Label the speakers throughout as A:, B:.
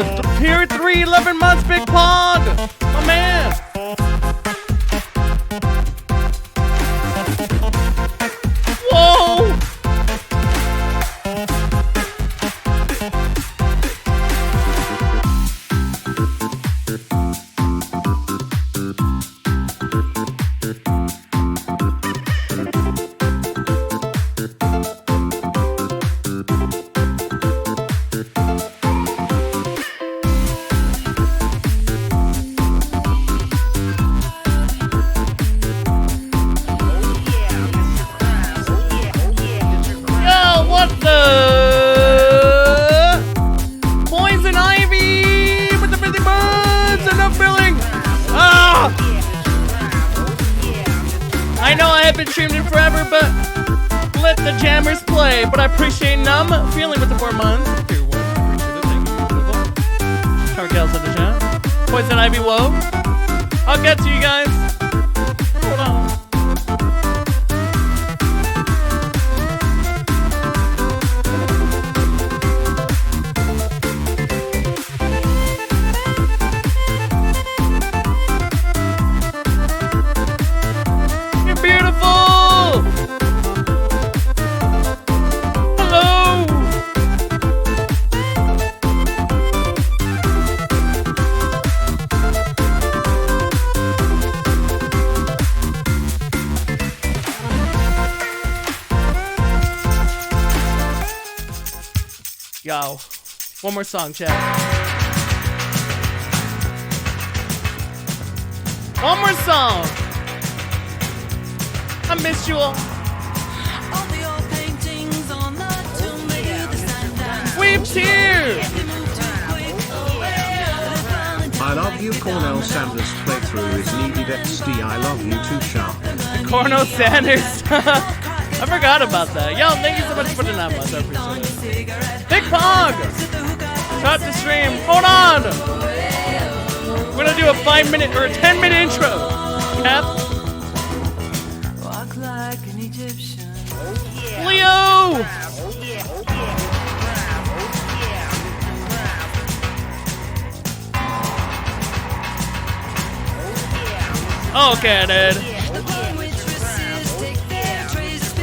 A: to tier 3, 11 months, Big Pog. My man. Whoa. I know I haven't streamed in forever, but let the jammers play. But I appreciate Numb feeling with the 4 months. Dear one, appreciate it. Thank you, beautiful. Sharkktooth in the chat. Poison Ivy, whoa. I'll get to you guys. Hold on. Yo, one more song, chat. One more song. I miss you all. Weep here.
B: I love you, Cornell Sanders playthrough is needed XD. I love you too, Shark.
A: Cornell Sanders. I forgot about that. Yo, thank you so much for the 9 months. I appreciate it. Big Pog! Shot the stream. Hold on! We're gonna do a 5-minute or a 10-minute intro. Cap. Leo! Okay, dude.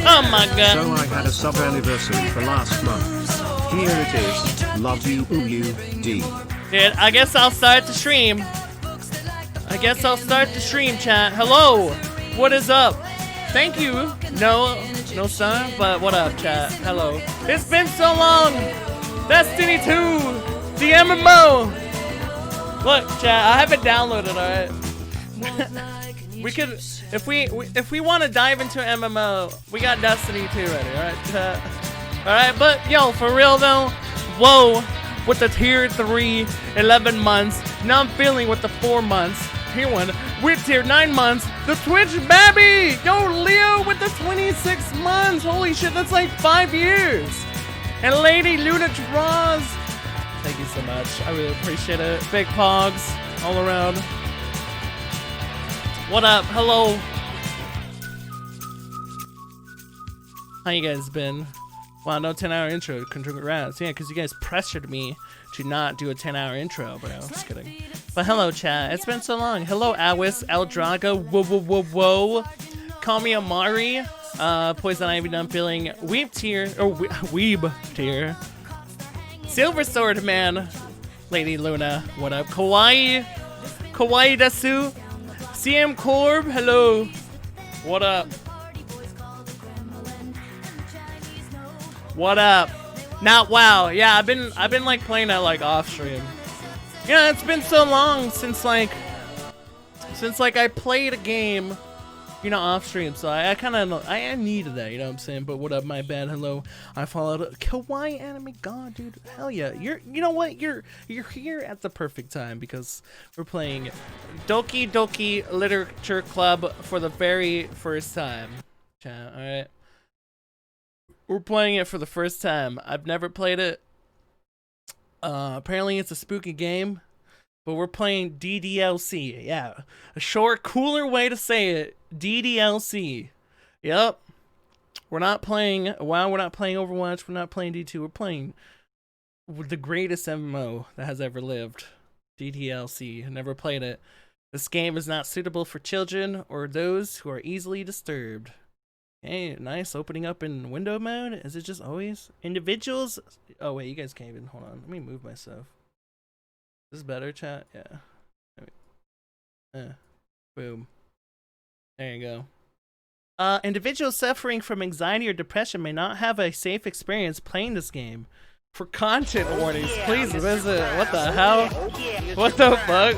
A: Oh my god.
B: So I had a sub anniversary for last month. Here it is. Love you, D.
A: Dude, I guess I'll start the stream. Chat. Hello. What is up? Thank you. No son, but what up, chat? Hello. It's been so long. Destiny 2. The MMO. Look, chat, I have it downloaded, alright? We could, if we want to dive into MMO, we got Destiny 2 ready, alright? Alright, but yo, for real though, whoa, with the tier 3, 11 months, now I'm feeling with the 4 months, here one, with tier 9 months, the Twitch baby! Yo, Leo with the 26 months, holy shit, that's like 5 years! And Lady Luna Draws, thank you so much, I really appreciate it. Big Pogs, all around. What up? Hello. How you guys been? Wow, no 10-hour intro. Congrats. Yeah, because you guys pressured me to not do a 10-hour intro, bro. Just kidding. But hello, chat. It's been so long. Hello, Awis, Eldrago, whoa. Call me Amari. Poison Ivy, done feeling Weeb tier, or Weeb tier. Silver Sword Man. Lady Luna, what up? Kawaii Dasu. CM Corb, hello. What up? What up? Not wow. Yeah, I've been like playing that like off stream. Yeah, it's been so long since like I played a game, you know, off stream. So I kind of I needed that, you know what I'm saying? But what up, my bad? Hello. I followed Kawaii Anime God, dude. Hell yeah. You know what? You're here at the perfect time because we're playing Doki Doki Literature Club for the very first time. Chat, all right. We're playing it for the first time. I've never played it. Apparently it's a spooky game, but we're playing DDLC. Yeah, a short, cooler way to say it. DDLC. Yep. We're not playing WoW. We're not playing Overwatch. We're not playing D2. We're playing the greatest MMO that has ever lived. DTLC. Never played it. This game is not suitable for children or those who are easily disturbed. Hey, nice. Opening up in window mode. Is it just always individuals? Oh wait, you guys can't even. Hold on. Let me move myself. Is this better, chat? Yeah. Boom. There you go. Individuals suffering from anxiety or depression may not have a safe experience playing this game. For content warnings, please visit. What the hell? What the fuck?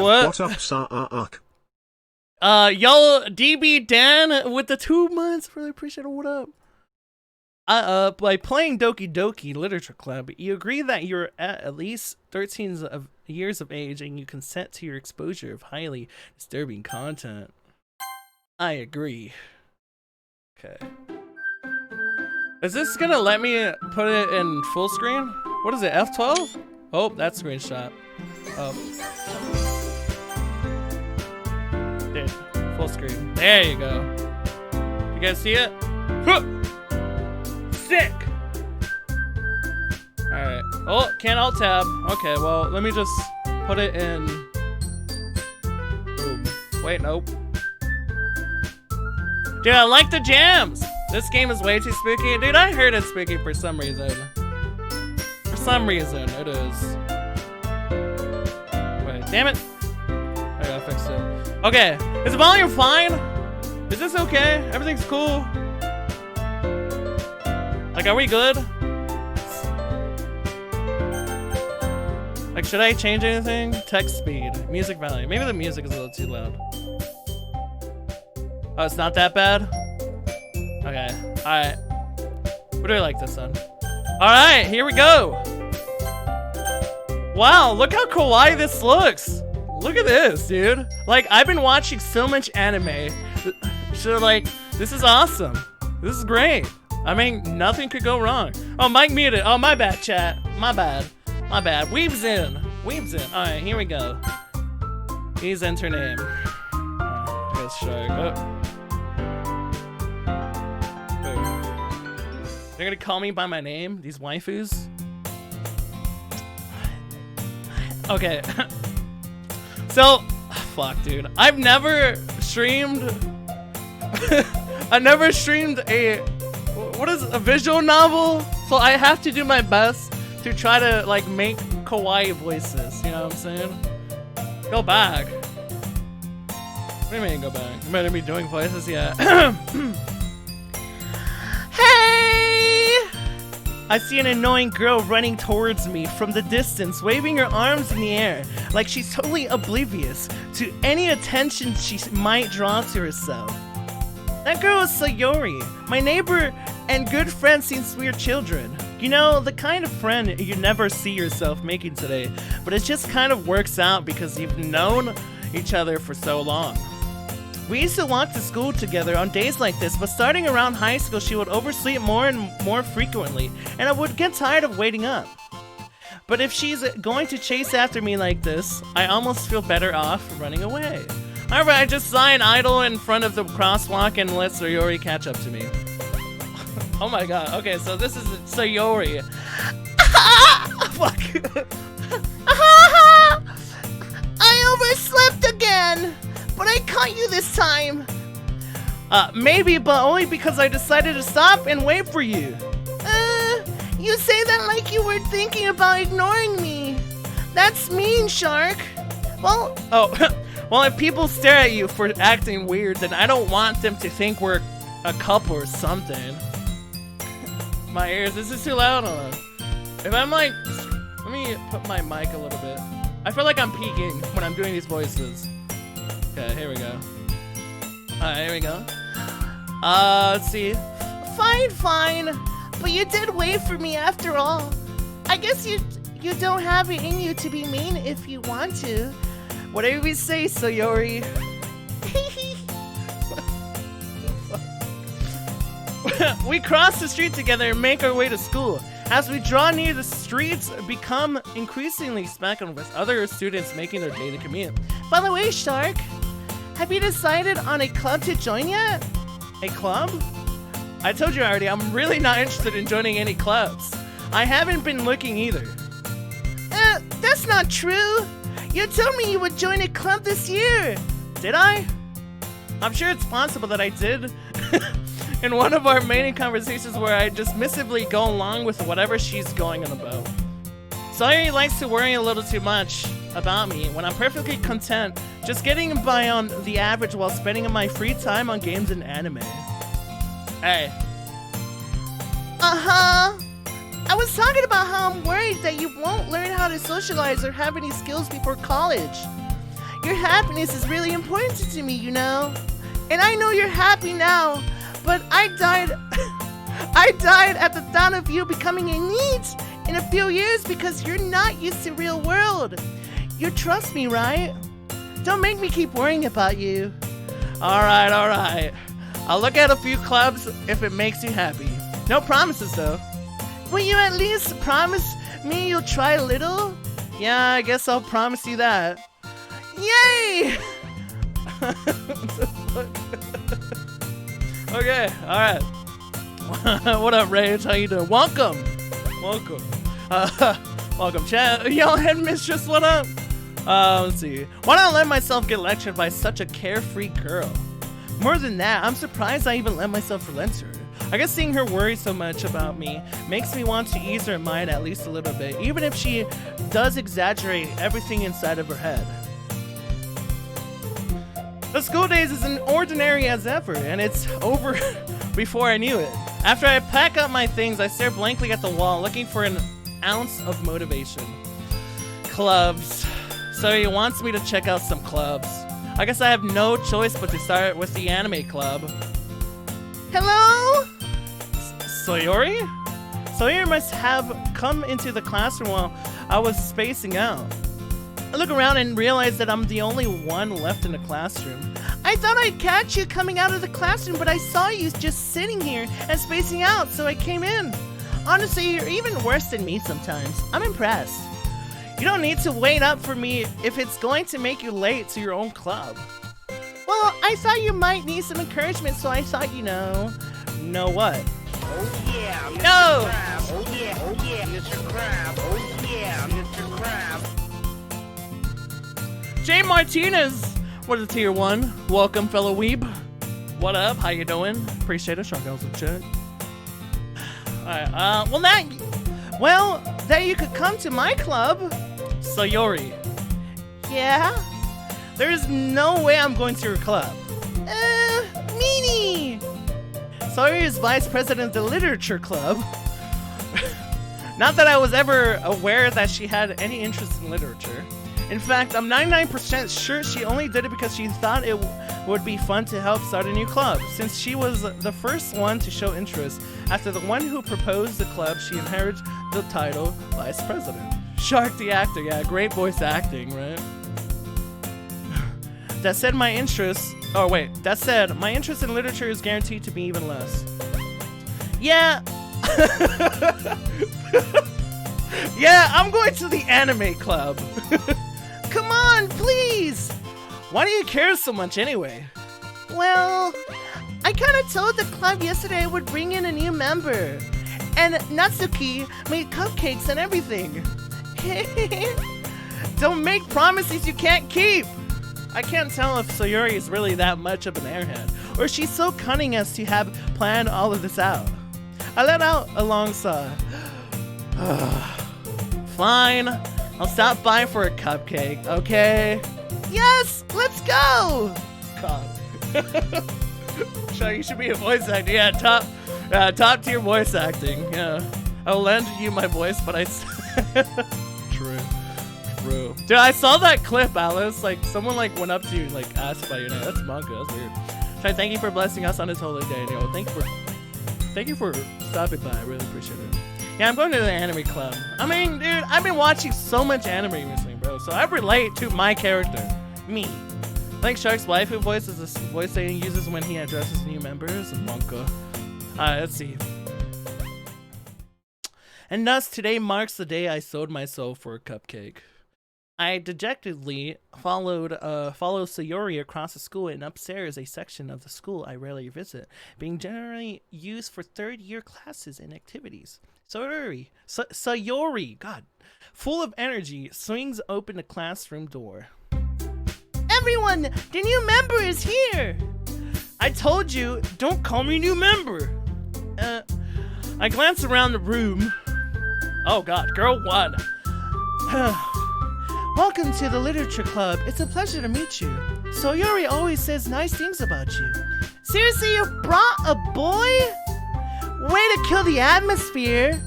A: What?
B: What up, Sark?
A: Yo, DB Dan with the 2 months. Really appreciate it. What up? By playing Doki Doki Literature Club, you agree that you're at least 13 years of age and you consent to your exposure of highly disturbing content. I agree. Okay. Is this gonna let me put it in full screen? What is it, F12? Oh, that screenshot. Oh. Dude, full screen. There you go. You guys see it? Huh! Sick! Alright. Oh, can't alt tab. Okay, well, let me just put it in. Boom. Wait, nope. Dude, I like the jams! This game is way too spooky. Dude, I heard it's spooky for some reason. For some reason, it is. Wait, damn it. I gotta fix it. Okay, is the volume fine? Is this okay? Everything's cool? Like, are we good? Like, should I change anything? Text speed, music volume. Maybe the music is a little too loud. Oh, it's not that bad? Okay, alright. What do I like this one? Alright, here we go! Wow, look how kawaii this looks! Look at this, dude! Like, I've been watching so much anime. So, like, this is awesome. This is great. I mean, nothing could go wrong. Oh, Mike muted. Oh, my bad, chat. My bad. My bad. Weeb's in. Weeb's in. Alright, here we go. Please enter name. Here's Shark. Oh. They're gonna call me by my name, these waifus. Okay. So, fuck, dude. I've never streamed. I never streamed a visual novel. So I have to do my best to try to like make kawaii voices. You know what I'm saying? Go back. What do you mean go back? You better be doing voices, yeah. I see an annoying girl running towards me from the distance, waving her arms in the air, like she's totally oblivious to any attention she might draw to herself. That girl is Sayori, my neighbor and good friend since we were children. You know, the kind of friend you never see yourself making today, but it just kind of works out because you've known each other for so long. We used to walk to school together on days like this, but starting around high school, she would oversleep more and more frequently, and I would get tired of waiting up. But if she's going to chase after me like this, I almost feel better off running away. Alright, I just sign idle in front of the crosswalk and let Sayori catch up to me. Oh my god, okay, so this is Sayori. Fuck. I overslept again! But I caught you this time! Maybe, but only because I decided to stop and wait for you. You say that like you were thinking about ignoring me. That's mean, Shark. Well, well, if people stare at you for acting weird, then I don't want them to think we're a couple or something. My ears, this is too loud on. If I'm like, let me put my mic a little bit. I feel like I'm peaking when I'm doing these voices. Okay, here we go. Alright, here we go. Let's see. Fine. But you did wait for me after all. I guess you don't have it in you to be mean if you want to. Whatever you say, Sayori. We cross the street together and make our way to school. As we draw near, the streets become increasingly speckled with other students making their daily commute. By the way, Shark, have you decided on a club to join yet? A club? I told you already, I'm really not interested in joining any clubs. I haven't been looking either.
C: That's not true. You told me you would join a club this year.
A: Did I? I'm sure it's possible that I did. In one of our many conversations where I dismissively go along with whatever she's going on about. Sayori likes to worry a little too much about me when I'm perfectly content just getting by on the average while spending my free time on games and anime. Hey.
C: Uh-huh. I was talking about how I'm worried that you won't learn how to socialize or have any skills before college. Your happiness is really important to me, you know? And I know you're happy now, but I died at the thought of you becoming a NEET in a few years because you're not used to real world. You trust me, right? Don't make me keep worrying about you.
A: Alright. I'll look at a few clubs if it makes you happy. No promises though.
C: Will you at least promise me you'll try a little?
A: Yeah, I guess I'll promise you that.
C: Yay!
A: Okay, alright. What up, Rage? How you doing? Welcome. Welcome, chat. Yo, headmistress, what up? Let's see. Why not let myself get lectured by such a carefree girl? More than that, I'm surprised I even let myself relent to her. I guess seeing her worry so much about me makes me want to ease her mind at least a little bit, even if she does exaggerate everything inside of her head. The school days is as ordinary as ever, and it's over before I knew it. After I pack up my things, I stare blankly at the wall, looking for an ounce of motivation. Clubs. So he wants me to check out some clubs. I guess I have no choice but to start with the anime club.
C: Hello?
A: Sayori? Sayori must have come into the classroom while I was spacing out. I look around and realize that I'm the only one left in the classroom.
C: I thought I'd catch you coming out of the classroom, but I saw you just sitting here and spacing out, so I came in. Honestly, you're even worse than me sometimes. I'm impressed.
A: You don't need to wait up for me if it's going to make you late to your own club.
C: Well, I thought you might need some encouragement, so I thought, you know.
A: Know what?
D: Oh yeah, Mr.
A: No!
D: Crab. Oh yeah, Mr. Crab. Oh yeah, Mr. Crab.
A: Jay Martinez, what is tier 1? Welcome, fellow weeb. What up? How you doing? Appreciate it. Sharkktooth in chat. Alright,
C: well, that you could come to my club.
A: Sayori.
C: Yeah?
A: There's no way I'm going to your club.
C: Meanie!
A: Sayori is vice president of the literature club. Not that I was ever aware that she had any interest in literature. In fact, I'm 99% sure she only did it because she thought it would be fun to help start a new club. Since she was the first one to show interest, after the one who proposed the club, she inherited the title vice president. Shark the actor, yeah, great voice acting, right? That said, my interest in literature is guaranteed to be even less. Yeah. Yeah, I'm going to the anime club.
C: Come on, please!
A: Why do you care so much anyway?
C: Well, I kind of told the club yesterday I would bring in a new member. And Natsuki made cupcakes and everything.
A: Don't make promises you can't keep! I can't tell if Sayori is really that much of an airhead, or she's so cunning as to have planned all of this out. I let out a long sigh. Fine, I'll stop by for a cupcake, okay?
C: Yes, let's go!
A: God. So you should be a voice actor. Yeah, top tier voice acting. Yeah, I'll lend you my voice, but I. True. Dude, I saw that clip, Alice. Like someone like went up to you, and, like asked about your name. That's Monka. That's weird. So thank you for blessing us on this holy day. Yo, thank you for stopping by. I really appreciate it. Yeah, I'm going to the anime club. I mean, dude, I've been watching so much anime recently, bro. So I relate to my character, me. I think Shark's waifu voice is the voice that he uses when he addresses new members. Monka. Alright, let's see. And thus, today marks the day I sold my soul for a cupcake. I dejectedly follow Sayori across the school and upstairs a section of the school I rarely visit, being generally used for third-year classes and activities. Sayori, God, full of energy, swings open the classroom door.
C: Everyone, the new member is here!
A: I told you, don't call me new member. I glance around the room. Oh God, girl one.
C: Welcome to the literature club. It's a pleasure to meet you. Sayori always says nice things about you. Seriously, you brought a boy? Way to kill the atmosphere.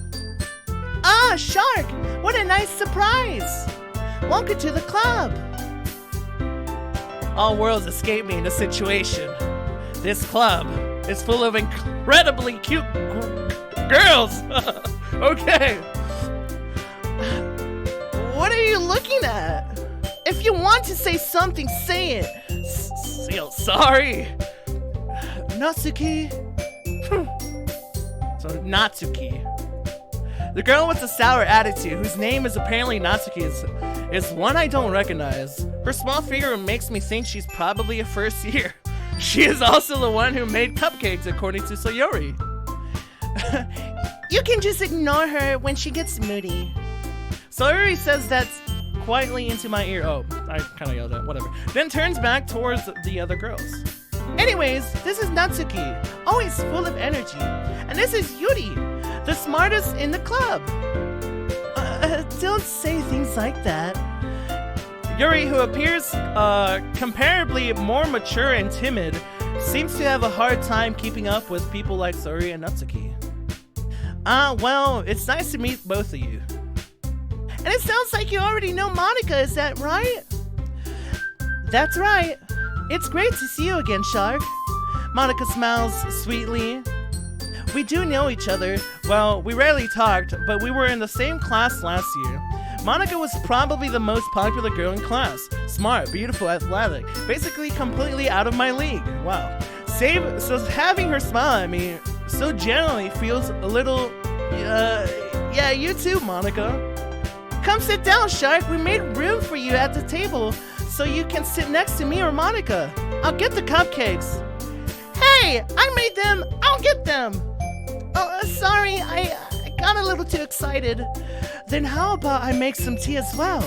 C: Ah, Shark, what a nice surprise. Welcome to the club.
A: All worlds escape me in this situation. This club is full of incredibly cute girls. Okay.
C: What are you looking at? If you want to say something, say it.
A: Sorry.
C: Natsuki.
A: So Natsuki. The girl with the sour attitude, whose name is apparently Natsuki, is one I don't recognize. Her small figure makes me think she's probably a first year. She is also the one who made cupcakes, according to Sayori.
C: You can just ignore her when she gets moody.
A: Sayori says that quietly into my ear. Oh, I kind of yelled at, whatever. Then turns back towards the other girls.
C: Anyways, this is Natsuki, always full of energy. And this is Yuri, the smartest in the club. Don't say things like that.
A: Yuri, who appears comparably more mature and timid, seems to have a hard time keeping up with people like Sayori and Natsuki. Well, it's nice to meet both of you.
C: And it sounds like you already know Monica, is that right? That's right. It's great to see you again, Shark. Monica smiles sweetly. We do know each other. Well, we rarely talked, but we were in the same class last year. Monica was probably the most popular girl in class. Smart, beautiful, athletic. Basically completely out of my league. Wow. So having her smile at me so genuinely feels a little... yeah, you too, Monica. Come sit down, Shark. We made room for you at the table so you can sit next to me or Monica. I'll get the cupcakes. Hey, I made them. I'll get them. Oh, sorry. I got a little too excited. Then how about I make some tea as well?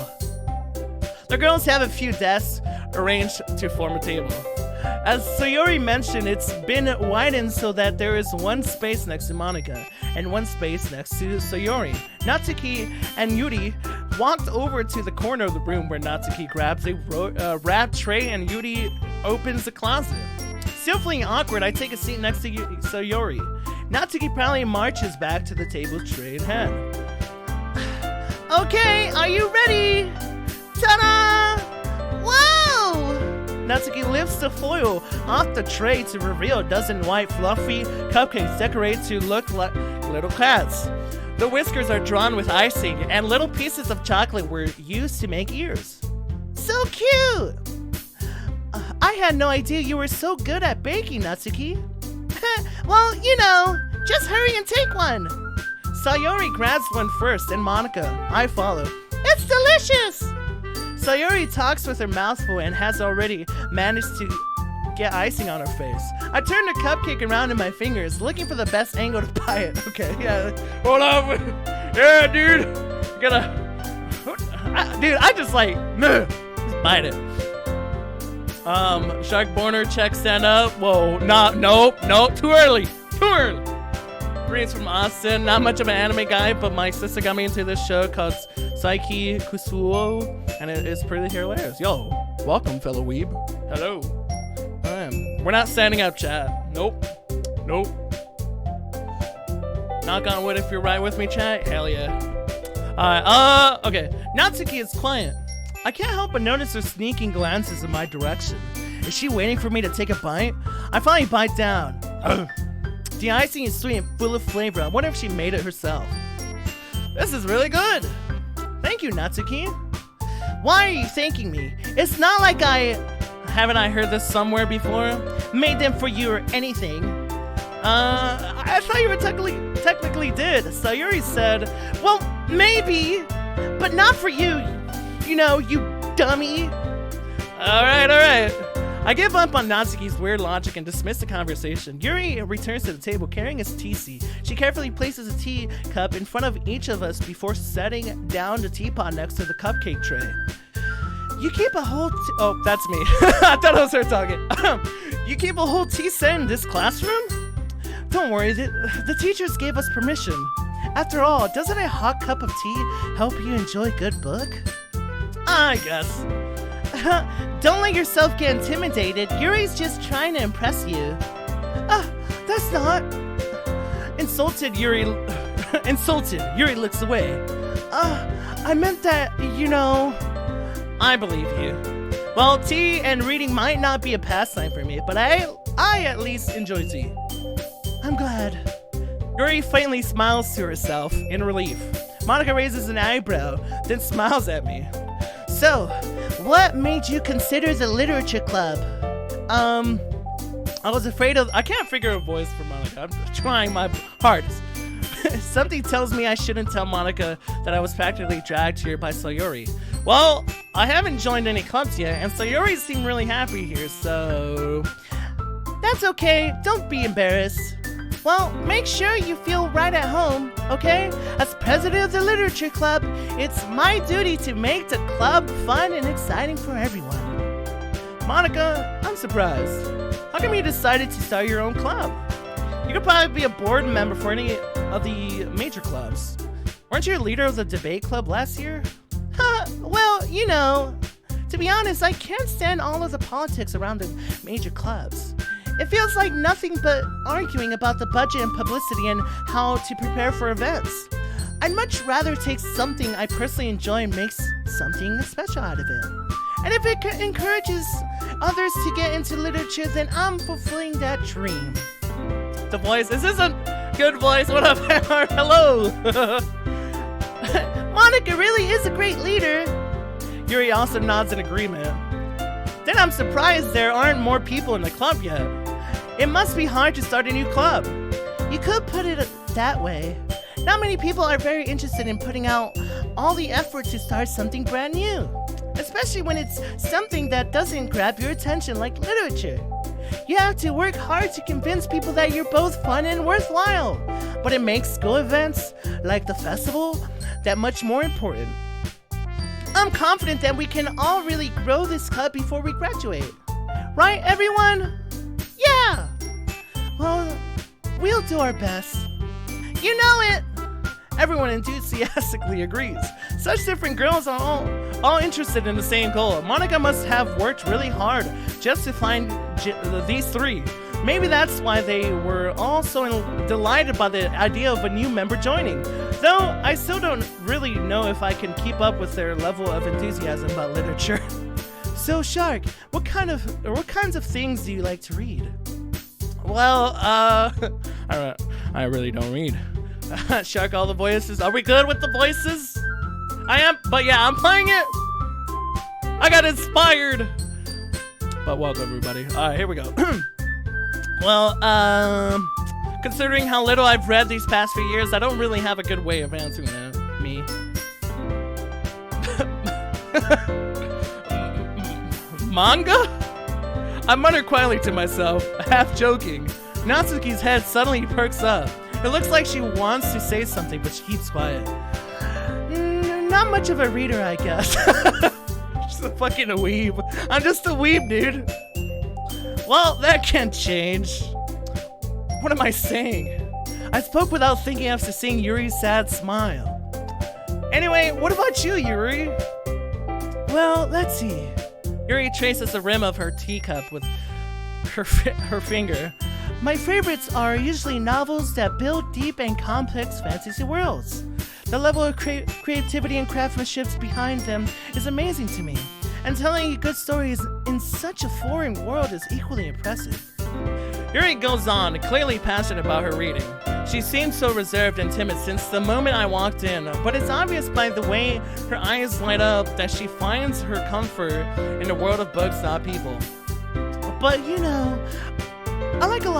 A: The girls have a few desks arranged to form a table. As Sayori mentioned, it's been widened so that there is one space next to Monica and one space next to Sayori. Natsuki and Yuri walked over to the corner of the room where Natsuki grabs a wrapped tray and Yuri opens the closet. Still feeling awkward, I take a seat next to Sayori. Natsuki proudly marches back to the table, tray in hand.
C: Okay, are you ready? Ta-da! Whoa!
A: Natsuki lifts the foil off the tray to reveal a dozen white, fluffy cupcakes decorated to look like little cats. The whiskers are drawn with icing, and little pieces of chocolate were used to make ears.
C: So cute! I had no idea you were so good at baking, Natsuki. Well, you know, just hurry and take one.
A: Sayori grabs one first, and Monica. I follow.
C: It's delicious!
A: Sayori talks with her mouth full and has already managed to get icing on her face. I turn the cupcake around in my fingers, looking for the best angle to bite it. Okay, yeah. Hold on. Yeah, dude. You gotta... Dude, I just like... Just bite it. Shark Borner checks that up. Whoa, nope, too early. Greetings from Austin. Not much of an anime guy, but my sister got me into this show called Saiki Kusuo, and it is pretty hilarious. Yo, welcome, fellow weeb. Hello. We're not standing up, chat. Nope. Knock on wood if you're right with me, chat. Hell yeah. Alright, okay. Natsuki is quiet. I can't help but notice her sneaking glances in my direction. Is she waiting for me to take a bite? I finally bite down. The icing is sweet and full of flavor. I wonder if she made it herself. This is really good. Thank you, Natsuki. Why are you thanking me? It's not like haven't I heard this somewhere before? Made them for you or anything. I thought you were technically did. Sayori said, well, maybe, but not for you.
C: You know, you dummy.
A: Alright. I give up on Natsuki's weird logic and dismiss the conversation. Yuri returns to the table carrying his TC. She carefully places a tea cup in front of each of us before setting down the teapot next to the cupcake tray. You keep a whole oh, that's me. I thought it was her talking. You keep a whole tea set in this classroom? Don't worry, the teachers gave us permission. After all, doesn't a hot cup of tea help you enjoy a good book? I guess. Don't let yourself get intimidated. Yuri's just trying to impress you. That's not... Insulted, Yuri looks away. I meant that, you know... I believe you. Well, tea and reading might not be a pastime for me, but I at least enjoy tea. I'm glad. Yuri faintly smiles to herself in relief. Monica raises an eyebrow, then smiles at me. So, what made you consider the literature club? I was afraid of... I can't figure a voice for Monica. I'm trying my hardest. Something tells me I shouldn't tell Monica that I was practically dragged here by Sayori. Well, I haven't joined any clubs yet, and Sayori seemed really happy here, so... That's okay. Don't be embarrassed. Well, make sure you feel right at home, okay? As president of the literature club, it's my duty to make the club fun and exciting for everyone. Monica, I'm surprised. How come you decided to start your own club? You could probably be a board member for any of the major clubs. Weren't you a leader of the debate club last year? Well, you know, to be honest, I can't stand all of the politics around the major clubs. It feels like nothing but arguing about the budget and publicity and how to prepare for events. I'd much rather take something I personally enjoy and make something special out of it. And if it encourages others to get into literature, then I'm fulfilling that dream. The voice, is this a good voice? What up, Hammer? Hello! Monica really is a great leader. Yuri also nods in agreement. Then I'm surprised there aren't more people in the club yet. It must be hard to start a new club. You could put it that way. Not many people are very interested in putting out all the effort to start something brand new, especially when it's something that doesn't grab your attention like literature. You have to work hard to convince people that you're both fun and worthwhile, but it makes school events like the festival that much more important. I'm confident that we can all really grow this club before we graduate. Right, everyone? Yeah! Well, we'll do our best. You know it! Everyone enthusiastically agrees. Such different girls are all interested in the same goal. Monica must have worked really hard just to find these three. Maybe that's why they were all so delighted by the idea of a new member joining. Though I still don't really know if I can keep up with their level of enthusiasm about literature. So Shark, what kinds of things do you like to read? Well, I really don't read. Shark, all the voices. Are we good with the voices? I am, but yeah, I'm playing it. I got inspired. But welcome, everybody. All right, here we go. Well, considering how little I've read these past few years, I don't really have a good way of answering that. Me. Manga? I muttered quietly to myself, half joking. Natsuki's head suddenly perks up. It looks like she wants to say something, but she keeps quiet. Not much of a reader, I guess. Just a fucking weeb. I'm just a weeb, dude. Well, that can't change. What am I saying? I spoke without thinking after seeing Yuri's sad smile. Anyway, what about you, Yuri? Well, let's see. Yuri traces the rim of her teacup with her finger. My favorites are usually novels that build deep and complex fantasy worlds. The level of creativity and craftsmanship behind them is amazing to me, and telling good stories in such a foreign world is equally impressive. Yuri goes on, clearly passionate about her reading. She seems so reserved and timid since the moment I walked in, but it's obvious by the way her eyes light up that she finds her comfort in the world of books, not people. But you know, I like a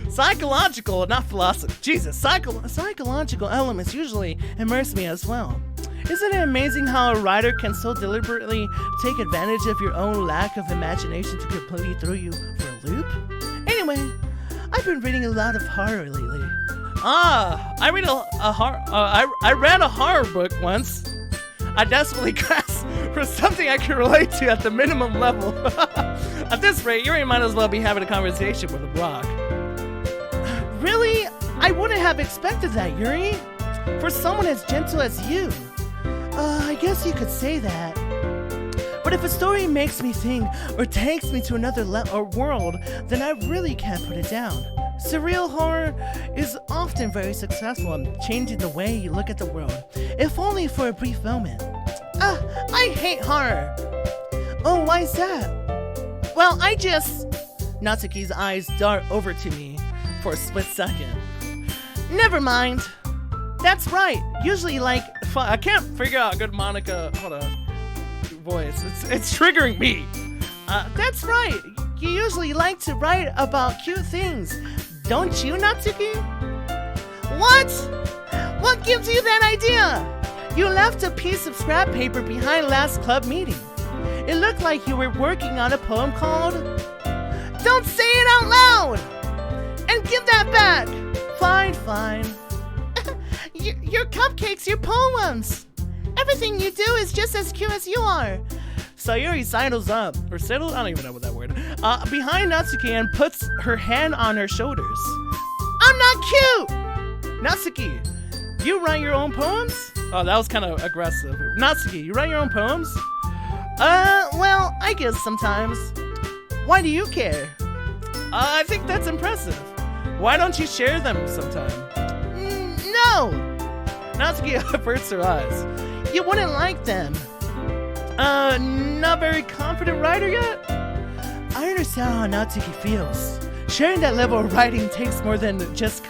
A: Psychological, not philosophy. Jesus, psychological elements usually immerse me as well. Isn't it amazing how a writer can so deliberately take advantage of your own lack of imagination to completely throw you for a loop? Anyway, I've been reading a lot of horror lately. I read a horror book once. I desperately grasped for something I can relate to at the minimum level. At this rate, you might as well be having a conversation with a rock. Really? I wouldn't have expected that, Yuri. For someone as gentle as you. I guess you could say that. But if a story makes me think or takes me to another world, then I really can't put it down. Surreal horror is often very successful in changing the way you look at the world, if only for a brief moment. I hate horror. Oh, why's that? Well, Natsuki's eyes dart over to me for a split second. Never mind. That's right. Usually, I can't figure out a good Monica voice. It's triggering me. That's right. You usually like to write about cute things, don't you, Natsuki? What? What gives you that idea? You left a piece of scrap paper behind last club meeting. It looked like you were working on a poem called... Don't say it out loud! And give that back! Fine. Your cupcakes, your poems. Everything you do is just as cute as you are. Sayuri sidles up, I don't even know what that word, behind Natsuki and puts her hand on her shoulders. I'm not cute! Natsuki, you write your own poems? Oh, that was kind of aggressive. Natsuki, you write your own poems? Well, I guess sometimes. Why do you care? I think that's impressive. Why don't you share them sometime? No! Natsuki averts her eyes. You wouldn't like them. Not very confident writer yet? I understand how Natsuki feels. Sharing that level of writing takes more than just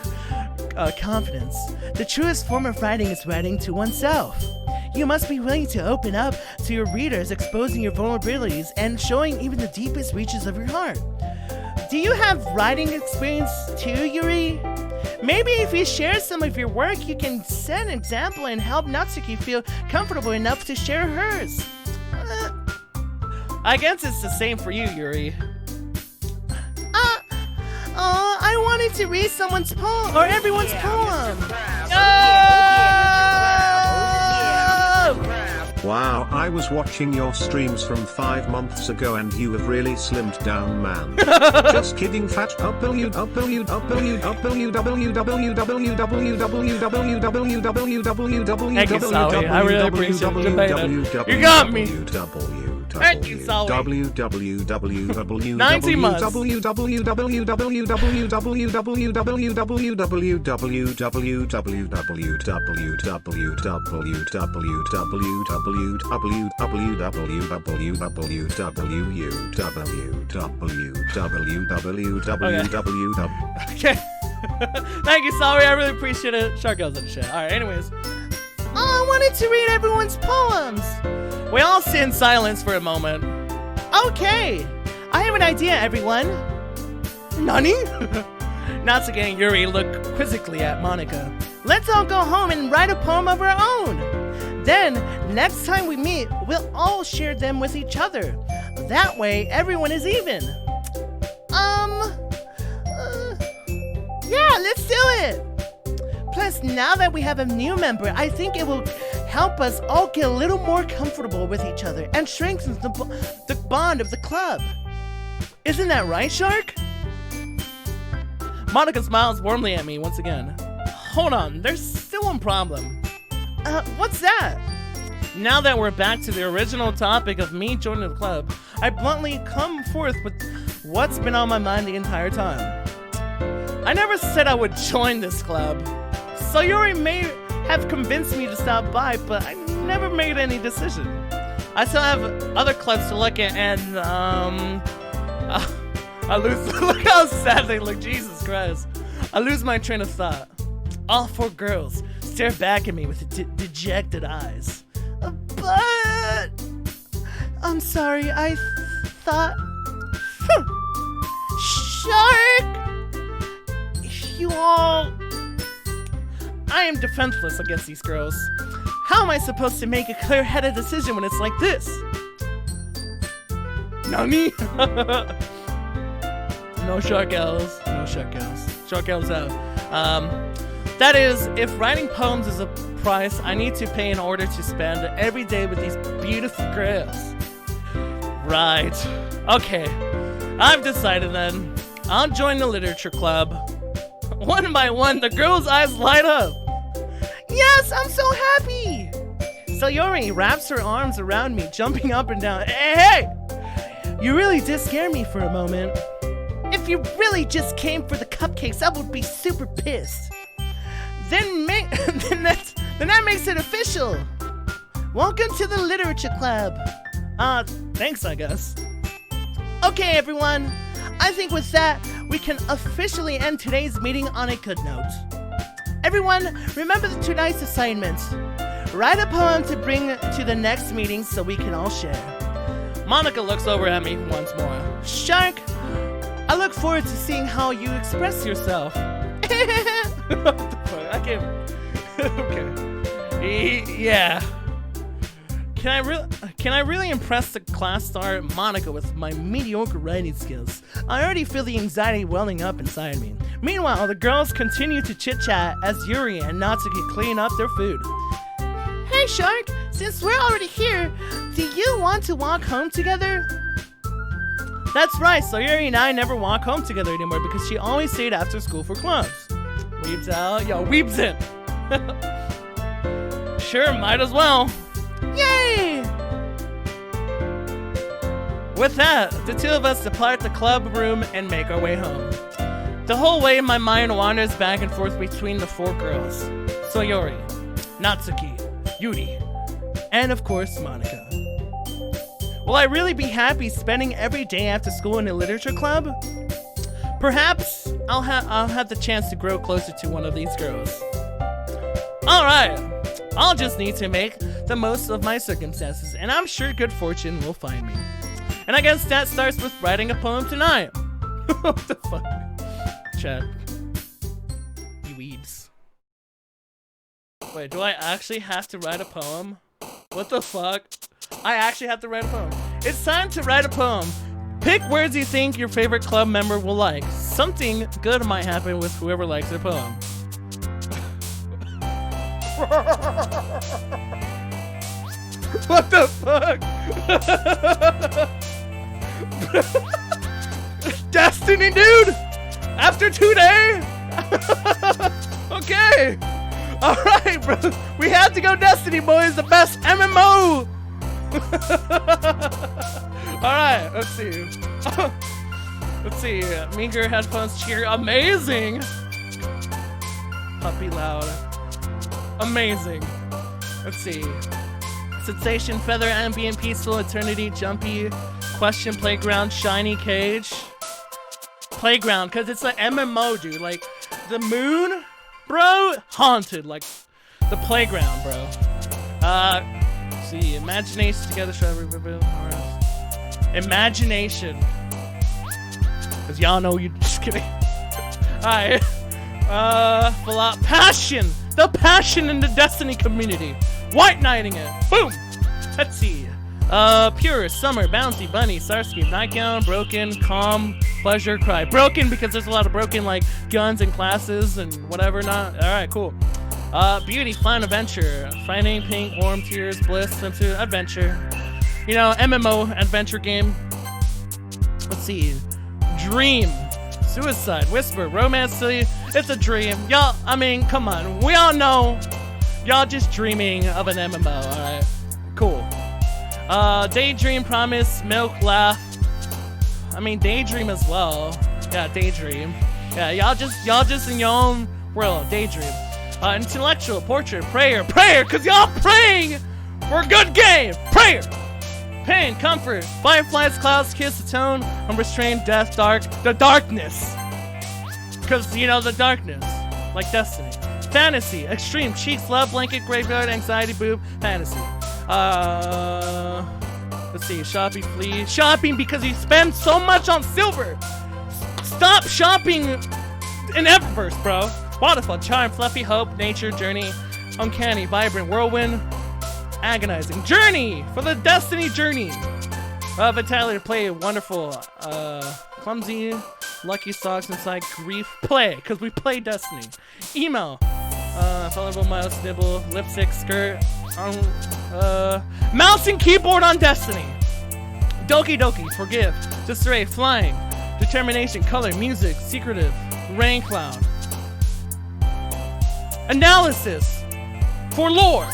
A: confidence. The truest form of writing is writing to oneself. You must be willing to open up to your readers, exposing your vulnerabilities and showing even the deepest reaches of your heart. Do you have writing experience too, Yuri? Maybe if you share some of your work, you can set an example and help Natsuki feel comfortable enough to share hers. I guess it's the same for you, Yuri. I wanted to read someone's poem, or everyone's poem.
B: Wow, I was watching your streams from 5 months ago and you have really slimmed down, man. Just kidding, fat
A: Thank you, Sally. I really appreciate it. Good night, man. You got me. Thank you, Sally. 90 months. Okay. Thank you, Sally. I really appreciate it. Sharkgo's in the chat. Alright, anyways.
C: I wanted to read everyone's poems.
A: We all sit in silence for a moment.
C: Okay. I have an idea, everyone.
A: Nani? Natsuki and Yuri look quizzically at Monica.
C: Let's all go home and write a poem of our own. Then, next time we meet, we'll all share them with each other. That way, everyone is even. Yeah, let's do it. Plus, now that we have a new member, I think it will help us all get a little more comfortable with each other and strengthen the bond of the club.
A: Isn't that right, Shark? Monica smiles warmly at me once again. Hold on, there's still one problem.
C: What's that?
A: Now that we're back to the original topic of me joining the club, I bluntly come forth with what's been on my mind the entire time. I never said I would join this club. Sayuri may have convinced me to stop by, but I never made any decision. I still have other clubs to look at, and I lose. Look how sad they look. Jesus Christ! I lose my train of thought. All 4 girls stare back at me with dejected eyes.
C: But I'm sorry. I thought. Shark.
A: am defenseless against these girls. How am I supposed to make a clear-headed decision when it's like this? Nani? No shark elves. No shark elves. Shark elves out. That is, if writing poems is a price I need to pay in order to spend every day with these beautiful girls. Right. Okay. I've decided then. I'll join the literature club. One by one, the girls' eyes light up.
C: Yes, I'm so happy!
A: Sayori wraps her arms around me, jumping up and down. Hey! You really did scare me for a moment.
C: If you really just came for the cupcakes, I would be super pissed. Then that makes it official. Welcome to the literature club.
A: Thanks, I guess.
C: Okay, everyone. I think with that, we can officially end today's meeting on a good note. Everyone, remember tonight's assignment. Write a poem to bring to the next meeting so we can all share.
A: Monica looks over at me once more.
C: Shark, I look forward to seeing how you express yourself.
A: What the fuck? I can't. Okay. Yeah. Can I really impress the class star Monica with my mediocre writing skills? I already feel the anxiety welling up inside me. Meanwhile, the girls continue to chit-chat as Yuri and Natsuki clean up their food.
C: Hey Shark, since we're already here, do you want to walk home together?
A: That's right, so Yuri and I never walk home together anymore because she always stayed after school for clubs. Weebs out, yo, weebs in. Sure, might as well.
C: Yay!
A: With that, the two of us depart the club room and make our way home. The whole way, my mind wanders back and forth between the four girls. Sayori, Natsuki, Yuri, and of course, Monica. Will I really be happy spending every day after school in a literature club? Perhaps I'll have the chance to grow closer to one of these girls. Alright, I'll just need to make the most of my circumstances, and I'm sure good fortune will find me. And I guess that starts with writing a poem tonight. What the fuck? Chat. You weebs. Wait, do I actually have to write a poem? What the fuck? I actually have to write a poem. It's time to write a poem. Pick words you think your favorite club member will like. Something good might happen with whoever likes their poem. What the fuck? Destiny, dude! After 2 days? Okay! Alright, bro. We have to go Destiny, boys. The best MMO! Alright, let's see. Let's see. Meager headphones cheer. Amazing! Puppy loud. Amazing. Let's see. Sensation, feather, ambient, peaceful, eternity, jumpy, question, playground, shiny cage. Playground, because it's an MMO, dude. Like, the moon, bro, haunted. Like, the playground, bro. Let's see. Imagination together, imagination. Because y'all know you just kidding. Alright. Passion. The passion in the Destiny community. White knighting it. Boom. Let's see. Pure, summer, bouncy, bunny, Starscape, nightgown, broken, calm, pleasure, cry. Broken because there's a lot of broken like guns and classes and whatever not. Alright, cool. Beauty, fun, adventure, finding, pink, warm, tears, bliss, swimsuit, adventure. You know, MMO adventure game. Let's see. Dream. Suicide, whisper, romance, silly. It's a dream. Y'all, I mean, come on. We all know y'all just dreaming of an MMO, alright? Cool. Daydream, promise, milk, laugh. I mean, daydream as well. Yeah, daydream. Yeah, y'all just in your own world. Daydream. Intellectual, portrait, prayer, cause y'all praying for a good game. Prayer. Pain, comfort, fireflies, clouds, kiss, the tone, unrestrained, death, dark, the darkness. Cause, you know, the darkness. Like Destiny. Fantasy, extreme, cheeks, love, blanket, graveyard, anxiety, boob, fantasy. Let's see, shopping, flee. Shopping because you spend so much on silver. Stop shopping in Eververse, bro. Waterfall, charm, fluffy, hope, nature, journey, uncanny, vibrant, whirlwind, agonizing. Journey! For the Destiny journey! Vitality, play, wonderful, clumsy, lucky socks inside, grief, play, because we play Destiny. Email, vulnerable, mouse, nibble, lipstick, skirt, mouse and keyboard on Destiny. Doki Doki, forgive, disarray, flying, determination, color, music, secretive, rain cloud. Analysis, for lore,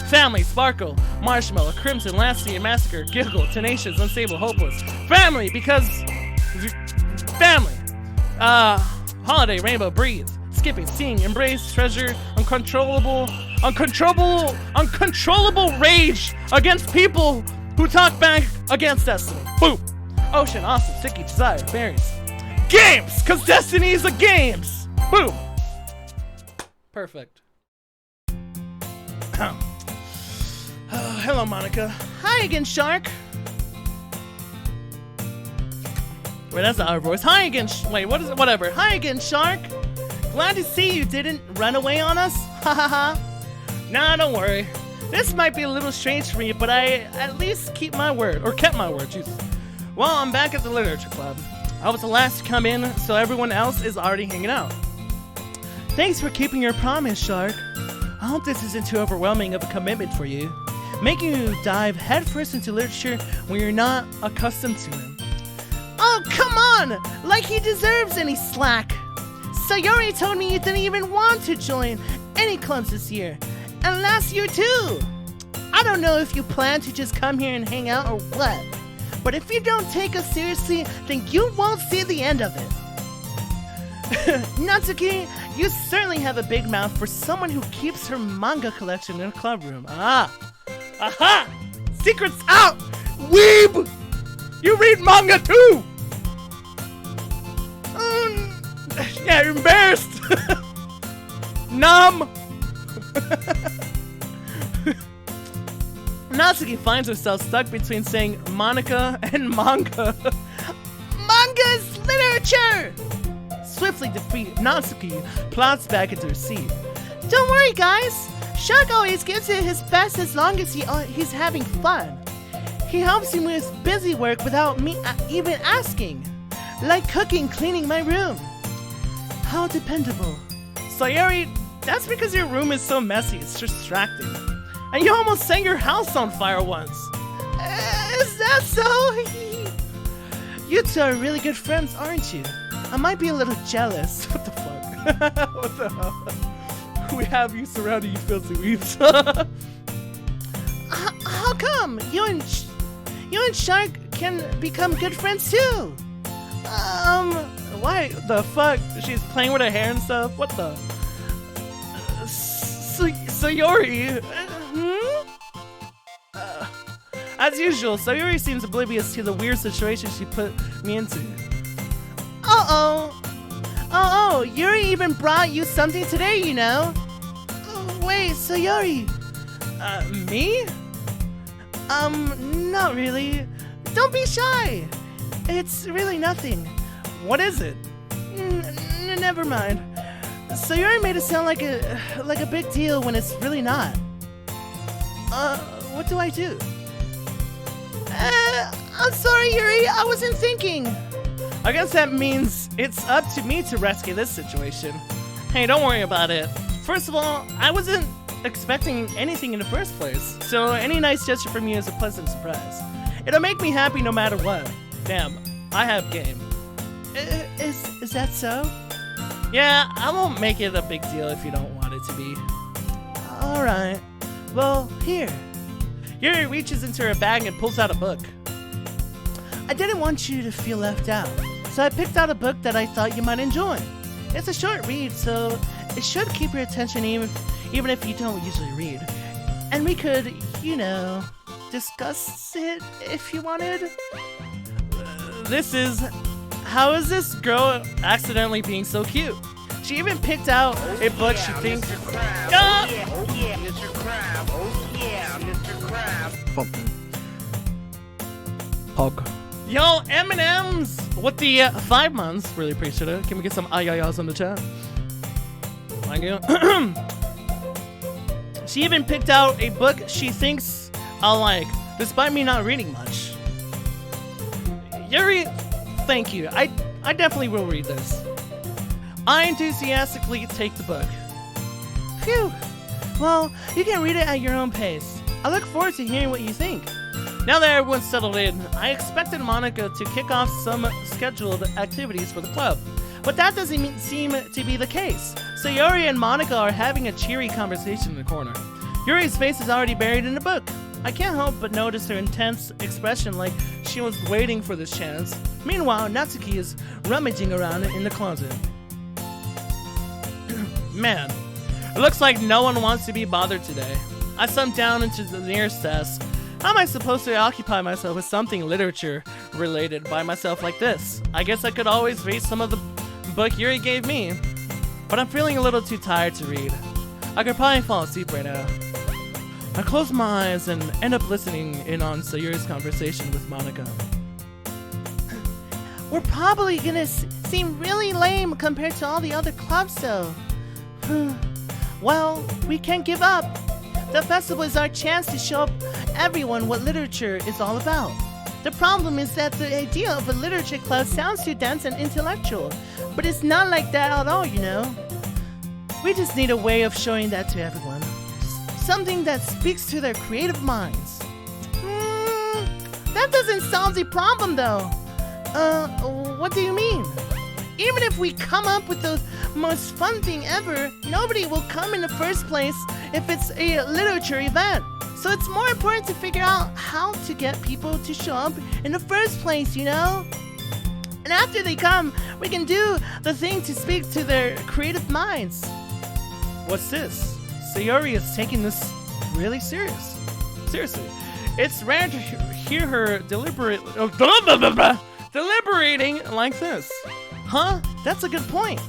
A: family, sparkle, marshmallow, crimson, lassie, massacre, giggle, tenacious, unstable, hopeless. Family, because family. Holiday, rainbow, breathe, skipping, seeing, embrace, treasure, uncontrollable rage against people who talk back against Destiny. Boom. Ocean, awesome, sticky, desire, berries. Games, cause Destiny is a games. Boom. Perfect. Hello, Monica.
C: Hi again, Shark.
A: Wait, that's not our voice. Hi again. Wait, what is it? Whatever.
C: Hi again, Shark. Glad to see you didn't run away on us. Ha ha ha.
A: Nah, don't worry.
C: This might be a little strange for you, but I at least keep my word.
A: Or kept my word, Jesus. Well, I'm back at the literature club. I was the last to come in, so everyone else is already hanging out.
C: Thanks for keeping your promise, Shark. I hope this isn't too overwhelming of a commitment for you, making you dive headfirst into literature when you're not accustomed to it. Oh, come on! Like he deserves any slack. Sayori told me you didn't even want to join any clubs this year, and last year too. I don't know if you plan to just come here and hang out or what, but if you don't take us seriously, then you won't see the end of it. Natsuki, you certainly have a big mouth for someone who keeps her manga collection in a club room. Ah! Aha! Secret's out! Weeb! You read manga too! Yeah, you're embarrassed! Numb! Natsuki finds herself stuck between saying Monica and manga. Manga's literature! Swiftly defeat Natsuki plots back into her seat. Don't worry, guys. Shark always gives it his best as long as he's having fun. He helps me with busy work without me even asking. Like cooking, cleaning my room. How dependable. Sayori, that's because your room is so messy, it's distracting. And you almost set your house on fire once. Is that so? You two are really good friends, aren't you? I might be a little jealous. What the fuck? What the hell? We have you surrounding you filthy weeps. How come? You and Shark can become good friends too? Why the fuck? She's playing with her hair and stuff? What the? Sayori? As usual, Sayori seems oblivious to the weird situation she put me into. Oh, Yuri even brought you something today, you know. Oh, wait, Sayori. Me? Not really. Don't be shy. It's really nothing. What is it? Never mind. Sayori made it sound like a big deal when it's really not. What do I do? I'm sorry, Yuri. I wasn't thinking. I guess that means it's up to me to rescue this situation. Hey, don't worry about it. First of all, I wasn't expecting anything in the first place, so any nice gesture from you is a pleasant surprise. It'll make me happy no matter what. Damn, I have game. Is that so? Yeah, I won't make it a big deal if you don't want it to be. Alright. Well, here. Yuri reaches into her bag and pulls out a book. I didn't want you to feel left out, so I picked out a book that I thought you might enjoy. It's a short read, so it should keep your attention even if you don't usually read. And we could, you know, discuss it if you wanted. This is... How is this girl accidentally being so cute? She even picked out a book she thinks...
D: Mr. Krab. Oh yeah, Mr. Krab. Oh yeah, Mr. Krab.
A: Pog. Yo, M&M's with the 5 months. Really appreciate it. Can we get some ayayas on the chat? Thank you. She even picked out a book she thinks I'll like, despite me not reading much. Yuri, thank you. I definitely will read this. I enthusiastically take the book.
C: Phew. Well, you can read it at your own pace. I look forward to hearing what you think.
A: Now that everyone's settled in, I expected Monica to kick off some scheduled activities for the club.
C: But that doesn't seem to be the case.
A: So Yuri and Monica are having a cheery conversation in the corner.
C: Yuri's face is already buried in the book.
A: I can't help but notice her intense expression like she was waiting for this chance. Meanwhile, Natsuki is rummaging around in the closet. Man, it looks like no one wants to be bothered today. I slumped down into the nearest desk. How am I supposed to occupy myself with something literature related by myself like this? I guess I could always read some of the book Yuri gave me, but I'm feeling a little too tired to read. I could probably fall asleep right now. I close my eyes and end up listening in on Sayuri's conversation with Monica.
C: We're probably gonna seem really lame compared to all the other clubs though. Well, we can't give up. The festival is our chance to show everyone what literature is all about. The problem is that the idea of a literature club sounds too dense and intellectual, but it's not like that at all, you know. We just need a way of showing that to everyone. Something that speaks to their creative minds. That doesn't solve the problem though. What do you mean? Even if we come up with the most fun thing ever, nobody will come in the first place if it's a literature event. So it's more important to figure out how to get people to show up in the first place, you know? And after they come, we can do the thing to speak to their creative minds.
A: What's this? Sayuri is taking this really seriously. It's rare to hear her deliberating like this.
C: Huh? That's a good point.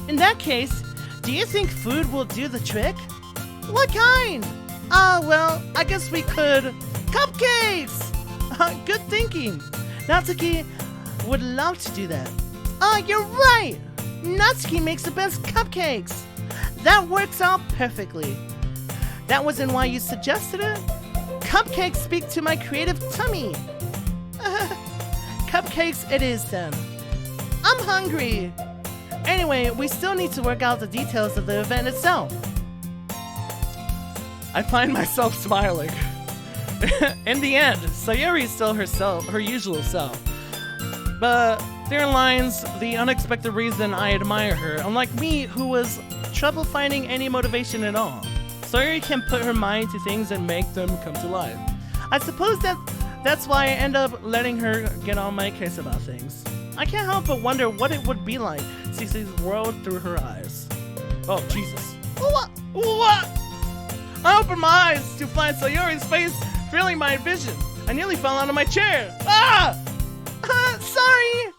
C: In that case, do you think food will do the trick? What kind? Well, I guess we could... Cupcakes! Good thinking. Natsuki would love to do that. You're right! Natsuki makes the best cupcakes. That works out perfectly. That wasn't why you suggested it? Cupcakes speak to my creative tummy. Cupcakes it is then. I'm hungry. Anyway, we still need to work out the details of the event itself.
A: I find myself smiling. In the end, Sayuri is still her usual self. But therein lies the unexpected reason I admire her, unlike me, who was trouble finding any motivation at all. Sayuri can put her mind to things and make them come to life. I suppose that's why I end up letting her get on my case about things. I can't help but wonder what it would be like to see the world through her eyes. Oh, Jesus.
C: What?
A: I opened my eyes to find Sayuri's face filling my vision. I nearly fell out of my chair. Ah!
C: Sorry.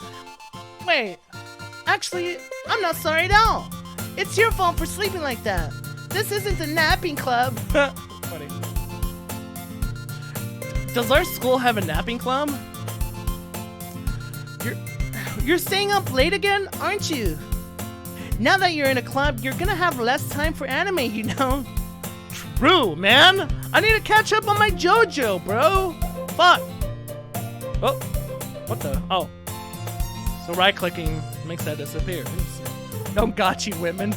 C: Wait. Actually, I'm not sorry at all. It's your fault for sleeping like that. This isn't a napping club.
A: Funny. Does our school have a napping club?
C: You're staying up late again, aren't you? Now that you're in a club, you're gonna have less time for anime, you know?
A: True, man. I need to catch up on my JoJo, bro. Fuck. Oh, what the? Oh. So right-clicking makes that disappear. Don't gotcha, women.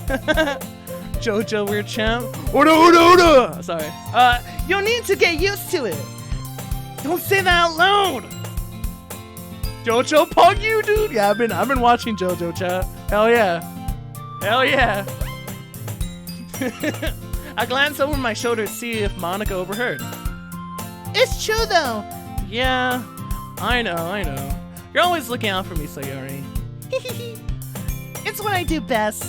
A: JoJo, weird champ. Oda. Sorry.
C: You'll need to get used to it.
A: Don't say that out loud. JoJo pug you, dude. Yeah, I've been watching JoJo, chat. Hell yeah. I glanced over my shoulder to see if Monica overheard.
C: It's true though.
A: Yeah, I know. You're always looking out for me, Sayuri.
C: It's what I do best.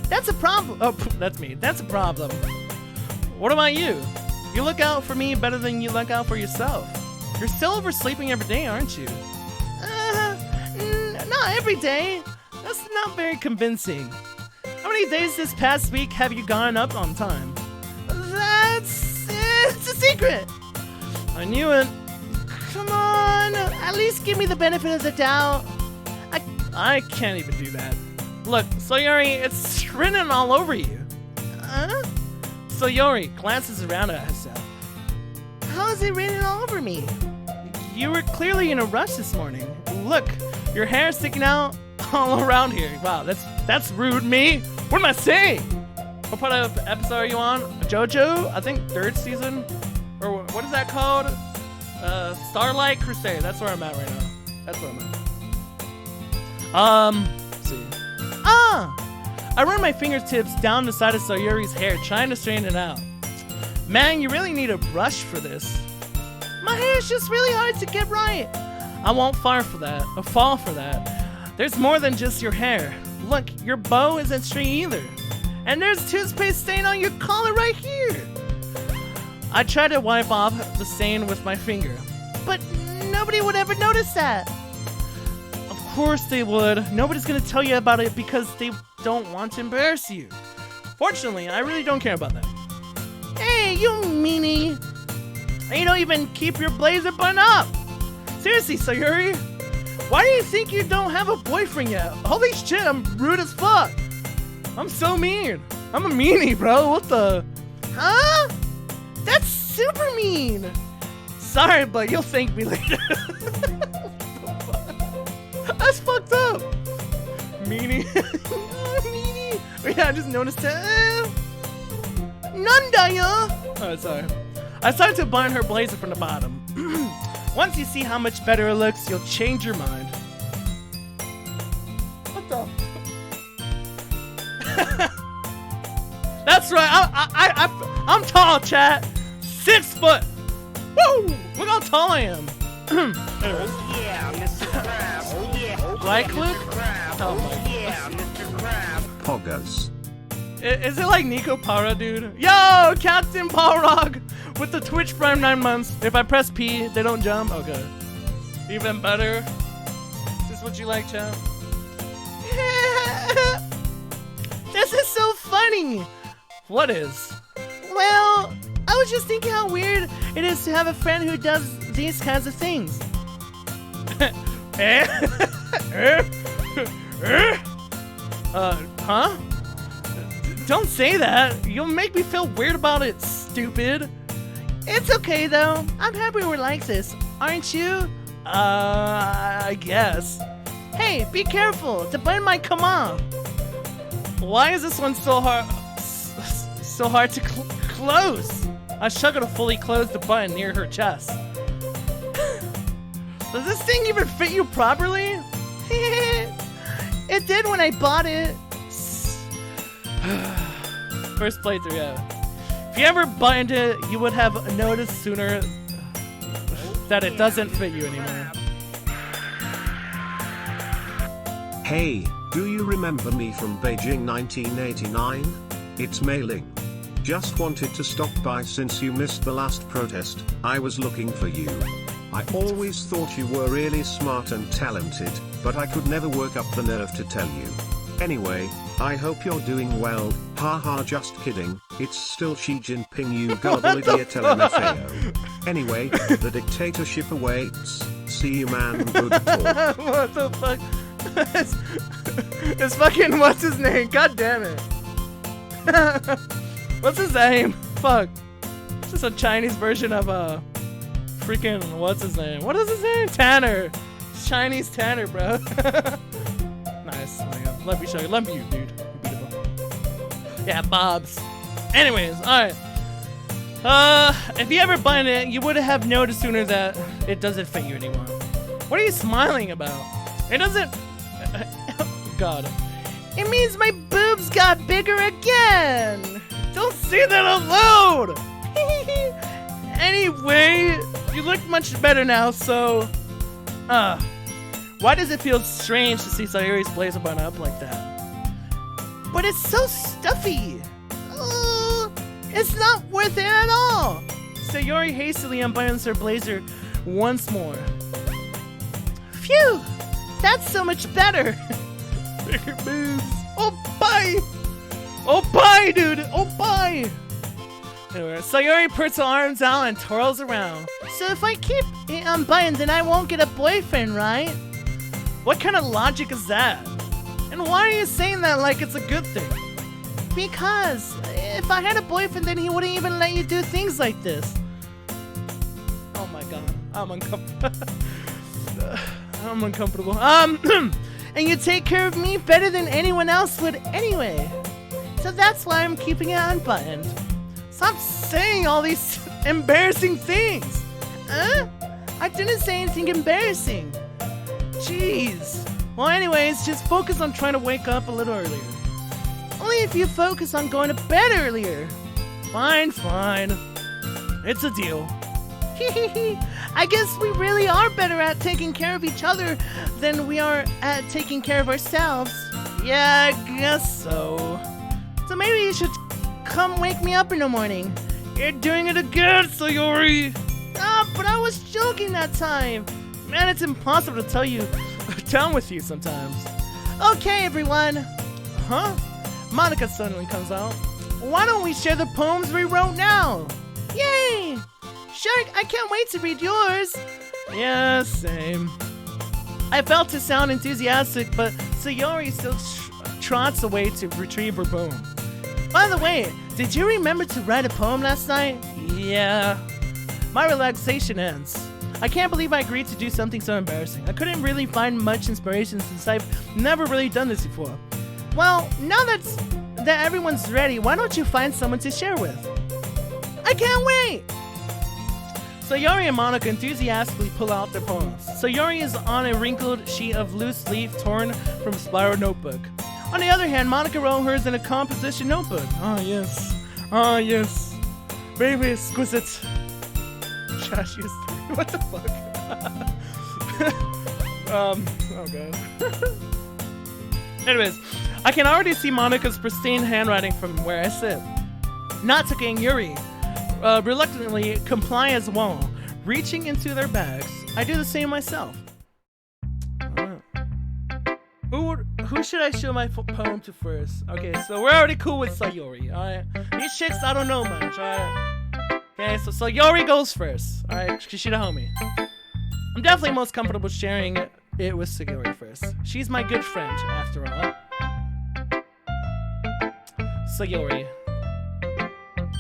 C: That's a problem.
A: Oh, that's me. That's a problem. What about you? You look out for me better than you look out for yourself. You're still oversleeping every day, aren't you?
C: Not every day.
A: That's not very convincing. How many days this past week have you gone up on time?
C: It's a secret.
A: I knew it.
C: Come on, at least give me the benefit of the doubt.
A: I can't even do that. Look, Sayuri, it's written all over you. Sayori glances around at herself.
C: How is it written all over me?
A: You were clearly in a rush this morning. Look, your hair's sticking out all around here. Wow, that's rude, me. What am I saying? What part of episode are you on? JoJo? I think 3rd season? Or what is that called? Starlight Crusade. That's where I'm at right now. That's where I'm at. Let's see. I run my fingertips down the side of Sayori's hair, trying to straighten it out. Man, you really need a brush for this.
C: My hair is just really hard to get right.
A: I won't fall for that. There's more than just your hair. Look, your bow isn't straight either.
C: And there's toothpaste stain on your collar right here.
A: I try to wipe off the stain with my finger.
C: But nobody would ever notice that.
A: Of course they would. Nobody's gonna tell you about it because they don't want to embarrass you. Fortunately, I really don't care about that.
C: Hey, you meanie.
A: You don't even keep your blazer buttoned up. Seriously, Sayori. Why do you think you don't have a boyfriend yet? Holy shit, I'm rude as fuck. I'm so mean. I'm a meanie, bro. What the?
C: Huh? That's super mean.
A: Sorry, but you'll thank me later. That's fucked up. Meanie.
C: Meanie.
A: Yeah, I just noticed that.
C: Nandaya.
A: Oh, sorry. I started to button her blazer from the bottom. Once you see how much better it looks, you'll change your mind. What the? That's right. I'm tall, chat. 6 foot. Woo! Look how tall I am.
D: Oh yeah, Mr. Krabs. Oh yeah.
A: Like
D: Mr.
A: Luke?
D: Krabs.
A: Oh my
D: Oh yeah, Mr. Krabs.
B: Poggers.
A: Is it like Nico Para, dude? Yo, Captain Balrog with the Twitch Prime 9 months. If I press P, they don't jump. Okay. Even better. Is this what you like, champ?
C: This is so funny.
A: What is?
C: Well, I was just thinking how weird it is to have a friend who does these kinds of things.
A: Huh? Don't say that. You'll make me feel weird about it, stupid.
C: It's okay though. I'm happy we're like this, aren't you?
A: I guess.
C: Hey, be careful. The button might come off.
A: Why is this one so hard? So hard to close? I struggle to fully close the button near her chest. Does this thing even fit you properly?
C: It did when I bought it.
A: First playthrough, yeah. If you ever buttoned it, you would have noticed sooner that it doesn't fit you anymore.
B: Hey, do you remember me from Beijing 1989? It's Mei Ling. Just wanted to stop by since you missed the last protest. I was looking for you. I always thought you were really smart and talented, but I could never work up the nerve to tell you. Anyway, I hope you're doing well. Haha, just kidding. It's still Xi Jinping, you gullible idiot LMFAO. Anyway, the dictatorship awaits. See you, man. Good talk.
A: What the fuck? It's fucking, what's his name? God damn it. What's his name? Fuck. It's just a Chinese version of freaking, what's his name? What is his name? Tanner. Chinese Tanner, bro. Nice. Oh my god. Love you, Shuggy. Love you, dude. You're beautiful. Yeah, Bobs. Anyways, alright. If you ever button it, you would have noticed sooner that it doesn't fit you anymore. What are you smiling about? It doesn't... God.
C: It means my boobs got bigger again.
A: Don't say that out loud! Anyway, you look much better now, so... why does it feel strange to see Sayori's blazer button up like that?
C: But it's so stuffy. It's not worth it at all.
A: Sayori hastily unbuttons her blazer once more.
C: Phew! That's so much better.
A: Bigger boobs. Oh, bye! Oh, bye, dude! Oh, bye! Anyway, Sayori puts her arms out and twirls around.
C: So if I keep it unbuttoned, then I won't get a boyfriend, right?
A: What kind of logic is that? And why are you saying that like it's a good thing?
C: because if I had a boyfriend, then he wouldn't even let you do things like this. Oh my god, I'm uncomfortable. I'm uncomfortable. And you take care of me better than anyone else would anyway. So that's why I'm keeping it unbuttoned. Stop saying all these embarrassing things. I didn't say anything embarrassing. Jeez. Well, anyways, just focus on trying to wake up a little earlier. Only if you focus on going to bed earlier. Fine, fine. It's a deal. I guess we really are better at taking care of each other than we are at taking care of ourselves. Yeah, I guess so. So maybe you should come wake me up in the morning. You're doing it again, Sayori. But I was joking that time. Man, it's impossible to tell you down with you sometimes. Okay, everyone. Huh? Monica suddenly comes out. Why don't we share the poems we wrote now? Yay! Shark, I can't wait to read yours. Yeah, same. I felt to sound enthusiastic, but Sayori still trots away to retrieve her poem. By the way, did you remember to write a poem last night? Yeah. My relaxation ends. I can't believe I agreed to do something so embarrassing. I couldn't really find much inspiration since I've never really done this before. Well, now that everyone's ready, why don't you find someone to share with? I can't wait! Sayori and Monica enthusiastically pull out their poems. Sayori is on a wrinkled sheet of loose leaf torn from a spiral notebook. On the other hand, Monica wrote hers in a composition notebook. Ah, yes. Ah, yes. Very exquisite. Trash used. What the fuck? Oh god. Anyways, I can already see Monica's pristine handwriting from where I sit. Natsuki and Yuri reluctantly comply as well, reaching into their bags. I do the same myself. Who should I show my poem to first? Okay, so we're already cool with Sayori, alright? These chicks, I don't know much, alright? Okay, so Sayori goes first, alright? She's the homie. I'm definitely most comfortable sharing it with Sayori first. She's my good friend, after all. Sayori.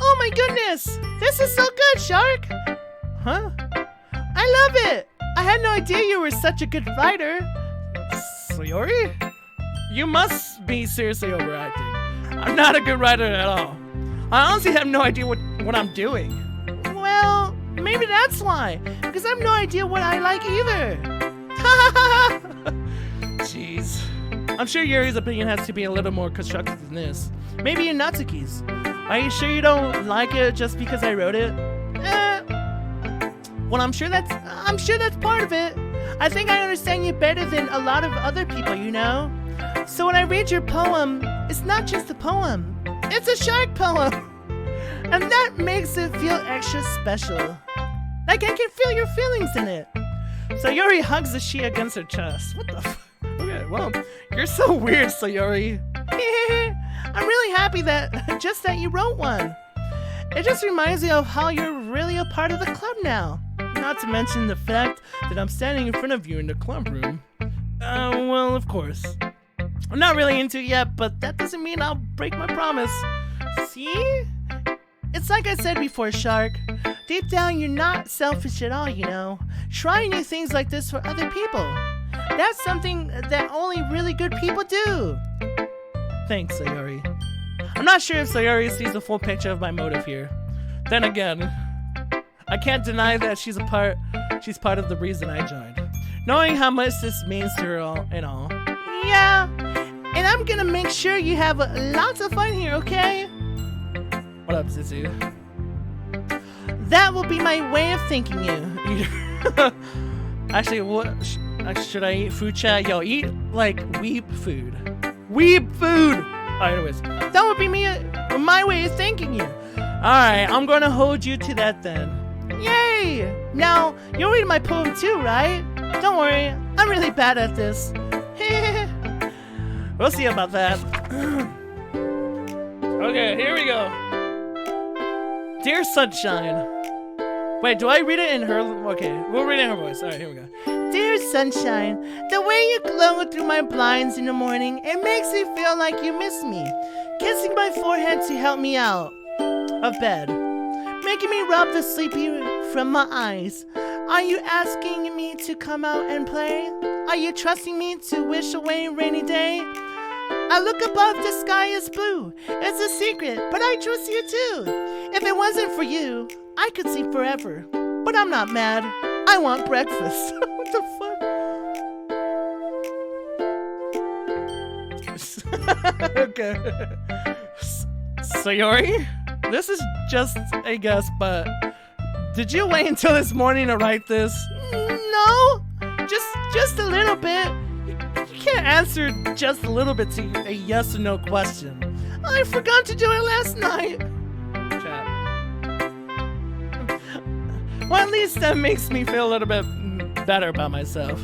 C: Oh my goodness! This is so good, Shark! Huh? I love it! I had no idea you were such a good writer. Sayori? You must be seriously overacting. I'm not a good writer at all. I honestly have no idea what I'm doing. Well, maybe that's why. Because I have no idea what I like either. Jeez. I'm sure Yuri's opinion has to be a little more constructive than this. Maybe in Natsuki's. Are you sure you don't like it just because I wrote it? Well, I'm sure that's part of it. I think I understand you better than a lot of other people, you know? So when I read your poem, it's not just a poem. It's a shark poem. And that makes it feel extra special. Like I can feel your feelings in it. Sayori hugs the sheet against her chest. What the f- Okay, well, you're so weird, Sayori. I'm really happy that you wrote one. It just reminds me of how you're really a part of the club now. Not to mention the fact that I'm standing in front of you in the club room. Well, of course. I'm not really into it yet, but that doesn't mean I'll break my promise. See? It's like I said before, Shark. Deep down, you're not selfish at all, you know. Try new things like this for other people. That's something that only really good people do. Thanks, Sayori. I'm not sure if Sayori sees the full picture of my motive here. Then again, I can't deny that she's part of the reason I joined. Knowing how much this means to her all. Yeah, and I'm gonna make sure you have lots of fun here, okay? What up, Zizu? That will be my way of thanking you. Actually, what should I eat? Food chat? Yo, eat like weeb food. Weeb food! Alright, anyways, that would be my way of thanking you. Alright, I'm gonna hold you to that then. Yay! Now, you'll read my poem too, right? Don't worry, I'm really bad at this. We'll see about that. Okay, here we go. Dear Sunshine. Wait, do I read it in her? Okay, we'll read it in her voice. Alright, here we go. Dear Sunshine, the way you glow through my blinds in the morning, it makes me feel like you miss me. kissing my forehead to help me out of bed, making me rub the sleepy from my eyes. Are you asking me to come out and play? Are you trusting me to wish away a rainy day? I look above, the sky is blue. It's a secret, but I trust you too. If it wasn't for you, I could sleep forever. But I'm not mad. I want breakfast. What the fuck? Okay. Sayori, this is just a guess, but did you wait until this morning to write this? No, just a little bit. You can't answer just a little bit to a yes or no question. I forgot to do it last night. Chat. Well, at least that makes me feel a little bit better about myself.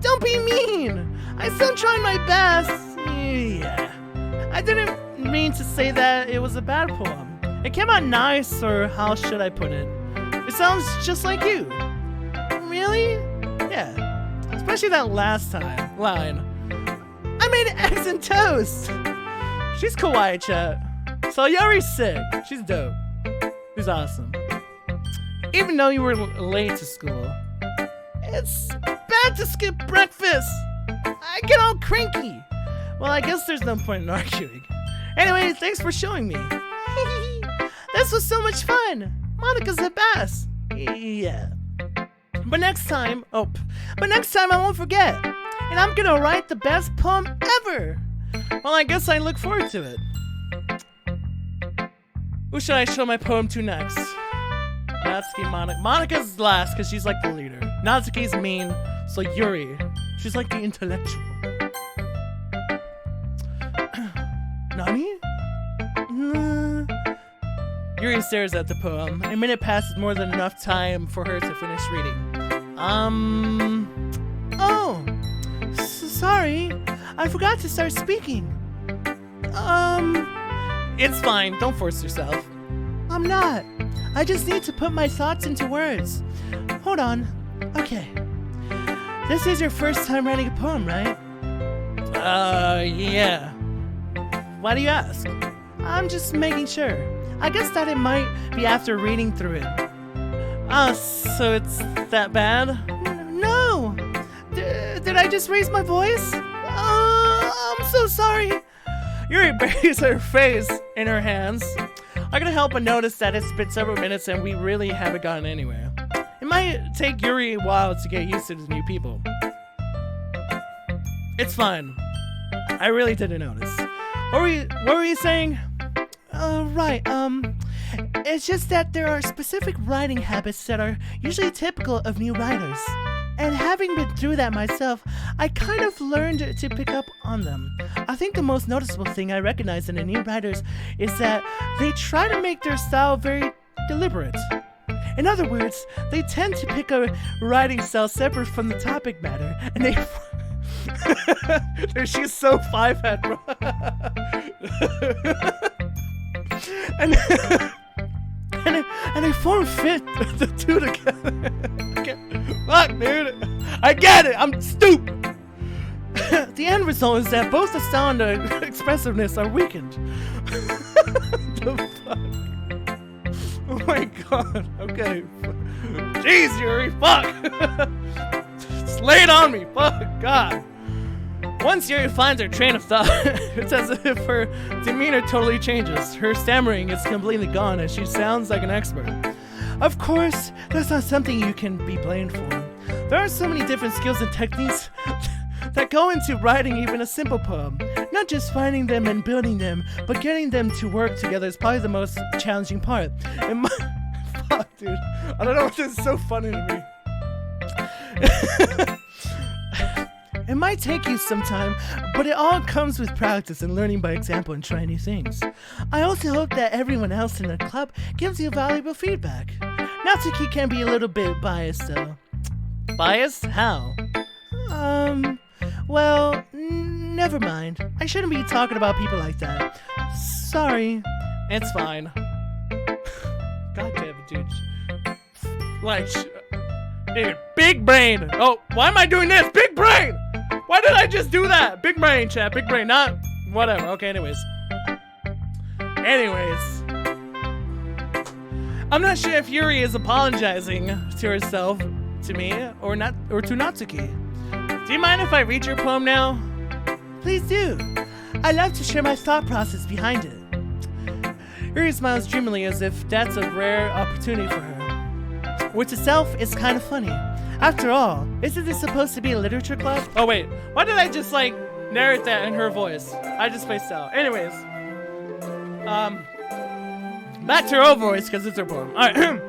C: Don't be mean. I still tried my best. Yeah. I didn't mean to say that it was a bad poem. It came out nice, or how should I put it? It sounds just like you. Really? Yeah. Especially that last line. I made eggs and toast. She's kawaii, chat. So Yuri's sick. She's dope. She's awesome. Even though you were late to school. It's bad to skip breakfast. I get all cranky. Well, I guess there's no point in arguing. Anyway, thanks for showing me. This was so much fun. Monica's the best. Yeah. But next time I won't forget. And I'm gonna write the best poem ever. Well, I guess I look forward to it. Who should I show my poem to next? Natsuki, Monica. Monica's last because she's like the leader. Natsuki's mean, so Yuri. She's like the intellectual. Nani? Yuri stares at the poem. A minute passes, more than enough time for her to finish reading. Oh, sorry. I forgot to start speaking. It's fine. Don't force yourself. I'm not. I just need to put my thoughts into words. Hold on. Okay. This is your first time writing a poem, right? Yeah. Why do you ask? I'm just making sure. I guess that it might be after reading through it. So it's that bad? No! Did I just raise my voice? I'm so sorry. Yuri buries her face in her hands. I couldn't help but notice that it's been several minutes and we really haven't gotten anywhere. It might take Yuri a while to get used to the new people. It's fine. I really didn't notice. What were you saying? Right, it's just that there are specific writing habits that are usually typical of new writers. And having been through that myself, I kind of learned to pick up on them. I think the most noticeable thing I recognize in the new writers is that they try to make their style very deliberate. In other words, they tend to pick a writing style separate from the topic matter, and they... Dude, she's so five-head, bro. and they form fit the two together. Fuck, dude. I get it. I'm stupid. The end result is that both the style and the expressiveness are weakened. The fuck? Oh my god. Okay. Jeez, Yuri. Fuck. Just lay it on me. Fuck. God. Once Yuri finds her train of thought, it's as if her demeanor totally changes. Her stammering is completely gone and she sounds like an expert. Of course, that's not something you can be blamed for. There are so many different skills and techniques that go into writing even a simple poem. Not just finding them and building them, but getting them to work together is probably the most challenging part. Fuck, dude. I don't know if this is so funny to me. It might take you some time, but it all comes with practice and learning by example and trying new things. I also hope that everyone else in the club gives you valuable feedback. Natsuki can be a little bit biased though. Biased? How? Well, never mind. I shouldn't be talking about people like that. Sorry. It's fine. God damn it, dude. Like, dude, big brain. Oh, why am I doing this? Big brain! Why did I just do that? Big brain, chat. Big brain. Not whatever. Okay, anyways.
A: Anyways, I'm not sure if Yuri is apologizing to herself, to me, or not, or to Natsuki. Do you mind if I read your poem now?
C: Please do. I love to share my thought process behind it.
A: Yuri smiles dreamily as if that's a rare opportunity for her.
C: Which itself is kind of funny. After all, isn't this supposed to be a literature club?
A: Oh wait, why did I just like narrate that in her voice? I just spaced out. Anyways, back to her own voice because it's her poem. Alright.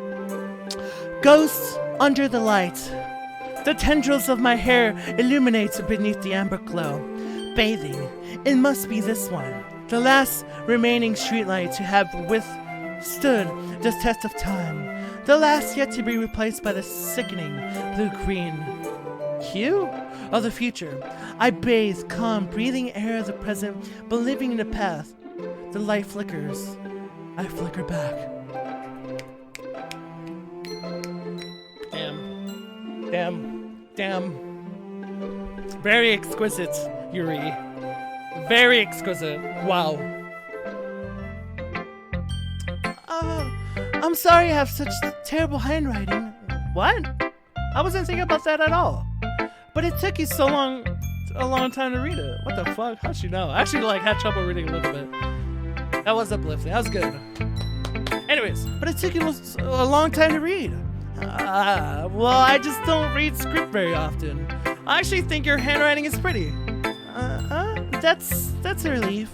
C: Ghosts under the light. The tendrils of my hair illuminate beneath the amber glow. Bathing. It must be this one. The last remaining streetlight to have withstood the test of time. The last yet to be replaced by the sickening blue-green hue of the future. I bathe, calm, breathing air of the present, believing in the past. The light flickers. I flicker back.
A: Damn. Very exquisite, Yuri. Very exquisite. Wow.
C: I'm sorry I have such terrible handwriting.
A: What? I wasn't thinking about that at all. But it took you a long time to read it. What the fuck? How'd you know? I actually had trouble reading a little bit. That was uplifting. That was good. Anyways,
C: but it took you a long time to read.
A: Well, I just don't read script very often. I actually think your handwriting is pretty.
C: That's a relief.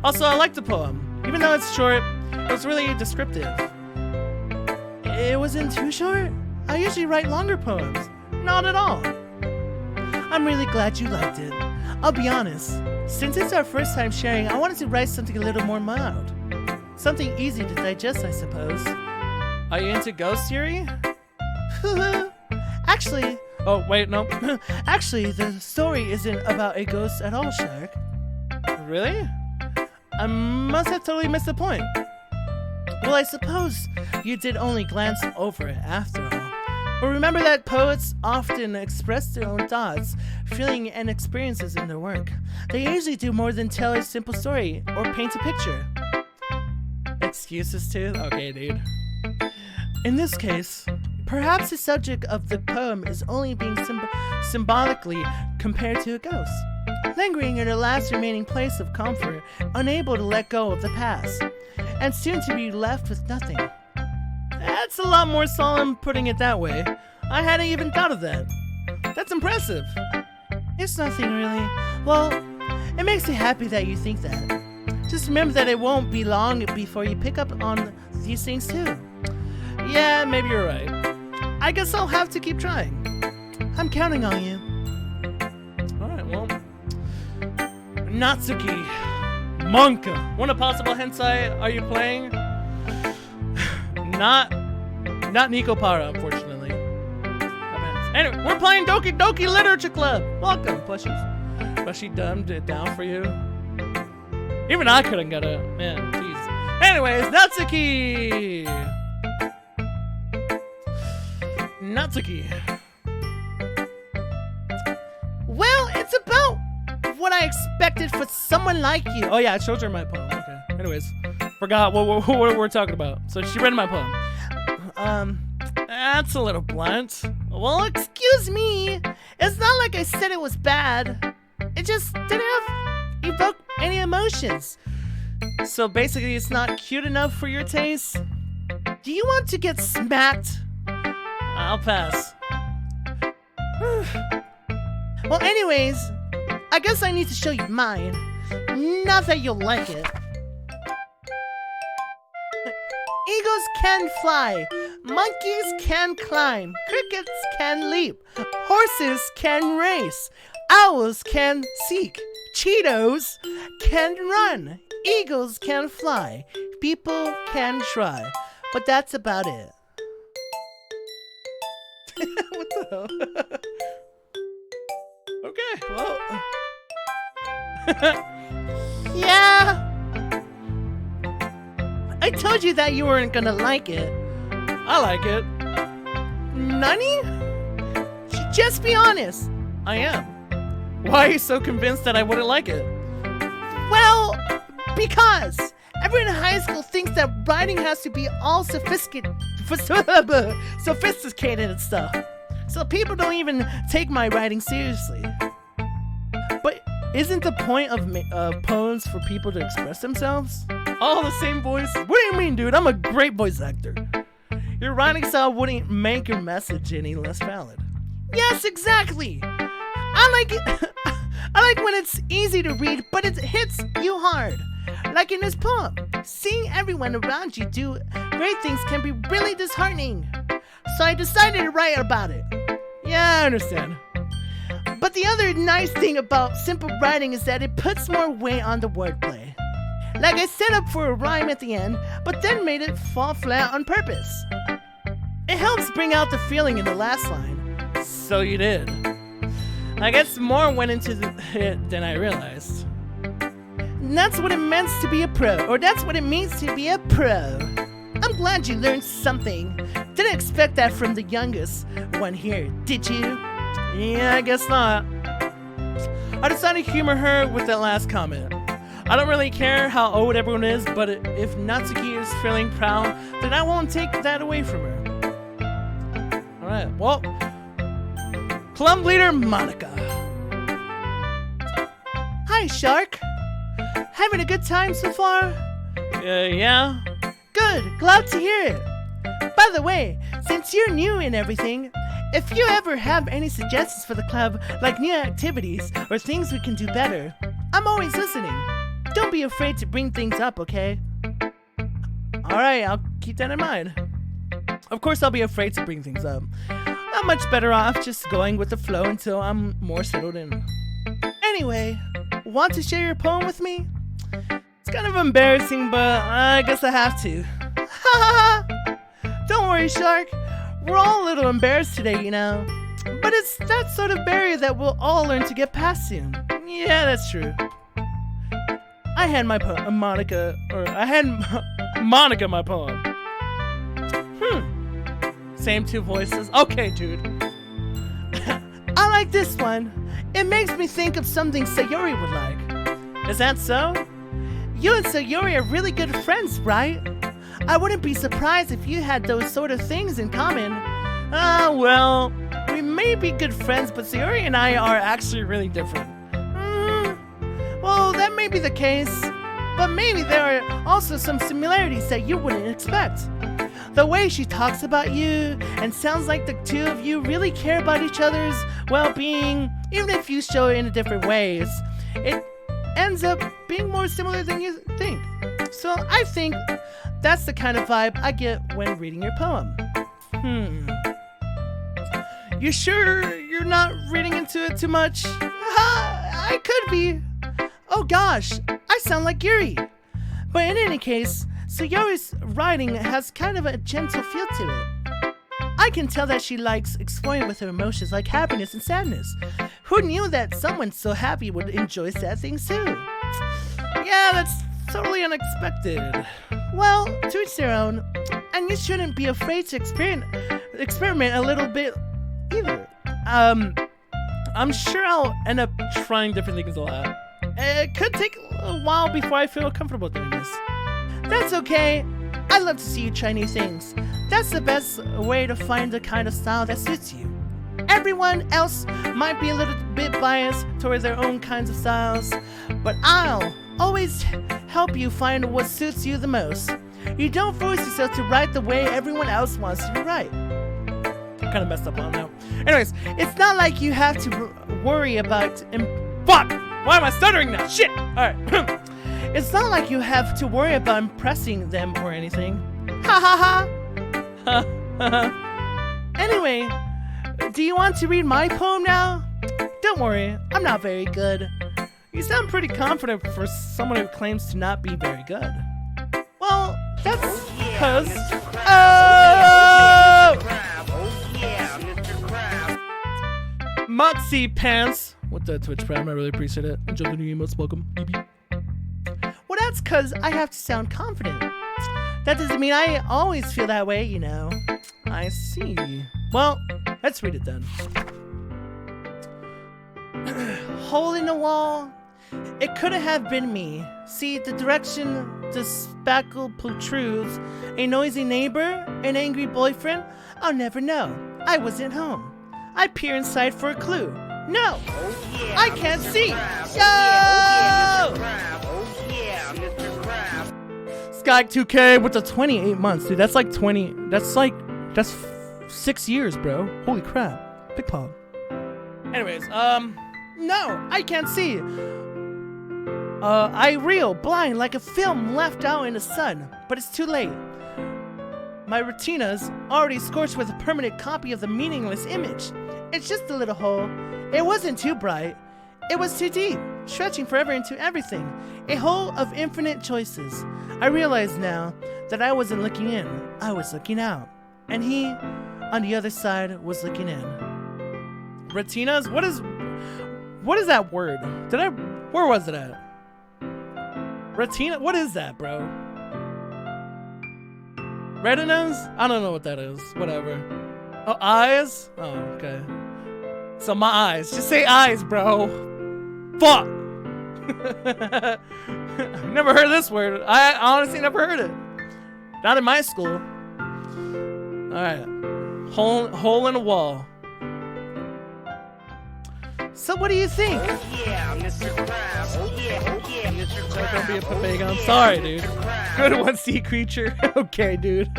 A: Also, I like the poem. Even though it's short, it was really descriptive.
C: It wasn't too short? I usually write longer poems.
A: Not at all.
C: I'm really glad you liked it. I'll be honest. Since it's our first time sharing, I wanted to write something a little more mild. Something easy to digest, I suppose.
A: Are you into ghosts, Yuri?
C: Actually...
A: Oh, wait, no.
C: Actually, the story isn't about a ghost at all, Shark.
A: Really? I must have totally missed the point.
C: Well, I suppose you did only glance over it after all. But remember that poets often express their own thoughts, feeling, and experiences in their work. They usually do more than tell a simple story or paint a picture.
A: Excuses too? Okay, dude.
C: In this case, perhaps the subject of the poem is only being symbolically compared to a ghost, lingering in the last remaining place of comfort, unable to let go of the past, and soon to be left with nothing.
A: That's a lot more solemn putting it that way. I hadn't even thought of that. That's impressive.
C: It's nothing really. Well, it makes me happy that you think that. Just remember that it won't be long before you pick up on these things too.
A: Yeah, maybe you're right. I guess I'll have to keep trying.
C: I'm counting on you.
A: Alright, well. Natsuki. Monka. Want a possible hentai are you playing? Not Nico Para, unfortunately. Anyway, we're playing Doki Doki Literature Club. Welcome, plushies. But she dumbed it down for you. Even I couldn't get it. Man, jeez. Anyways, Natsuki! Natsuki.
C: Well, it's about what I expected for someone like you.
A: Oh yeah, I showed her my poem. Okay. Anyways, forgot what we're talking about. So she read my poem. That's a little blunt.
C: Well, excuse me. It's not like I said it was bad. It just didn't evoke any emotions.
A: So basically, it's not cute enough for your taste?
C: Do you want to get smacked?
A: I'll pass.
C: Well, anyways, I guess I need to show you mine. Not that you'll like it. Eagles can fly. Monkeys can climb. Crickets can leap. Horses can race. Owls can seek. Cheetos can run. Eagles can fly. People can try. But that's about it.
A: What the hell? Okay, well.
C: Yeah. I told you that you weren't gonna like it.
A: I like it.
C: Nani? Just be honest.
A: I am. Why are you so convinced that I wouldn't like it?
C: Well, because Everyone in high school thinks that writing has to be all sophisticated and stuff. So people don't even take my writing seriously. But isn't the point of poems for people to express themselves? All the same voice? What do you mean, dude? I'm a great voice actor. Your writing style wouldn't make your message any less valid. Yes, exactly. I like it. I like when it's easy to read, but it hits you hard. Like in this poem, seeing everyone around you do great things can be really disheartening. So I decided to write about it. Yeah, I understand. But the other nice thing about simple writing is that it puts more weight on the wordplay. Like I set up for a rhyme at the end, but then made it fall flat on purpose. It helps bring out the feeling in the last line.
A: So you did. I guess more went into it than I realized.
C: And that's what it means to be a pro, or that's what it means to be a pro. I'm glad you learned something. Didn't expect that from the youngest one here, did you?
A: Yeah, I guess not. I decided to humor her with that last comment. I don't really care how old everyone is, but if Natsuki is feeling proud, then I won't take that away from her. Alright, well, Club Leader Monica.
C: Hi, Shark. Having a good time so far?
A: Yeah?
C: Good, glad to hear it. By the way, since you're new and everything, if you ever have any suggestions for the club, like new activities or things we can do better, I'm always listening. Don't be afraid to bring things up, okay?
A: Alright, I'll keep that in mind. Of course I'll be afraid to bring things up. I'm much better off just going with the flow until I'm more settled in.
C: Anyway, want to share your poem with me?
A: It's kind of embarrassing, but I guess I have to.
C: Ha ha ha! Don't worry, Shark. We're all a little embarrassed today, you know. But it's that sort of barrier that we'll all learn to get past soon.
A: Yeah, that's true. I had Monica my poem. Same two voices. Okay, dude.
C: I like this one. It makes me think of something Sayori would like.
A: Is that so?
C: You and Sayori are really good friends, right? I wouldn't be surprised if you had those sort of things in common.
A: Well, we may be good friends, but Sayori and I are actually really different.
C: Well, that may be the case, but maybe there are also some similarities that you wouldn't expect. The way she talks about you, and sounds like the two of you really care about each other's well-being, even if you show it in different ways. It ends up being more similar than you think. So I think that's the kind of vibe I get when reading your poem.
A: You sure you're not reading into it too much?
C: I could be. Oh gosh, I sound like Yuri. But in any case, Sayori's writing has kind of a gentle feel to it. I can tell that she likes exploring with her emotions like happiness and sadness. Who knew that someone so happy would enjoy sad things too?
A: Yeah, that's totally unexpected.
C: Well, to each their own, and you shouldn't be afraid to experiment a little bit either.
A: I'm sure I'll end up trying different things a lot. It could take a while before I feel comfortable doing this.
C: That's okay. I love to see you try new things. That's the best way to find the kind of style that suits you. Everyone else might be a little bit biased towards their own kinds of styles, but I'll always help you find what suits you the most. You don't force yourself to write the way everyone else wants you to write.
A: Kind of messed up on that.
C: Anyways, it's not like you have to worry about...
A: Fuck! Why am I stuttering now? Shit! Alright.
C: It's not like you have to worry about impressing them or anything. Ha ha ha! Anyway, do you want to read my poem now? Don't worry, I'm not very good.
A: You sound pretty confident for someone who claims to not be very good.
C: Well, that's
D: Yeah,
C: because...
D: Mr. Crab.
C: Oh!
D: Oh yeah, Mr. Crab.
A: Moxie Pants with the Twitch Prime, I really appreciate it. Enjoy the new emotes, welcome.
C: Well, that's because I have to sound confident. That doesn't mean I always feel that way, you know.
A: I see. Well, let's read it then.
C: Hole in the wall. It couldn't have been me. See, the direction the spackle protrudes, a noisy neighbor, an angry boyfriend, I'll never know. I wasn't home. I peer inside for a clue. No! I can't see! Yo! Sky2K with the 28 months, dude. That's like 20. That's 6 years, bro. Holy crap. Big pop. Anyways, no, I can't see. I reel, blind, like a film left out in the sun, but it's too late. My retina's already scorched with a permanent copy of the meaningless image. It's just a little hole. It wasn't too bright. It was too deep, stretching forever into everything. A hole of infinite choices. I realize now that I wasn't looking in, I was looking out. And he, on the other side, was looking in. Retinas? What is that word? Where was it at? Retina? What is that, bro? Retinas? I don't know what that is. Whatever. Oh, eyes? Oh, okay. So my eyes. Just say eyes, bro. Fuck! I've never heard this word. I honestly never heard it. Not in my school. Alright. Hole in a wall. So what do you think?
D: Oh yeah, Mr. Crab. Oh yeah, Mr. Crab.
C: Don't be a papaga. I'm sorry, dude. Good one, sea creature. Okay, dude.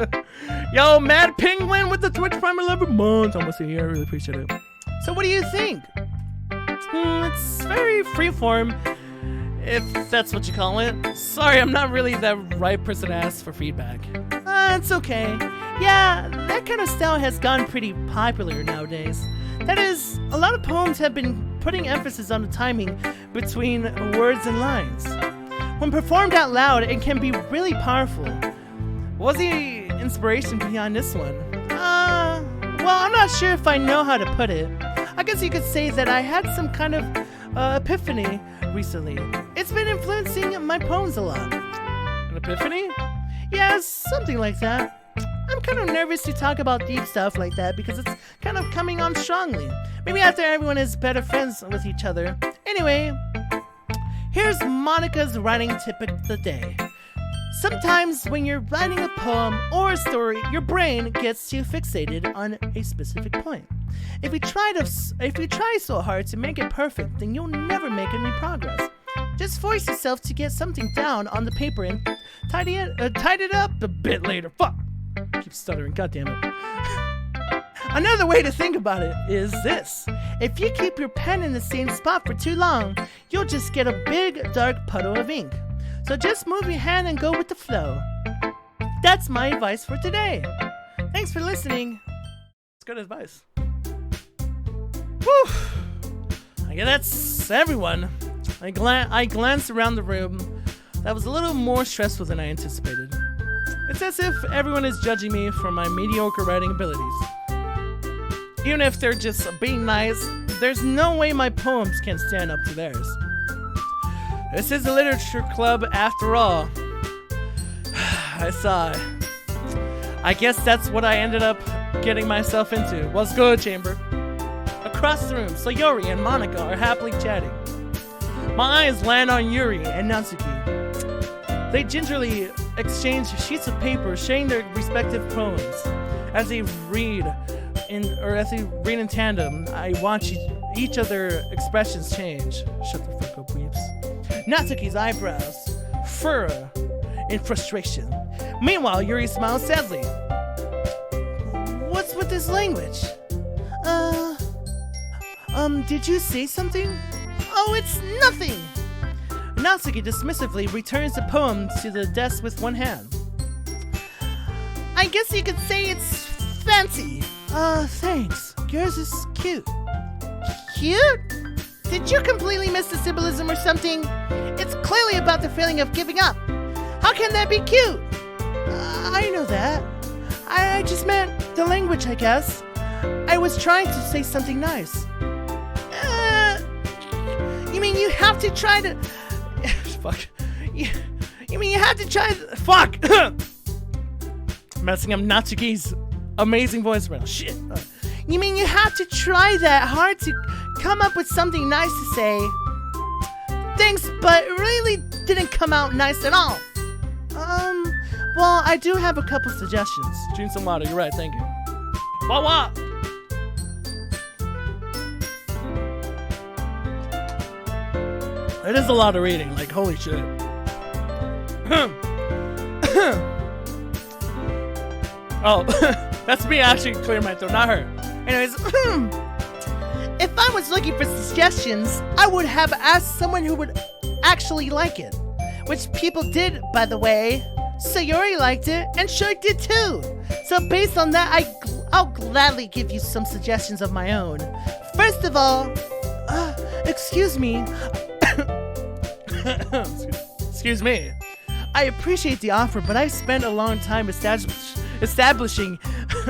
C: Yo, Mad Penguin with the Twitch Prime 11 months. Almost a year. I really appreciate it. So what do you think? It's very freeform, if that's what you call it. Sorry, I'm not really the right person to ask for feedback. It's okay. Yeah, that kind of style has gone pretty popular nowadays. That is, a lot of poems have been putting emphasis on the timing between words and lines. When performed out loud, it can be really powerful. What was the inspiration behind this one? Well, I'm not sure if I know how to put it. I guess you could say that I had some kind of epiphany recently. It's been influencing my poems a lot. An epiphany? Yeah, something like that. I'm kind of nervous to talk about deep stuff like that because it's kind of coming on strongly. Maybe after everyone is better friends with each other. Anyway, here's Monica's writing tip of the day. Sometimes when you're writing a poem or a story, your brain gets too fixated on a specific point. If you try so hard to make it perfect, then you'll never make any progress. Just force yourself to get something down on the paper and tidy it up a bit later. Fuck! Keep stuttering, goddammit. Another way to think about it is this. If you keep your pen in the same spot for too long, you'll just get a big, dark puddle of ink. So just move your hand and go with the flow. That's my advice for today. Thanks for listening. It's good advice. Whew. I guess that's everyone. I glanced around the room. That was a little more stressful than I anticipated. It's as if everyone is judging me for my mediocre writing abilities. Even if they're just being nice, there's no way my poems can stand up to theirs. This is a literature club after all. I sigh. I guess that's what I ended up getting myself into. What's good, Chamber? Across the room, Sayori and Monica are happily chatting. My eyes land on Yuri and Natsuki. They gingerly exchange sheets of paper, sharing their respective poems. As they read in tandem, I watch each of their expressions change. Shut the fuck up, weeps. Natsuki's eyebrows furrow in frustration. Meanwhile, Yuri smiles sadly. What's with this language? Did you say something? Oh, it's nothing! Natsuki dismissively returns the poem to the desk with one hand. I guess you could say it's fancy. Thanks. Yours is cute. Cute? Did you completely miss the symbolism or something? It's clearly about the feeling of giving up. How can that be cute? I know that. I just meant the language, I guess. I was trying to say something nice. You mean you have to try to... Fuck. You mean you have to try... Fuck! Messing up Natsuki's amazing voice right now. Shit. You mean you have to try that hard to come up with something nice to say? Thanks, but it really didn't come out nice at all. Well, I do have a couple suggestions.
A: Drink some water. You're right. Thank you. Wah. It is a lot of reading. Like, holy shit. Oh, that's me actually clearing my throat, not her.
C: Anyways, if I was looking for suggestions, I would have asked someone who would actually like it. Which people did, by the way. Sayori liked it, and Shark did too. So based on that, I'll gladly give you some suggestions of my own. First of all, excuse me.
A: Excuse me.
C: I appreciate the offer, but I spent a long time establishing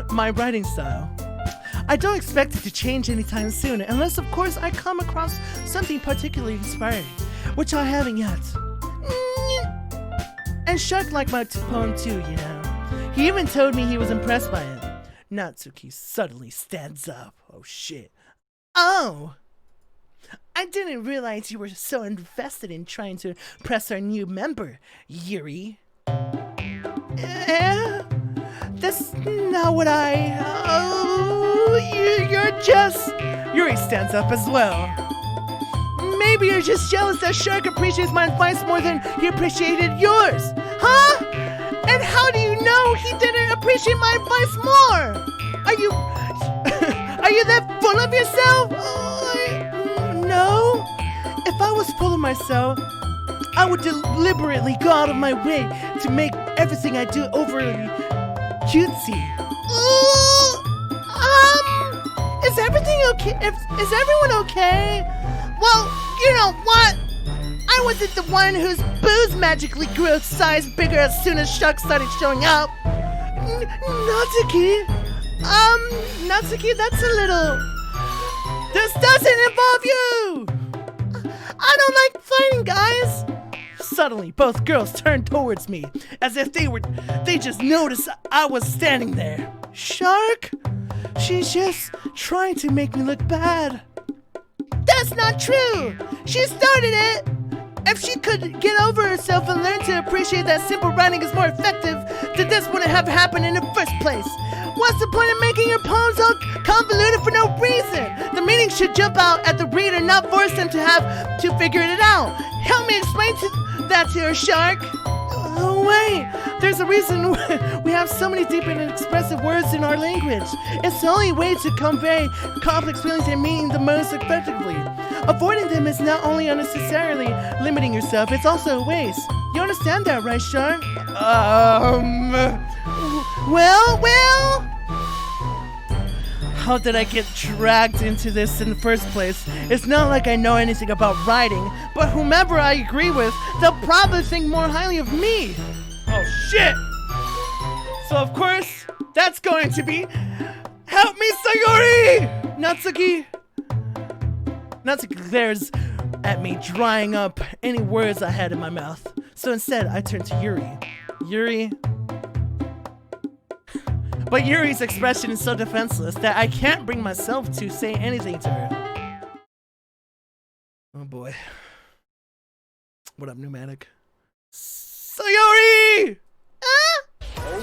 C: my writing style. I don't expect it to change anytime soon, unless of course I come across something particularly inspiring, which I haven't yet. And Shark liked my poem too, you know. He even told me he was impressed by it. Natsuki suddenly stands up. Oh shit. Oh! I didn't realize you were so invested in trying to impress our new member, Yuri. That's not what you're just... Yuri stands up as well. Maybe you're just jealous that Shark appreciates my advice more than he appreciated yours. Huh? And how do you know he didn't appreciate my advice more? Are you that full of yourself? No. If I was full of myself, I would deliberately go out of my way to make everything I do overly cutesy. Is everything okay? Is everyone okay? Well, you know what? I wasn't the one whose booze magically grew a size bigger as soon as Shark started showing up. Natsuki? Natsuki, that's a little... This doesn't involve you! I don't like fighting, guys! Suddenly, both girls turned towards me, as if they just noticed I was standing there. Shark? She's just trying to make me look bad. That's not true! She started it! If she could get over herself and learn to appreciate that simple writing is more effective, then this wouldn't have happened in the first place. What's the point of making your poems all convoluted for no reason? The meaning should jump out at the reader, not force them to have to figure it out. Help me explain that to her, Shark. Oh, wait. There's a reason we have so many deep and expressive words in our language. It's the only way to convey complex feelings and meaning the most effectively. Avoiding them is not only unnecessarily limiting yourself, it's also a waste. You understand that, right, Shark? Well? How did I get dragged into this in the first place? It's not like I know anything about writing, but whomever I agree with, they'll probably think more highly of me.
A: Oh shit! So of course, that's going to be... Help me, Sayori!
C: Natsuki glares at me, drying up any words I had in my mouth. So instead, I turn to Yuri. But Yuri's expression is so defenseless that I can't bring myself to say anything to her. Oh boy. What up, Pneumatic? Sayori!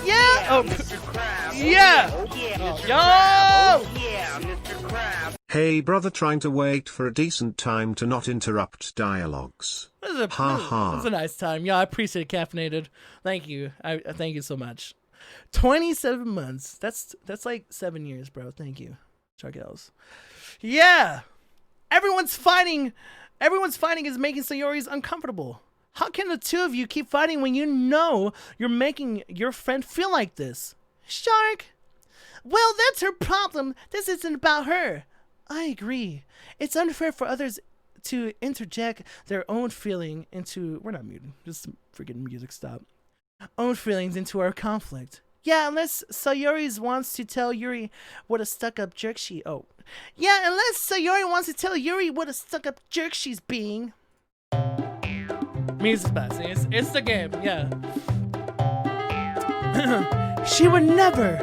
C: Yeah!
D: Oh, Mr. Krabs.
A: Yeah!
D: Oh, yeah, Mr.
A: Yo!
D: Krabs. Oh, yeah, Mr. Krabs.
B: Hey brother, trying to wait for a decent time to not interrupt dialogues.
A: This is a nice time. Yeah, I appreciate it, Caffeinated. Thank you. I thank you so much. 27 months. That's like 7 years, bro. Thank you. Charkels. Yeah! Everyone's fighting is making Sayori's uncomfortable. How can the two of you keep fighting when you know you're making your friend feel like this? Shark! Well, that's her problem. This isn't about her. I agree. It's unfair for others to interject their own feeling into... We're not muted. Just freaking music stop. Own feelings into our conflict. Yeah, unless Sayori wants to tell Yuri what a stuck-up jerk she... Oh. Yeah, unless Sayori wants to tell Yuri what a stuck-up jerk she's being. Music's passing. It's the game, yeah.
C: She would never.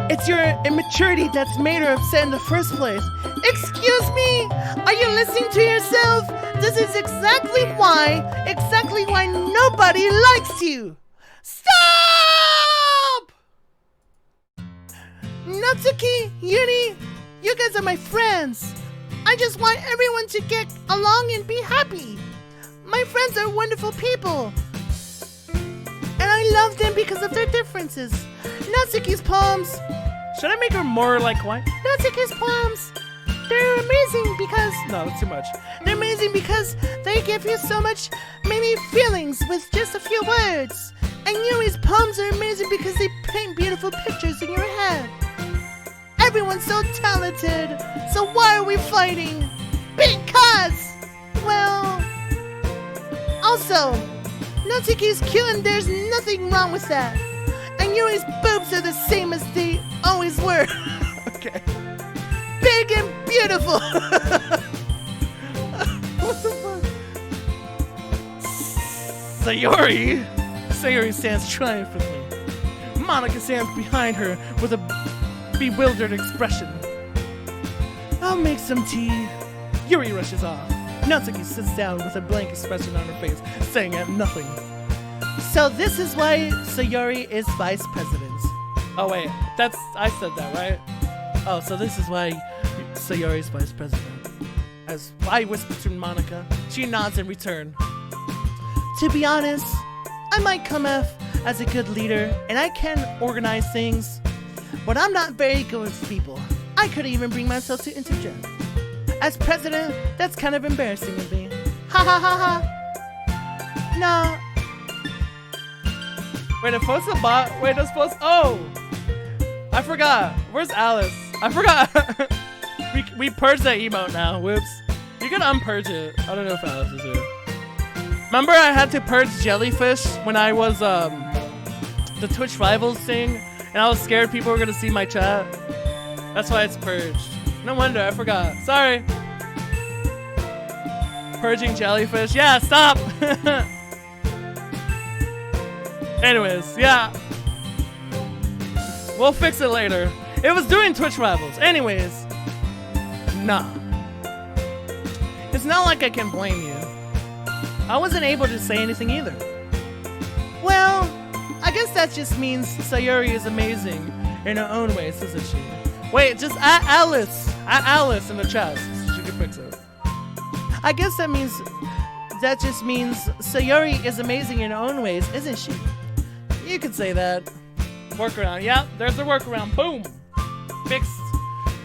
C: It's your immaturity that's made her upset in the first place. Excuse me? Are you listening to yourself? This is exactly why nobody likes you. Stop! Natsuki, Yuri, you guys are my friends. I just want everyone to get along and be happy. My friends are wonderful people. And I love them because of their differences. Natsuki's poems.
A: Should I make her more like what?
C: Natsuki's poems. They're amazing because...
A: No, it's too much.
C: They're amazing because they give you so many feelings with just a few words. And Yuri's poems are amazing because they paint beautiful pictures in your head. Everyone's so talented. So why are we fighting? Because, well... Also, Natsuki's cute and there's nothing wrong with that. And Yuri's boobs are the same as they always were.
A: Okay.
C: Big and beautiful. What the fuck?
A: Sayori stands triumphantly. Monica stands behind her with a bewildered expression. I'll make some tea. Yuri rushes off. Natsuki sits down with a blank expression on her face, saying nothing.
C: So this is why Sayori is vice president.
A: Oh wait, I said that, right? Oh, so this is why Sayori's vice president. As I whisper to Monica, she nods in return.
C: To be honest, I might come off as a good leader and I can organize things, but I'm not very good with people. I couldn't even bring myself to interject. As president, that's kind of embarrassing of me. Ha ha ha ha. No.
A: Wait, oh! I forgot. Where's Alice? I forgot. we purged that emote now. Whoops. You can unpurge it. I don't know if Alice is here. Remember I had to purge jellyfish when I was the Twitch Rivals thing, and I was scared people were gonna see my chat. That's why it's purged. No wonder, I forgot. Sorry. Purging jellyfish. Yeah, stop! Anyways, yeah. We'll fix it later. It was doing Twitch Rivals. Anyways. Nah. It's not like I can blame you. I wasn't able to say anything either.
C: Well, I guess that just means Sayori is amazing in her own ways, isn't she?
A: Wait, just add Alice. Add Alice in the chat so she can fix it.
C: I guess that just means Sayori is amazing in her own ways, isn't she?
A: You could say that. Workaround. Yeah, there's a workaround. Boom. Fixed.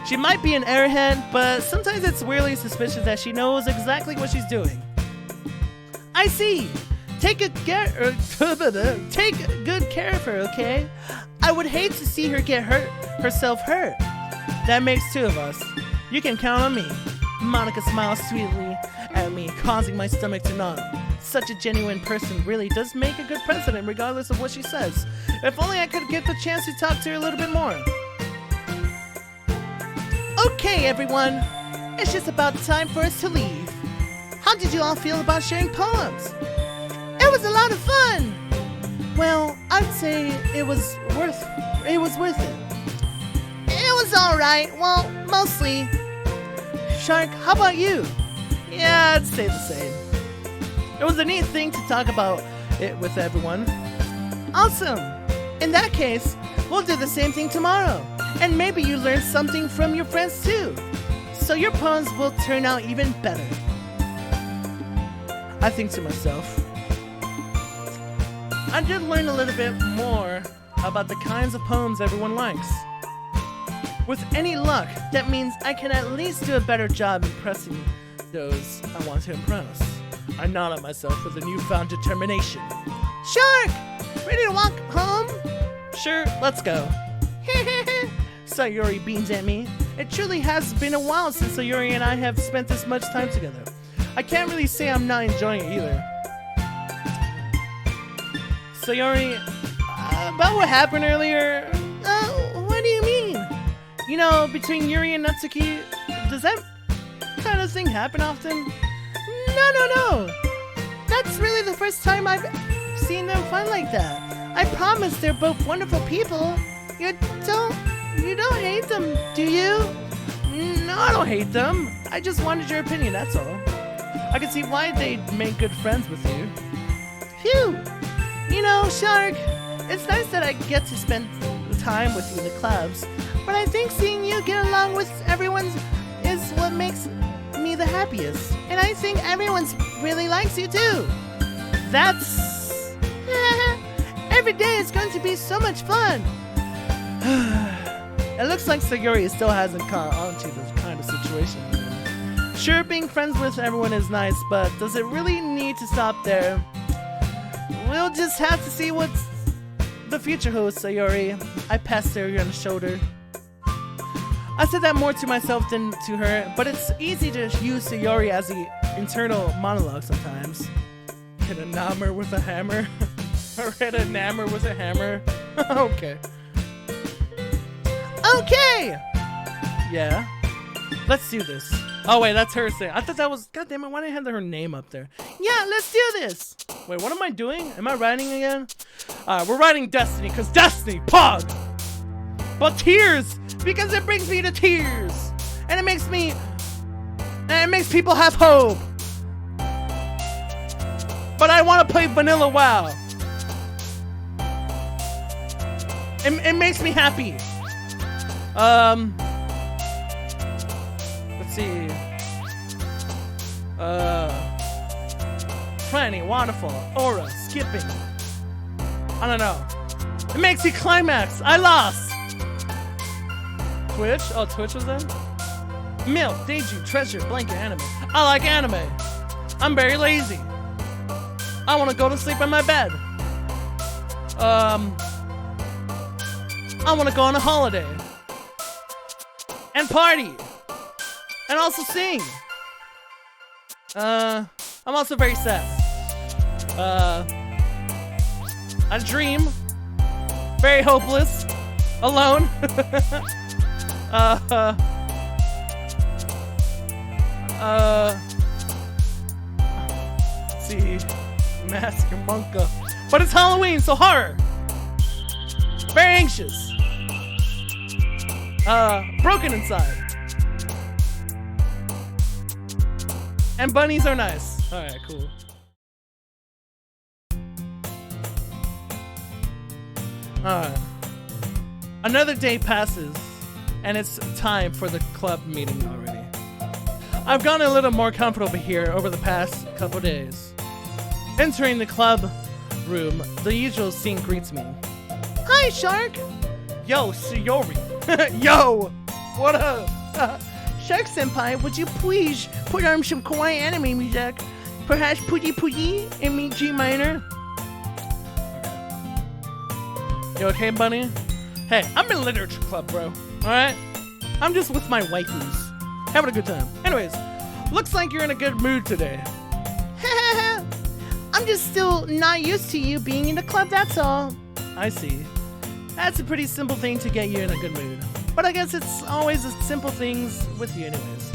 C: She might be an airhead, but sometimes it's weirdly suspicious that she knows exactly what she's doing. I see. Take good care of her, okay? I would hate to see her get herself hurt. That makes two of us. You can count on me. Monica smiles sweetly at me, causing my stomach to knot. Such a genuine person really does make a good president, regardless of what she says. If only I could get the chance to talk to her a little bit more. Okay, everyone. It's just about time for us to leave. How did you all feel about sharing poems? It was a lot of fun. Well, I'd say it was worth it. It was alright. Well, mostly. Shark, how about you?
A: Yeah, I'd say the same.
C: It was a neat thing to talk about it with everyone. Awesome. In that case, we'll do the same thing tomorrow. And maybe you learn something from your friends too. So your poems will turn out even better. I think to myself, I did learn a little bit more about the kinds of poems everyone likes. With any luck, that means I can at least do a better job impressing those I want to impress. I nod at myself with a newfound determination. Shark! Ready to walk home?
A: Sure, let's go.
C: Sayori beams at me. It truly has been a while since Sayori and I have spent this much time together. I can't really say I'm not enjoying it either. Sayori, about what happened earlier? What do you mean? You know, between Yuri and Natsuki, does that kind of thing happen often? No. That's really the first time I've seen them fight like that. I promise they're both wonderful people. You don't hate them, do you? No, I don't hate them. I just wanted your opinion, that's all.
A: I can see why they'd make good friends with you.
C: Phew! You know, Shark, it's nice that I get to spend time with you in the clubs, but I think seeing you get along with everyone is what makes me the happiest. And I think everyone really likes you too.
A: That's...
C: Every day is going to be so much fun.
A: It looks like Sayori still hasn't caught on to this kind of situation. Sure, being friends with everyone is nice, but does it really need to stop there? We'll just have to see what the future holds, Sayori. I passed Sayori on the shoulder. I said that more to myself than to her, but it's easy to use Sayori as the internal monologue sometimes. Hit a hammer with a hammer. Or hit a hammer with a hammer. Okay.
C: Okay!
A: Yeah? Let's do this. Oh wait, that's her saying. I thought that was... God damn it, why did I have her name up there?
C: Yeah, let's do this!
A: Wait, what am I doing? Am I writing again? We're writing Destiny, because Destiny, pog! But tears! Because it brings me to tears! And it makes me... And it makes people have hope! But I want to play Vanilla WoW! It makes me happy! Let's see. Franny, waterfall, aura, skipping. I don't know. It makes me climax. I lost. Twitch? Oh, Twitch was in? Milk, Daiju, treasure, blanket, anime. I like anime. I'm very lazy. I want to go to sleep in my bed. I want to go on a holiday. And party. And also sing. I'm also very sad. I dream. Very hopeless. Alone. Let's see. Mask and Monka. But it's Halloween, so horror. Very anxious. Broken inside. And bunnies are nice. Alright, cool. Alright. Another day passes, and it's time for the club meeting already. I've gotten a little more comfortable here over the past couple days. Entering the club room, the usual scene greets me.
C: Hi, Shark!
A: Yo, Sayori! Yo! What up?
C: Shark-senpai, would you please put on some kawaii anime music? Perhaps Puji Puji in G minor?
A: You okay, bunny? Hey, I'm in literature club, bro. Alright? I'm just with my waifus. Having a good time. Anyways, looks like you're in a good mood today.
C: I'm just still not used to you being in the club, that's all.
A: I see. That's a pretty simple thing to get you in a good mood. But I guess it's always the simple things with you anyways.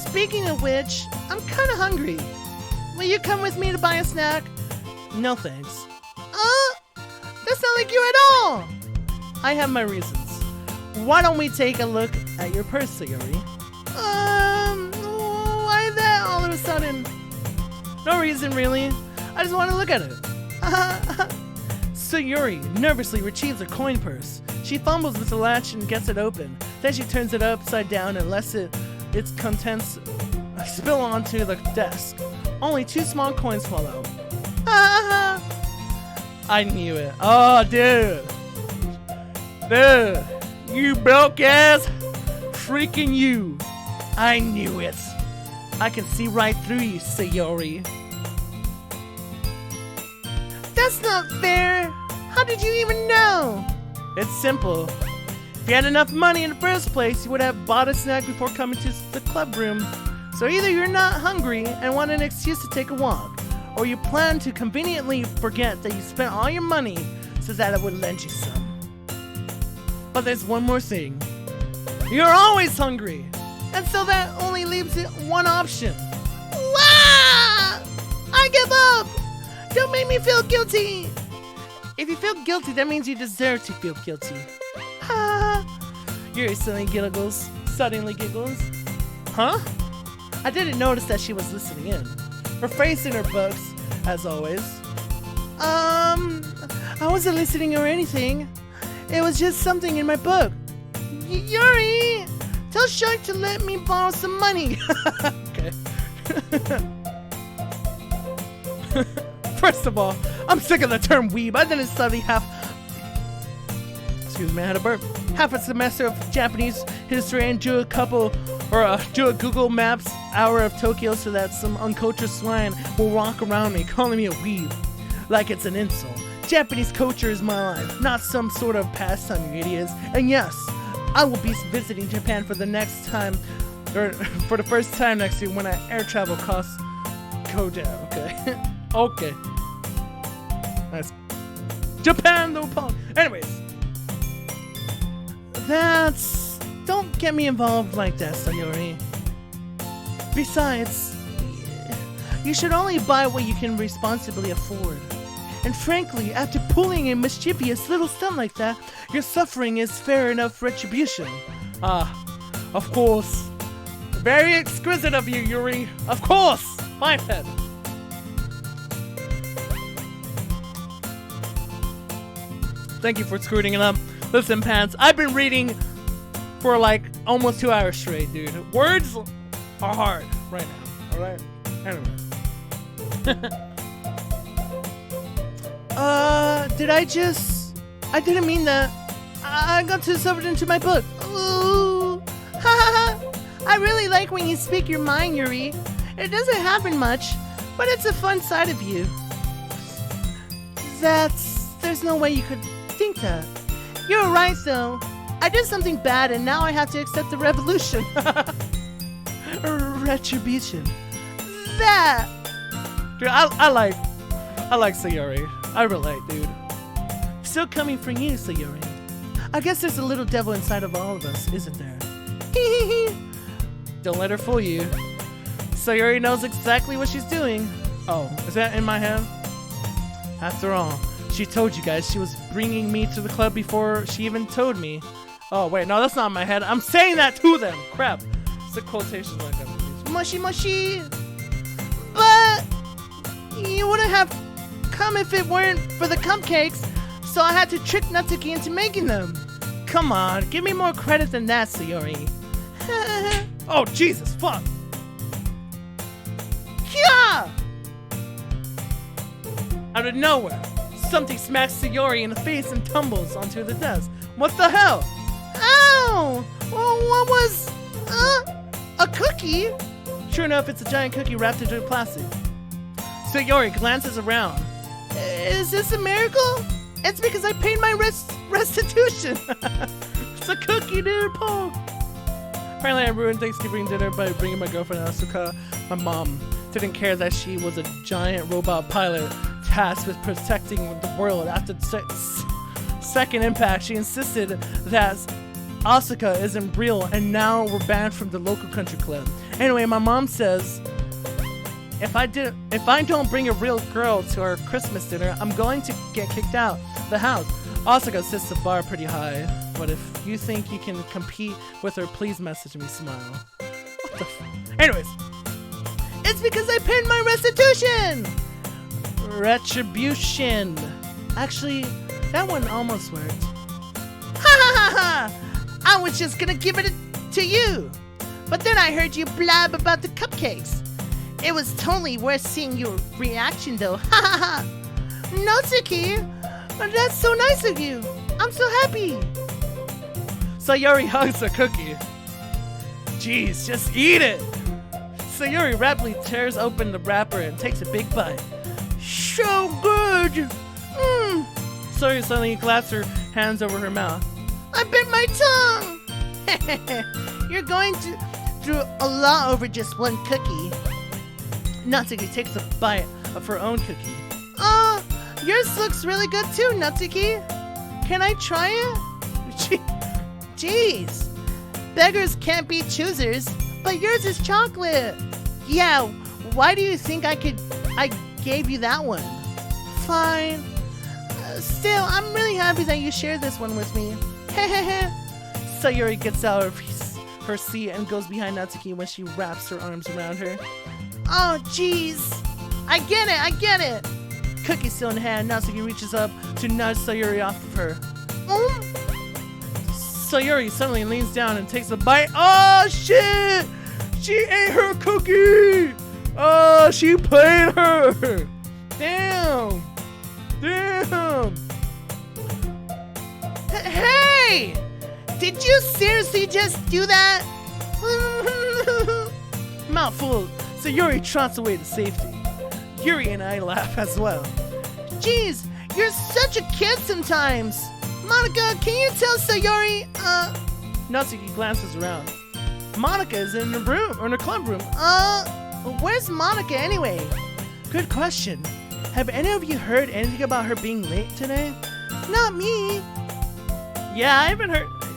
C: Speaking of which, I'm kinda hungry. Will you come with me to buy a snack?
A: No thanks.
C: That's not like you at all!
A: I have my reasons. Why don't we take a look at your purse, Sayori?
C: Why that all of a sudden?
A: No reason, really. I just want to look at it. Sayori nervously retrieves her coin purse. She fumbles with the latch and gets it open. Then she turns it upside down and lets its contents spill onto the desk. Only 2 small coins fall out. I knew it. Oh, dude. Dude. You broke ass. Freaking you. I knew it. I can see right through you, Sayori.
C: That's not fair. How did you even know?
A: It's simple. If you had enough money in the first place, you would have bought a snack before coming to the club room. So either you're not hungry and want an excuse to take a walk, or you plan to conveniently forget that you spent all your money so that I would lend you some. But there's one more thing. You're always hungry, and so that only leaves it one option.
C: Wah! I give up! Don't make me feel guilty!
A: If you feel guilty, that means you deserve to feel guilty. You're suddenly giggles. Huh? I didn't notice that she was listening in.
C: her face in her books, as always. I wasn't listening or anything. It was just something in my book. Yuri, tell Shark to let me borrow some money. Okay. First of all, I'm sick of the term weeb. I didn't study excuse me, I had a burp. Half a semester of Japanese history and do a Google Maps hour of Tokyo so that some uncultured swine will walk around me calling me a weeb. Like it's an insult. Japanese culture is my life, not some sort of pastime, you idiots. And yes, I will be visiting Japan for the first time next year when air travel costs go down, okay? Okay. Nice. Japan, no problem. Anyways. Don't get me involved like that, Sayori. Besides, you should only buy what you can responsibly afford. And frankly, after pulling a mischievous little stunt like that, your suffering is fair enough retribution. Of course. Very exquisite of you, Yuri. Of course! My head. Thank you for screwing it up. Listen, Pants, I've been reading for like almost 2 hours straight, dude. Words are hard right now, alright? Anyway. I didn't mean that. I got too sucked into my book. Ooh. I really like when you speak your mind, Yuri. It doesn't happen much, but it's a fun side of you. There's no way you could think that. You're right, though. I did something bad, and now I have to accept the revolution. Retribution. That. Dude, I like Sayori. I relate, dude. Still coming for you, Sayori. I guess there's a little devil inside of all of us, isn't there? Don't let her fool you. Sayori knows exactly what she's doing. Oh, is that in my head? After all, she told you guys she was bringing me to the club before she even told me. Oh, wait, no, that's not in my head. I'm saying that to them. Crap. It's the quotations like that. Mushy mushy. But you wouldn't have come if it weren't for the cupcakes, so I had to trick Natsuki into making them. Come on, give me more credit than that, Sayori. Oh, Jesus, fuck. Yeah! Out of nowhere, something smacks Sayori in the face and tumbles onto the desk. What the hell? Ow! Well, what was... a cookie? Sure enough, it's a giant cookie wrapped into plastic. Sayori glances around. Is this a miracle? It's because I paid my restitution. It's a cookie, dude, Paul. Apparently, I ruined Thanksgiving dinner by bringing my girlfriend Asuka. My mom didn't care that she was a giant robot pilot tasked with protecting the world after second impact. She insisted that Asuka isn't real, and now we're banned from the local country club. Anyway, my mom says if I don't bring a real girl to our Christmas dinner, I'm going to get kicked out the house. Asuka sets the bar pretty high, but if you think you can compete with her, please message me, smile. What the Anyways, it's because I paid my restitution! Retribution. Actually, that one almost worked. Ha ha ha ha! I was just gonna give it to you, but then I heard you blab about the cupcakes. It was totally worth seeing your reaction, though. Ha ha ha! Natsuki, that's so nice of you. I'm so happy. Sayori hugs the cookie. Jeez, just eat it. Sayori rapidly tears open the wrapper and takes a big bite. So good. Sayori suddenly claps her hands over her mouth. I bit my tongue. You're going through a lot over just one cookie. Natsuki takes a bite of her own cookie. Yours looks really good too, Natsuki. Can I try it? Jeez. Beggars can't be choosers, but yours is chocolate. Yeah, why do you think I gave you that one? Fine. Still, I'm really happy that you shared this one with me. Hehehe. Sayori gets out of her seat and goes behind Natsuki when she wraps her arms around her. Oh, jeez. I get it. Cookie still in hand, Natsuki reaches up to nudge Sayuri off of her. Sayuri suddenly leans down and takes a bite. Oh shit! She ate her cookie! Oh, she played her! Damn! Hey! Did you seriously just do that? Mouthful, Sayuri trots away to safety. Yuri and I laugh as well. Jeez, you're such a kid sometimes. Monica, can you tell Sayuri, Natsuki glances around. Monica is in her room, or in her club room. Where's Monica anyway? Good question. Have any of you heard anything about her being late today? Not me. Yeah, I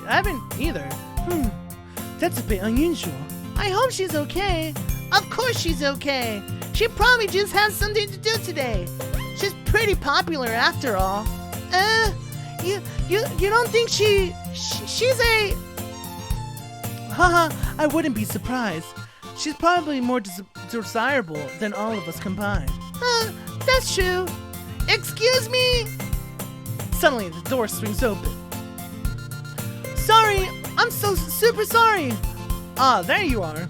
C: haven't either. That's a bit unusual. I hope she's okay. Of course she's okay. She probably just has something to do today. She's pretty popular after all. You don't think she's a... Haha, I wouldn't be surprised. She's probably more desirable than all of us combined. That's true. Excuse me? Suddenly, the door swings open. Sorry, I'm so super sorry. Ah, there you are.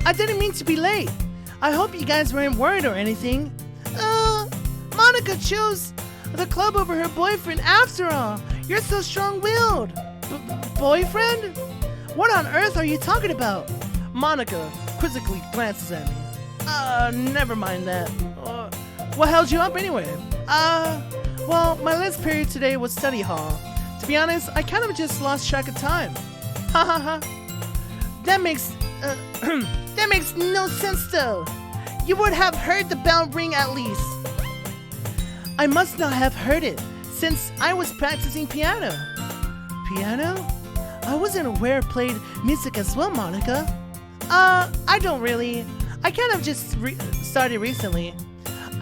C: I didn't mean to be late. I hope you guys weren't worried or anything. Monica chose the club over her boyfriend after all. You're so strong-willed. Boyfriend? What on earth are you talking about? Monica quizzically glances at me. Never mind that. What held you up anyway? Well, my last period today was study hall. To be honest, I kind of just lost track of time. Ha ha ha. That makes no sense though. You would have heard the bell ring at least. I must not have heard it, since I was practicing piano. Piano? I wasn't aware I played music as well, Monica. I don't really. I kind of just started recently.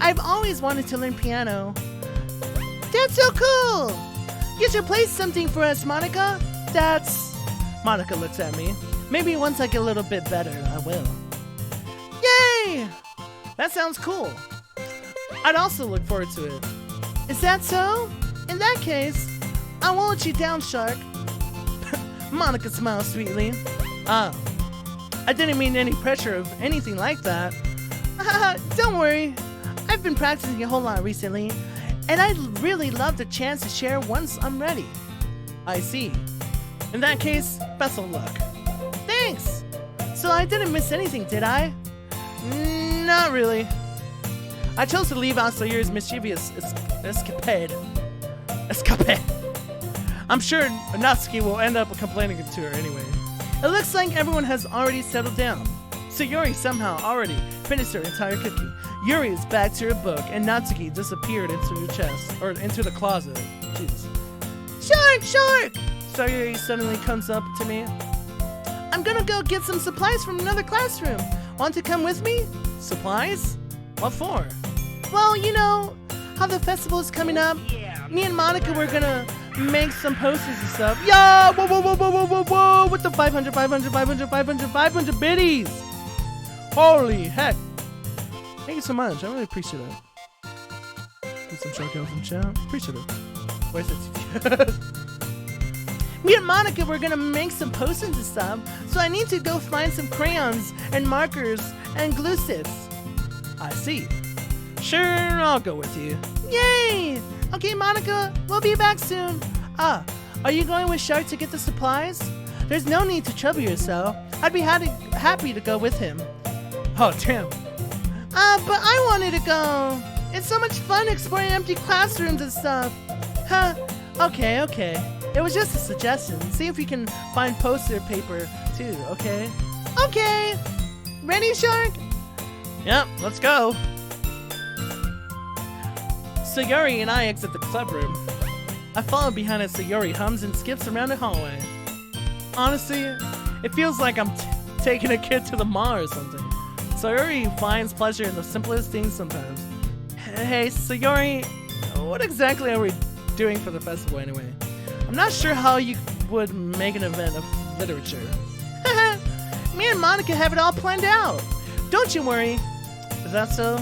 C: I've always wanted to learn piano. That's so cool! You should play something for us, Monica. Monica looks at me. Maybe once I get a little bit better, I will. Yay! That sounds cool. I'd also look forward to it. Is that so? In that case, I won't let you down, Shark. Monica smiles sweetly. I didn't mean any pressure of anything like that. Don't worry. I've been practicing a whole lot recently, and I'd really love the chance to share once I'm ready. I see. In that case, best of luck. Thanks! So I didn't miss anything, did I? Not really. I chose to leave out Sayuri's mischievous escapade. I'm sure Natsuki will end up complaining to her anyway. It looks like everyone has already settled down. Sayuri somehow already finished her entire cookie. Yuri is back to her book, and Natsuki disappeared into her chest, or into the closet. Jesus. Shark! Sayuri suddenly comes up to me. I'm gonna go get some supplies from another classroom. Want to come with me? Supplies? What for? Well, you know how the festival is coming up. Me and Monica were gonna make some posters and stuff. Yo! Whoa! With the 500 biddies! Holy heck! Thank you so much. I really appreciate it. Get some Sharkktooth from chat. Appreciate it. Where's it? Me and Monica were gonna make some posters and stuff, so I need to go find some crayons and markers and glue sticks. I see. Sure, I'll go with you. Yay! Okay, Monica, we'll be back soon. Are you going with Shark to get the supplies? There's no need to trouble yourself. I'd be happy to go with him. Oh, damn. But I wanted to go. It's so much fun exploring empty classrooms and stuff. Huh, okay. It was just a suggestion. See if you can find poster paper, too, okay? Okay! Ready, Shark? Yep, let's go. Sayuri and I exit the club room. I follow behind as Sayuri hums and skips around the hallway. Honestly, it feels like I'm taking a kid to the mall or something. Sayuri finds pleasure in the simplest things sometimes. Hey, Sayuri, what exactly are we doing for the festival anyway? I'm not sure how you would make an event of literature. Me and Monica have it all planned out. Don't you worry. Is that so?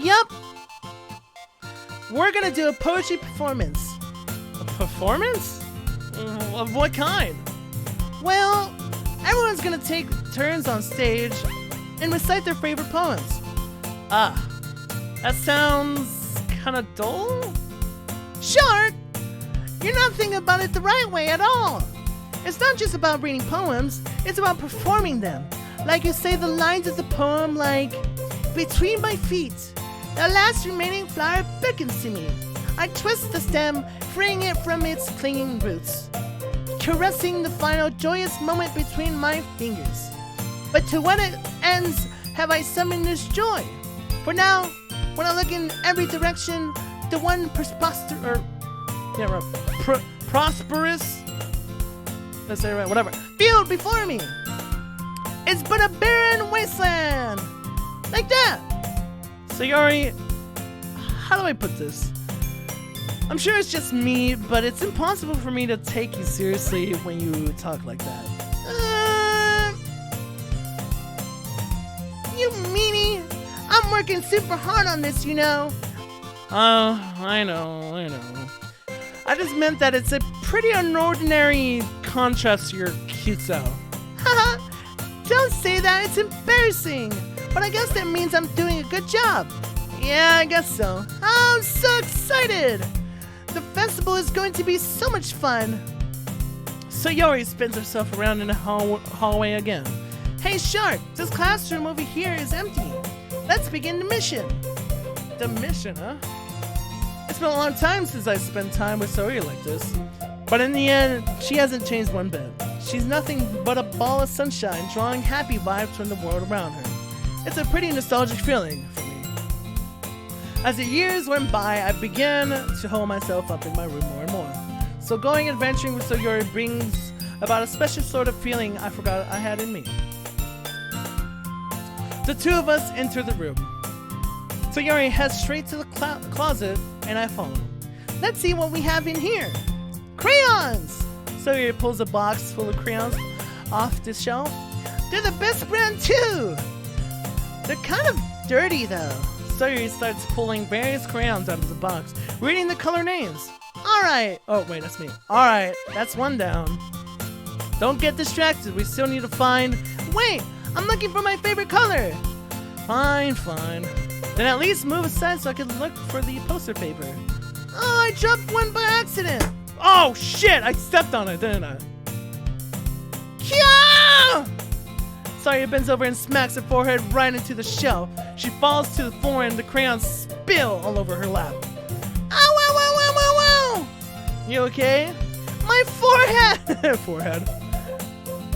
C: Yup. We're gonna do a poetry performance.
A: A performance? Of what kind?
C: Well, everyone's gonna take turns on stage and recite their favorite poems.
A: Ah, that sounds kind of dull.
C: Shark, you're not thinking about it the right way at all. It's not just about reading poems, it's about performing them. Like you say the lines of the poem like, between my feet, the last remaining flower beckons to me. I twist the stem, freeing it from its clinging roots, caressing the final joyous moment between my fingers. But to what ends have I summoned this joy? For now, when I look in every direction, the one prosperous, let's say it right, whatever, field before me, it's but a barren wasteland. Like that.
A: Sayori, how do I put this? I'm sure it's just me, but it's impossible for me to take you seriously when you talk like that.
C: You meanie! I'm working super hard on this, you know.
A: I know. I just meant that it's a pretty unordinary contrast to your cute self.
C: Haha! Don't say that, it's embarrassing. But I guess that means I'm doing a good job. Yeah, I guess so. I'm so excited! The festival is going to be so much fun.
A: Sayori spins herself around in the hallway again.
C: Hey Shark, this classroom over here is empty. Let's begin the mission.
A: The mission, huh? It's been a long time since I spent time with Sayori like this. But in the end, she hasn't changed one bit. She's nothing but a ball of sunshine, drawing happy vibes from the world around her. It's a pretty nostalgic feeling for me. As the years went by, I began to hold myself up in my room more and more. So going adventuring with Sayori brings about a special sort of feeling I forgot I had in me. The two of us enter the room. Sayori heads straight to the closet, and I follow.
C: Let's see what we have in here. Crayons!
A: Sayori pulls a box full of crayons off the shelf.
C: They're the best brand too! They're kind of dirty though.
A: Sayori starts pulling various crayons out of the box, reading the color names.
C: Alright.
A: Oh, wait, that's me. Alright, that's one down. Don't get distracted, we still need to find...
C: Wait, I'm looking for my favorite color.
A: Fine. Then at least move aside so I can look for the poster paper.
C: Oh, I dropped one by accident.
A: Oh, shit, I stepped on it, didn't I?
C: Kia!
A: Sayori bends over and smacks her forehead right into the shelf. She falls to the floor and the crayons spill all over her lap.
C: Ow, ow, ow, ow, ow, ow!
A: You okay?
C: My forehead!
A: Forehead.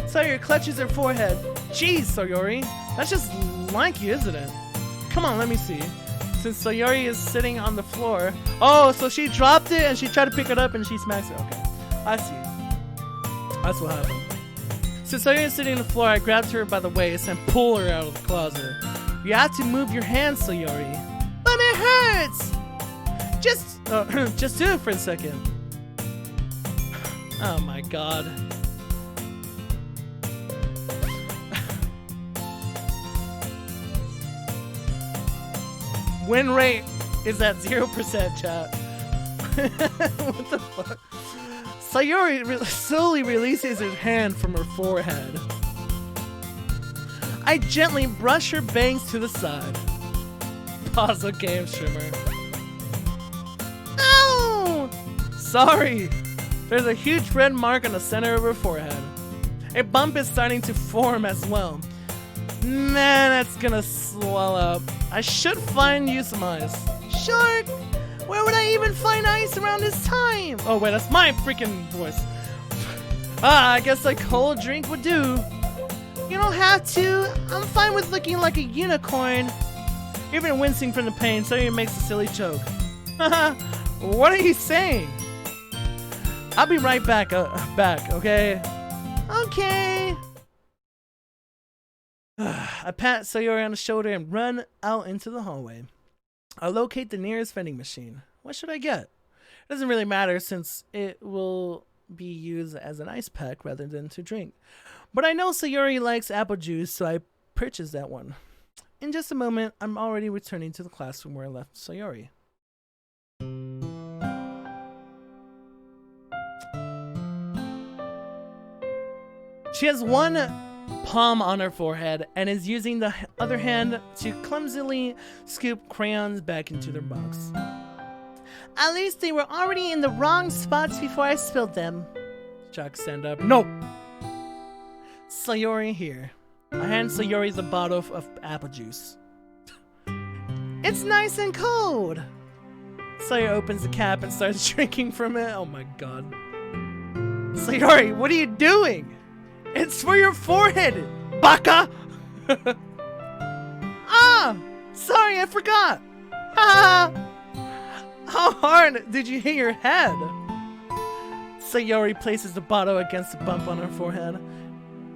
A: Sayori clutches her forehead. Jeez, Sayori. That's just like you, isn't it? Come on, let me see. Since Sayori is sitting on the floor. Oh, so she dropped it and she tried to pick it up and she smacks it. Okay, I see. That's what happened. Since Sayori is sitting on the floor, I grabbed her by the waist and pulled her out of the closet. You have to move your hands, Sayori.
C: But it hurts!
A: Just do it for a second. Oh my god. Win rate is at 0%, chat. What the fuck? Sayori slowly releases her hand from her forehead. I gently brush her bangs to the side. Pause the game, streamer.
C: Ow!
A: Sorry. There's a huge red mark on the center of her forehead. A bump is starting to form as well. Man, that's gonna swell up. I should find you some ice.
C: Shark! Where would I even find ice around this time?
A: Oh wait, that's my freaking voice. I guess a cold drink would do.
C: You don't have to. I'm fine with looking like a unicorn.
A: Even wincing from the pain, Sayori makes a silly joke. Haha, what are you saying? I'll be right back, okay?
C: Okay.
A: I pat Sayori on the shoulder and run out into the hallway. I locate the nearest vending machine. What should I get? It doesn't really matter since it will be used as an ice pack rather than to drink. But I know Sayori likes apple juice, so I purchased that one.
C: in just a moment, I'm already returning to the classroom where I left Sayori. She has one palm on her forehead and is using the other hand to clumsily scoop crayons back into their box. At least they were already in the wrong spots before I spilled them. Chuck, stand up. No! Sayori here. I hand Sayori the bottle of apple juice. It's nice and cold! Sayori opens the cap and starts drinking from it. Oh my god. Sayori, what are you doing? It's for your forehead, baka! Ah! Sorry, I forgot! Ha! How hard did you hit your head? Sayori places the bottle against the bump on her forehead.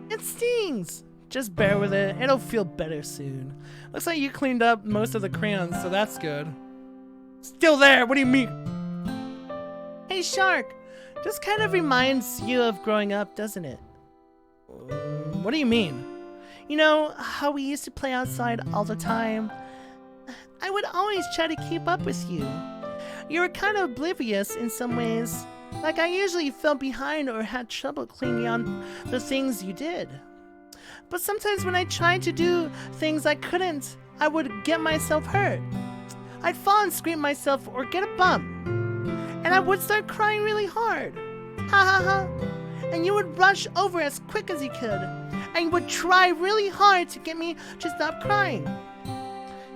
C: It stings! Just bear with it, it'll feel better soon. Looks like you cleaned up most of the crayons, so that's good. Still there, what do you mean? Hey Shark, just kind of reminds you of growing up, doesn't it? What do you mean? You know, how we used to play outside all the time? I would always try to keep up with you. You were kind of oblivious in some ways. Like I usually fell behind or had trouble clinging on the things you did. But sometimes when I tried to do things I couldn't, I would get myself hurt. I'd fall and scream myself or get a bump. And I would start crying really hard. Ha ha ha. And you would rush over as quick as you could. And you would try really hard to get me to stop crying.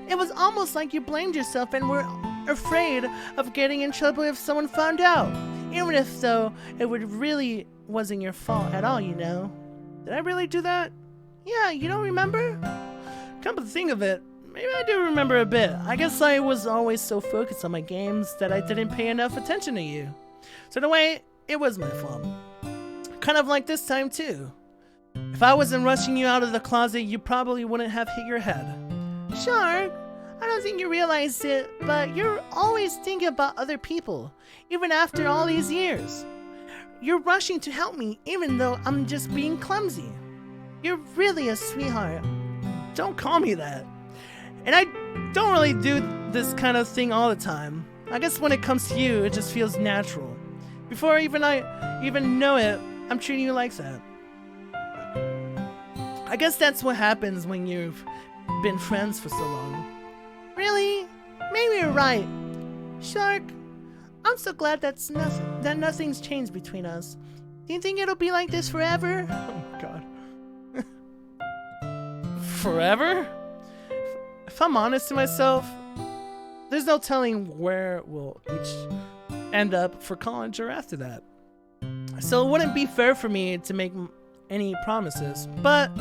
C: It was almost like you blamed yourself and were afraid of getting in trouble if someone found out. Even if, though, it really wasn't your fault at all, you know. Did I really do that? Yeah, you don't remember? Come to think of it, maybe I do remember a bit. I guess I was always so focused on my games that I didn't pay enough attention to you. So in a way, it was my fault. Kind of like this time, too. If I wasn't rushing you out of the closet, you probably wouldn't have hit your head. Shark, I don't think you realized it, but you're always thinking about other people, even after all these years. You're rushing to help me, even though I'm just being clumsy. You're really a sweetheart. Don't call me that. And I don't really do this kind of thing all the time. I guess when it comes to you, it just feels natural. Before I even know it, I'm treating you like that. I guess that's what happens when you've been friends for so long. Really? Maybe you're right. Shark, I'm so glad that nothing's changed between us. Do you think it'll be like this forever? Oh my god. Forever? If I'm honest to myself, there's no telling where we'll each end up for college or after that. So it wouldn't be fair for me to make any promises, but,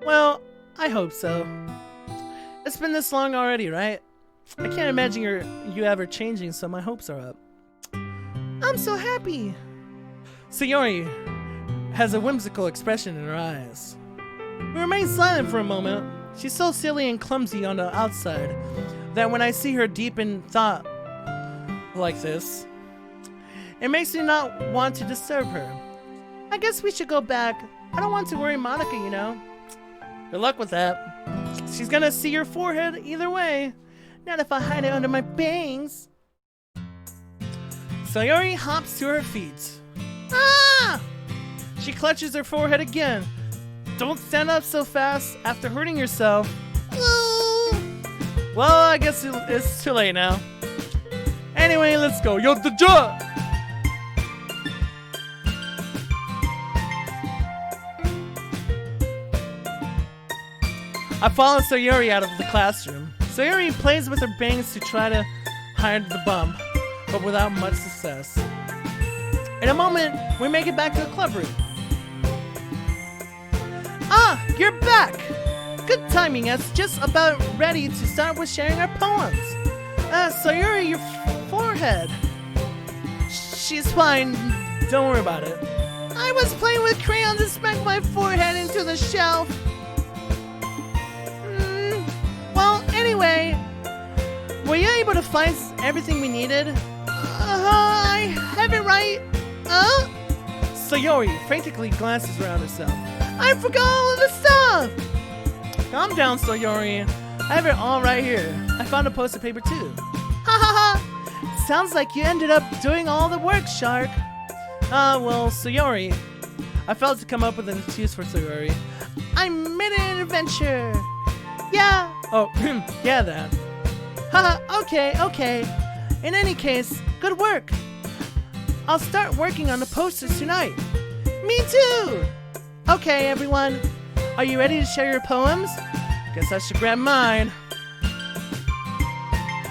C: well, I hope so. It's been this long already, right? I can't imagine you ever changing, so my hopes are up. I'm so happy! Sayori has a whimsical expression in her eyes. We remain silent for a moment. She's so silly and clumsy on the outside that when I see her deep in thought like this, it makes me not want to disturb her. I guess we should go back. I don't want to worry Monica, you know. Good luck with that. She's gonna see your forehead either way. Not if I hide it under my bangs. Sayori hops to her feet. Ah! She clutches her forehead again. Don't stand up so fast after hurting yourself. Well, I guess it's too late now. Anyway, let's go. Yo, the jump! I follow Sayori out of the classroom. Sayori plays with her bangs to try to hide the bump, but without much success. In a moment, we make it back to the club room. Ah, you're back! Good timing, as just about ready to start with sharing our poems. Sayori, your forehead. She's fine, don't worry about it. I was playing with crayons and smacked my forehead into the shelf. Well, anyway, were you able to find everything we needed? I have it right. Sayori frantically glances around herself. I forgot all of the stuff!
A: Calm down, Sayori. I have it all right here. I found a post-it paper too.
C: Ha ha ha! Sounds like you ended up doing all the work, Shark.
A: Well, Sayori. I failed to come up with an excuse for Sayori.
C: I made an adventure. Yeah.
A: Oh, yeah, that.
C: Haha, okay. In any case, good work. I'll start working on the posters tonight. Me too! Okay, everyone. Are you ready to share your poems?
A: Guess I should grab mine.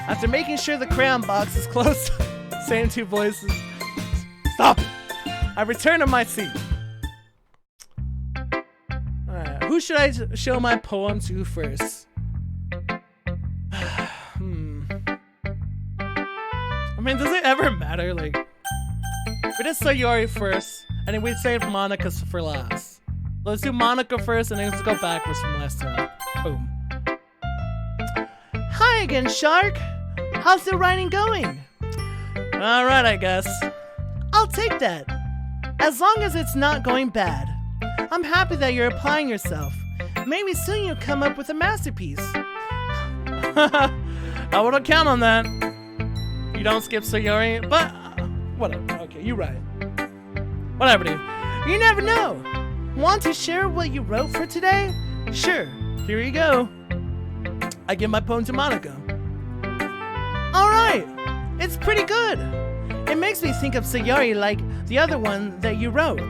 A: After making sure the crayon box is closed, saying two voices, stop! I return to my seat. Alright, who should I show my poem to first? I mean, does it ever matter? Like, we did Sayori first, and then we saved Monica for last. Let's do Monica first, and then let's go backwards from last time. Boom.
C: Hi again, Shark. How's the writing going?
A: Alright, I guess.
C: I'll take that. As long as it's not going bad. I'm happy that you're applying yourself. Maybe soon you'll come up with a masterpiece.
A: I wouldn't count on that. You don't skip Sayori, but whatever. Okay, you're right. Whatever, dude.
C: You never know. Want to share what you wrote for today?
A: Sure. Here you go. I give my poem to Monica.
C: Alright. It's pretty good. It makes me think of Sayori like the other one that you wrote.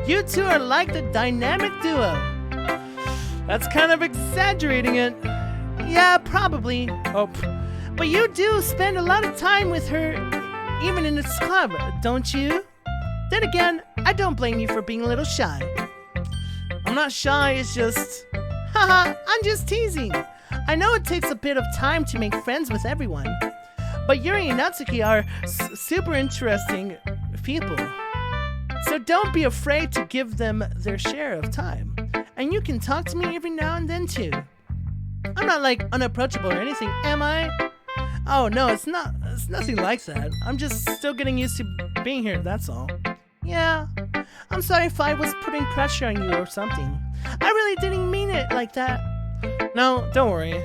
C: You two are like the dynamic duo.
A: That's kind of exaggerating it.
C: Yeah, probably.
A: Oh,
C: but you do spend a lot of time with her, even in this club, don't you? Then again, I don't blame you for being a little shy.
A: I'm not shy, it's just...
C: Haha, I'm just teasing. I know it takes a bit of time to make friends with everyone, but Yuri and Natsuki are super interesting people. So don't be afraid to give them their share of time. And you can talk to me every now and then too. I'm not like unapproachable or anything, am I? Oh no, it's nothing like that. I'm just still getting used to being here, that's all. Yeah, I'm sorry if I was putting pressure on you or something. I really didn't mean it like that.
A: No, don't worry.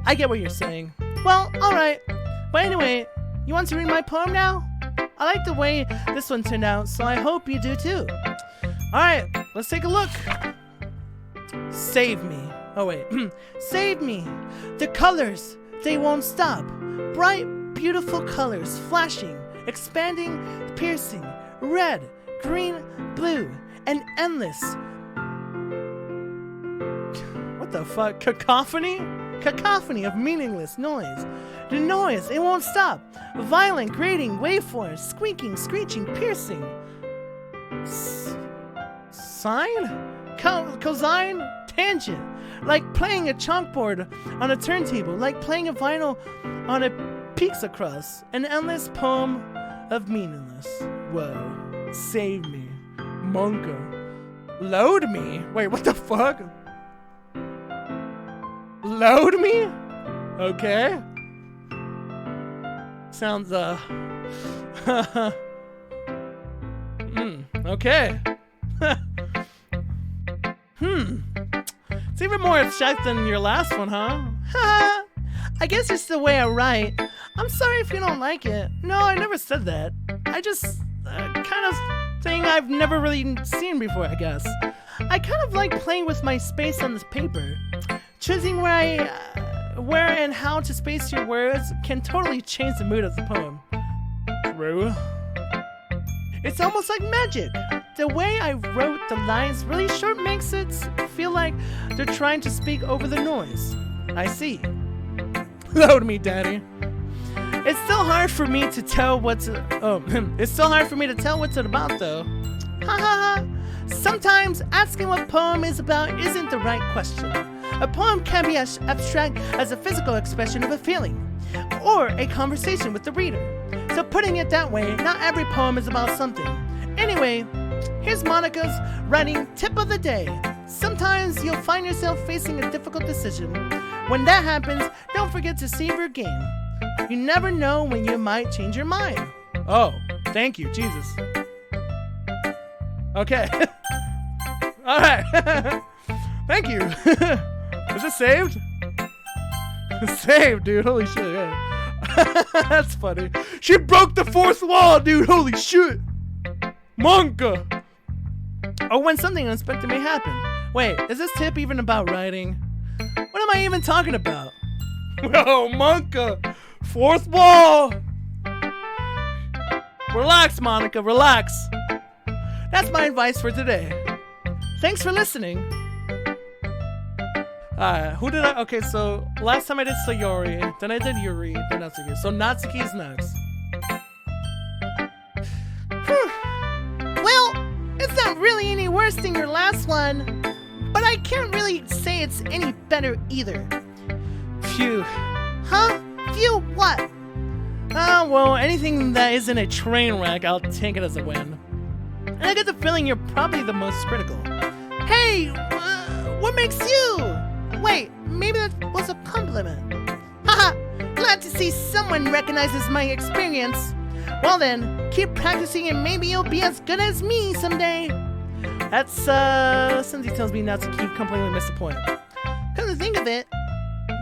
A: I get what you're saying.
C: Well, alright. But anyway, you want to read my poem now? I like the way this one turned out, so I hope you do too.
A: Alright, let's take a look. Save me. Oh wait.
C: Save me. The colors, they won't stop. Bright, beautiful colors flashing, expanding, piercing. Red, green, blue, and endless.
A: What the fuck? Cacophony?
C: Cacophony of meaningless noise. The noise, it won't stop. Violent, grating, waveforms, squeaking, screeching, piercing.
A: Sine?
C: Cosine? Tangent. Like playing a chalkboard on a turntable. Like playing a vinyl on a pizza crust. An endless poem of meaningless.
A: Whoa. Save me. Monka. Load me? Wait, what the fuck? Load me? Okay. Sounds, okay. It's even more abstract than your last one, huh?
C: Ha! I guess it's the way I write. I'm sorry if you don't like it.
A: No, I never said that. I just, kind of thing I've never really seen before, I guess.
C: I kind of like playing with my space on this paper. Choosing where and how to space your words can totally change the mood of the poem.
A: True.
C: It's almost like magic. The way I wrote the lines really short makes it feel like they're trying to speak over the noise.
A: I see. Load me, daddy.
C: It's still hard for me to tell what's it's still hard for me to tell what's it about though. Ha ha ha. Sometimes asking what poem is about isn't the right question. A poem can be as abstract as a physical expression of a feeling, or a conversation with the reader. So putting it that way, not every poem is about something. Anyway, here's Monica's writing tip of the day. Sometimes you'll find yourself facing a difficult decision. When that happens, don't forget to save your game. You never know when you might change your mind.
A: Oh, thank you, Jesus. Okay. Alright. Thank you. Is it saved? Saved, dude. Holy shit, yeah. That's funny. She broke the fourth wall, dude. Holy shit. Monka. Oh, when something unexpected may happen. Wait, is this tip even about writing? What am I even talking about? Oh, Monka. Fourth wall. Relax, Monica, relax. That's my advice for today. Thanks for listening. Who did I? Okay, so last time I did Sayori, then I did Yuri, then Natsuki. So Natsuki's next.
C: Well, it's not really any worse than your last one, but I can't really say it's any better either.
A: Phew.
C: Huh? Phew what?
A: Well, anything that isn't a train wreck, I'll take it as a win. And I get the feeling you're probably the most critical.
C: Hey, what makes you? Wait, maybe that was a compliment. Haha, glad to see someone recognizes my experience. Well then, keep practicing and maybe you'll be as good as me someday.
A: That's, Cindy tells me not to keep completely miss the point.
C: Come to think of it,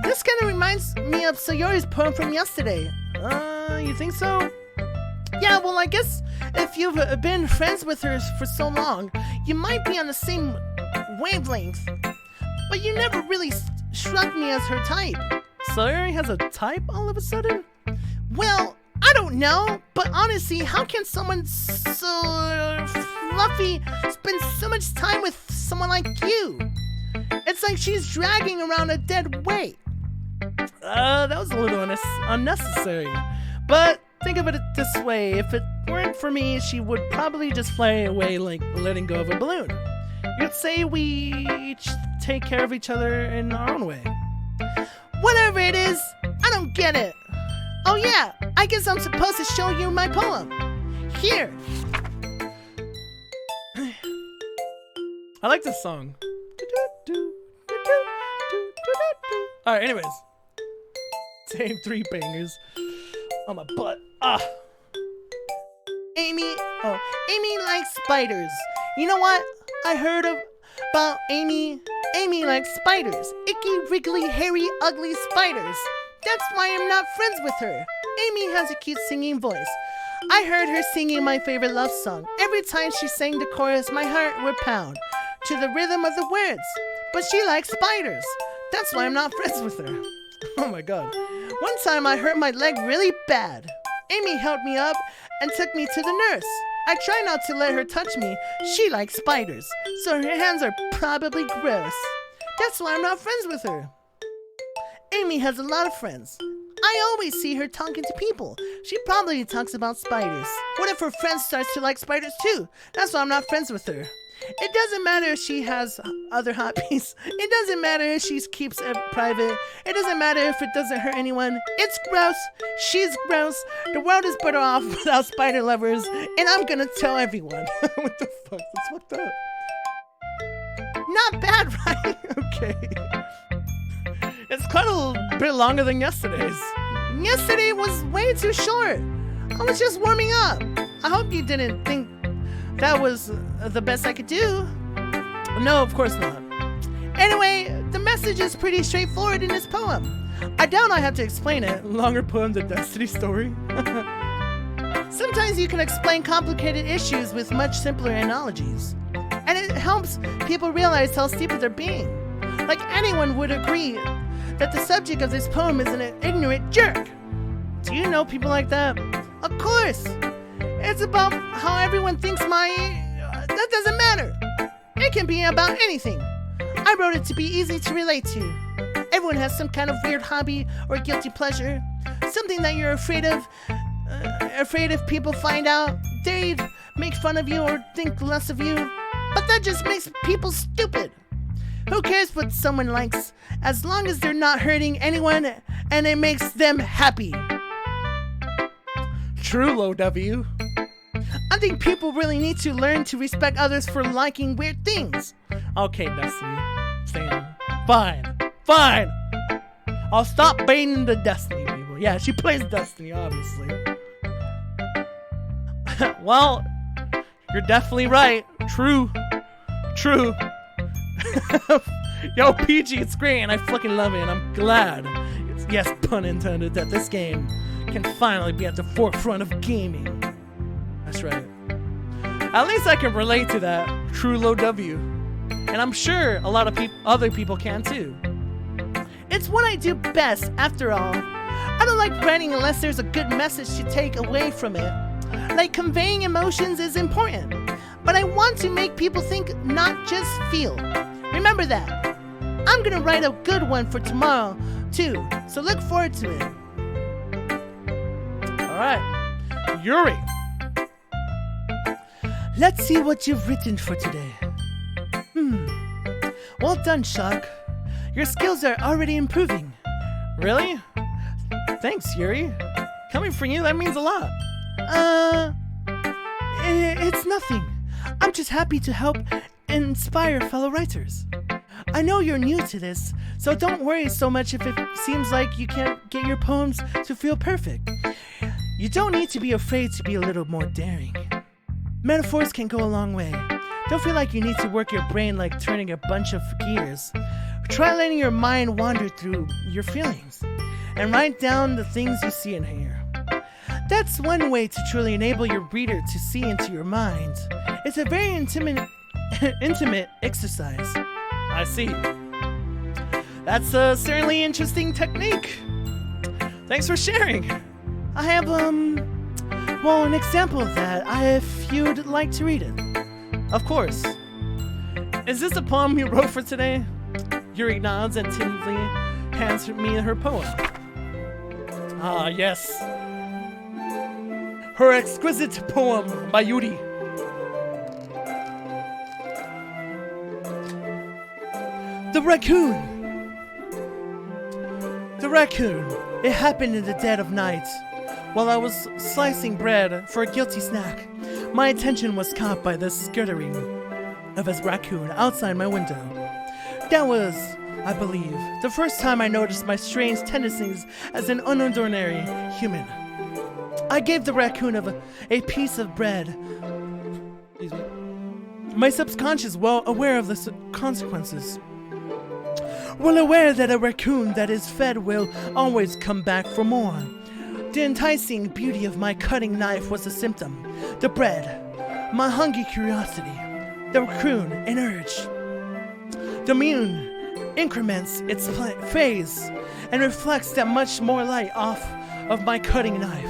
C: this kind of reminds me of Sayori's poem from yesterday.
A: You think so?
C: Yeah, well, I guess if you've been friends with her for so long, you might be on the same wavelength. But you never really struck me as her type.
A: Sayori has a type all of a sudden?
C: Well, I don't know, but honestly, how can someone so fluffy spend so much time with someone like you? It's like she's dragging around a dead weight.
A: That was a little unnecessary. But think of it this way, if it weren't for me, she would probably just fly away like letting go of a balloon. You'd say we each take care of each other in our own way.
C: Whatever it is, I don't get it. Oh yeah, I guess I'm supposed to show you my poem. Here.
A: I like this song. Alright, anyways. Same 3 bangers on my butt.
C: Amy likes spiders. You know what? I heard about Amy. Amy likes spiders. Icky, wriggly, hairy, ugly spiders. That's why I'm not friends with her. Amy has a cute singing voice. I heard her singing my favorite love song. Every time she sang the chorus, my heart would pound to the rhythm of the words. But she likes spiders. That's why I'm not friends with her.
A: Oh my god.
C: One time I hurt my leg really bad. Amy helped me up and took me to the nurse. I try not to let her touch me. She likes spiders, so her hands are probably gross. That's why I'm not friends with her. Amy has a lot of friends. I always see her talking to people. She probably talks about spiders. What if her friend starts to like spiders too? That's why I'm not friends with her. It doesn't matter if she has other hobbies. It doesn't matter if she keeps it private. It doesn't matter if it doesn't hurt anyone. It's gross. She's gross. The world is better off without spider lovers. And I'm gonna tell everyone.
A: What the fuck? That's fucked up.
C: Not bad, right?
A: Okay. It's quite a bit longer than yesterday's.
C: Yesterday was way too short. I was just warming up. I hope you didn't think that was the best I could do.
A: No, of course not.
C: Anyway, the message is pretty straightforward in this poem.
A: I doubt I have to explain it. Longer poem, the Destiny story.
C: Sometimes you can explain complicated issues with much simpler analogies. And it helps people realize how stupid they're being. Like anyone would agree that the subject of this poem is an ignorant jerk.
A: Do you know people like that?
C: Of course. It's about how everyone thinks that doesn't matter. It can be about anything. I wrote it to be easy to relate to. Everyone has some kind of weird hobby or guilty pleasure. Something that you're afraid if people find out, they'd make fun of you or think less of you. But that just makes people stupid. Who cares what someone likes, as long as they're not hurting anyone and it makes them happy.
A: True, Low W.
C: I think people really need to learn to respect others for liking weird things.
A: Okay, Destiny. Sam. Fine. I'll stop baiting the Destiny people. Yeah, she plays Destiny, obviously. Well, you're definitely right. True. Yo, PG, it's great, and I fucking love it, and I'm glad, yes, pun intended, that this game can finally be at the forefront of gaming. That's right. At least I can relate to that, true low W. And I'm sure a lot of other people can too.
C: It's what I do best, after all. I don't like writing unless there's a good message to take away from it. Like, conveying emotions is important, but I want to make people think, not just feel. Remember that. I'm gonna write a good one for tomorrow, too, so look forward to it.
A: Alright, Yuri.
C: Let's see what you've written for today. Well done, Shark. Your skills are already improving.
A: Really? Thanks, Yuri. Coming from you, that means a lot.
C: It's nothing. I'm just happy to help inspire fellow writers. I know you're new to this, so don't worry so much if it seems like you can't get your poems to feel perfect. You don't need to be afraid to be a little more daring. Metaphors can go a long way. Don't feel like you need to work your brain like turning a bunch of gears. Try letting your mind wander through your feelings and write down the things you see and hear. That's one way to truly enable your reader to see into your mind. It's a very intimate exercise.
A: I see. That's a certainly interesting technique. Thanks for sharing.
C: I have, an example of that, if you'd like to read it.
A: Of course. Is this a poem you wrote for today? Yuri nods and timidly hands me her poem. Ah, yes. Her exquisite poem by Yuri.
C: The raccoon. The raccoon. It happened in the dead of night. While I was slicing bread for a guilty snack, my attention was caught by the skittering of a raccoon outside my window. That was, I believe, the first time I noticed my strange tendencies as an unordinary human. I gave the raccoon a piece of bread. Excuse me. My subconscious, well aware of the consequences. Well aware that a raccoon that is fed will always come back for more. The enticing beauty of my cutting knife was a symptom. The bread, my hungry curiosity. The raccoon, an urge. The moon increments its phase and reflects that much more light off of my cutting knife.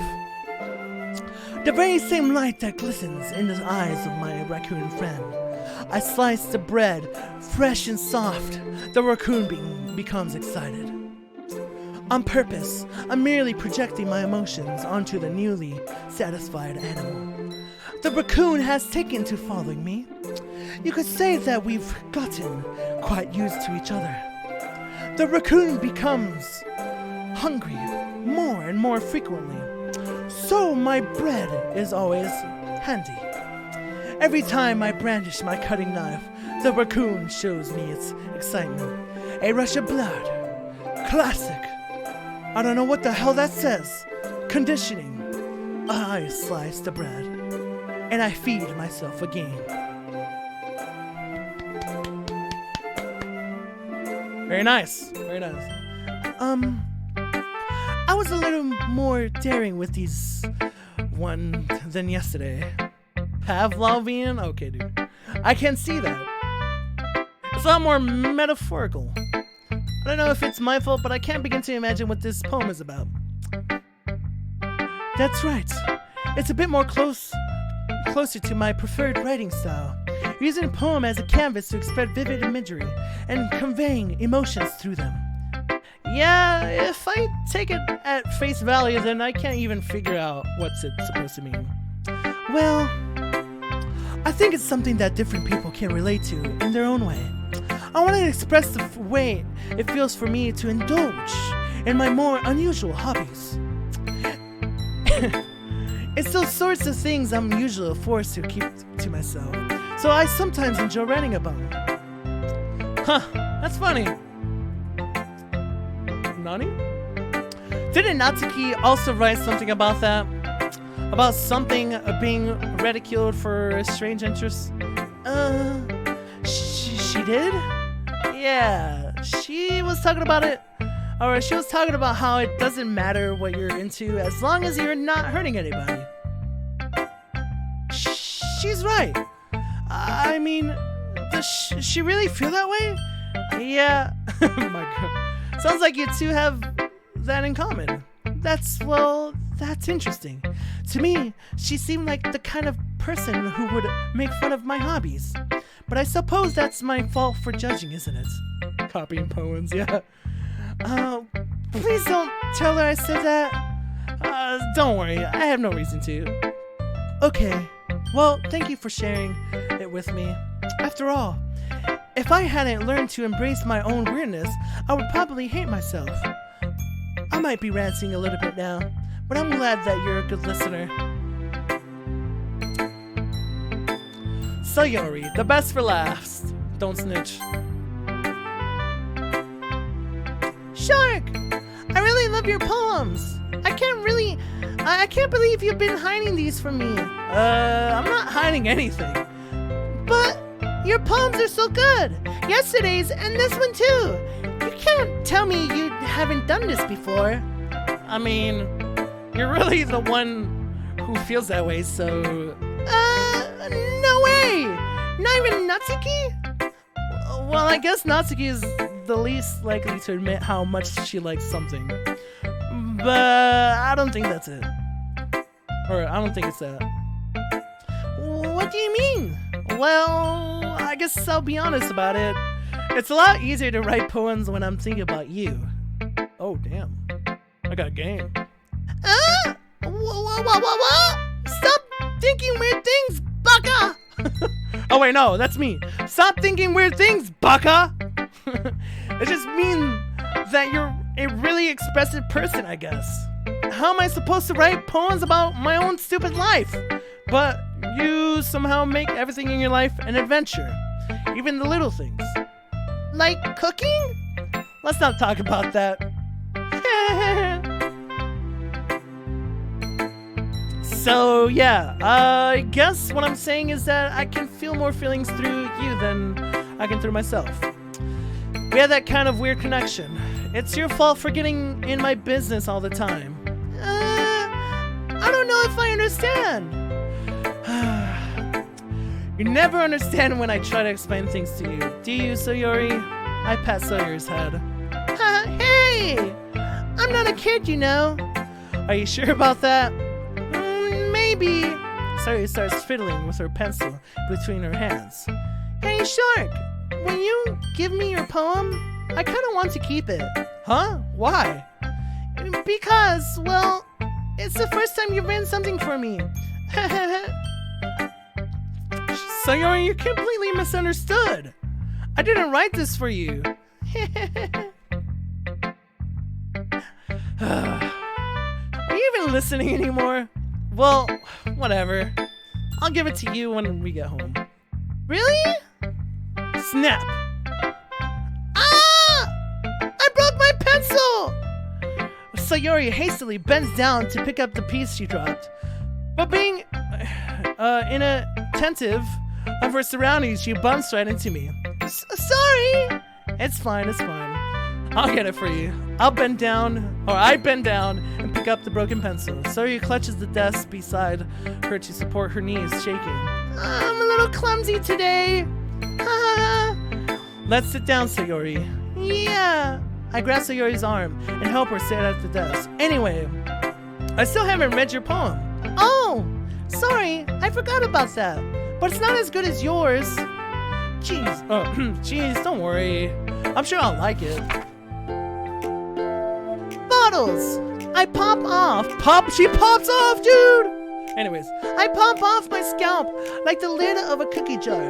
C: The very same light that glistens in the eyes of my raccoon friend. I slice the bread, fresh and soft. The raccoon becomes excited. On purpose, I'm merely projecting my emotions onto the newly satisfied animal. The raccoon has taken to following me. You could say that we've gotten quite used to each other. The raccoon becomes hungry more and more frequently, so my bread is always handy. Every time I brandish my cutting knife, the raccoon shows me its excitement. A rush of blood. Classic. I don't know what the hell that says. Conditioning. I slice the bread, and I feed myself again.
A: Very nice. Very nice.
C: I was a little more daring with these one than yesterday.
A: Pavlovian? Okay, dude. I can see that. It's a lot more metaphorical. I don't know if it's my fault, but I can't begin to imagine what this poem is about.
C: That's right. It's a bit more closer to my preferred writing style. Using a poem as a canvas to express vivid imagery and conveying emotions through them.
A: Yeah, if I take it at face value, then I can't even figure out what's it supposed to mean.
C: Well, I think it's something that different people can relate to in their own way. I want to express the way it feels for me to indulge in my more unusual hobbies. It's those sorts of things I'm usually forced to keep to myself, so I sometimes enjoy writing about them.
A: Huh, that's funny. Nani?
C: Didn't Natsuki also write something about that? About something being ridiculed for strange interests? She did? Yeah, she was talking about it. Or she was talking about how it doesn't matter what you're into as long as you're not hurting anybody. She's right. I mean, does she really feel that way? Yeah. My God. Sounds like you two have that in common. That's interesting. To me, she seemed like the kind of person who would make fun of my hobbies. But I suppose that's my fault for judging, isn't it? Copying poems, yeah. Please don't tell her I said that. Don't worry, I have no reason to. Okay, well, thank you for sharing it with me. After all, if I hadn't learned to embrace my own weirdness, I would probably hate myself. I might be ranting a little bit now, but I'm glad that you're a good listener. Sayori, the best for last. Don't snitch. Shark! I really love your poems. I can't believe you've been hiding these from me. I'm not hiding anything. But your poems are so good. Yesterday's and this one too. You can't tell me you haven't done this before. I mean, you're really the one who feels that way, so... No way! Not even Natsuki? Well, I guess Natsuki is the least likely to admit how much she likes something. But I don't think that's it. Or I don't think it's that. What do you mean? Well, I guess I'll be honest about it. It's a lot easier to write poems when I'm thinking about you. Oh, damn. I got game. What? Stop thinking weird things, baka! Oh, wait, no, that's me. Stop thinking weird things, baka! It just means that you're a really expressive person, I guess. How am I supposed to write poems about my own stupid life? But you somehow make everything in your life an adventure. Even the little things. Like cooking? Let's not talk about that. So yeah, I guess what I'm saying is that I can feel more feelings through you than I can through myself. We have that kind of weird connection. It's your fault for getting in my business all the time. I don't know if I understand. You never understand when I try to explain things to you, do you, Sayori? I pat Sawyer's head. Hey! I'm not a kid, you know. Are you sure about that? Maybe. Sayori starts fiddling with her pencil between her hands. Hey, Shark! When you give me your poem, I kind of want to keep it. Huh? Why? Because, well, it's the first time you've written something for me. Sayori, you completely misunderstood. I didn't write this for you. Are you even listening anymore? Well, whatever. I'll give it to you when we get home. Really? Snap! Ah! I broke my pencil! Sayori hastily bends down to pick up the piece she dropped. But being inattentive of her surroundings, she bumps right into me. Sorry! It's fine, it's fine. I'll get it for you. I bend down and pick up the broken pencil. Sayori clutches the desk beside her to support her knees, shaking. I'm a little clumsy today. Let's sit down, Sayori. Yeah. I grab Sayori's arm and help her sit at the desk. Anyway, I still haven't read your poem. Oh, sorry. I forgot about that. But it's not as good as yours. Jeez, don't worry. I'm sure I'll like it. Bottles! I pop off. She pops off, dude! Anyways, I pop off my scalp like the lid of a cookie jar.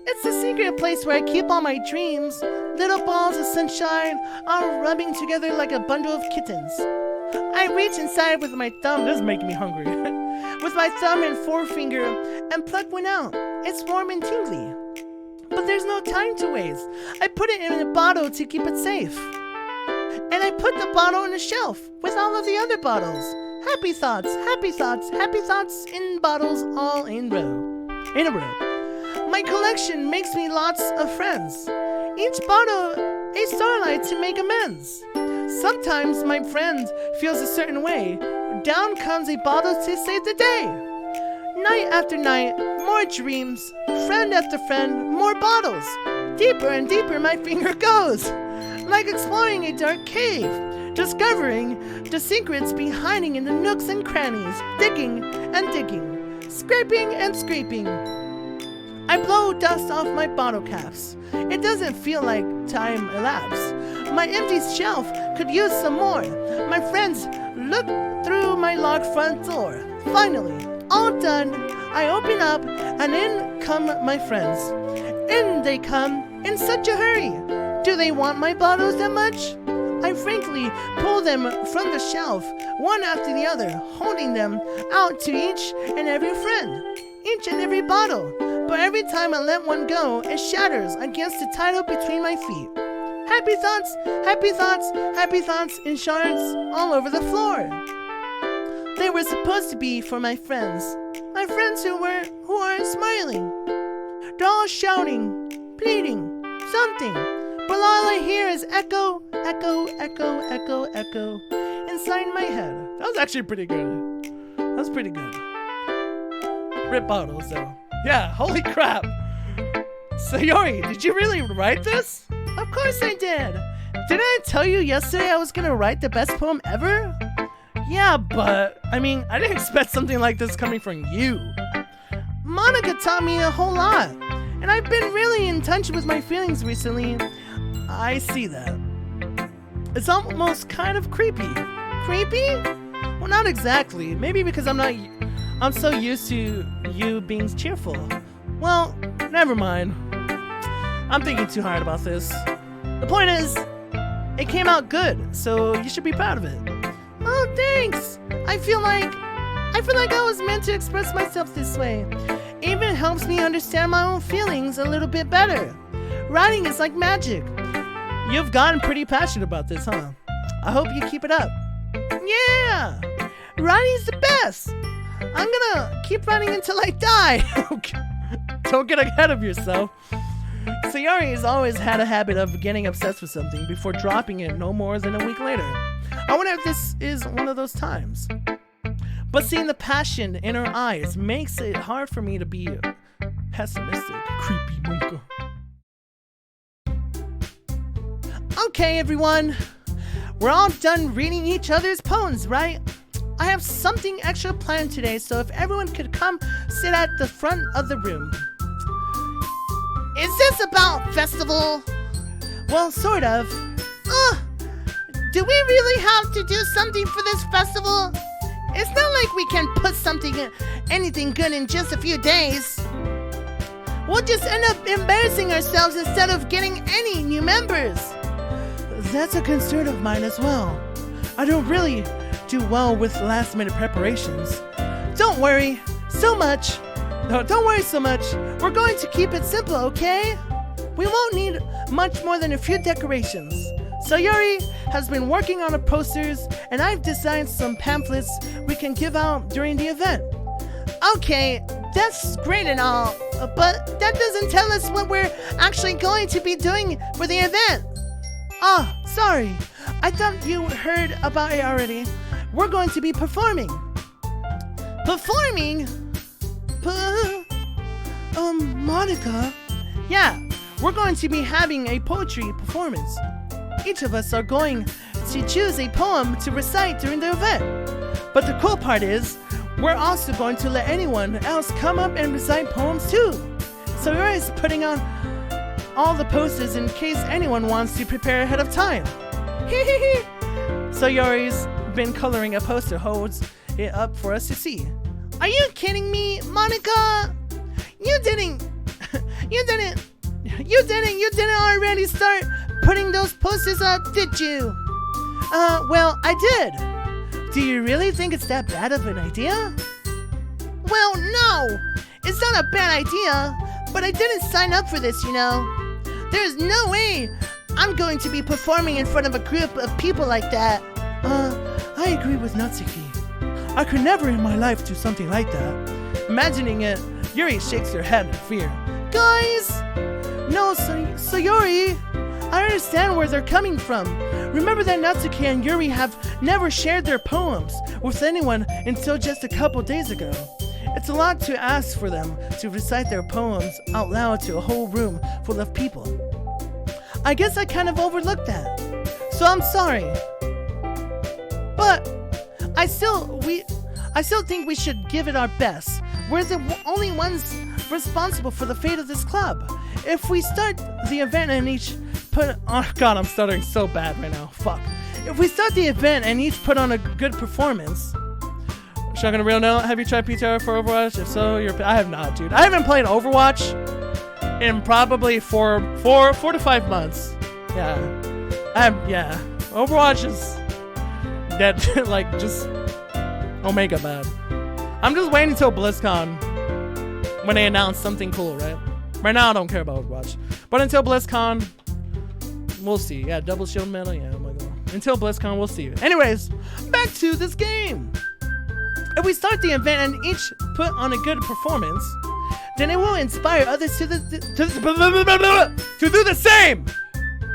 C: It's the secret place where I keep all my dreams. Little balls of sunshine, all rubbing together like a bundle of kittens. I reach inside with my thumb. This is making me hungry. With my thumb and forefinger and pluck one out. It's warm and tingly. But there's no time to waste. I put it in a bottle to keep it safe. And I put the bottle on a shelf with all of the other bottles. Happy thoughts, happy thoughts, happy thoughts in bottles all in a row. My collection makes me lots of friends. each bottle a starlight to make amends. Sometimes my friend feels a certain way. Down comes a bottle to save the day. Night after night, more dreams. Friend after friend, more bottles. Deeper and deeper my finger goes. Like exploring a dark cave. Discovering the secrets be hiding in the nooks and crannies. Digging and digging. Scraping and scraping. I blow dust off my bottle caps. It doesn't feel like time elapsed. My empty shelf could use some more. My friends look through my locked front door. Finally, all done, I open up and in come my friends. In they come in such a hurry. Do they want my bottles that much? I frankly pull them from the shelf, one after the other, holding them out to each and every friend, each and every bottle. But every time I let one go, it shatters against the title between my feet. Happy thoughts, happy thoughts, happy thoughts in shards all over the floor. They were supposed to be for my friends who are smiling. They're all shouting, pleading, something. But all I hear is echo, echo, echo, echo, echo inside my head.
A: That was actually pretty good. That's pretty good. Rip bottles, though. Yeah, holy crap. Sayori, did you really write this?
C: Of course I did. Didn't I tell you yesterday I was gonna write the best poem ever?
A: Yeah, but, I mean, I didn't expect something like this coming from you.
C: Monica taught me a whole lot, and I've been really in touch with my feelings recently.
A: I see that. It's almost kind of creepy.
C: Creepy?
A: Well, not exactly. Maybe because I'm so used to you being cheerful. Well, never mind. I'm thinking too hard about this. The point is, it came out good, so you should be proud of it.
C: Oh, thanks. I feel like I was meant to express myself this way. It even helps me understand my own feelings a little bit better. Writing is like magic.
A: You've gotten pretty passionate about this, huh? I hope you keep it up.
C: Yeah! Writing's the best! I'm gonna keep writing until I die!
A: Don't get ahead of yourself. Sayori has always had a habit of getting obsessed with something before dropping it no more than a week later. I wonder if this is one of those times. But seeing the passion in her eyes makes it hard for me to be pessimistic. Creepy Monka.
C: Okay, everyone. We're all done reading each other's poems, right? I have something extra planned today, so if everyone could come sit at the front of the room. Is this about festival? Well, sort of. Do we really have to do something for this festival? It's not like we can put anything good in just a few days. We'll just end up embarrassing ourselves instead of getting any new members.
A: That's a concern of mine as well. I don't really do well with last-minute preparations.
C: Don't worry so much. No, don't worry so much. We're going to keep it simple, okay? We won't need much more than a few decorations. Sayori has been working on the posters, and I've designed some pamphlets we can give out during the event. Okay, that's great and all, but that doesn't tell us what we're actually going to be doing for the event. Sorry. I thought you heard about it already. We're going to be performing. Performing? Monica? Yeah, we're going to be having a poetry performance. Each of us are going to choose a poem to recite during the event. But the cool part is, we're also going to let anyone else come up and recite poems too. So you're just putting on all the posters in case anyone wants to prepare ahead of time. So Yori's been coloring a poster, holds it up for us to see. Are you kidding me, Monica? You didn't already start putting those posters up, did you? Well, I did. Do you really think it's that bad of an idea? Well, no, it's not a bad idea, but I didn't sign up for this, you know. There's no way I'm going to be performing in front of a group of people like that. I agree with Natsuki. I could never in my life do something like that. Imagining it, Yuri shakes her head in fear. Guys! No, Sayori! I understand where they're coming from. Remember that Natsuki and Yuri have never shared their poems with anyone until just a couple days ago. It's a lot to ask for them to recite their poems out loud to a whole room full of people. I guess I kind of overlooked that, so I'm sorry. But I still think we should give it our best. We're the only ones responsible for the fate of this club. If we start the event and each put... Oh god, I'm stuttering so bad right now. Fuck. If we start the event and each put on a good performance... Shotgun a real note, have you tried PTR for Overwatch? If so, I have not, dude. I haven't played Overwatch in probably 4 to 5 months. Yeah. Overwatch is dead, like, just Omega bad. I'm just waiting until BlizzCon when they announce something cool, right? Right now, I don't care about Overwatch. But until BlizzCon, we'll see. Yeah, double shield medal, yeah, oh my god. Until BlizzCon, we'll see. Anyways, back to this game. If we start the event and each put on a good performance, then it will inspire others to do the same!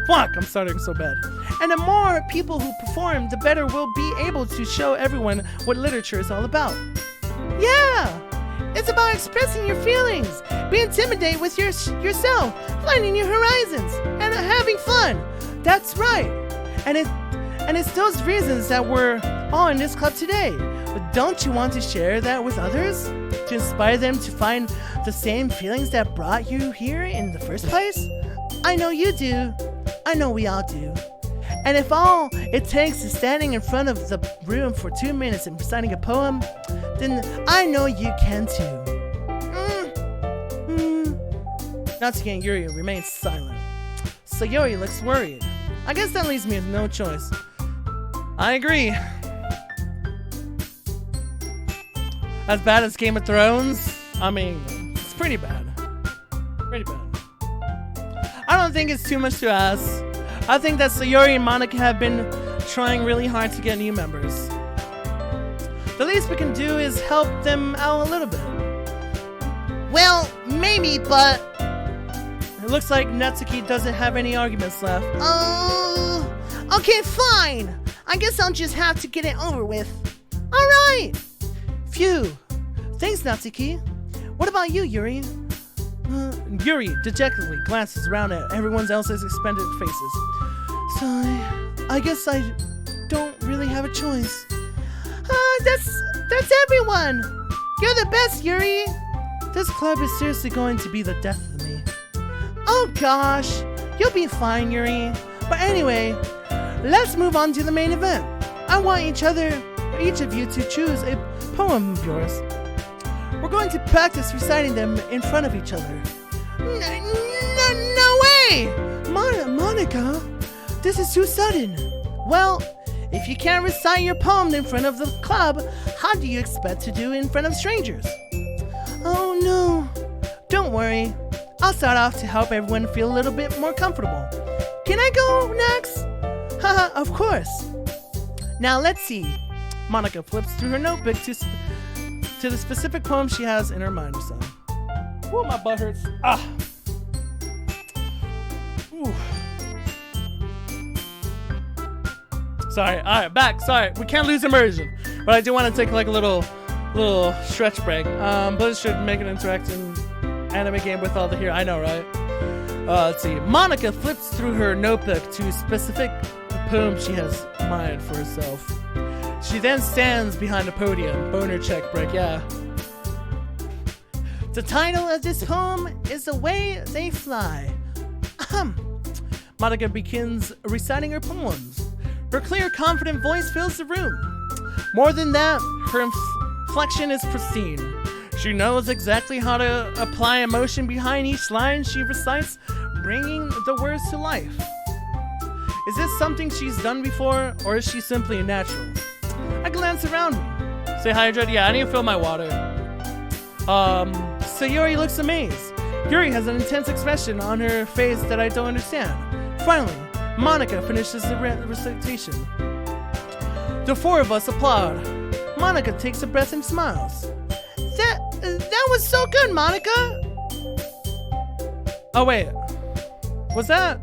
C: Fuck, I'm starting so bad. And the more people who perform, the better we'll be able to show everyone what literature is all about. Yeah! It's about expressing your feelings, being intimidated with yourself, finding new horizons, and having fun. That's right. And it's those reasons that we're all in this club today. But don't you want to share that with others? To inspire them to find the same feelings that brought you here in the first place? I know you do. I know we all do. And if all it takes is standing in front of the room for 2 minutes and reciting a poem, then I know you can too. Natsuki and Yuri remain silent. Sayori looks worried. I guess that leaves me with no choice. I agree. As bad as Game of Thrones? I mean, it's pretty bad. Pretty bad. I don't think it's too much to ask. I think that Sayori and Monica have been trying really hard to get new members. The least we can do is help them out a little bit. Well, maybe, but...
A: It looks like Natsuki doesn't have any arguments left.
C: Oh, okay, fine. I guess I'll just have to get it over with. Alright. Phew. Thanks, Natsuki. What about you, Yuri?
A: Yuri dejectedly glances around at everyone else's expended faces.
C: So, I guess I don't really have a choice. That's everyone. You're the best, Yuri.
A: This club is seriously going to be the death of me.
C: Oh gosh, you'll be fine, Yuri. But anyway, let's move on to the main event. I want each of you to choose a poem of yours. We're going to practice reciting them in front of each other. No way! Monica, this is too sudden. Well, if you can't recite your poem in front of the club, how do you expect to do it in front of strangers? Oh no, don't worry. I'll start off to help everyone feel a little bit more comfortable. Can I go next? Haha, of course. Now let's see. Monica flips through her notebook to the specific poem she has in her mind or so. Ooh, my butt hurts. Ah. Ooh. Sorry, alright, back. Sorry, we can't lose immersion. But I do want to take like a little stretch break. Blizz should make an interactive anime game with all the here. I know, right? Let's see. Monica flips through her notebook to specific poem she has in mind for herself. She then stands behind a podium. Boner check break, yeah. The title of this poem is The Way They Fly. Monica begins reciting her poems. Her clear, confident voice fills the room. More than that, her inflection is pristine. She knows exactly how to apply emotion behind each line she recites, bringing the words to life. Is this something she's done before, or is she simply a natural? I glance around me. Say hi, Dread. Yeah, I need to fill my water. Sayori looks amazed. Yuri has an intense expression on her face that I don't understand. Finally, Monica finishes the recitation. The four of us applaud. Monica takes a breath and smiles. That was so good, Monica.
A: Oh wait, was that?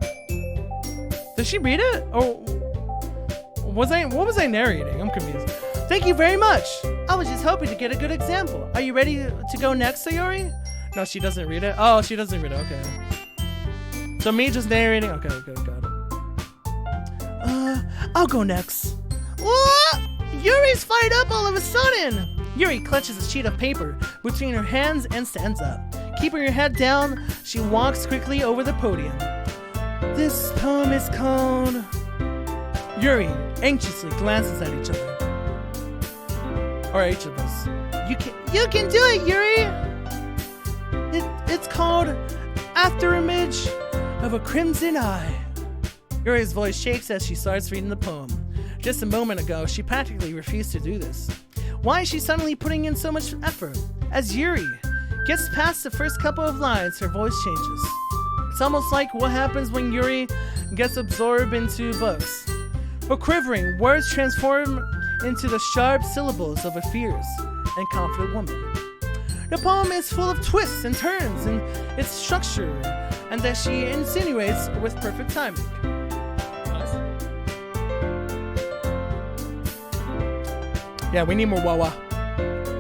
A: Did she read it? Or what was I narrating? I'm confused. Thank you very much. I was just hoping to get a good example. Are you ready to go next, Sayori? No, she doesn't read it. Oh, she doesn't read it. Okay. So me just narrating. Okay, got it. I'll go next.
C: What? Yuri's fired up all of a sudden.
A: Yuri clutches a sheet of paper between her hands and stands up. Keeping her head down, she walks quickly over the podium. This poem is called... Yuri anxiously glances at each other. Or each of us.
C: You can do it, Yuri.
A: It's called After Image of a Crimson Eye. Yuri's voice shakes as she starts reading the poem. Just a moment ago, she practically refused to do this. Why is she suddenly putting in so much effort? As Yuri gets past the first couple of lines, her voice changes. It's almost like what happens when Yuri gets absorbed into books. Her quivering words transform into the sharp syllables of a fierce and confident woman. The poem is full of twists and turns in its structure, and that she insinuates with perfect timing. Yeah, we need more Wawa.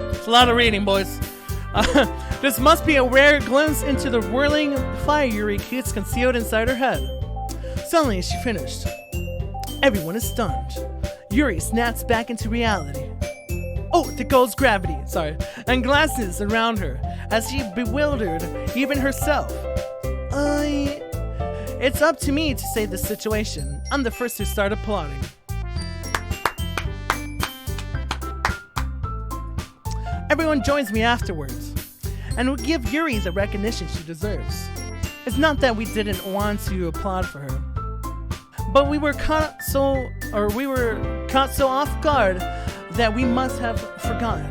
A: It's a lot of reading, boys. This must be a rare glimpse into the whirling fire Yuri keeps concealed inside her head. Suddenly, she finished. Everyone is stunned. Yuri snaps back into reality. Oh, there goes gravity, and glasses around her as she bewildered even herself. It's up to me to save the situation. I'm the first to start applauding. Everyone joins me afterwards, and will give Yuri the recognition she deserves. It's not that we didn't want to applaud for her, but we were caught so off guard that we must have forgotten.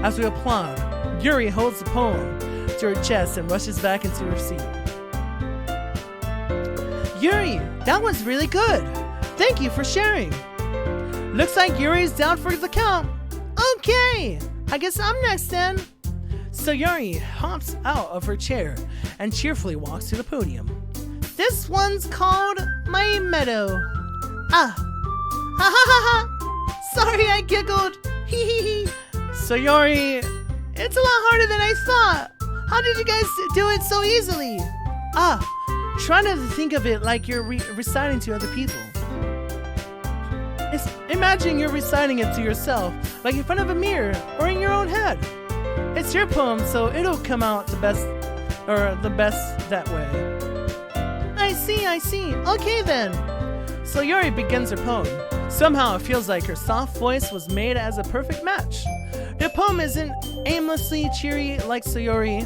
A: As we applaud, Yuri holds the poem to her chest and rushes back into her seat. Yuri, that was really good. Thank you for sharing. Looks like Yuri's down for the count.
C: Okay, I guess I'm next then.
A: So Yuri hops out of her chair and cheerfully walks to the podium.
C: This one's called My Meadow. Ah. Ha ha ha ha. Sorry, I giggled. Hee hee hee.
A: So Yuri,
C: it's a lot harder than I thought. How did you guys do it so easily?
A: Try not to think of it like you're reciting to other people. Imagine you're reciting it to yourself, like in front of a mirror or in your own head. It's your poem, so it'll come out the best that way.
C: I see. Okay then.
A: So Yuri begins her poem. Somehow it feels like her soft voice was made as a perfect match. The poem isn't aimlessly cheery like Sayori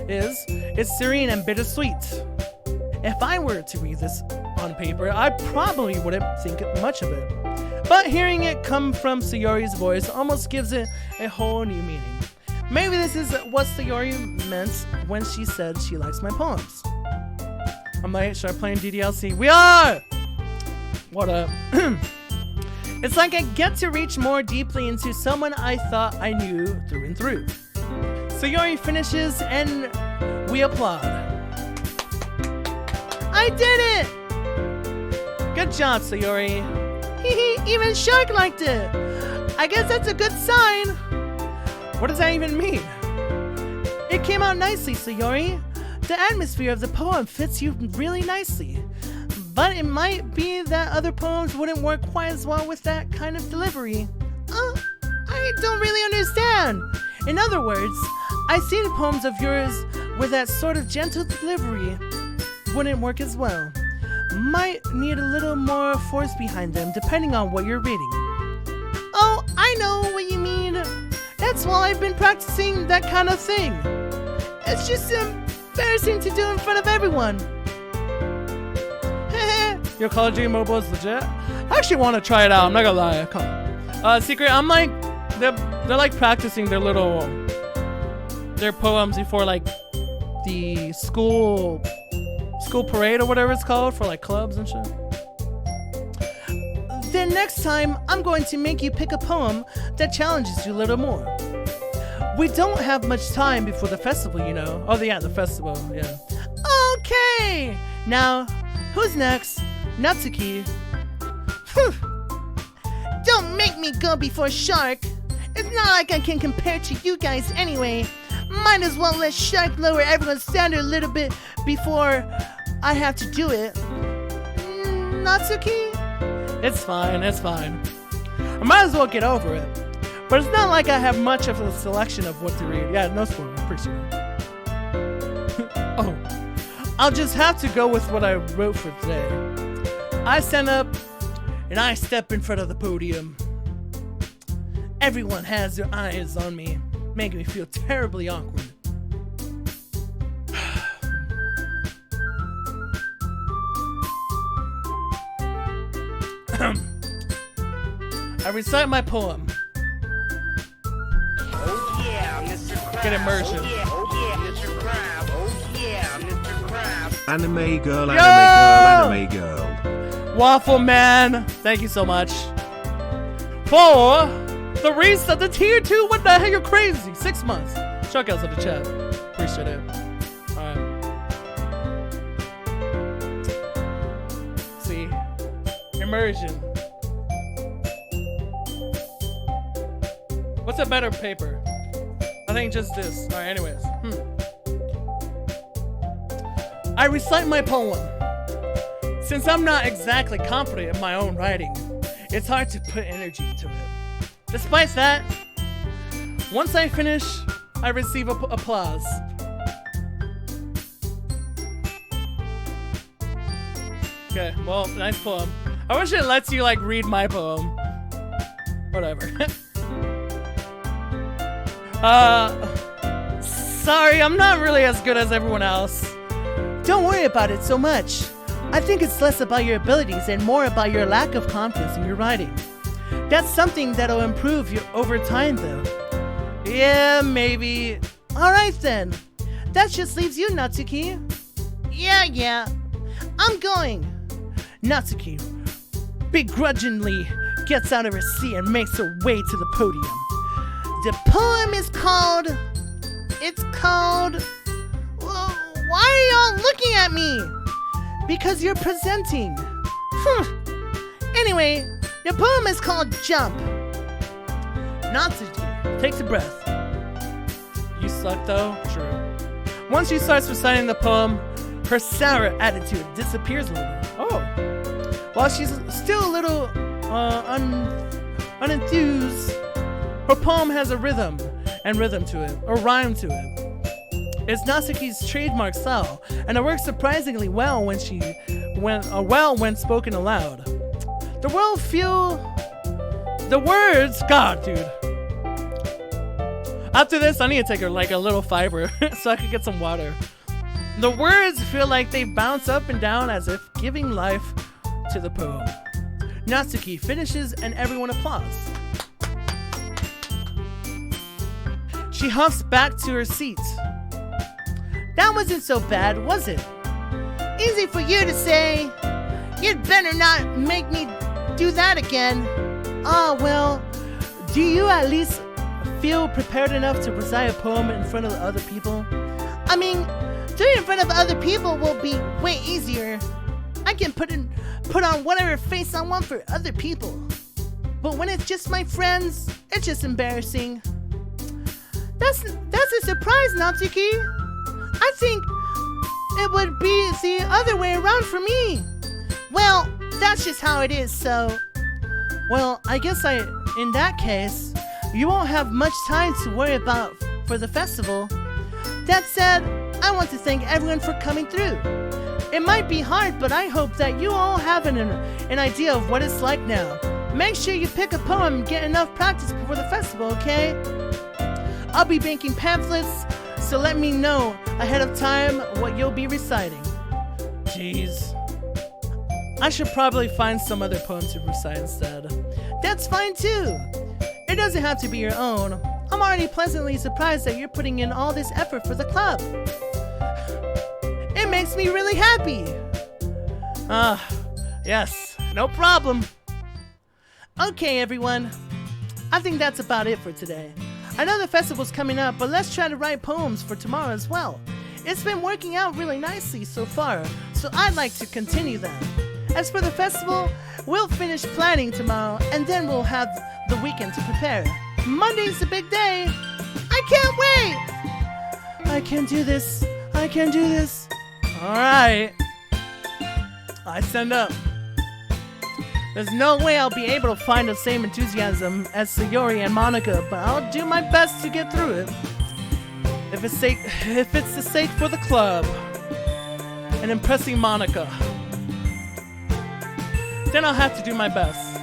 A: is. It's serene and bittersweet. If I were to read this on paper, I probably wouldn't think much of it. But hearing it come from Sayori's voice almost gives it a whole new meaning. Maybe this is what Sayori meant when she said she likes my poems. I'm like, should I play in DDLC? We are! What up? It's like I get to reach more deeply into someone I thought I knew through and through. Sayori finishes and we applaud.
C: I did it!
A: Good job, Sayori.
C: Even Shark liked it. I guess that's a good sign.
A: What does that even mean?
C: It came out nicely, Sayori. The atmosphere of the poem fits you really nicely. But it might be that other poems wouldn't work quite as well with that kind of delivery. I don't really understand. In other words, I see the poems of yours with that sort of gentle delivery wouldn't work as well. Might need a little more force behind them depending on what you're reading. Oh, I know what you mean. That's why I've been practicing that kind of thing. It's just embarrassing to do in front of everyone.
A: Your Call of Duty mobile is legit? I actually want to try it out. I'm not gonna lie. Come on. Secret, I'm like, they're like practicing their poems before like the school parade or whatever it's called for like clubs and shit.
C: Then next time, I'm going to make you pick a poem that challenges you a little more.
A: We don't have much time before the festival, you know. Oh, yeah, the festival, yeah.
C: Okay! Now, Who's next? Natsuki. Phew. Don't make me go before Shark. It's not like I can compare to you guys anyway. Might as well let Shark lower everyone's standard a little bit before I have to do it. Natsuki?
A: It's fine, it's fine. I might as well get over it. But it's not like I have much of a selection of what to read. Yeah, no spoiler, appreciate it. Oh, I'll just have to go with what I wrote for today. I stand up and I step in front of the podium. Everyone has their eyes on me, making me feel terribly awkward. I recite my poem.
D: Oh yeah, Mr. Krabs.
A: Get immersion.
D: Oh yeah, Mr. Krabs. Oh yeah, Mr. Krabs.
B: Anime girl,
A: Yo!
B: anime girl, anime girl.
A: Waffle Man, thank you so much. For the reset, the tier 2, what the heck, you're crazy. 6 months. Shout outs in the chat. Appreciate it. Alright. See. Immersion. What's a better paper? I think just this. Alright, anyways. I recite my poem. Since I'm not exactly confident in my own writing, it's hard to put energy into it. Despite that, once I finish, I receive applause. Okay, well, nice poem. I wish it lets you, like, read my poem. Whatever. Sorry, I'm not really as good as everyone else.
C: Don't worry about it so much. I think it's less about your abilities and more about your lack of confidence in your writing. That's something that'll improve you over time, though.
A: Yeah, maybe.
C: Alright then. That just leaves you, Natsuki. Yeah. I'm going. Natsuki begrudgingly gets out of her seat and makes her way to the podium. The poem is called... Well, why are y'all looking at me? Because you're presenting. Anyway, the poem is called Jump.
A: Natsuki takes a breath. You suck though? True. Once she starts reciting the poem, her sour attitude disappears a little. Oh. While she's still a little unenthused, her poem has a rhythm to it, or rhyme to it. It's Natsuki's trademark style, and it works surprisingly well when spoken aloud. The words, God, dude. After this, I need to take a little fiber so I can get some water. The words feel like they bounce up and down as if giving life to the poem. Natsuki finishes and everyone applauds. She huffs back to her seat.
C: That wasn't so bad, was it? Easy for you to say. You'd better not make me do that again. Well, do you at least feel prepared enough to recite a poem in front of other people? I mean, doing it in front of other people will be way easier. I can put on whatever face I want for other people. But when it's just my friends, it's just embarrassing. That's a surprise, Natsuki. I think it would be the other way around for me. Well, that's just how it is, so... Well, I guess in that case, you won't have much time to worry about for the festival. That said, I want to thank everyone for coming through. It might be hard, but I hope that you all have an idea of what it's like now. Make sure you pick a poem and get enough practice before the festival, okay? I'll be making pamphlets, so let me know ahead of time what you'll be reciting.
A: Jeez. I should probably find some other poem to recite instead.
C: That's fine too. It doesn't have to be your own. I'm already pleasantly surprised that you're putting in all this effort for the club. It makes me really happy.
A: Yes, no problem.
C: Okay, everyone. I think that's about it for today. I know the festival's coming up, but let's try to write poems for tomorrow as well. It's been working out really nicely so far, so I'd like to continue them. As for the festival, we'll finish planning tomorrow, and then we'll have the weekend to prepare. Monday's the big day. I can't wait! I can do this. I can do this. Alright. I stand up. There's no way I'll be able to find the same enthusiasm as Sayori and Monica, but I'll do my best to get through it. If it's the sake for the club and impressing Monica, then I'll have to do my best.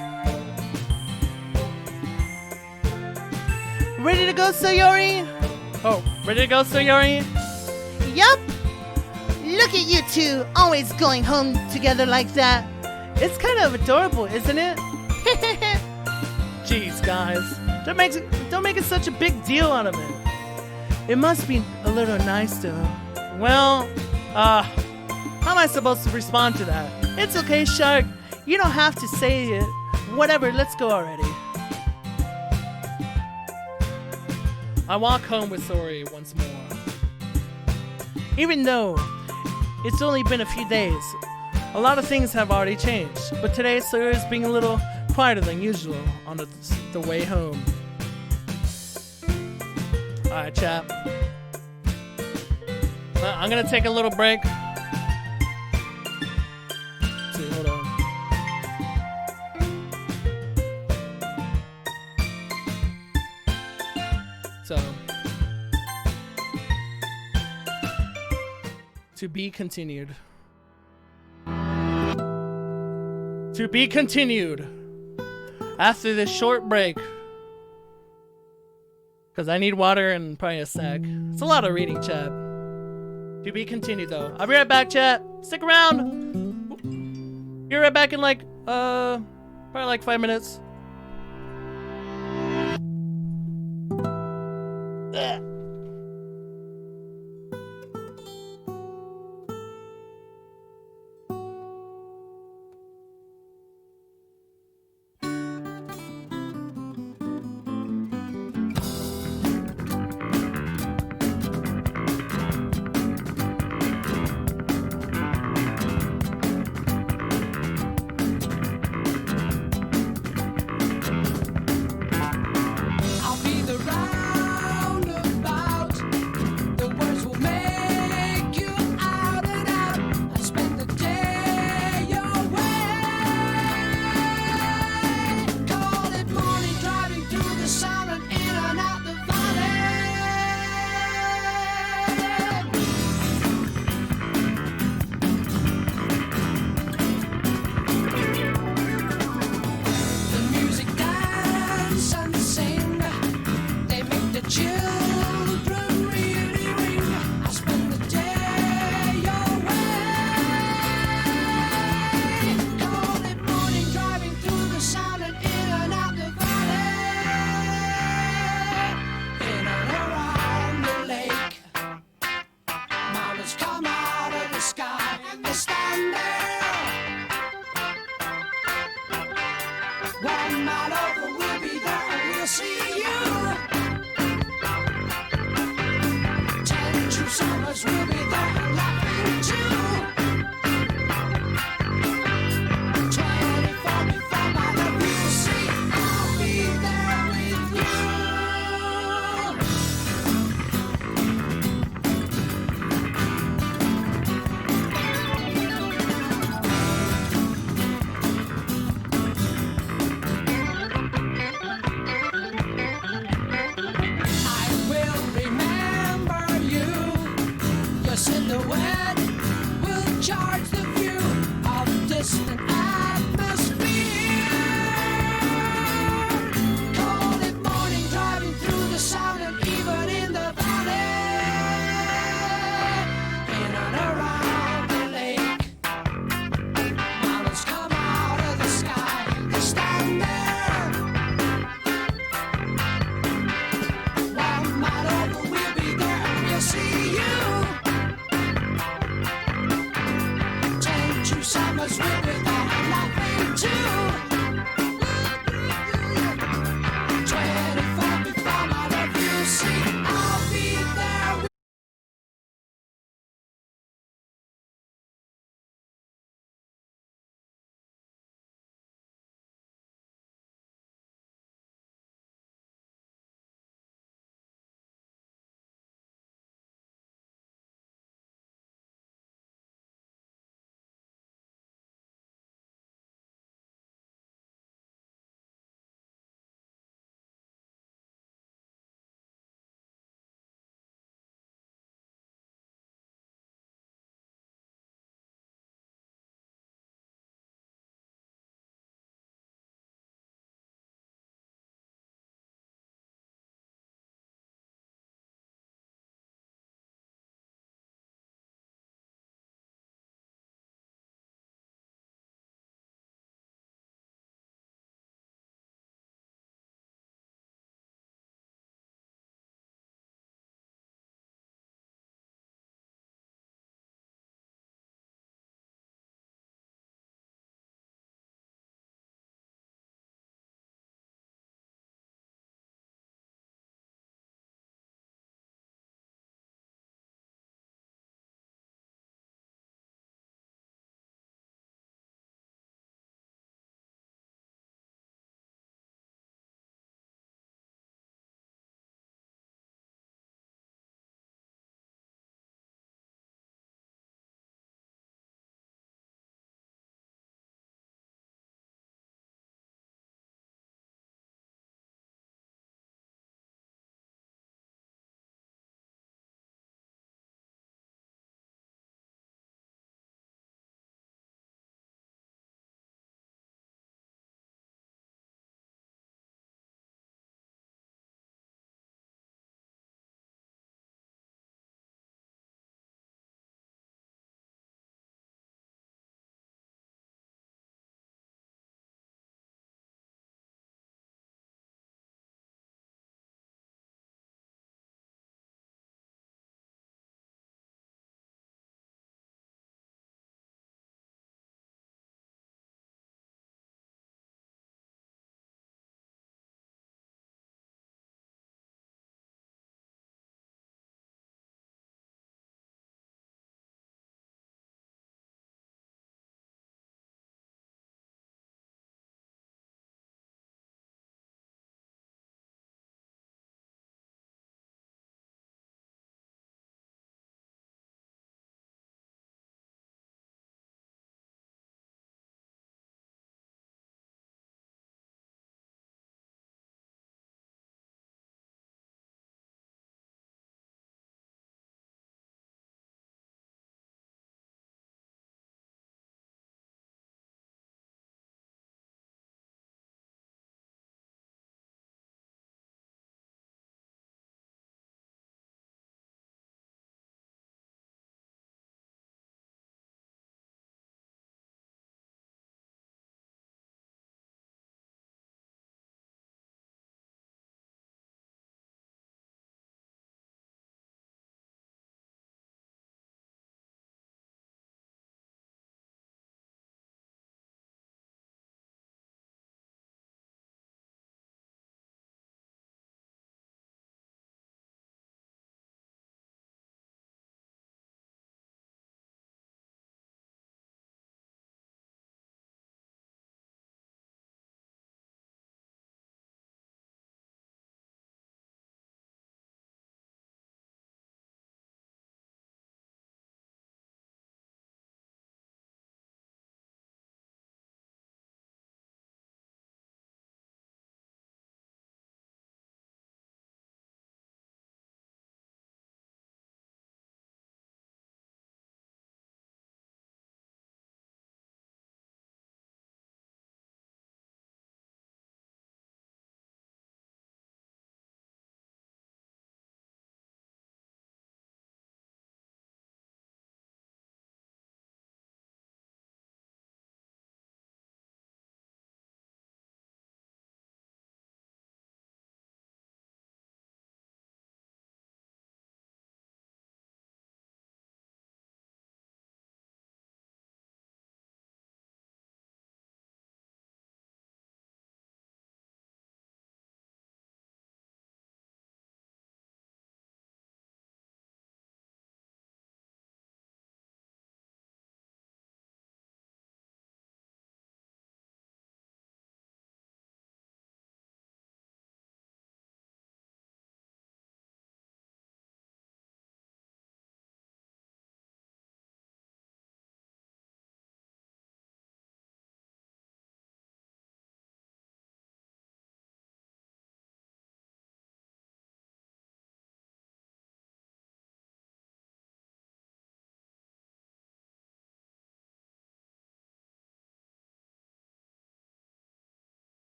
C: Ready to go, Sayori? Oh, ready to go, Sayori?
E: Yup. Look at you two, always going home together like that.
C: It's kind of adorable, isn't it? Jeez, guys. Don't make it such a big deal out of it. It must be a little nice, though. Well, how am I supposed to respond to that? It's okay, Shark. You don't have to say it. Whatever, let's go already. I walk home with Sayori once more. Even though it's only been a few days, a lot of things have already changed. But today, Sayori is being a little quieter than usual on the way home. Alright, chap. I'm gonna take a little break. Let's see, hold on. So, to be continued. To be continued after this short break. Because I need water and probably a snack. It's a lot of reading, chat. To be continued, though. I'll be right back, chat. Stick around. Be right back in like, probably like 5 minutes. Ugh.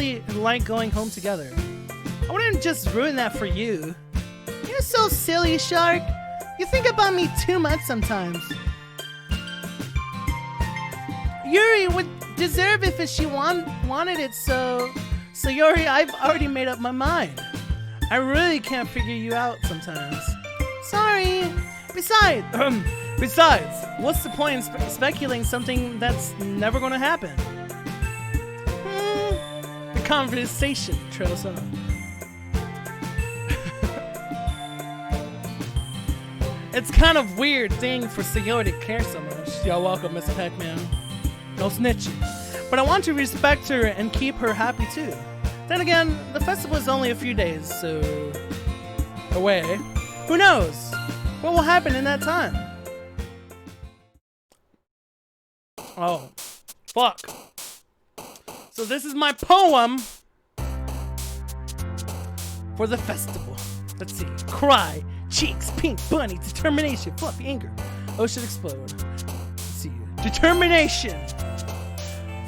A: really like going home together. I wouldn't just ruin that for you.
C: You're so silly, Shark. You think about me too much sometimes. Yuri would deserve it if she wanted it, so Yuri, I've already made up my mind. I really can't figure you out sometimes. Sorry. Besides, what's the point in speculating something that's never gonna happen? The conversation trails on. It's kind of weird thing for Sayori to care so much. You're welcome, Miss Pac-Man. No snitching. But I want to respect her and keep her happy too. Then again, the festival is only a few days, so... away. Who knows? What will happen in that time? Oh. Fuck. So this is my poem for the festival. Let's see. Cry. Cheeks, pink, bunny, determination, fluffy, anger. Ocean explode. Let's see. Determination.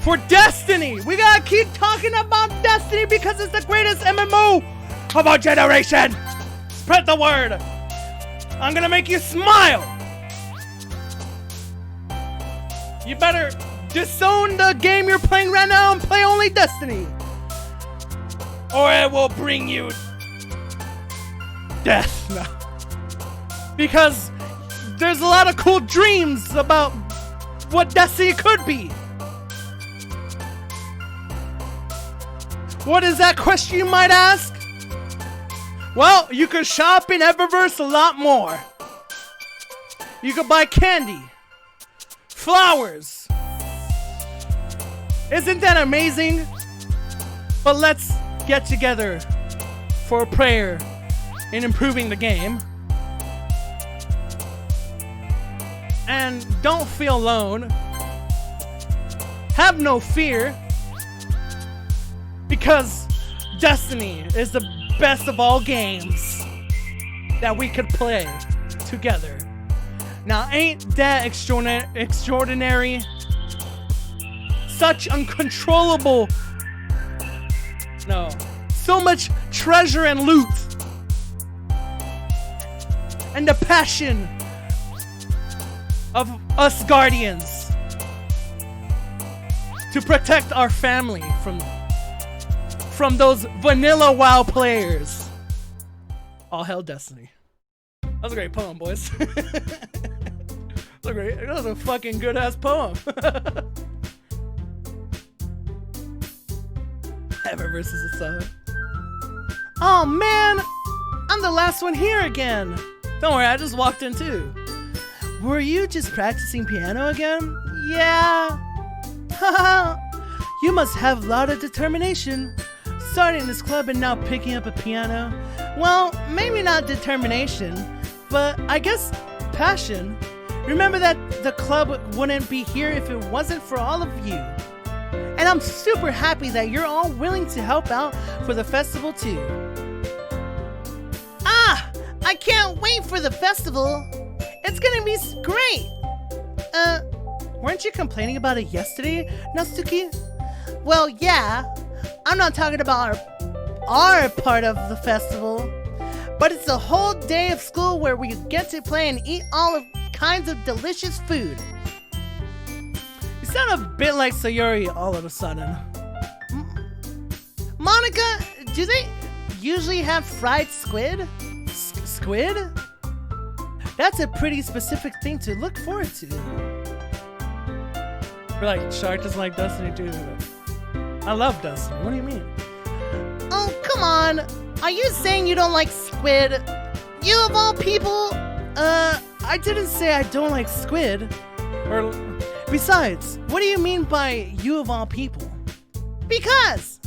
C: For Destiny! We gotta keep talking about Destiny because it's the greatest MMO of our generation! Spread the word! I'm gonna make you smile! You better disown the game you're playing right now and play only Destiny! Or it will bring you death now. Because there's a lot of cool dreams about what Destiny could be. What is that question, you might ask? Well, you could shop in Eververse a lot more. You could buy candy, flowers. Isn't that amazing? But let's get together for a prayer in improving the game. And don't feel alone. Have no fear. Because Destiny is the best of all games that we could play together. Now, ain't that extraordinary? Such uncontrollable. No. So much treasure and loot. And the passion of us guardians to protect our family from those vanilla WoW players. All hail Destiny. That was a great poem, boys. That was a fucking good ass poem. Ever versus the sun. Oh man, I'm the last one here again. Don't worry, I just walked in too. Were you just practicing piano again? Yeah. Haha. You must have a lot of determination. Starting this club and now picking up a piano. Well, maybe not determination, but I guess passion. Remember that the club wouldn't be here if it wasn't for all of you. And I'm super happy that you're all willing to help out for the festival too.
E: Ah! I can't wait for the festival. It's gonna be great.
C: Weren't you complaining about it yesterday, Natsuki?
E: Well, yeah. I'm not talking about our part of the festival, but it's a whole day of school where we get to play and eat all kinds of delicious food.
C: You sound a bit like Sayori all of a sudden.
E: Monica, do they usually have fried squid?
C: Squid? That's a pretty specific thing to look forward to. We're like, Shark doesn't like Destiny too. I love Destiny. What do you mean?
E: Oh, come on. Are you saying you don't like squid? You of all people?
C: I didn't say I don't like squid. Or, besides, what do you mean by you of all people?
E: Because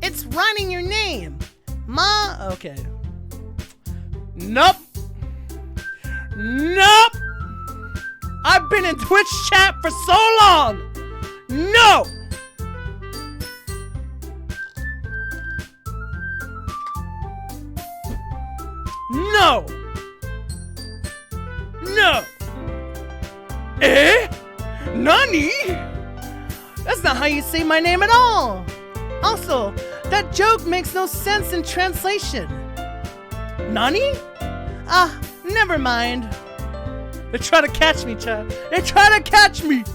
E: it's right in your name.
C: Okay. Nope. Nope. I've been in Twitch chat for so long. No. No. No. Eh? Nani? That's not how you say my name at all. Also,
E: That joke makes no sense in translation. Nani? Ah, never mind. They're trying to catch me, child. They're trying to catch me.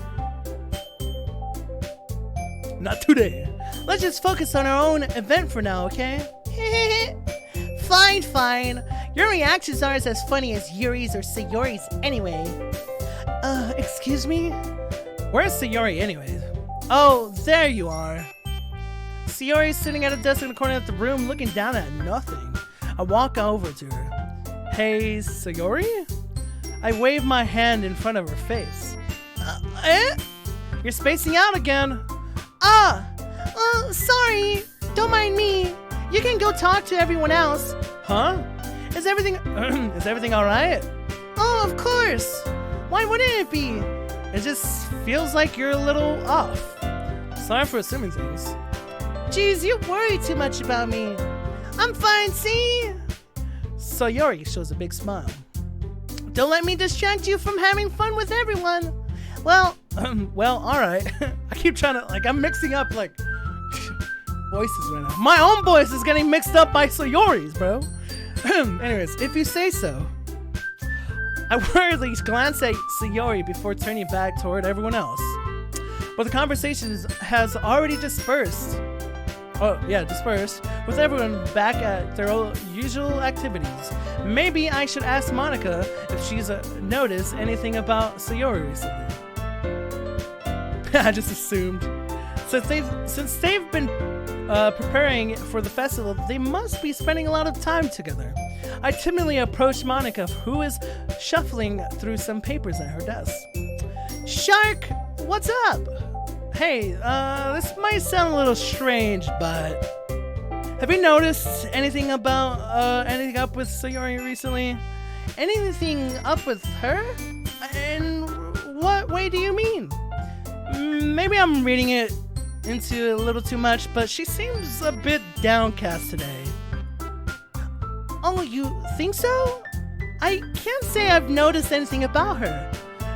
E: Not today. Let's just focus on our own event for now, okay? Fine, fine. Your reactions aren't as funny as Yuri's or Sayori's anyway. Excuse me? Where's Sayori anyway? Oh, there you are. Sayori's sitting at a desk in the corner of the room looking down at nothing. I walk over to her. Hey, Sayori? I wave my hand in front of her face. You're spacing out again. Sorry. Don't mind me. You can go talk to everyone else. Huh? Is everything alright? Oh, of course. Why wouldn't it be? It just feels like you're a little off. Sorry for assuming things. Jeez, you worry too much about me. I'm fine, see? Sayori shows a big smile. Don't let me distract you from having fun with everyone. Well, alright. I keep trying to, I'm mixing up, voices right now. My own voice is getting mixed up by Sayori's, bro. Anyways, if you say so. I worriedly glance at Sayori before turning back toward everyone else. But the conversation has already dispersed. Dispersed, with everyone back at their usual activities. Maybe I should ask Monica if she's noticed anything about Sayori recently. I just assumed. Since they've been preparing for the festival, they must be spending a lot of time together. I timidly approach Monica, who is shuffling through some papers at her desk. Shark, what's up? Hey, this might sound a little strange, but have you noticed anything up with Sayori recently? Anything up with her? In what way do you mean? Maybe I'm reading it into a little too much, but she seems a bit downcast today. Oh, you think so? I can't say I've noticed anything about her.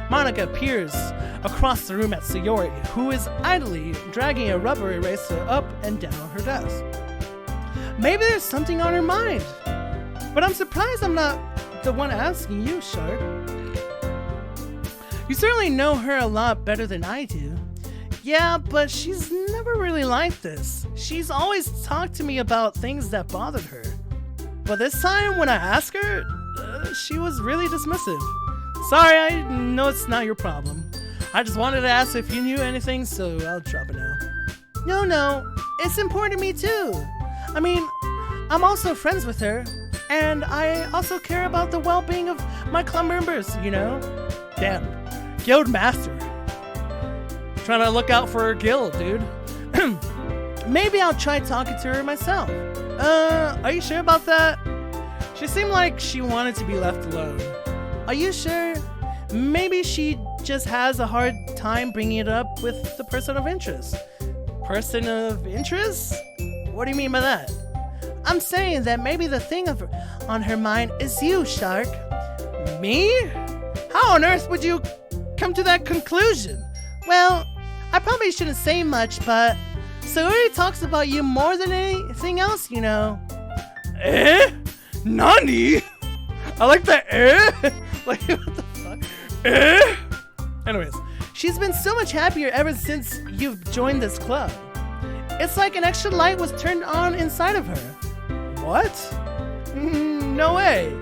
E: Monica peers across the room at Sayori, who is idly dragging a rubber eraser up and down her desk. Maybe there's something on her mind. But I'm surprised I'm not the one asking you, Shark. You certainly know her a lot better than I do. Yeah, but she's never really like this. She's always talked to me about things that bothered her. But this time, when I asked her, she was really dismissive. Sorry, I know it's not your problem. I just wanted to ask if you knew anything, so I'll drop it now. No, it's important to me too. I mean, I'm also friends with her, and I also care about the well-being of my club members, you know? Damn, guild master. Trying to look out for her guild, dude. Maybe I'll try talking to her myself. Are you sure about that? She seemed like she wanted to be left alone. Are you sure? Maybe she just has a hard time bringing it up with the person of interest. Person of interest? What do you mean by that? I'm saying that maybe the thing on her mind is you, Shark. Me? How on earth would you come to that conclusion? Well, I probably shouldn't say much, but Sayori talks about you more than anything else, you know. Eh? Nani? I like that like, what the fuck? Anyways, she's been so much happier ever since you've joined this club. It's like an extra light was turned on inside of her. What? No way.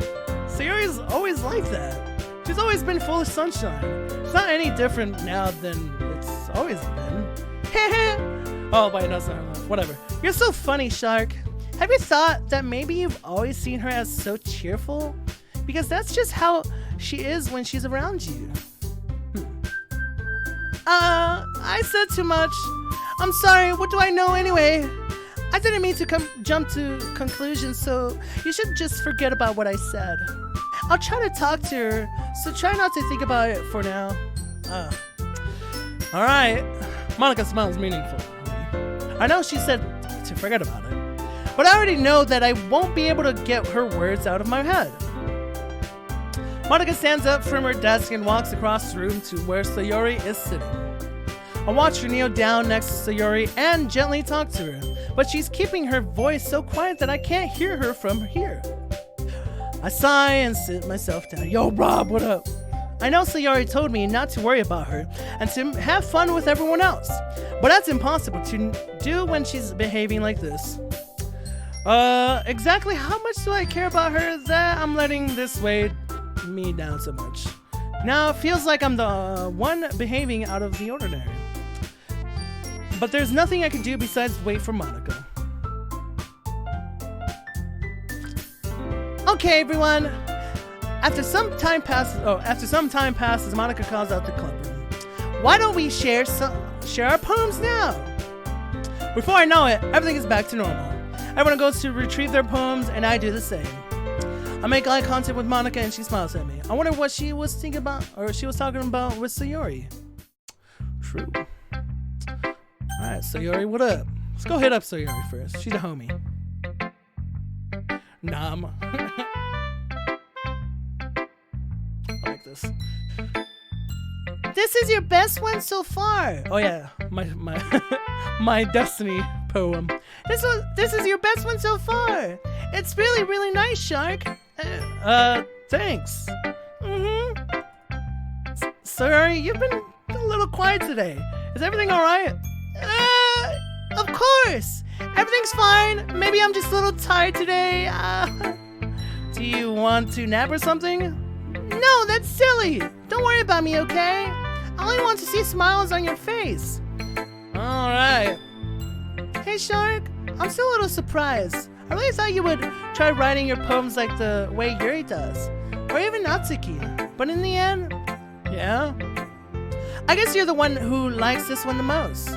E: Sayori's always like that. She's always been full of sunshine. It's not any different now than it's always been. Oh, wait, no, it's not. Whatever. You're so funny, Shark. Have you thought that maybe you've always seen her as so cheerful? Because that's just how she is when she's around you. I said too much. I'm sorry, what do I know anyway? I didn't mean to jump to conclusions, so you should just forget about what I said. I'll try to talk to her, so try not to think about it for now. Alright. Monica smiles meaningful. I know she said to forget about it, but I already know that I won't be able to get her words out of my head. Monica stands up from her desk and walks across the room to where Sayori is sitting. I watch her kneel down next to Sayori and gently talk to her, but she's keeping her voice so quiet that I can't hear her from here. I sigh and sit myself down. Yo, Rob, what up? I know Sayori told me not to worry about her and to have fun with everyone else, but that's impossible to do when she's behaving like this. Exactly how much do I care about her that I'm letting this weigh me down so much? Now it feels like I'm the one behaving out of the ordinary. But there's nothing I can do besides wait for Monica. Okay, everyone. After some time passes, Monica calls out the club room. Why don't we share our poems now? Before I know it, everything is back to normal. Everyone goes to retrieve their poems, and I do the same. I make eye contact with Monica, and she smiles at me. I wonder what she was thinking about, or she was talking about with Sayori. True. Alright, Sayori, what up? Let's go hit up Sayori first. She's a homie. Nah, I like this.
C: This is your best one so far.
E: Oh yeah, my Destiny poem.
C: This is your best one so far. It's really, really nice, Shark.
E: Thanks.
C: Sorry, you've been a little quiet today. Is everything alright? Of course. Everything's fine. Maybe I'm just a little tired today.
E: Do you want to nap or something?
C: No, that's silly. Don't worry about me, okay? I only want to see smiles on your face.
E: Alright.
C: Hey, Shark. I'm still a little surprised. I really thought you would try writing your poems like the way Yuri does. Or even Natsuki. But in the end,
E: Yeah?
C: I guess you're the one who likes this one the most.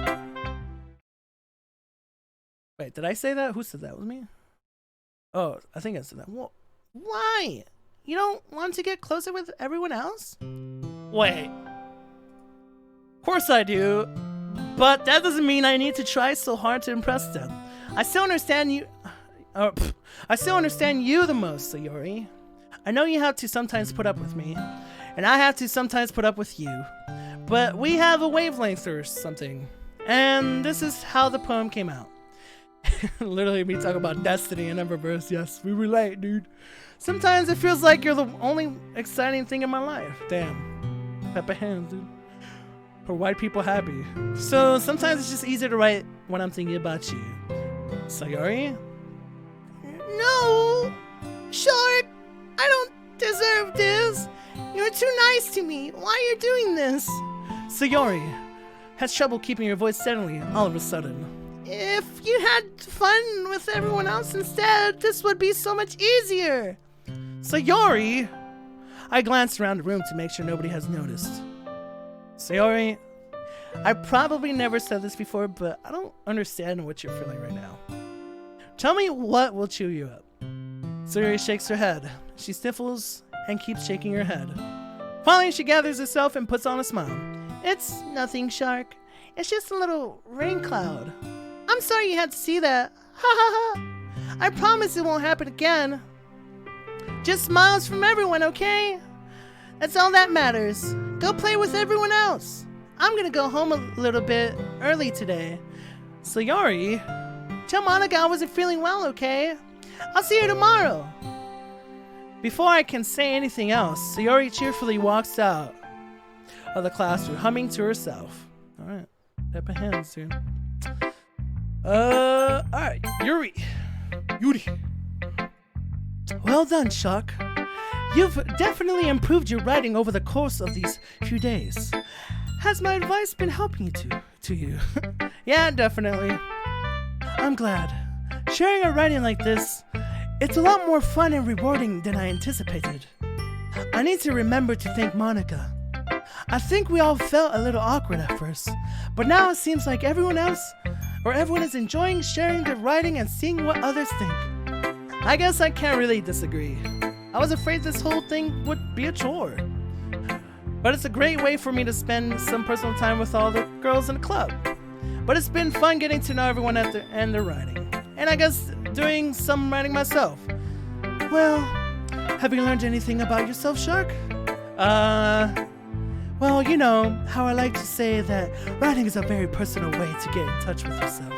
E: Wait, did I say that? Who said that? Was me? Oh, I think I said that.
C: Well, why? You don't want to get closer with everyone else?
E: Wait. Of course I do. But that doesn't mean I need to try so hard to impress them. I still understand you. I still understand you the most, Sayori. I know you have to sometimes put up with me, and I have to sometimes put up with you. But we have a wavelength or something. And this is how the poem came out. Literally me talking about destiny in every verse. Yes, we relate, dude. Sometimes it feels like you're the only exciting thing in my life. Damn. Pepper hands, dude. For white people happy. So sometimes it's just easier to write when I'm thinking about you. Sayori?
C: No! Shark! I don't deserve this! You're too nice to me! Why are you doing this?
E: Sayori has trouble keeping her voice steadily all of a sudden.
C: If you had fun with everyone else instead, this would be so much easier!
E: Sayori! I glanced around the room to make sure nobody has noticed. Sayori, I probably never said this before, but I don't understand what you're feeling right now. Tell me what will cheer you up. Sayori shakes her head. She sniffles and keeps shaking her head. Finally, she gathers herself and puts on a smile.
C: It's nothing, Shark. It's just a little rain cloud. I'm sorry you had to see that. Ha ha ha. I promise it won't happen again. Just smiles from everyone, okay? That's all that matters. Go play with everyone else. I'm gonna go home a little bit early today.
E: Sayori,
C: tell Monica I wasn't feeling well, okay? I'll see her tomorrow.
E: Before I can say anything else, Sayori cheerfully walks out of the classroom, humming to herself. Alright, pepper hands, dude. Alright, Yuri. Well done, Shark. You've definitely improved your writing over the course of these few days. Has my advice been helping to you? Yeah, definitely. I'm glad. Sharing a writing like this, it's a lot more fun and rewarding than I anticipated. I need to remember to thank Monica. I think we all felt a little awkward at first, but now it seems like everyone is enjoying sharing their writing and seeing what others think. I guess I can't really disagree. I was afraid this whole thing would be a chore. But it's a great way for me to spend some personal time with all the girls in the club. But it's been fun getting to know everyone and their writing. And I guess doing some writing myself. Well, have you learned anything about yourself, Shark? Well, you know how I like to say that writing is a very personal way to get in touch with yourself.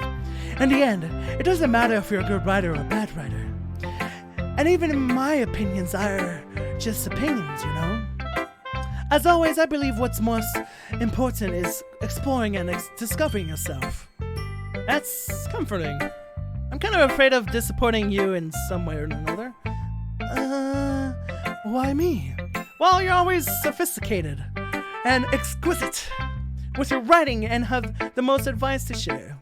E: In the end, it doesn't matter if you're a good writer or a bad writer. And even my opinions are just opinions, you know? As always, I believe what's most important is exploring and discovering yourself. That's comforting. I'm kind of afraid of disappointing you in some way or another. Why me? Well, you're always sophisticated and exquisite with your writing and have the most advice to share.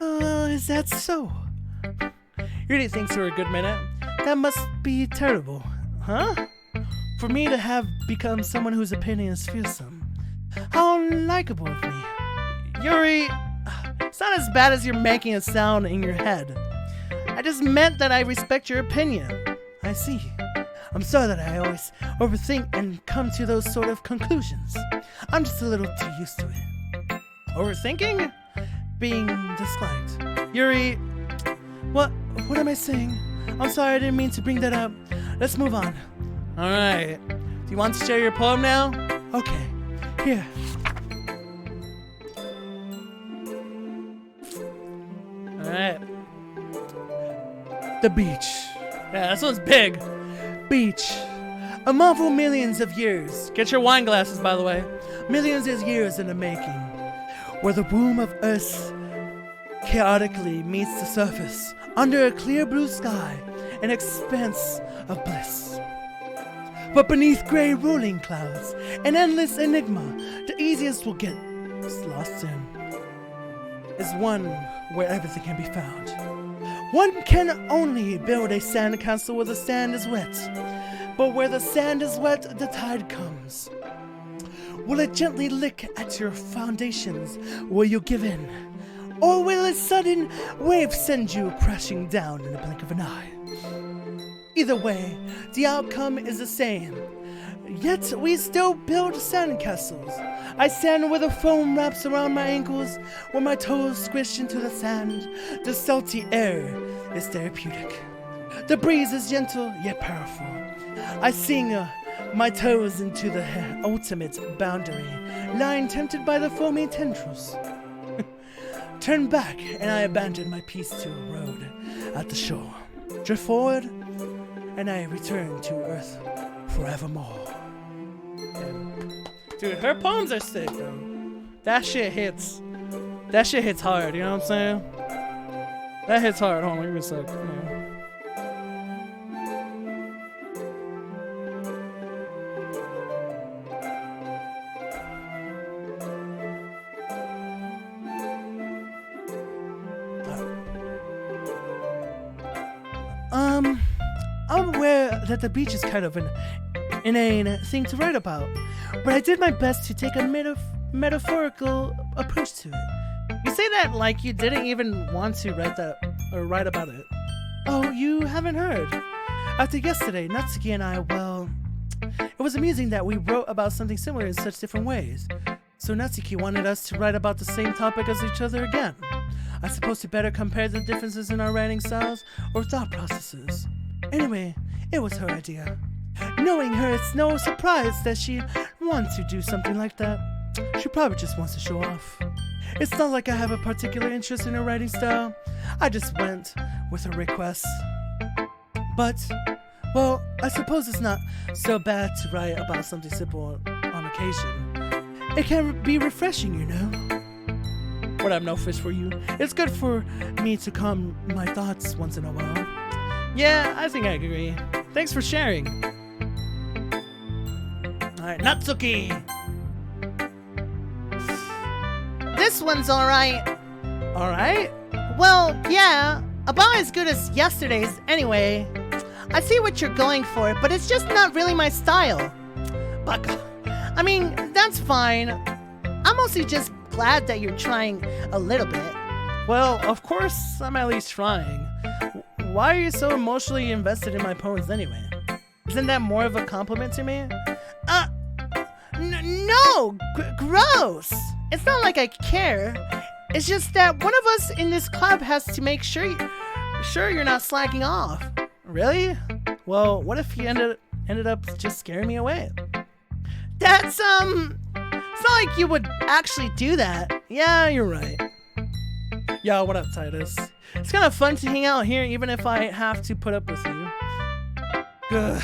E: Is that so? You really think for a good minute? That must be terrible, huh? For me to have become someone whose opinion is fearsome. How unlikable of me. Yuri, it's not as bad as you're making it sound in your head. I just meant that I respect your opinion. I see. I'm sorry that I always overthink and come to those sort of conclusions. I'm just a little too used to it. Overthinking? Being disliked. Yuri, what am I saying? I'm sorry, I didn't mean to bring that up. Let's move on. Alright. Do you want to share your poem now? Okay. Here. Alright. The beach. Yeah, this one's big. Beach. A marvel millions of years. Get your wine glasses, by the way. Millions of years in the making. Where the womb of Earth chaotically meets the surface. Under a clear blue sky. An expanse of bliss. But beneath gray rolling clouds, an endless enigma, the easiest we'll get lost in, is one where everything can be found. One can only build a sand castle where the sand is wet, but where the sand is wet, the tide comes. Will it gently lick at your foundations? Will you give in? Or will a sudden wave send you crashing down in the blink of an eye? Either way, the outcome is the same. Yet we still build sandcastles. I stand where the foam wraps around my ankles, where my toes squish into the sand. The salty air is therapeutic. The breeze is gentle yet powerful. I sing my toes into the ultimate boundary, lying tempted by the foamy tendrils. Turn back, and I abandon my piece to a road at the shore. Drift forward, and I return to Earth forevermore. Dude, her poems are sick, bro. That shit hits. That shit hits hard, you know what I'm saying? That hits hard. Hold on, give me a sec. I'm aware that the beach is kind of an inane thing to write about, but I did my best to take a metaphorical approach to it. You say that like you didn't even want to write about it. Oh, you haven't heard? After yesterday, Natsuki and I, well, it was amusing that we wrote about something similar in such different ways. So Natsuki wanted us to write about the same topic as each other again. I suppose to better compare the differences in our writing styles or thought processes. Anyway, it was her idea. Knowing her, it's no surprise that she wants to do something like that. She probably just wants to show off. It's not like I have a particular interest in her writing style. I just went with her request. But, well, I suppose it's not so bad to write about something simple on occasion. It can be refreshing, you know. But I'm no fish for you. It's good for me to calm my thoughts once in a while. Yeah, I think I agree. Thanks for sharing. Alright, Natsuki!
C: This one's alright.
E: Alright?
C: Well, yeah, about as good as yesterday's anyway. I see what you're going for, but it's just not really my style. Baka. I mean, that's fine. I'm mostly just glad that you're trying a little bit.
E: Well, of course I'm at least trying. Why are you so emotionally invested in my poems anyway? Isn't that more of a compliment to me?
C: No! Gross! It's not like I care. It's just that one of us in this club has to make sure you're not slacking off.
E: Really? Well, what if he ended up just scaring me away? That's, it's not like you would actually do that. Yeah, you're right. Yo, what up, Titus? It's kind of fun to hang out here even if I have to put up with you. Ugh.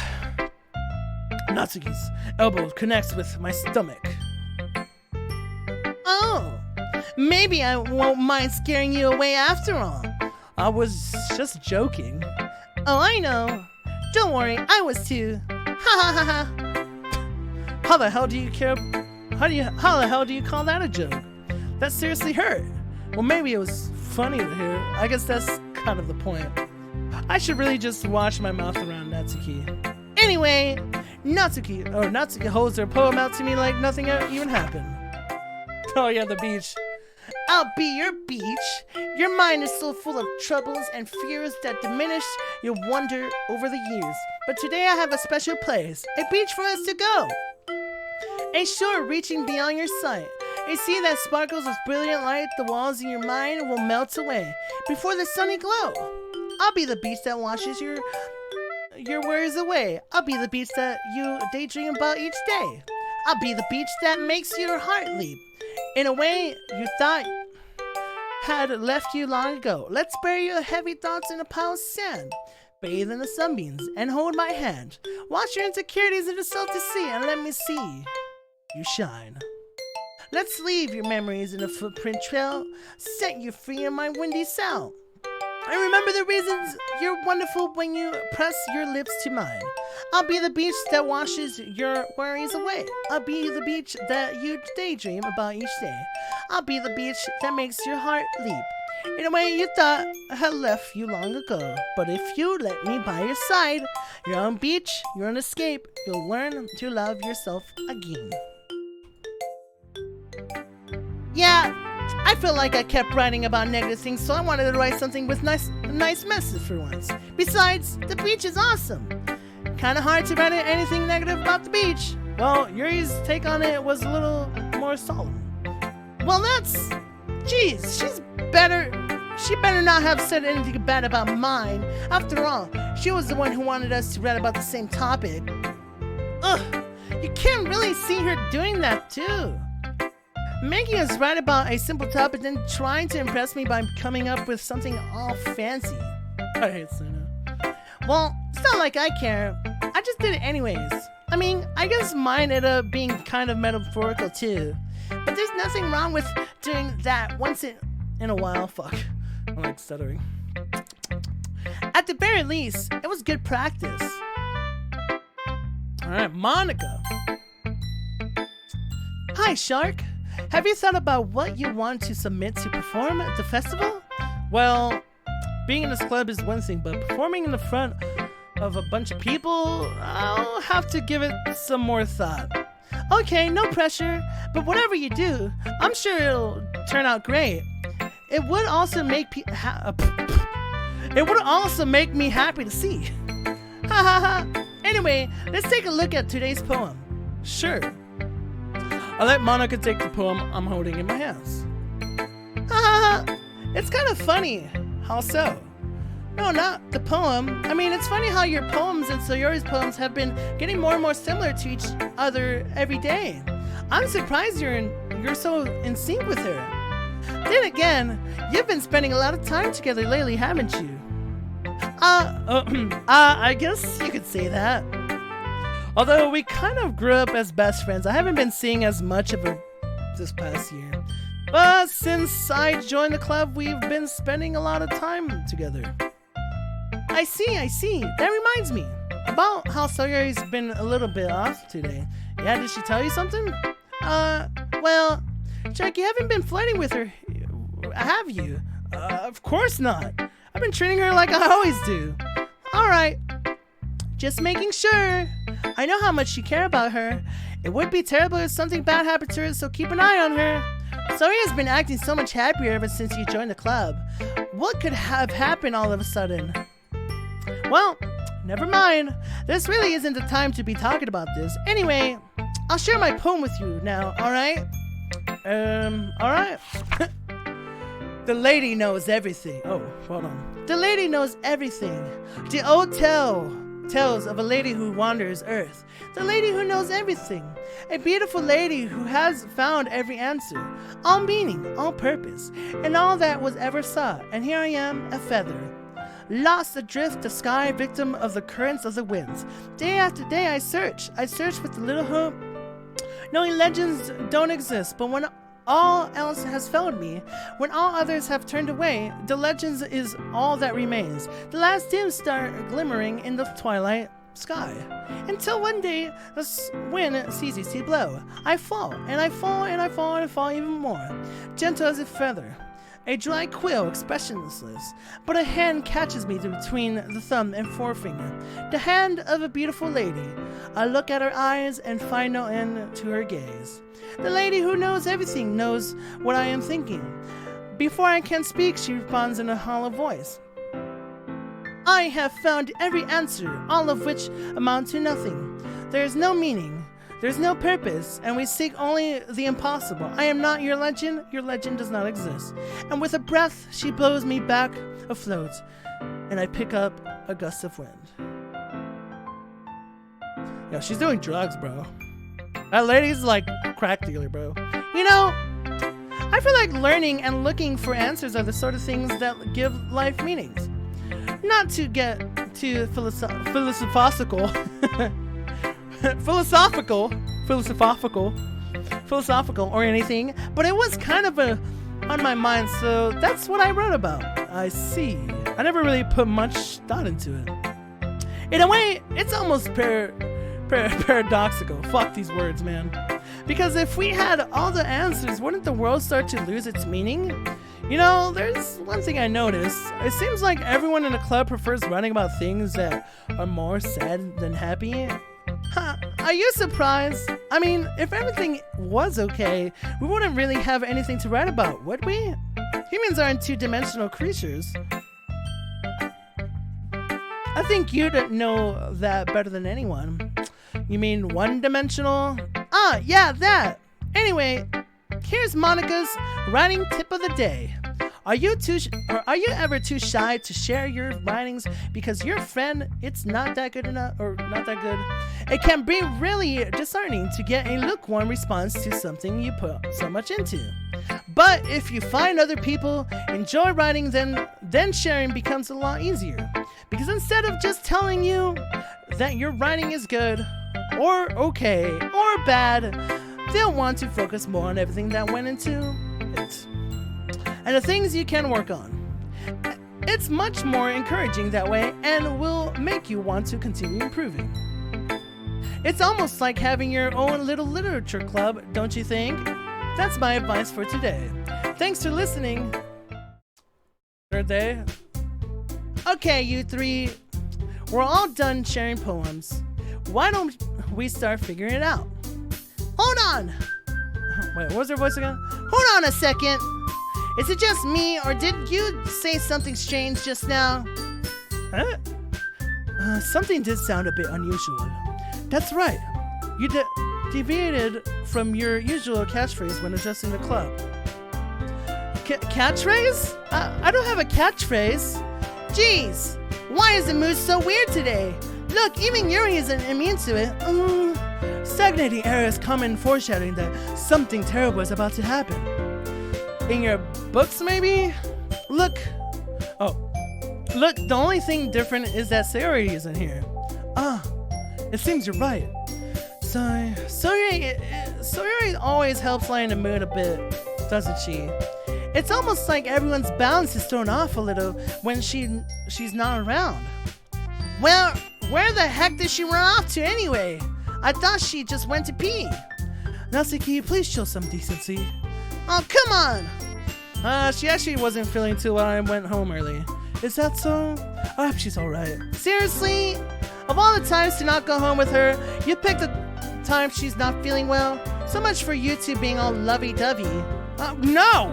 E: Natsuki's elbow connects with my stomach. Oh, maybe I won't mind scaring you away after all. I was just joking. Oh, I know. Don't worry, I was too. Ha ha ha ha. How the hell do you care? How the hell do you call that a joke? That seriously hurt. Well, maybe it was funny to hear. I guess that's kind of the point. I should really just wash my mouth around Natsuki. Anyway, Natsuki holds her poem out to me like nothing even happened. Oh yeah, the beach. I'll be your beach. Your mind is so full of troubles and fears that diminish your wonder over the years. But today I have a special place, a beach for us to go. A shore reaching beyond your sight. A sea that sparkles with brilliant light. The walls in your mind will melt away before the sunny glow. I'll be the beach that washes your worries away. I'll be the beach that you daydream about each day. I'll be the beach that makes your heart leap in a way you thought had left you long ago. Let's bury your heavy thoughts in a pile of sand. Bathe in the sunbeams and hold my hand. Wash your insecurities in the salty sea and let me see you shine. Let's leave your memories in a footprint trail. Set you free in my windy cell. I remember the reasons you're wonderful when you press your lips to mine. I'll be the beach that washes your worries away. I'll be the beach that you daydream about each day. I'll be the beach that makes your heart leap in a way you thought had left you long ago. But if you let me by your side, your own beach, your own escape, you'll learn to love yourself again. Yeah, I feel like I kept writing about negative things, so I wanted to write something with a nice message for once. Besides, the beach is awesome. Kinda hard to write anything negative about the beach. Well, Yuri's take on it was a little more solemn. Well, jeez, she better not have said anything bad about mine. After all, she was the one who wanted us to write about the same topic. Ugh, you can't really see her doing that too. Making us write about a simple topic, then trying to impress me by coming up with something all fancy. I hate Suna. Well, it's not like I care. I just did it anyways. I mean, I guess mine ended up being kind of metaphorical too. But there's nothing wrong with doing that once in a while. Fuck. I like stuttering. At the very least, it was good practice. Alright, Monica. Hi, Shark. Have you thought about what you want to submit to perform at the festival? Well, being in this club is one thing, but performing in the front of a bunch of people, I'll have to give it some more thought. Okay, no pressure, but whatever you do, I'm sure it'll turn out great. It would also make me happy to see. Ha ha ha. Anyway, let's take a look at today's poem. Sure. I let Monica take the poem I'm holding in my hands. Ha ha ha! It's kind of funny. How so? No, not the poem. I mean, it's funny how your poems and Sayori's poems have been getting more and more similar to each other every day. I'm surprised you're so in sync with her. Then again, you've been spending a lot of time together lately, haven't you? I guess you could say that. Although we kind of grew up as best friends, I haven't been seeing as much of her this past year. But since I joined the club, we've been spending a lot of time together. I see. That reminds me about how Sayori's been a little bit off today. Yeah, did she tell you something? Well, Jack, you haven't been flirting with her, have you? Of course not. I've been treating her like I always do. Alright. Just making sure. I know how much you care about her. It would be terrible if something bad happened to her, so keep an eye on her. Sayori has been acting so much happier ever since you joined the club. What could have happened all of a sudden? Well, never mind. This really isn't the time to be talking about this. Anyway, I'll share my poem with you now, alright? Alright. The lady knows everything. Oh, hold on. The lady knows everything. The old tale tales of a lady who wanders Earth, the lady who knows everything, a beautiful lady who has found every answer, all meaning, all purpose, and all that was ever sought. And here I am, a feather, lost adrift the sky, victim of the currents of the winds. Day after day I search with little hope, knowing legends don't exist. But when all else has failed me, when all others have turned away, the legends is all that remains, the last dim star glimmering in the twilight sky. Until one day the wind ceases to blow. I fall, and I fall, and I fall, and I fall even more, gentle as a feather, a dry quill, expressionless, but a hand catches me between the thumb and forefinger, the hand of a beautiful lady. I look at her eyes and find no end to her gaze. The lady who knows everything knows what I am thinking. Before I can speak, she responds in a hollow voice. I have found every answer, all of which amount to nothing. There is no meaning, there's no purpose, and we seek only the impossible. I am not your legend does not exist. And with a breath, she blows me back afloat, and I pick up a gust of wind. Yo, she's doing drugs, bro. That lady's like a crack dealer, bro. You know, I feel like learning and looking for answers are the sort of things that give life meanings. Not to get too philosophical or anything, but it was kind of on my mind, so that's what I wrote about. I see. I never really put much thought into it. In a way, it's almost paradoxical. Fuck these words, man. Because if we had all the answers, wouldn't the world start to lose its meaning? You know, there's one thing I noticed. It seems like everyone in the club prefers writing about things that are more sad than happy. Huh, are you surprised? I mean, if everything was okay, we wouldn't really have anything to write about, would we? Humans aren't two-dimensional creatures. I think you'd know that better than anyone. You mean one-dimensional? Ah, yeah, that! Anyway, here's Monica's writing tip of the day. Are you ever too shy to share your writings because your friend it's not that good enough or not that good? It can be really disheartening to get a lukewarm response to something you put so much into. But if you find other people enjoy writing, then sharing becomes a lot easier. Because instead of just telling you that your writing is good or okay or bad, they'll want to focus more on everything that went into it and the things you can work on. It's much more encouraging that way and will make you want to continue improving. It's almost like having your own little literature club, don't you think? That's my advice for today. Thanks for listening. Third day. Okay, you three. We're all done sharing poems. Why don't we start figuring it out? Hold on! Wait, what was her voice again? Hold on a second! Is it just me, or did you say something strange just now? Huh? Something did sound a bit unusual. That's right. You deviated from your usual catchphrase when addressing the club. Catchphrase? I don't have a catchphrase. Jeez, why is the mood so weird today? Look, even Yuri isn't immune to it. Stagnating air is common foreshadowing that something terrible is about to happen. In your books, maybe? Look, the only thing different is that Sayori isn't here. It seems you're right. Sayori always helps lighten the mood a bit, doesn't she? It's almost like everyone's balance is thrown off a little when she's not around. Well, where the heck did she run off to anyway? I thought she just went to pee. Natsuki, please show some decency. Oh, come on! She actually wasn't feeling too well and went home early. Is that so? I hope she's alright. Seriously? Of all the times to not go home with her, you picked the time she's not feeling well? So much for you two being all lovey-dovey. No!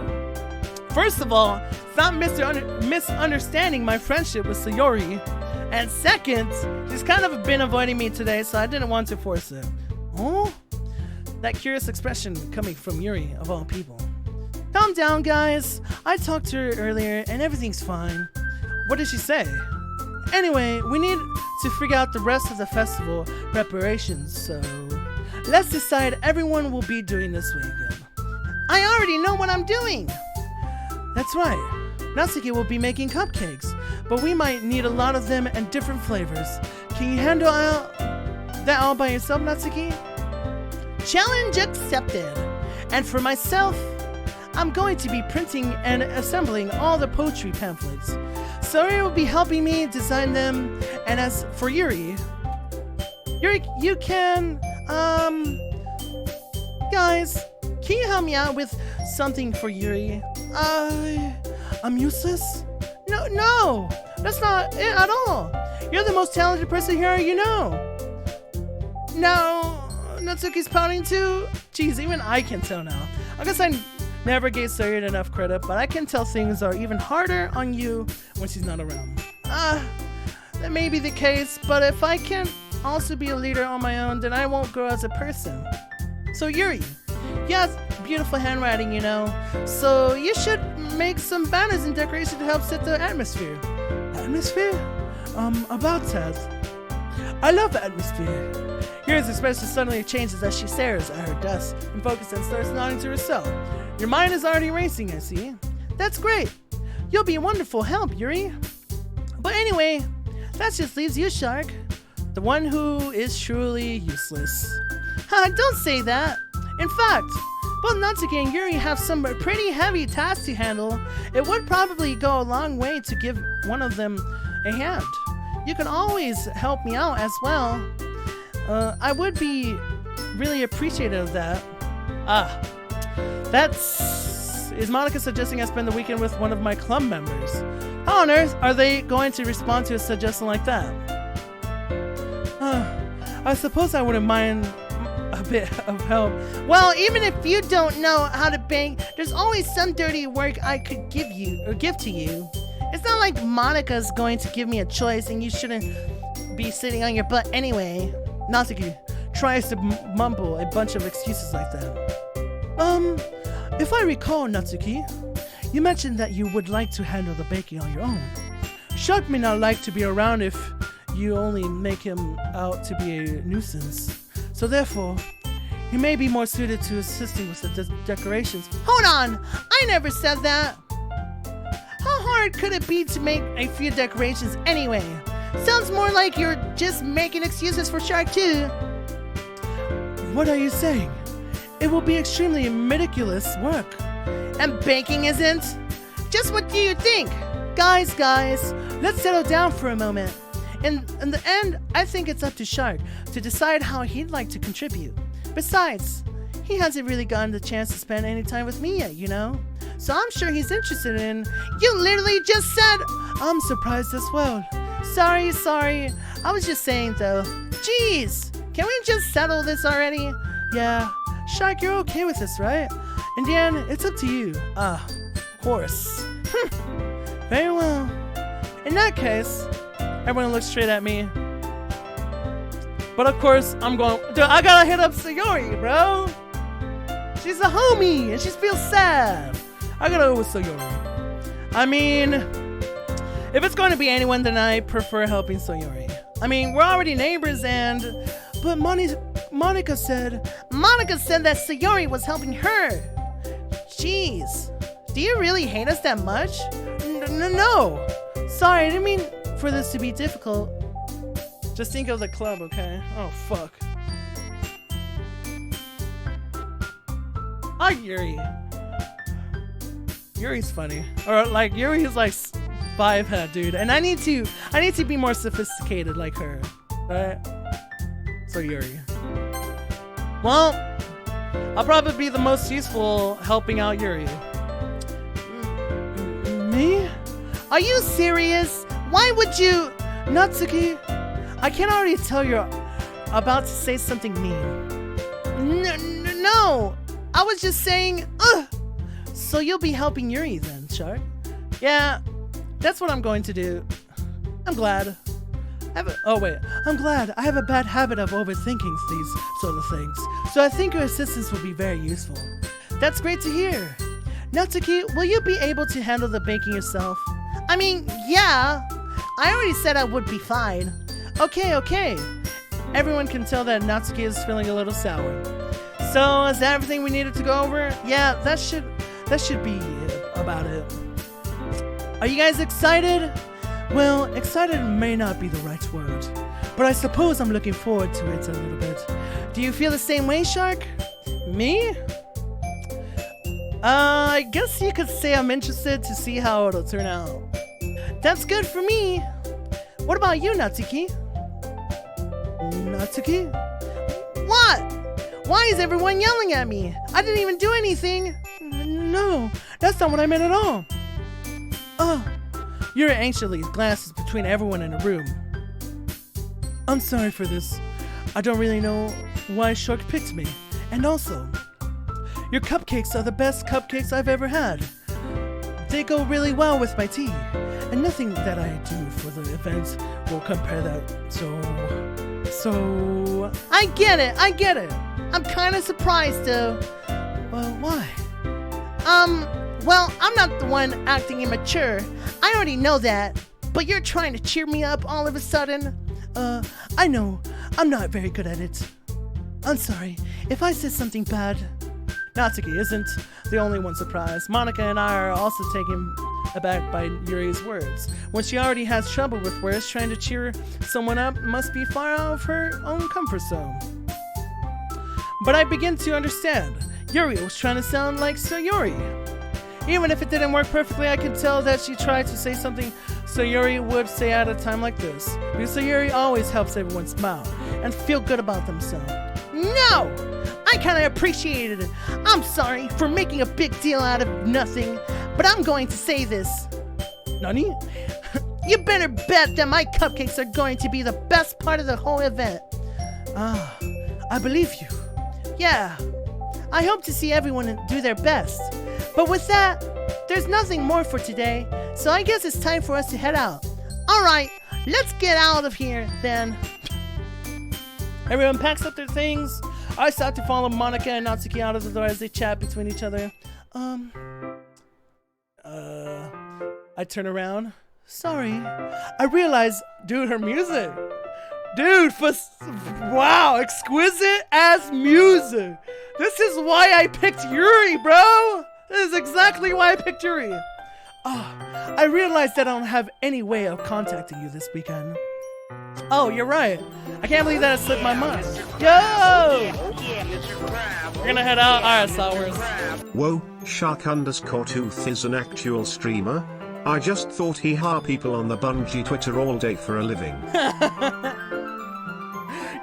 E: First of all, stop misunderstanding my friendship with Sayori. And second, she's kind of been avoiding me today, so I didn't want to force it. Oh? That curious expression coming from Yuri, of all people. Calm down, guys. I talked to her earlier, and everything's fine. What did she say? Anyway, we need to figure out the rest of the festival preparations, so let's decide everyone will be doing this weekend.
C: I already know what I'm doing.
E: That's right. Natsuki will be making cupcakes, but we might need a lot of them and different flavors. Can you handle that all by yourself, Natsuki?
C: Challenge accepted.
E: And for myself, I'm going to be printing and assembling all the poetry pamphlets. Sari will be helping me design them, and as for Yuri, you can, guys, can you help me out with something for Yuri? I'm useless? No, that's not it at all. You're the most talented person here, you know. No, Natsuki's pouting too. Jeez, even I can tell now. I guess I never gave Sayuri enough credit, but I can tell things are even harder on you when she's not around. That may be the case, but if I can't also be a leader on my own, then I won't grow as a person. So Yuri, you have beautiful handwriting, you know, so you should make some banners and decorations to help set the atmosphere. Atmosphere? About that. I love atmosphere. Yuri's expression suddenly changes as she stares at her desk and focuses and starts nodding to herself. Your mind is already racing, I see. That's great. You'll be a wonderful help, Yuri. But anyway, that just leaves you, Shark. The one who is truly useless. Don't say that. In fact, both Natsuki and Yuri have some pretty heavy tasks to handle. It would probably go a long way to give one of them a hand. You can always help me out as well. I would be really appreciative of that. Is Monica suggesting I spend the weekend with one of my club members? How on earth are they going to respond to a suggestion like that? I suppose I wouldn't mind a bit of help.
C: Well, even if you don't know how to bake, there's always some dirty work I could give to you. It's not like Monica's going to give me a choice and you shouldn't be sitting on your butt anyway.
E: Natsuki tries to mumble a bunch of excuses like that. If I recall, Natsuki, you mentioned that you would like to handle the baking on your own. Shark may not like to be around if you only make him out to be a nuisance. So therefore, he may be more suited to assisting with the decorations.
C: Hold on! I never said that! How hard could it be to make a few decorations anyway? Sounds more like you're just making excuses for Sharkktooth.
E: What are you saying? It will be extremely meticulous work.
C: And baking isn't? Just what do you think?
E: Guys, let's settle down for a moment. In the end, I think it's up to Shark to decide how he'd like to contribute. Besides, he hasn't really gotten the chance to spend any time with me yet, you know? So I'm sure he's interested in...
C: You literally just said...
E: I'm surprised as well. Sorry. I was just saying, though.
C: Jeez, can we just settle this already?
E: Yeah. Shark, you're okay with this, right? In the end, it's up to you. Of course. Very well. In that case, everyone looks straight at me. But of course, I'm going... Dude, I gotta hit up Sayori, bro. She's a homie, and she feels sad. I gotta go with Sayori. I mean... If it's going to be anyone, then I prefer helping Sayori. I mean, we're already neighbors and... But Monica said...
C: Monica said that Sayori was helping her. Jeez. Do you really hate us that much?
E: No. Sorry, I didn't mean for this to be difficult. Just think of the club, okay? Oh, fuck. Yuri. Yuri's funny. Or, like, Yuri is like... Five head, dude, and I need to be more sophisticated like her, right? So Yuri. Well, I'll probably be the most useful helping out Yuri. Me?
C: Are you serious? Why would you?
E: Natsuki, I can already tell you're about to say something mean.
C: No, I was just saying.
E: So you'll be helping Yuri then, Shark? Yeah. That's what I'm going to do. I'm glad. I'm glad. I have a bad habit of overthinking these sort of things. So I think your assistance will be very useful. That's great to hear. Natsuki, will you be able to handle the baking yourself?
C: I mean, yeah. I already said I would be fine.
E: Okay, okay. Everyone can tell that Natsuki is feeling a little sour. So, is that everything we needed to go over? Yeah, that should be about it. Are you guys excited? Well, excited may not be the right word, but I suppose I'm looking forward to it a little bit. Do you feel the same way, Shark? Me? I guess you could say I'm interested to see how it'll turn out. That's good for me. What about you, Natsuki? Natsuki? What? Why is everyone yelling at me? I didn't even do anything. No, that's not what I meant at all. Oh, Yuri anxiously glances between everyone in the room. I'm sorry for this. I don't really know why Shark picked me. And also, your cupcakes are the best cupcakes I've ever had. They go really well with my tea. And nothing that I do for the event will compare that. So... I get it. I'm kind of surprised though. Well, why? Well, I'm not the one acting immature. I already know that. But you're trying to cheer me up all of a sudden. I know. I'm not very good at it. I'm sorry if I said something bad. Natsuki isn't the only one surprised. Monica and I are also taken aback by Yuri's words. When she already has trouble with words, trying to cheer someone up must be far out of her own comfort zone. But I begin to understand. Yuri was trying to sound like Sayori. Even if it didn't work perfectly, I could tell that she tried to say something Sayori would say at a time like this. Because Sayori always helps everyone smile and feel good about themselves. No! I kinda appreciated it. I'm sorry for making a big deal out of nothing, but I'm going to say this. Nani? You better bet that my cupcakes are going to be the best part of the whole event. Ah, I believe you. Yeah, I hope to see everyone do their best. But with that, there's nothing more for today, so I guess it's time for us to head out. Alright, let's get out of here then. Everyone packs up their things. I start to follow Monica and Natsuki out of the door as they chat between each other. I turn around. Sorry. I realize, dude, her music. Dude, wow, exquisite ass music. This is why I picked Yuri, bro. This is exactly why I picked Yuri. I realized that I don't have any way of contacting you this weekend. Oh, you're right. I can't believe that it slipped my mind. Yo! We're gonna head out. Alright, Sawers.
B: Whoa, Shark_Tooth is an actual streamer? I just thought he hired people on the Bungie Twitter all day for a living.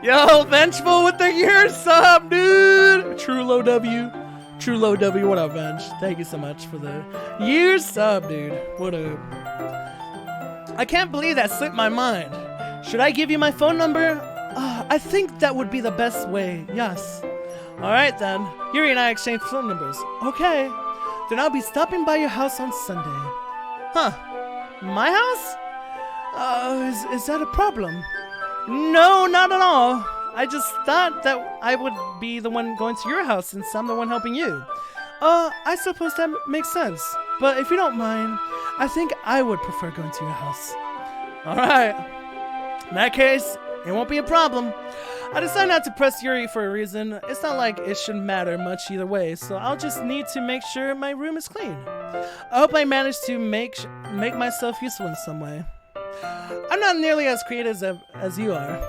A: Yo, Vengeful with the year sub, dude! True Low W, what up, Venge? Thank you so much for the year sub, dude. What up? I can't believe that slipped my mind. Should I give you my phone number? I think that would be the best way, yes. Alright then, Yuri and I exchange phone numbers. Okay, then I'll be stopping by your house on Sunday. Huh, my house? Is that a problem? No, not at all. I just thought that I would be the one going to your house since I'm the one helping you. I suppose that makes sense. But if you don't mind, I think I would prefer going to your house. Alright. In that case, it won't be a problem. I decided not to press Yuri for a reason. It's not like it should matter much either way, so I'll just need to make sure my room is clean. I hope I manage to make myself useful in some way. I'm not nearly as creative as you are.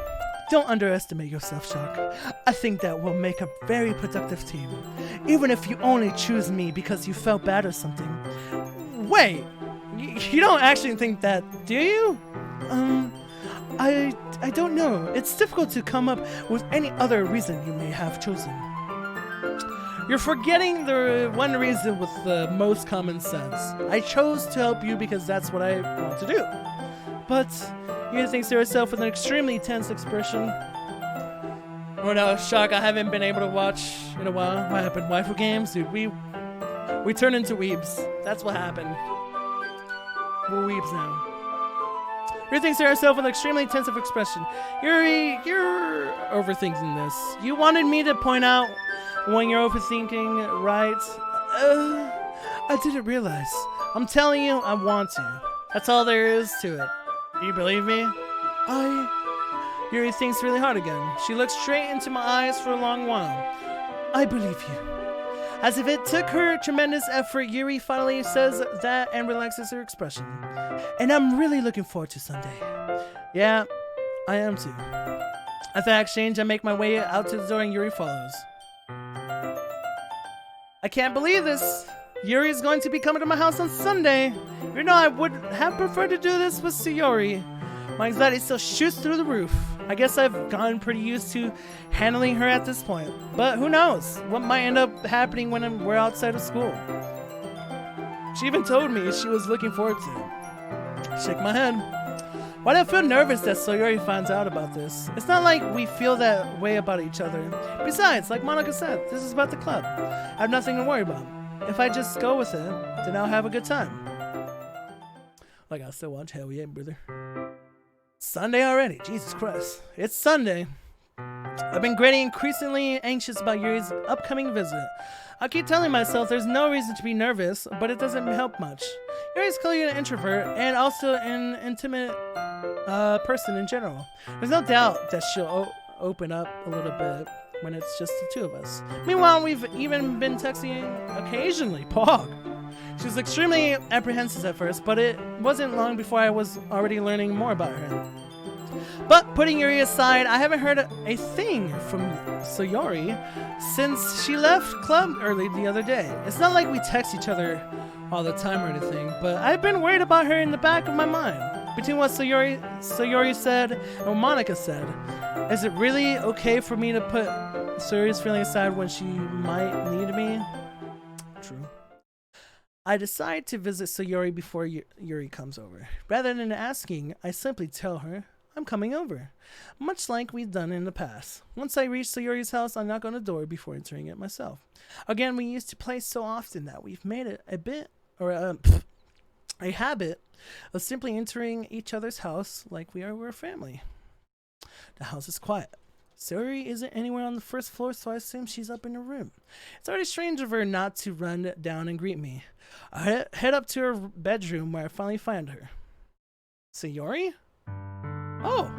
A: Don't underestimate yourself, Shark. I think that we'll make a very productive team. Even if you only choose me because you felt bad or something. Wait, you don't actually think that, do you? I don't know. It's difficult to come up with any other reason you may have chosen. You're forgetting the one reason with the most common sense. I chose to help you because that's what I want to do. But you thinks to herself with an extremely tense expression. Oh no, Shark, I haven't been able to watch in a while. What happened? Waifu games? Dude, we turned into weebs. That's what happened. We're weebs now. Yuri thinks to herself with an extremely tense expression. Yuri, you're overthinking this. You wanted me to point out when you're overthinking, right? I didn't realize. I'm telling you, I want to. That's all there is to it. Do you believe me? Yuri thinks really hard again. She looks straight into my eyes for a long while. I believe you. As if it took her tremendous effort, Yuri finally says that and relaxes her expression. And I'm really looking forward to Sunday. Yeah, I am too. After that exchange, I make my way out to the door and Yuri follows. I can't believe this. Yuri is going to be coming to my house on Sunday. You know, I would have preferred to do this with Sayori. My anxiety still shoots through the roof. I guess I've gotten pretty used to handling her at this point. But who knows what might end up happening when we're outside of school. She even told me she was looking forward to it. I shake my head. Why do I feel nervous that Sayori finds out about this? It's not like we feel that way about each other. Besides, like Monica said, this is about the club. I have nothing to worry about. If I just go with it, then I'll have a good time. Like I still watch Hell Yeah, brother. Sunday already, Jesus Christ. It's Sunday. I've been getting increasingly anxious about Yuri's upcoming visit. I keep telling myself there's no reason to be nervous, but it doesn't help much. Yuri's clearly an introvert and also an intimate person in general. There's no doubt that she'll open up a little bit when it's just the two of us. Meanwhile, we've even been texting occasionally. Pog. She was extremely apprehensive at first, but it wasn't long before I was already learning more about her. But putting Yuri aside, I haven't heard a thing from Sayori since she left club early the other day. It's not like we text each other all the time or anything, but I've been worried about her in the back of my mind. Between what Sayori said and what Monica said, is it really okay for me to put Sayori's feeling aside when she might need me? True. I decide to visit Sayori before Yuri comes over. Rather than asking, I simply tell her I'm coming over, much like we've done in the past. Once I reach Sayori's house, I knock on the door before entering it myself. Again, we used to play so often that we've made it a habit of simply entering each other's house like we're a family. The house is quiet. Sayori isn't anywhere on the first floor, so I assume she's up in her room. It's already strange of her not to run down and greet me. I head up to her bedroom where I finally find her. Sayori? Oh.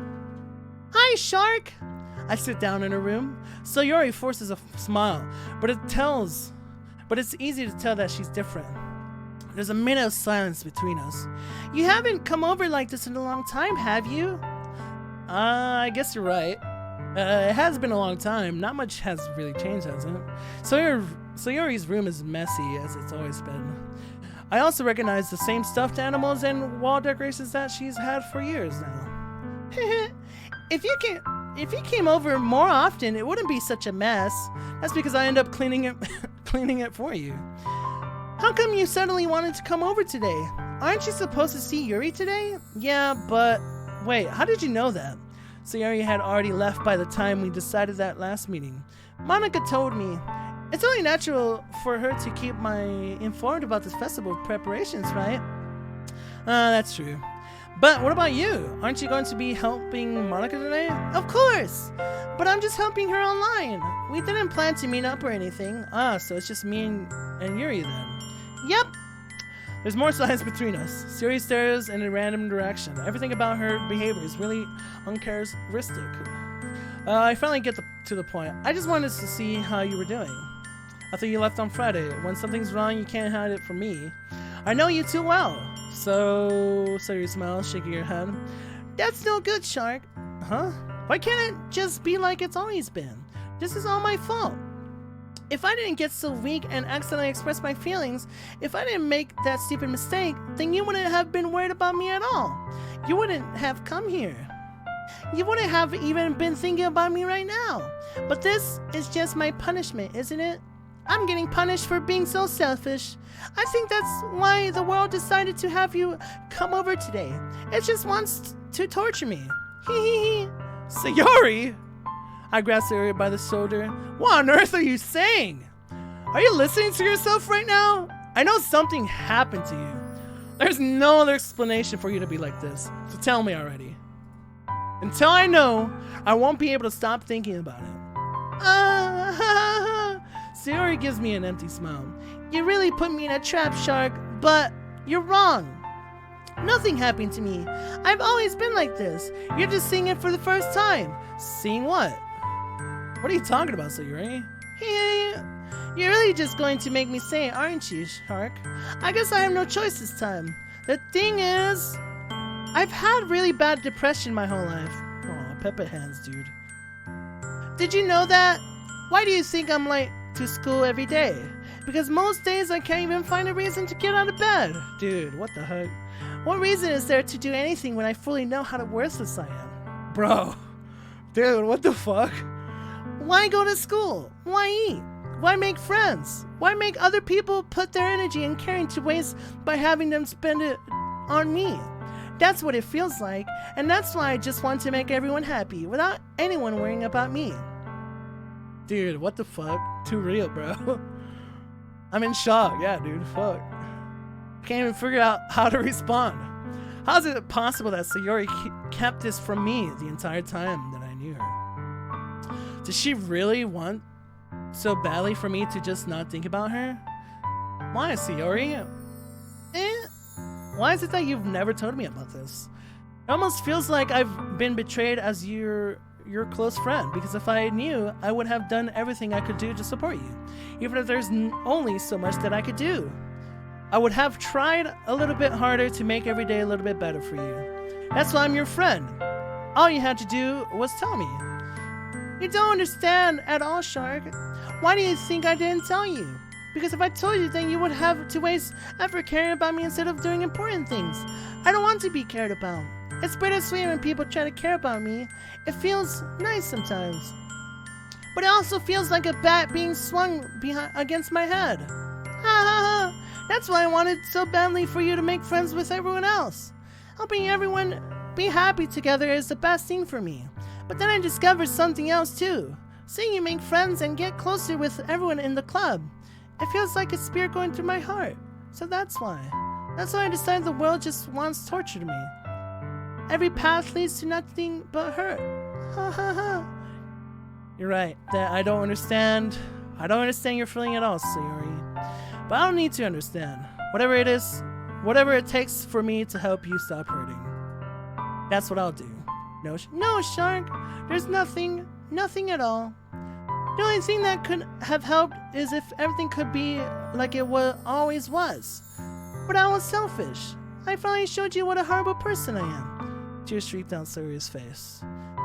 A: Hi, Shark. I sit down in her room. Sayori forces a smile, but it's easy to tell that she's different. There's a minute of silence between us. You haven't come over like this in a long time, have you? I guess you're right. It has been a long time. Not much has really changed, has it? Sayori's room is messy, as it's always been. I also recognize the same stuffed animals and wall decorations that she's had for years now. If you came over more often, it wouldn't be such a mess. That's because I end up cleaning it for you. How come you suddenly wanted to come over today? Aren't you supposed to see Yuri today? Yeah, but wait, how did you know that? Sayori had already left by the time we decided that last meeting. Monica told me. It's only natural for her to keep me informed about this festival preparations, right? That's true. But what about you? Aren't you going to be helping Monica today? Of course! But I'm just helping her online. We didn't plan to meet up or anything. So it's just me and Yuri then. Yep! There's more silence between us. Sayori stares in a random direction. Everything about her behavior is really uncharacteristic. I finally get to the point. I just wanted to see how you were doing. I thought you left on Friday. When something's wrong, you can't hide it from me. I know you too well. So, Sayori smiles, shaking her head. That's no good, Shark. Huh? Why can't it just be like it's always been? This is all my fault. If I didn't get so weak and accidentally express my feelings, if I didn't make that stupid mistake, then you wouldn't have been worried about me at all. You wouldn't have come here. You wouldn't have even been thinking about me right now. But this is just my punishment, isn't it? I'm getting punished for being so selfish. I think that's why the world decided to have you come over today. It just wants to torture me. Hee hee hee. Sayori! I grab Sayori by the shoulder. What on earth are you saying? Are you listening to yourself right now? I know something happened to you. There's no other explanation for you to be like this. So tell me already. Until I know, I won't be able to stop thinking about it. Sayori gives me an empty smile. You really put me in a trap, Shark, but you're wrong.
E: Nothing happened to me. I've always been like this. You're just seeing it for the first time. Seeing what?
A: What are you talking about, Sayuri?
E: Hey, you're really just going to make me say it, aren't you, Shark? I guess I have no choice this time. The thing is, I've had really bad depression my whole life.
A: Oh, Peppa hands, dude.
E: Did you know that? Why do you think I'm late to school every day? Because most days I can't even find a reason to get out of bed.
A: Dude, what the heck?
E: What reason is there to do anything when I fully know how worthless I am?
A: Bro. Dude, what the fuck?
E: Why go to school? Why eat? Why make friends? Why make other people put their energy and caring to waste by having them spend it on me? That's what it feels like, and that's why I just want to make everyone happy without anyone worrying about me.
A: Dude, what the fuck? Too real, bro. I'm in shock. Yeah, dude, fuck. Can't even figure out how to respond. How is it possible that Sayori kept this from me the entire time that I knew her? Does she really want so badly for me to just not think about her? Why, Sayori? Why is it that you've never told me about this? It almost feels like I've been betrayed as your close friend, because if I knew, I would have done everything I could do to support you, even if there's only so much that I could do. I would have tried a little bit harder to make every day a little bit better for you. That's why I'm your friend. All you had to do was tell me.
E: You don't understand at all, Shark. Why do you think I didn't tell you? Because if I told you, then you would have to waste effort caring about me instead of doing important things. I don't want to be cared about. It's bittersweet when people try to care about me. It feels nice sometimes. But it also feels like a bat being swung against my head. Ha ha ha! That's why I wanted so badly for you to make friends with everyone else. Helping everyone be happy together is the best thing for me. But then I discovered something else too. Seeing you make friends and get closer with everyone in the club. It feels like a spear going through my heart. So that's why. That's why I decided the world just wants torture to me. Every path leads to nothing but hurt. Ha ha ha.
A: You're right. That I don't understand. I don't understand your feeling at all, Sayori. But I don't need to understand. Whatever it is, whatever it takes for me to help you stop hurting. That's what I'll do.
E: No, Shark. There's nothing at all. The only thing that could have helped is if everything could be like it always was. But I was selfish. I finally showed you what a horrible person I am.
A: Tears streaked down Sayori's face.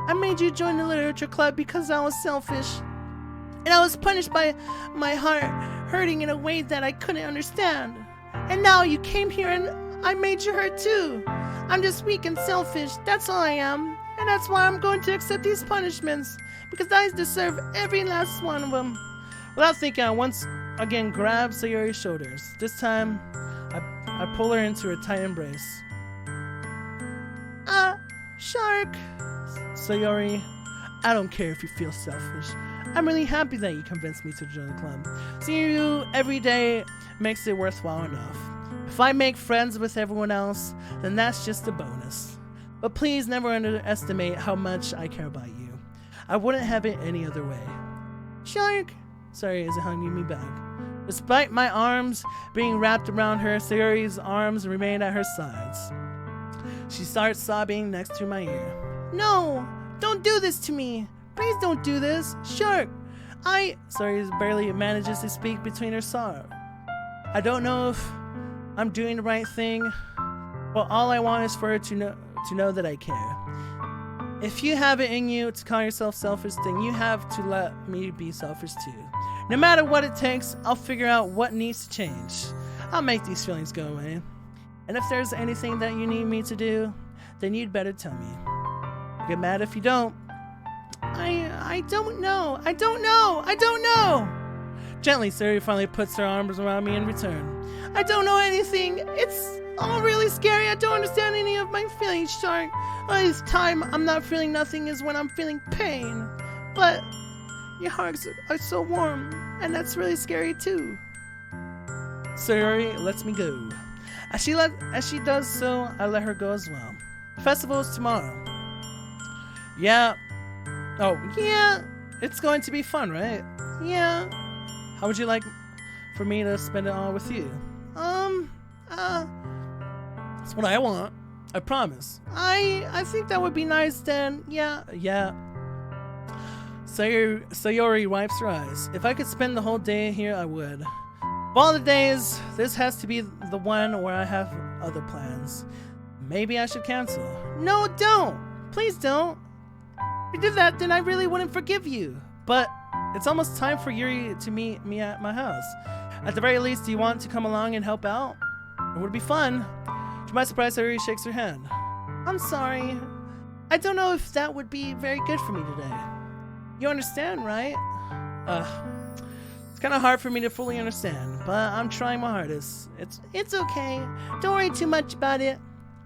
E: I made you join the literature club because I was selfish. And I was punished by my heart hurting in a way that I couldn't understand. And now you came here and I made you hurt too. I'm just weak and selfish, that's all I am. And that's why I'm going to accept these punishments. Because I deserve every last one of them.
A: Without thinking, I once again grabbed Sayori's shoulders. This time, I pull her into a tight embrace.
E: Shark.
A: Sayori, I don't care if you feel selfish. I'm really happy that you convinced me to join the club. Seeing you every day makes it worthwhile enough. If I make friends with everyone else, then that's just a bonus. But please never underestimate how much I care about you. I wouldn't have it any other way.
E: Shark.
A: Sorry, as it hugged me back. Despite my arms being wrapped around her, Sayori's arms remained at her sides. She starts sobbing next to my ear.
E: No, don't do this to me. Please don't do this. Shark,
A: Sayori barely manages to speak between her sorrow. I don't know if I'm doing the right thing. Well, all I want is for her to know that I care. If you have it in you to call yourself selfish, then you have to let me be selfish too. No matter what it takes, I'll figure out what needs to change. I'll make these feelings go away. And if there's anything that you need me to do, then you'd better tell me. I'll get mad if you don't.
E: I don't know.
A: Gently, Sayori finally puts her arms around me in return.
E: I don't know anything. It's all really scary. I don't understand any of my feelings, Shark. Only this time I'm not feeling nothing is when I'm feeling pain. But your hugs are so warm, and that's really scary too.
A: Sayori lets me go. As she does so, I let her go as well. The festival is tomorrow. Yeah. Oh,
E: Yeah.
A: it's going to be fun, right?
E: Yeah.
A: How would you like for me to spend it all with you? That's what I want. I promise.
E: I think that would be nice then. Yeah.
A: Sayori wipes her eyes. If I could spend the whole day here, I would. Of all the days, this has to be the one where I have other plans. Maybe I should cancel.
E: No, don't. Please don't. If you did that, then I really wouldn't forgive you.
A: But it's almost time for Yuri to meet me at my house. At the very least, do you want to come along and help out? It would be fun. To my surprise, Yuri shakes her hand.
E: I'm sorry. I don't know if that would be very good for me today. You understand, right?
A: It's kind of hard for me to fully understand, but I'm trying my hardest.
E: It's okay. Don't worry too much about it.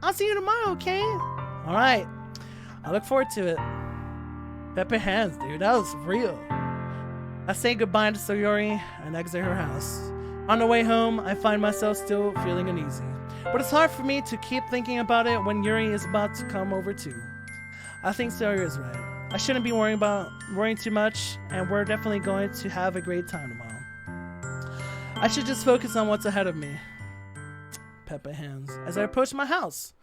E: I'll see you tomorrow, okay?
A: All right. I look forward to it. Pepper hands, dude. That was real. I say goodbye to Sayori and exit her house. On the way home, I find myself still feeling uneasy. But it's hard for me to keep thinking about it when Yuri is about to come over too. I think Sayori is right. I shouldn't be worrying too much, and we're definitely going to have a great time tomorrow. I should just focus on what's ahead of me. Pepper hands. As I approach my house,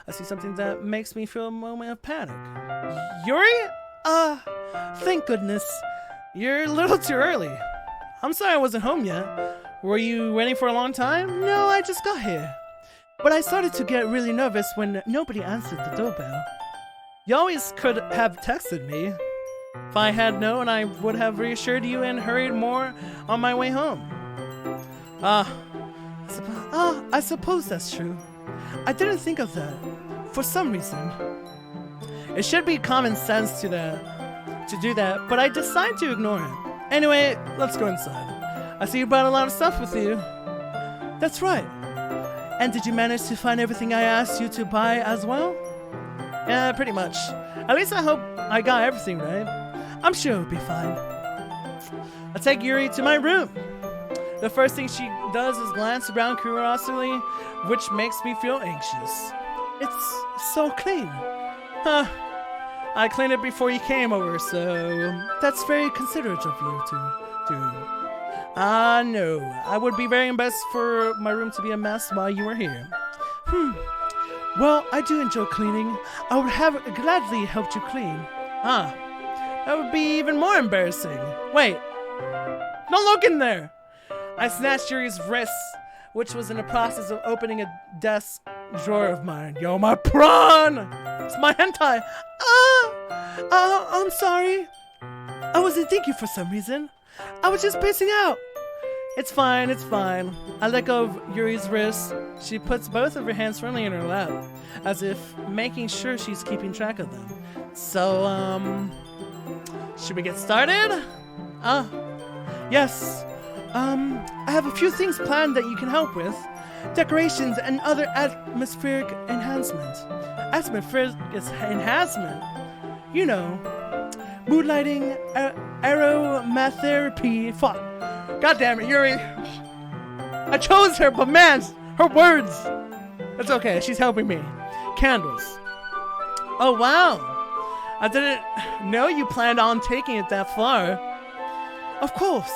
A: I see something that makes me feel a moment of panic. Yuri?
E: Thank goodness.
A: You're a little too early. I'm sorry I wasn't home yet. Were you waiting for a long time?
E: No, I just got here. But I started to get really nervous when nobody answered the doorbell.
A: You always could have texted me. If I had known, I would have reassured you and hurried more on my way home.
E: I suppose that's true. I didn't think of that. For some reason.
A: It should be common sense to do that, but I decided to ignore it. Anyway, let's go inside. I see you brought a lot of stuff with you.
E: That's right. And did you manage to find everything I asked you to buy as well?
A: Yeah, pretty much. At least I hope I got everything right.
E: I'm sure it'll be fine.
A: I take Yuri to my room. The first thing she does is glance around curiously, which makes me feel anxious.
E: It's so clean.
A: I cleaned it before you came over, so...
E: That's very considerate of you to do.
A: No. I would be very embarrassed for my room to be a mess while you were here.
E: Well, I do enjoy cleaning. I would have gladly helped you clean.
A: That would be even more embarrassing. Wait. Don't look in there! I snatched Yuri's wrist, which was in the process of opening a desk drawer of mine. Yo, my prawn! It's my hentai!
E: I'm sorry. I wasn't thinking for some reason. I was just spacing out.
A: It's fine. I let go of Yuri's wrist. She puts both of her hands firmly in her lap, as if making sure she's keeping track of them. So, should we get started?
E: Yes. I have a few things planned that you can help with. Decorations and other atmospheric enhancement.
A: Atmospheric enhancement?
E: You know, mood lighting, aromatherapy. Fuck.
A: God damn it, Yuri. I chose her, but man, her words. It's okay, she's helping me. Candles. Oh, wow. I didn't know you planned on taking it that far.
E: Of course.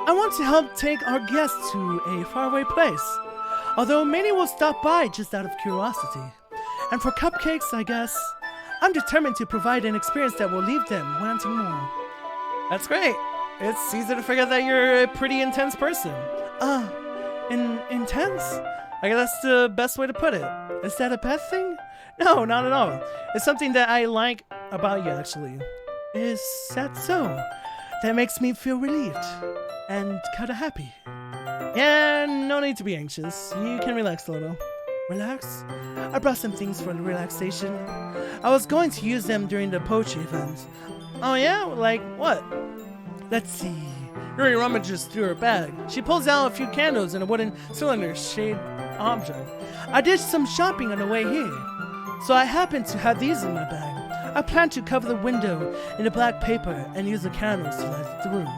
E: I want to help take our guests to a faraway place. Although many will stop by just out of curiosity. And for cupcakes, I guess, I'm determined to provide an experience that will leave them wanting more.
A: That's great. It's easy to figure that you're a pretty intense person.
E: Intense?
A: I guess that's the best way to put it.
E: Is that a bad thing?
A: No, not at all. It's something that I like about you, actually.
E: Is that so? That makes me feel relieved. And kinda happy.
A: Yeah, no need to be anxious. You can relax a little.
E: Relax? I brought some things for relaxation. I was going to use them during the poetry event.
A: Oh yeah? Like what?
E: Let's see.
A: Yuri rummages through her bag. She pulls out a few candles in a wooden cylinder-shaped object.
E: I did some shopping on the way here, so I happened to have these in my bag. I plan to cover the window in the black paper and use the candles to light the room.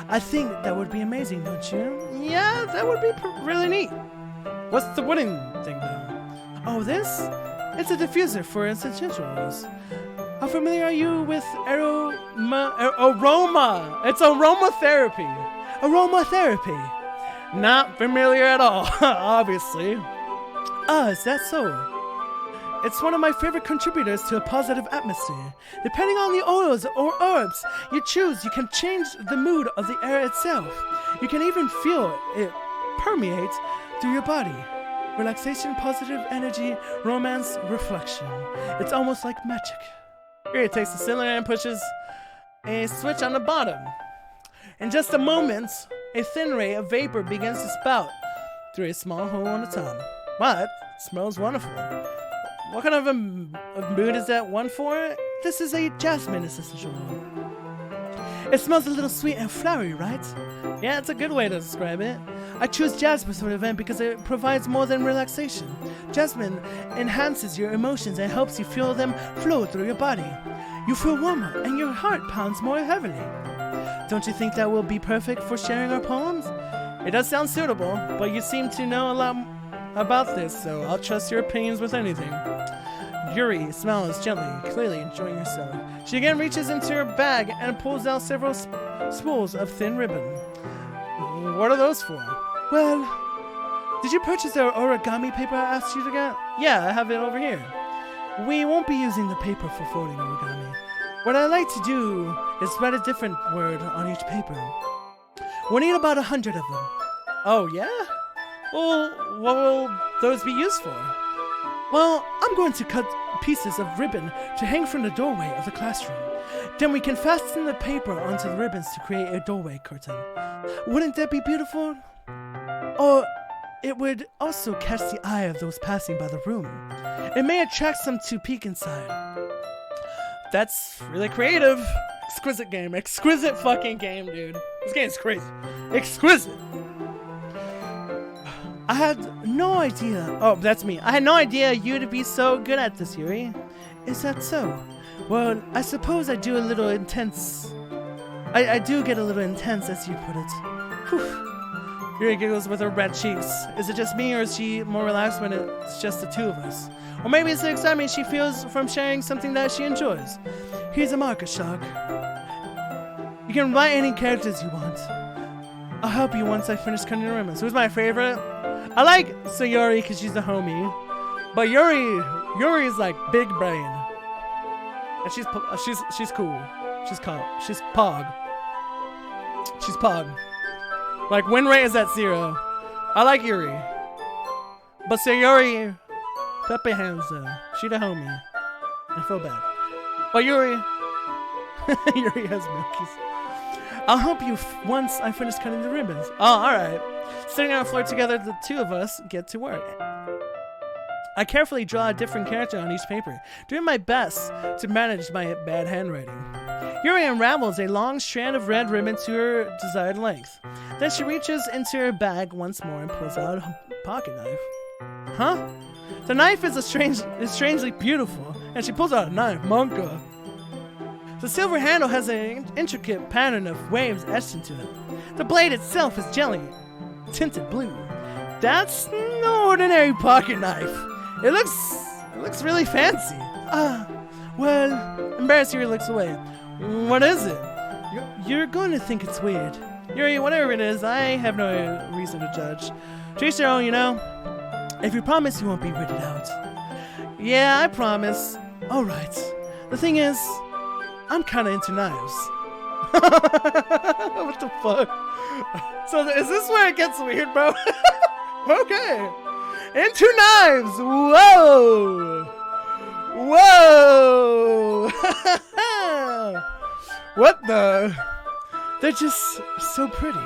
E: I think that would be amazing, don't you?
A: Yeah, that would be really neat. What's the wooden thing, though?
E: Oh, this? It's a diffuser for essential oils. How familiar are you with
A: aroma? It's aromatherapy.
E: Aromatherapy.
A: Not familiar at all, obviously.
E: Ah, is that so? It's one of my favorite contributors to a positive atmosphere. Depending on the oils or herbs you choose, you can change the mood of the air itself. You can even feel it permeate through your body. Relaxation, positive energy, romance, reflection. It's almost like magic.
A: Here he takes the cylinder and pushes a switch on the bottom.
E: In just a moment, a thin ray of vapor begins to spout through a small hole on the top. Wow, that smells wonderful. What kind of a mood is that one for? This is a jasmine essential oil. It smells a little sweet and flowery, right?
A: Yeah, it's a good way to describe it.
E: I choose jasmine for the event because it provides more than relaxation. Jasmine enhances your emotions and helps you feel them flow through your body. You feel warmer and your heart pounds more heavily. Don't you think that will be perfect for sharing our poems?
A: It does sound suitable, but you seem to know a lot about this, so I'll trust your opinions with anything.
E: Yuri smiles gently, clearly enjoying herself.
A: She again reaches into her bag and pulls out several spools of thin ribbon. What are those for?
E: Well, did you purchase our origami paper I asked you to get?
A: Yeah, I have it over here.
E: We won't be using the paper for folding origami. What I like to do is write a different word on each paper. We'll need about 100 of them.
A: Oh, yeah? Well, what will those be used for?
E: Well, I'm going to cut pieces of ribbon to hang from the doorway of the classroom. Then we can fasten the paper onto the ribbons to create a doorway curtain. Wouldn't that be beautiful? Or it would also catch the eye of those passing by the room. It may attract some to peek inside.
A: That's really creative. Exquisite game. Exquisite fucking game, dude. This game's crazy. Exquisite.
E: I had no idea.
A: Oh, that's me. I had no idea you'd be so good at this, Yuri.
E: Is that so? Well, I suppose I do a little intense. I do get a little intense, as you put it. Whew.
A: Yuri giggles with her red cheeks. Is it just me, or is she more relaxed when it's just the two of us? Or maybe it's the excitement she feels from sharing something that she enjoys.
E: Here's a marker, Shark. You can write any characters you want. I'll help you once I finish cutting the ribbons.
A: Who's my favorite? I like Sayori because she's a homie. But Yuri's like big brain. And she's cool. She's pog. She's pog. Like, win rate is at 0. I like Yuri. But Sayori, Pepe hands though. She the homie. I feel bad. But Yuri, Yuri has milkies.
E: I'll help you once I finish cutting the ribbons.
A: Oh, alright. Sitting on the floor together, the two of us get to work. I carefully draw a different character on each paper, doing my best to manage my bad handwriting. Yuri unravels a long strand of red ribbon to her desired length. Then she reaches into her bag once more and pulls out a pocket knife. Huh? The knife is strangely beautiful, and she pulls out a knife. Monka. The silver handle has an intricate pattern of waves etched into it. The blade itself is jelly, tinted blue. That's no ordinary pocket knife. It looks really fancy.
E: Well,
A: embarrassed, Yuri looks away. What is it?
E: You're going to think it's weird.
A: Yuri, whatever it is, I have no reason to judge. To each their own, you know?
E: If you promise you won't be weirded out.
A: Yeah, I promise.
E: Alright. The thing is, I'm kinda into knives.
A: What the fuck? So is this where it gets weird, bro? Okay. Into knives! Whoa! Whoa! What the?
E: They're just so pretty.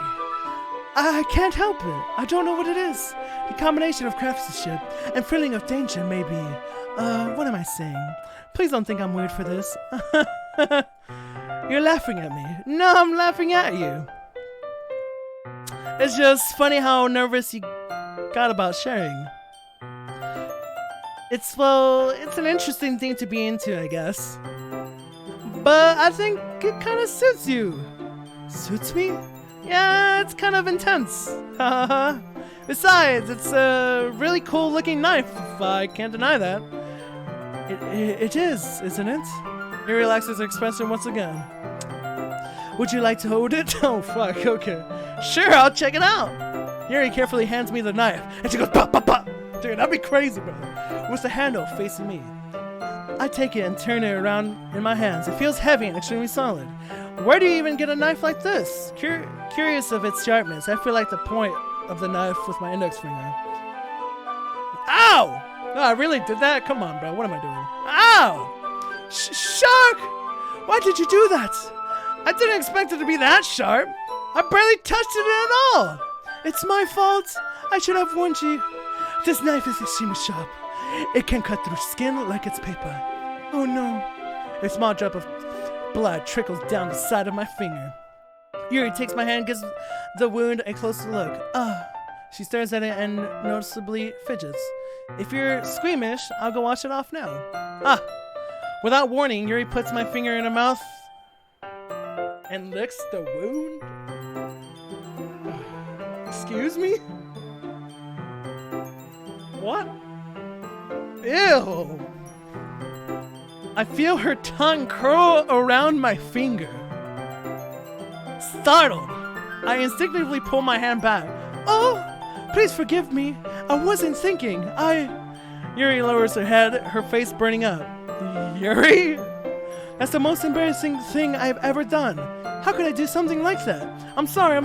E: I can't help it. I don't know what it is. The combination of craftsmanship and feeling of danger may be... what am I saying? Please don't think I'm weird for this. You're laughing at me.
A: No, I'm laughing at you. It's just funny how nervous you got about sharing. It's an interesting thing to be into, I guess. But I think it kind of suits you.
E: Suits me?
A: Yeah, it's kind of intense. Besides, it's a really cool looking knife, if I can't deny that.
E: It is, isn't it?
A: He relaxes her expression once again.
E: Would you like to hold it?
A: Oh, fuck, okay. Sure, I'll check it out. Yuri carefully hands me the knife, and she goes pop, pop, pop.
E: Dude, that'd be crazy, bro. With the handle facing me. I take it and turn it around in my hands. It feels heavy and extremely solid. Where do you even get a knife like this? Curious of its sharpness, I feel like the point of the knife with my index finger. Ow! Oh, I really did that? Come on, bro. What am I doing? Ow! Shark! Why did you do that? I didn't expect it to be that sharp. I barely touched it at all. It's my fault. I should have warned you. This knife is extremely sharp. It can cut through skin like it's paper. Oh no. A small drop of blood trickles down the side of my finger. Yuri takes my hand, gives the wound a closer look. She stares at it and noticeably fidgets. If you're squeamish, I'll go wash it off now. Without warning, Yuri puts my finger in her mouth and licks the wound. Excuse me? What? Ew! I feel her tongue curl around my finger. Startled, I instinctively pull my hand back. Oh, please forgive me. I wasn't thinking. Yuri lowers her head, her face burning up. Yuri? That's the most embarrassing thing I've ever done. How could I do something like that? I'm sorry.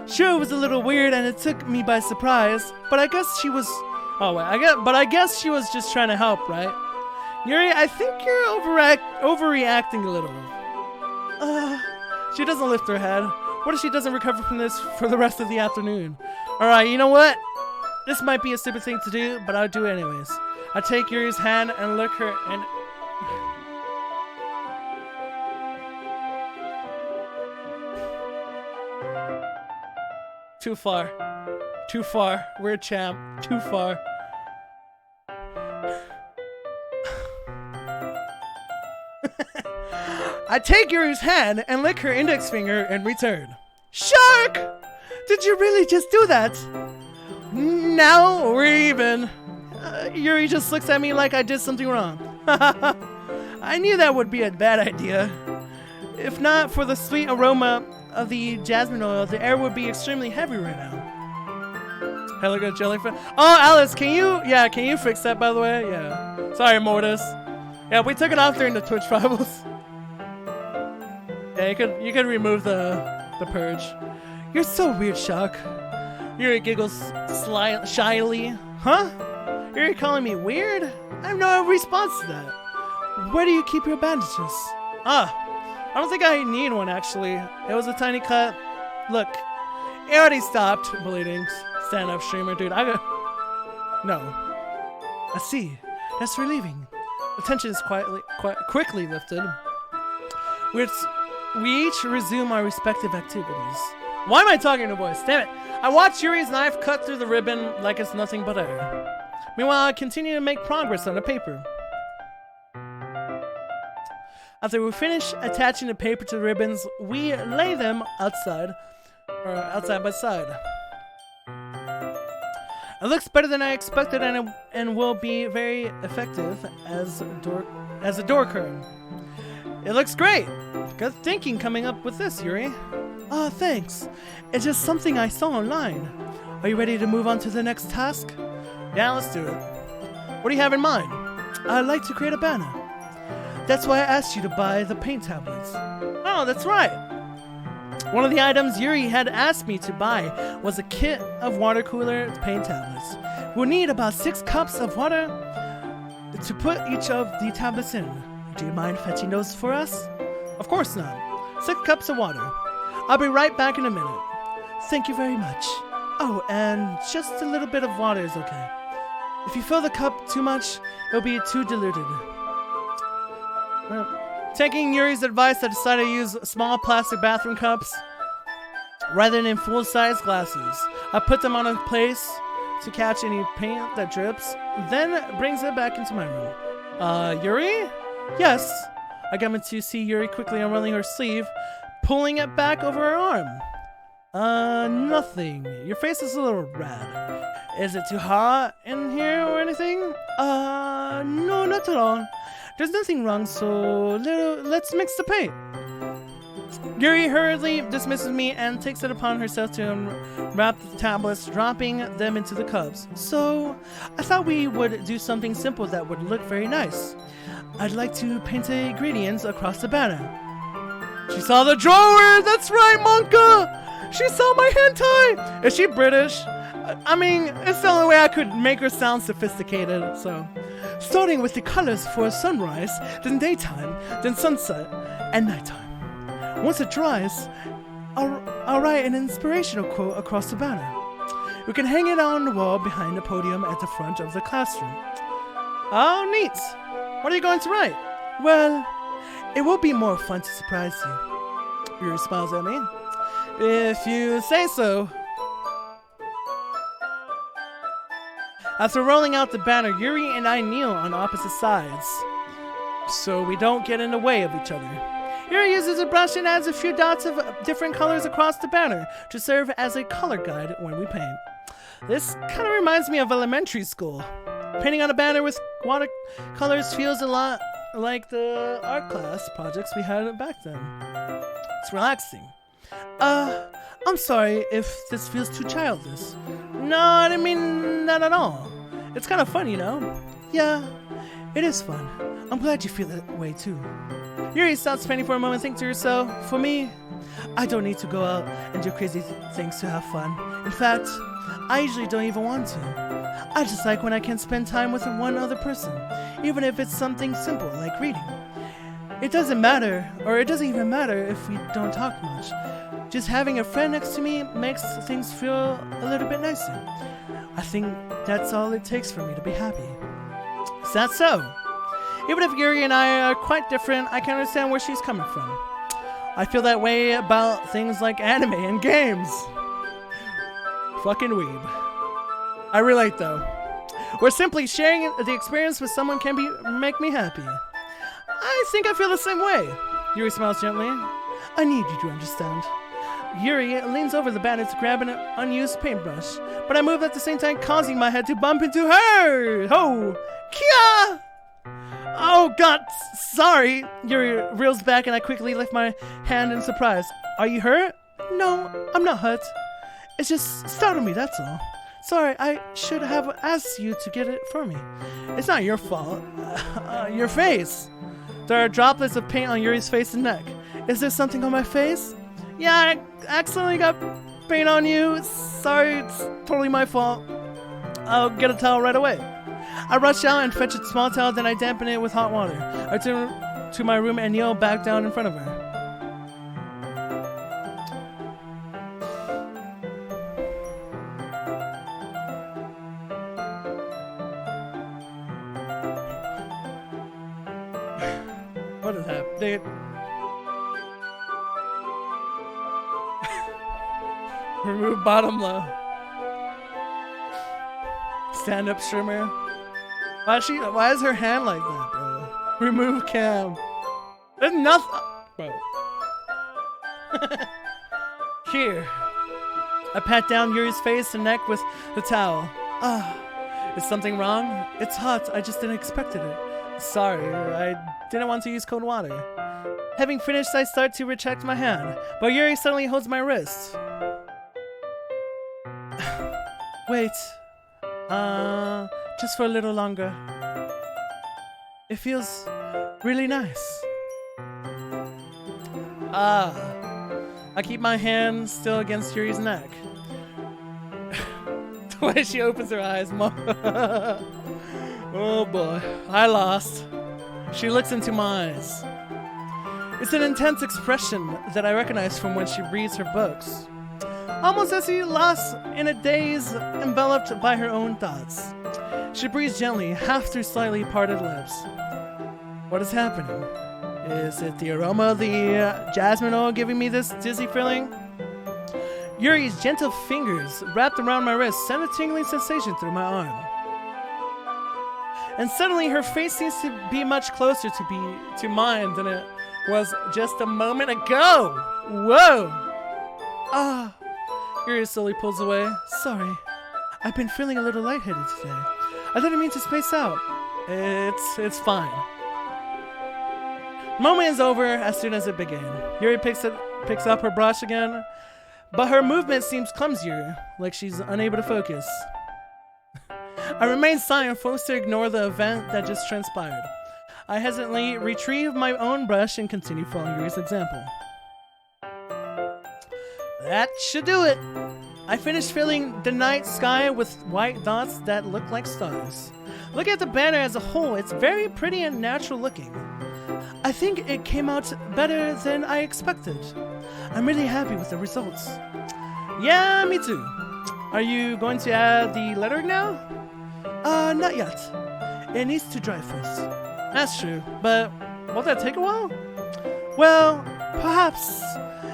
E: Sure, it was a little weird and it took me by surprise, but I guess she was... I guess she was just trying to help, right? Yuri, I think you're overreacting a little. She doesn't lift her head. What if she doesn't recover from this for the rest of the afternoon? Alright, you know what? This might be a stupid thing to do, but I'll do it anyways. I take Yuri's hand and look her and... Too far. Too far. We're a champ. Too far. I take Yuri's hand and lick her index finger in return. Shark! Did you really just do that? Now we're even. Yuri just looks at me like I did something wrong. I knew that would be a bad idea. If not for the sweet aroma of the jasmine oil, the air would be extremely heavy right now. Hello, good jellyfish. Oh, Alice, can you fix that, by the way? Yeah. Sorry, Mortis. Yeah, we took it off during the Twitch troubles. Yeah, you could remove the purge. You're so weird, Shark. Yuri giggles shyly. Huh? You're calling me weird? I have no response to that. Where do you keep your bandages? I don't think I need one, actually. It was a tiny cut. Look, it already stopped bleeding. Stand up, streamer, dude. No. I see. That's relieving. The tension is quite quickly lifted. We each resume our respective activities. Why am I talking to voice? Damn it. I watch Yuri's knife cut through the ribbon like it's nothing but air. Meanwhile, I continue to make progress on the paper. After we finish attaching the paper to the ribbons, we lay them outside by side. It looks better than I expected and will be very effective as a door curtain. It looks great! Good thinking coming up with this, Yuri. Oh, thanks. It's just something I saw online. Are you ready to move on to the next task? Yeah, let's do it. What do you have in mind? I'd like to create a banner. That's why I asked you to buy the paint tablets. Oh, that's right. One of the items Yuri had asked me to buy was a kit of water cooler paint tablets. We'll need about 6 cups of water to put each of the tablets in. Do you mind fetching those for us? Of course not. 6 cups of water. I'll be right back in a minute. Thank you very much. Oh, and just a little bit of water is okay. If you fill the cup too much, it'll be too diluted. Taking Yuri's advice, I decided to use small plastic bathroom cups rather than full-size glasses. I put them on a place to catch any paint that drips, then brings it back into my room. Yuri? Yes. I come to see Yuri quickly unrolling her sleeve, pulling it back over her arm. Nothing. Your face is a little red. Is it too hot in here or anything? No, not at all. There's nothing wrong, so let's mix the paint. Yuri hurriedly dismisses me and takes it upon herself to unwrap the tablets, dropping them into the cups. So, I thought we would do something simple that would look very nice. I'd like to paint ingredients across the banner. She saw the drawer! That's right, Monka! She saw my hentai! Is she British? I mean, it's the only way I could make her sound sophisticated, so. Starting with the colors for sunrise, then daytime, then sunset, and nighttime. Once it dries, I'll write an inspirational quote across the banner. We can hang it on the wall behind the podium at the front of the classroom. Oh, neat! What are you going to write? Well, it will be more fun to surprise you. Yuri smiles at me. If you say so. After rolling out the banner, Yuri and I kneel on opposite sides, so we don't get in the way of each other. Yuri uses a brush and adds a few dots of different colors across the banner to serve as a color guide when we paint. This kind of reminds me of elementary school. Painting on a banner with watercolors feels a lot like the art class projects we had back then. It's relaxing. I'm sorry if this feels too childish. No, I didn't mean that at all. It's kind of fun, you know? Yeah, it is fun. I'm glad you feel that way too. Yuri stops painting for a moment, thinks to herself, for me, I don't need to go out and do crazy things to have fun. In fact, I usually don't even want to. I just like when I can spend time with one other person, even if it's something simple like reading. It doesn't matter, or it doesn't even matter if we don't talk much. Just having a friend next to me makes things feel a little bit nicer. I think that's all it takes for me to be happy. Is that so? Even if Yuri and I are quite different, I can understand where she's coming from. I feel that way about things like anime and games. Fucking weeb. I relate though. Where simply sharing the experience with someone can make me happy. I think I feel the same way. Yuri smiles gently. I need you to understand. Yuri leans over the banner to grab an unused paintbrush, but I move at the same time, causing my head to bump into her. Oh, Kia! Oh God, sorry. Yuri reels back and I quickly lift my hand in surprise. Are you hurt? No, I'm not hurt. It just startled me, that's all. Sorry, I should have asked you to get it for me. It's not your fault. Your face. There are droplets of paint on Yuri's face and neck. Is there something on my face? Yeah, I accidentally got paint on you. Sorry, it's totally my fault. I'll get a towel right away. I rush out and fetch a small towel, then I dampen it with hot water. I return to my room and kneel back down in front of her. What is happening? Remove bottom low. Stand up shimmer. Why is her hand like that, bro? Remove cam. There's nothing, bro. Here. I pat down Yuri's face and neck with the towel. Is something wrong? It's hot. I just didn't expect it. Sorry, I didn't want to use cold water. Having finished, I start to retract my hand, but Yuri suddenly holds my wrist. Wait. Just for a little longer. It feels really nice. I keep my hand still against Yuri's neck. The way she opens her eyes, oh boy, I lost. She looks into my eyes. It's an intense expression that I recognize from when she reads her books. Almost as she lost in a daze, enveloped by her own thoughts. She breathes gently, half through slightly parted lips. What is happening? Is it the aroma of the jasmine oil giving me this dizzy feeling? Yuri's gentle fingers wrapped around my wrist sent a tingling sensation through my arm. And suddenly her face seems to be much closer to mine than it was just a moment ago. Whoa! Yuri slowly pulls away. Sorry. I've been feeling a little lightheaded today. I didn't mean to space out. It's fine. The moment is over as soon as it began. Yuri picks
A: picks up her brush again, but her movement seems clumsier, like she's unable to focus. I remain silent, forced to ignore the event that just transpired. I hesitantly retrieve my own brush and continue following Yuri's example. That should do it. I finished filling the night sky with white dots that look like stars. Look at the banner as a whole, it's very pretty and natural looking. I think it came out better than I expected. I'm really happy with the results. Yeah, me too. Are you going to add the lettering now? Not yet. It needs to dry first. That's true, but won't that take a while? Well, perhaps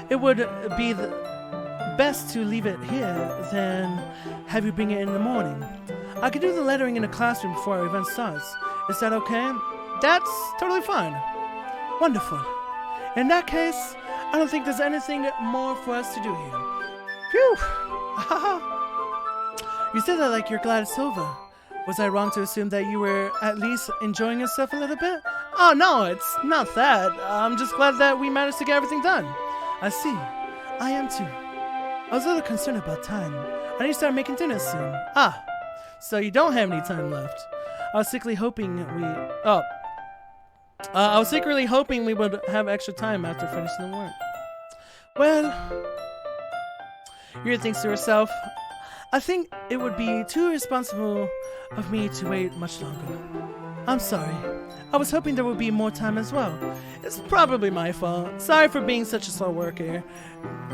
A: it would be best to leave it here than have you bring it in the morning. I could do the lettering in the classroom before our event starts. Is that okay? That's totally fine. Wonderful. In that case, I don't think there's anything more for us to do here. Phew! You said that like you're glad it's over. Was I wrong to assume that you were at least enjoying yourself a little bit? Oh no, it's not that. I'm just glad that we managed to get everything done. I see. I am too. I was a little concerned about time. I need to start making dinner soon. Ah, so you don't have any time left. I was secretly hoping we would have extra time after finishing the work. Well, Yuri thinks to herself, I think it would be too irresponsible of me to wait much longer. I'm sorry. I was hoping there would be more time as well. It's probably my fault. Sorry for being such a slow worker.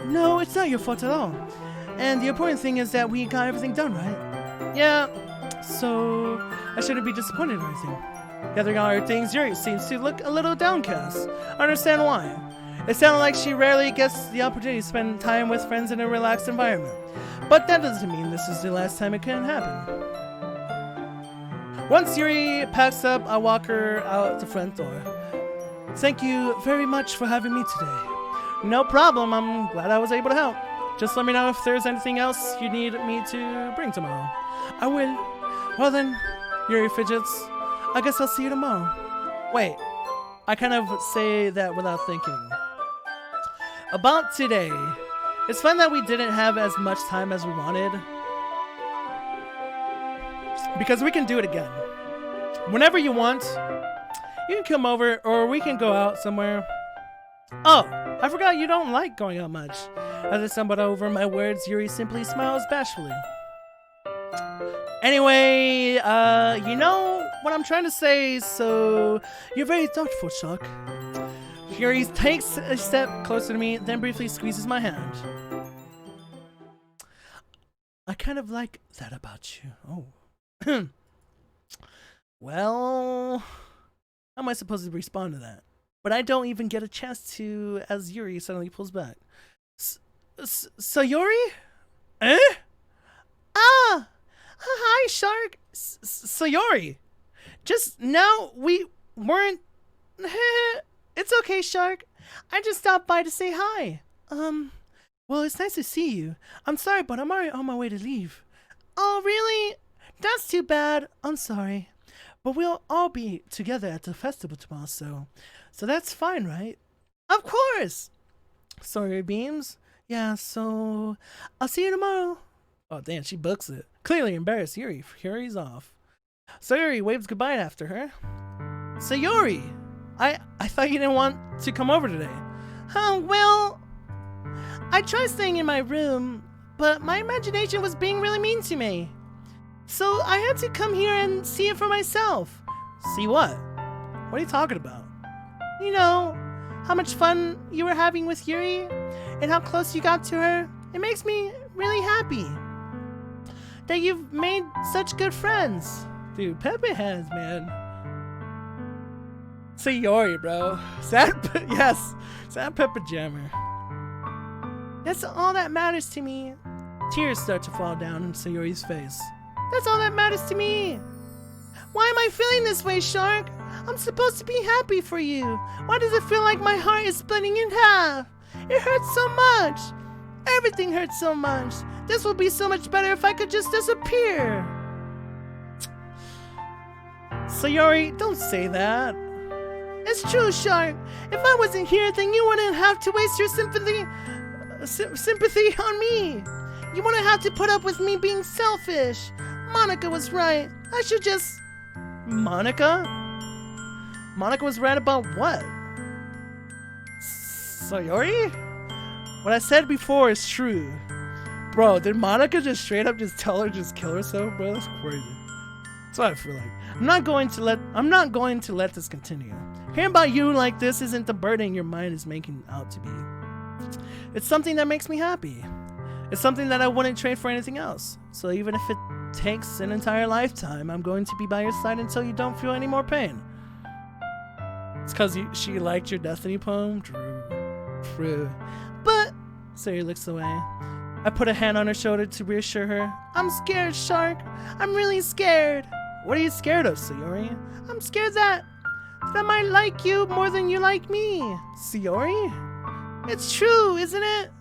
A: No, it's not your fault at all. And the important thing is that we got everything done, right? Yeah, so I shouldn't be disappointed or anything. Gathering all her things, Yuri seems to look a little downcast. I understand why. It sounded like she rarely gets the opportunity to spend time with friends in a relaxed environment. But that doesn't mean this is the last time it can happen. Once Yuri packs up, I walk her out the front door. Thank you very much for having me today. No problem, I'm glad I was able to help. Just let me know if there's anything else you need me to bring tomorrow. I will. Well then, Yuri fidgets. I guess I'll see you tomorrow. Wait, I kind of say that without thinking. About today. It's fun that we didn't have as much time as we wanted. Because we can do it again. Whenever you want, you can come over or we can go out somewhere. Oh, I forgot you don't like going out much. As I stumbled over my words, Yuri simply smiles bashfully. Anyway, you know what I'm trying to say, so you're very thoughtful, Shark. Yuri takes a step closer to me, then briefly squeezes my hand. I kind of like that about you. Oh. Well, how am I supposed to respond to that? But I don't even get a chance to, as Yuri suddenly pulls back. So Yuri? Eh? Ah! Hi, Shark. Sayori. Just no, we weren't. It's okay, Shark. I just stopped by to say hi. Well, it's nice to see you. I'm sorry, but I'm already on my way to leave. Oh, really? That's too bad. I'm sorry. But we'll all be together at the festival tomorrow, so that's fine, right? Of course. Sorry, Beams. Yeah, so I'll see you tomorrow. Oh, damn, she books it. Clearly embarrassed Yuri. Yuri's off. Sayori waves goodbye after her. Sayori! I thought you didn't want to come over today. Well, I tried staying in my room, but my imagination was being really mean to me. So I had to come here and see it for myself. See what? What are you talking about? You know, how much fun you were having with Yuri and how close you got to her. It makes me really happy that you've made such good friends. Dude, Pepe has, man. Sayori, bro. Yes, Sad Pepper Jammer. That's all that matters to me. Tears start to fall down Sayori's face. That's all that matters to me. Why am I feeling this way, Shark? I'm supposed to be happy for you. Why does it feel like my heart is splitting in half? It hurts so much. Everything hurts so much. This would be so much better if I could just disappear. Sayori, don't say that.
E: It's true, Shark. If I wasn't here, then you wouldn't have to waste your sympathy on me. You wouldn't have to put up with me being selfish. Monica was right. I should just...
A: Monica? Monica was right about what? Sayori? What I said before is true. Bro, did Monica just straight up just tell her just kill herself, bro? That's crazy. That's what I feel like. I'm not going to let this continue. Hearing about you like this isn't the burden your mind is making out to be. It's something that makes me happy. It's something that I wouldn't trade for anything else. So even if it takes an entire lifetime, I'm going to be by your side until you don't feel any more pain. It's because she liked your Destiny poem? True. But... Sayori looks away. I put a hand on her shoulder to reassure her.
E: I'm scared, Shark. I'm really scared.
A: What are you scared of, Sayori?
E: I'm scared that I might like you more than you like me.
A: Sayori?
E: It's true, isn't it?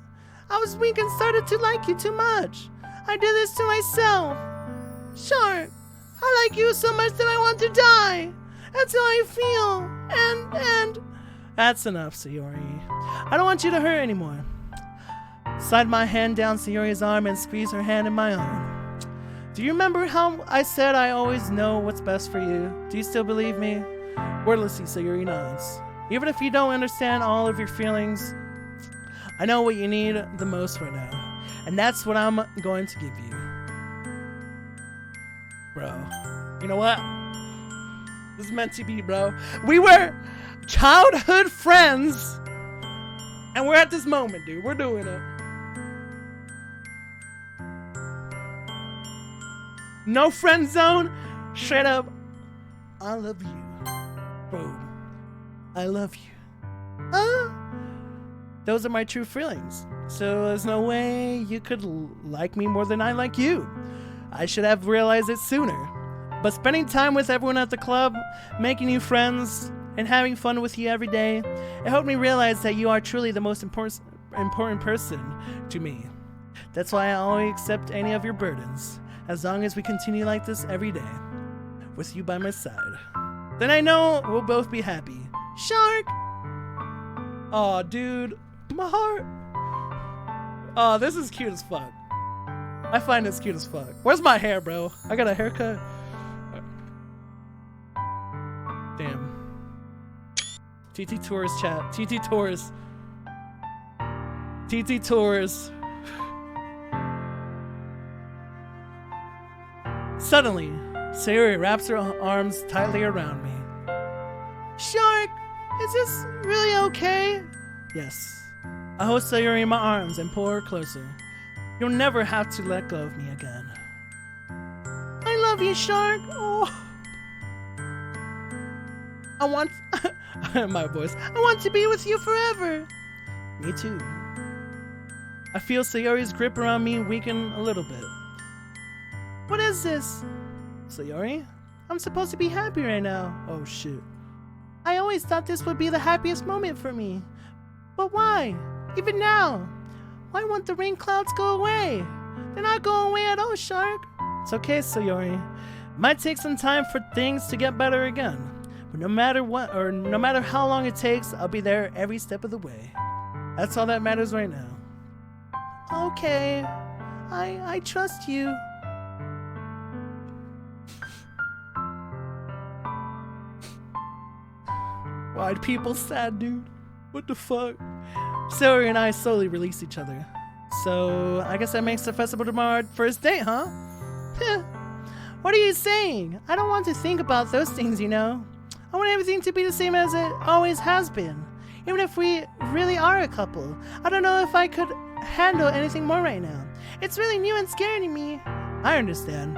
E: I was weak and started to like you too much. I did this to myself. Shark, I like you so much that I want to die. That's how I feel. And...
A: That's enough, Sayori. I don't want you to hurt anymore. Slide my hand down Sayori's arm and squeeze her hand in my own. Do you remember how I said I always know what's best for you? Do you still believe me? Wordlessly, Sayori nods. Even if you don't understand all of your feelings, I know what you need the most right now. And that's what I'm going to give you. Bro. You know what? This is meant to be, bro. We were childhood friends. And we're at this moment, dude. We're doing it. No friend zone. Straight up. I love you. Boom. I love you. Those are my true feelings. So there's no way you could like me more than I like you. I should have realized it sooner. But spending time with everyone at the club, making new friends, and having fun with you every day, it helped me realize that you are truly the most important person to me. That's why I always accept any of your burdens, as long as we continue like this every day, with you by my side. Then I know we'll both be happy.
E: Shark!
A: Aw, dude, my heart. Oh, this is cute as fuck. I find this cute as fuck. Where's my hair, bro? I got a haircut. Damn. TT Tours chat. TT Tours. TT Tours. Suddenly, Sayori wraps her arms tightly around me.
E: Shark, is this really okay?
A: Yes. I hold Sayori in my arms and pull her closer. You'll never have to let go of me again.
E: I love you, Shark. Oh. I want...
A: my voice.
E: I want to be with you forever.
A: Me too. I feel Sayori's grip around me weaken a little bit.
E: What is this?
A: Sayori?
E: I'm supposed to be happy right now.
A: Oh shit.
E: I always thought this would be the happiest moment for me. But why? Even now? Why won't the rain clouds go away? They're not going away at all, Shark.
A: It's okay, Sayori. Might take some time for things to get better again. But no matter what, or no matter how long it takes, I'll be there every step of the way. That's all that matters right now.
E: Okay. I trust you.
A: Why'd people sad, dude? What the fuck? Sayori and I slowly release each other. So, I guess that makes the festival tomorrow our first date, huh?
E: What are you saying? I don't want to think about those things, you know. I want everything to be the same as it always has been. Even if we really are a couple. I don't know if I could handle anything more right now. It's really new and scary to me.
A: I understand.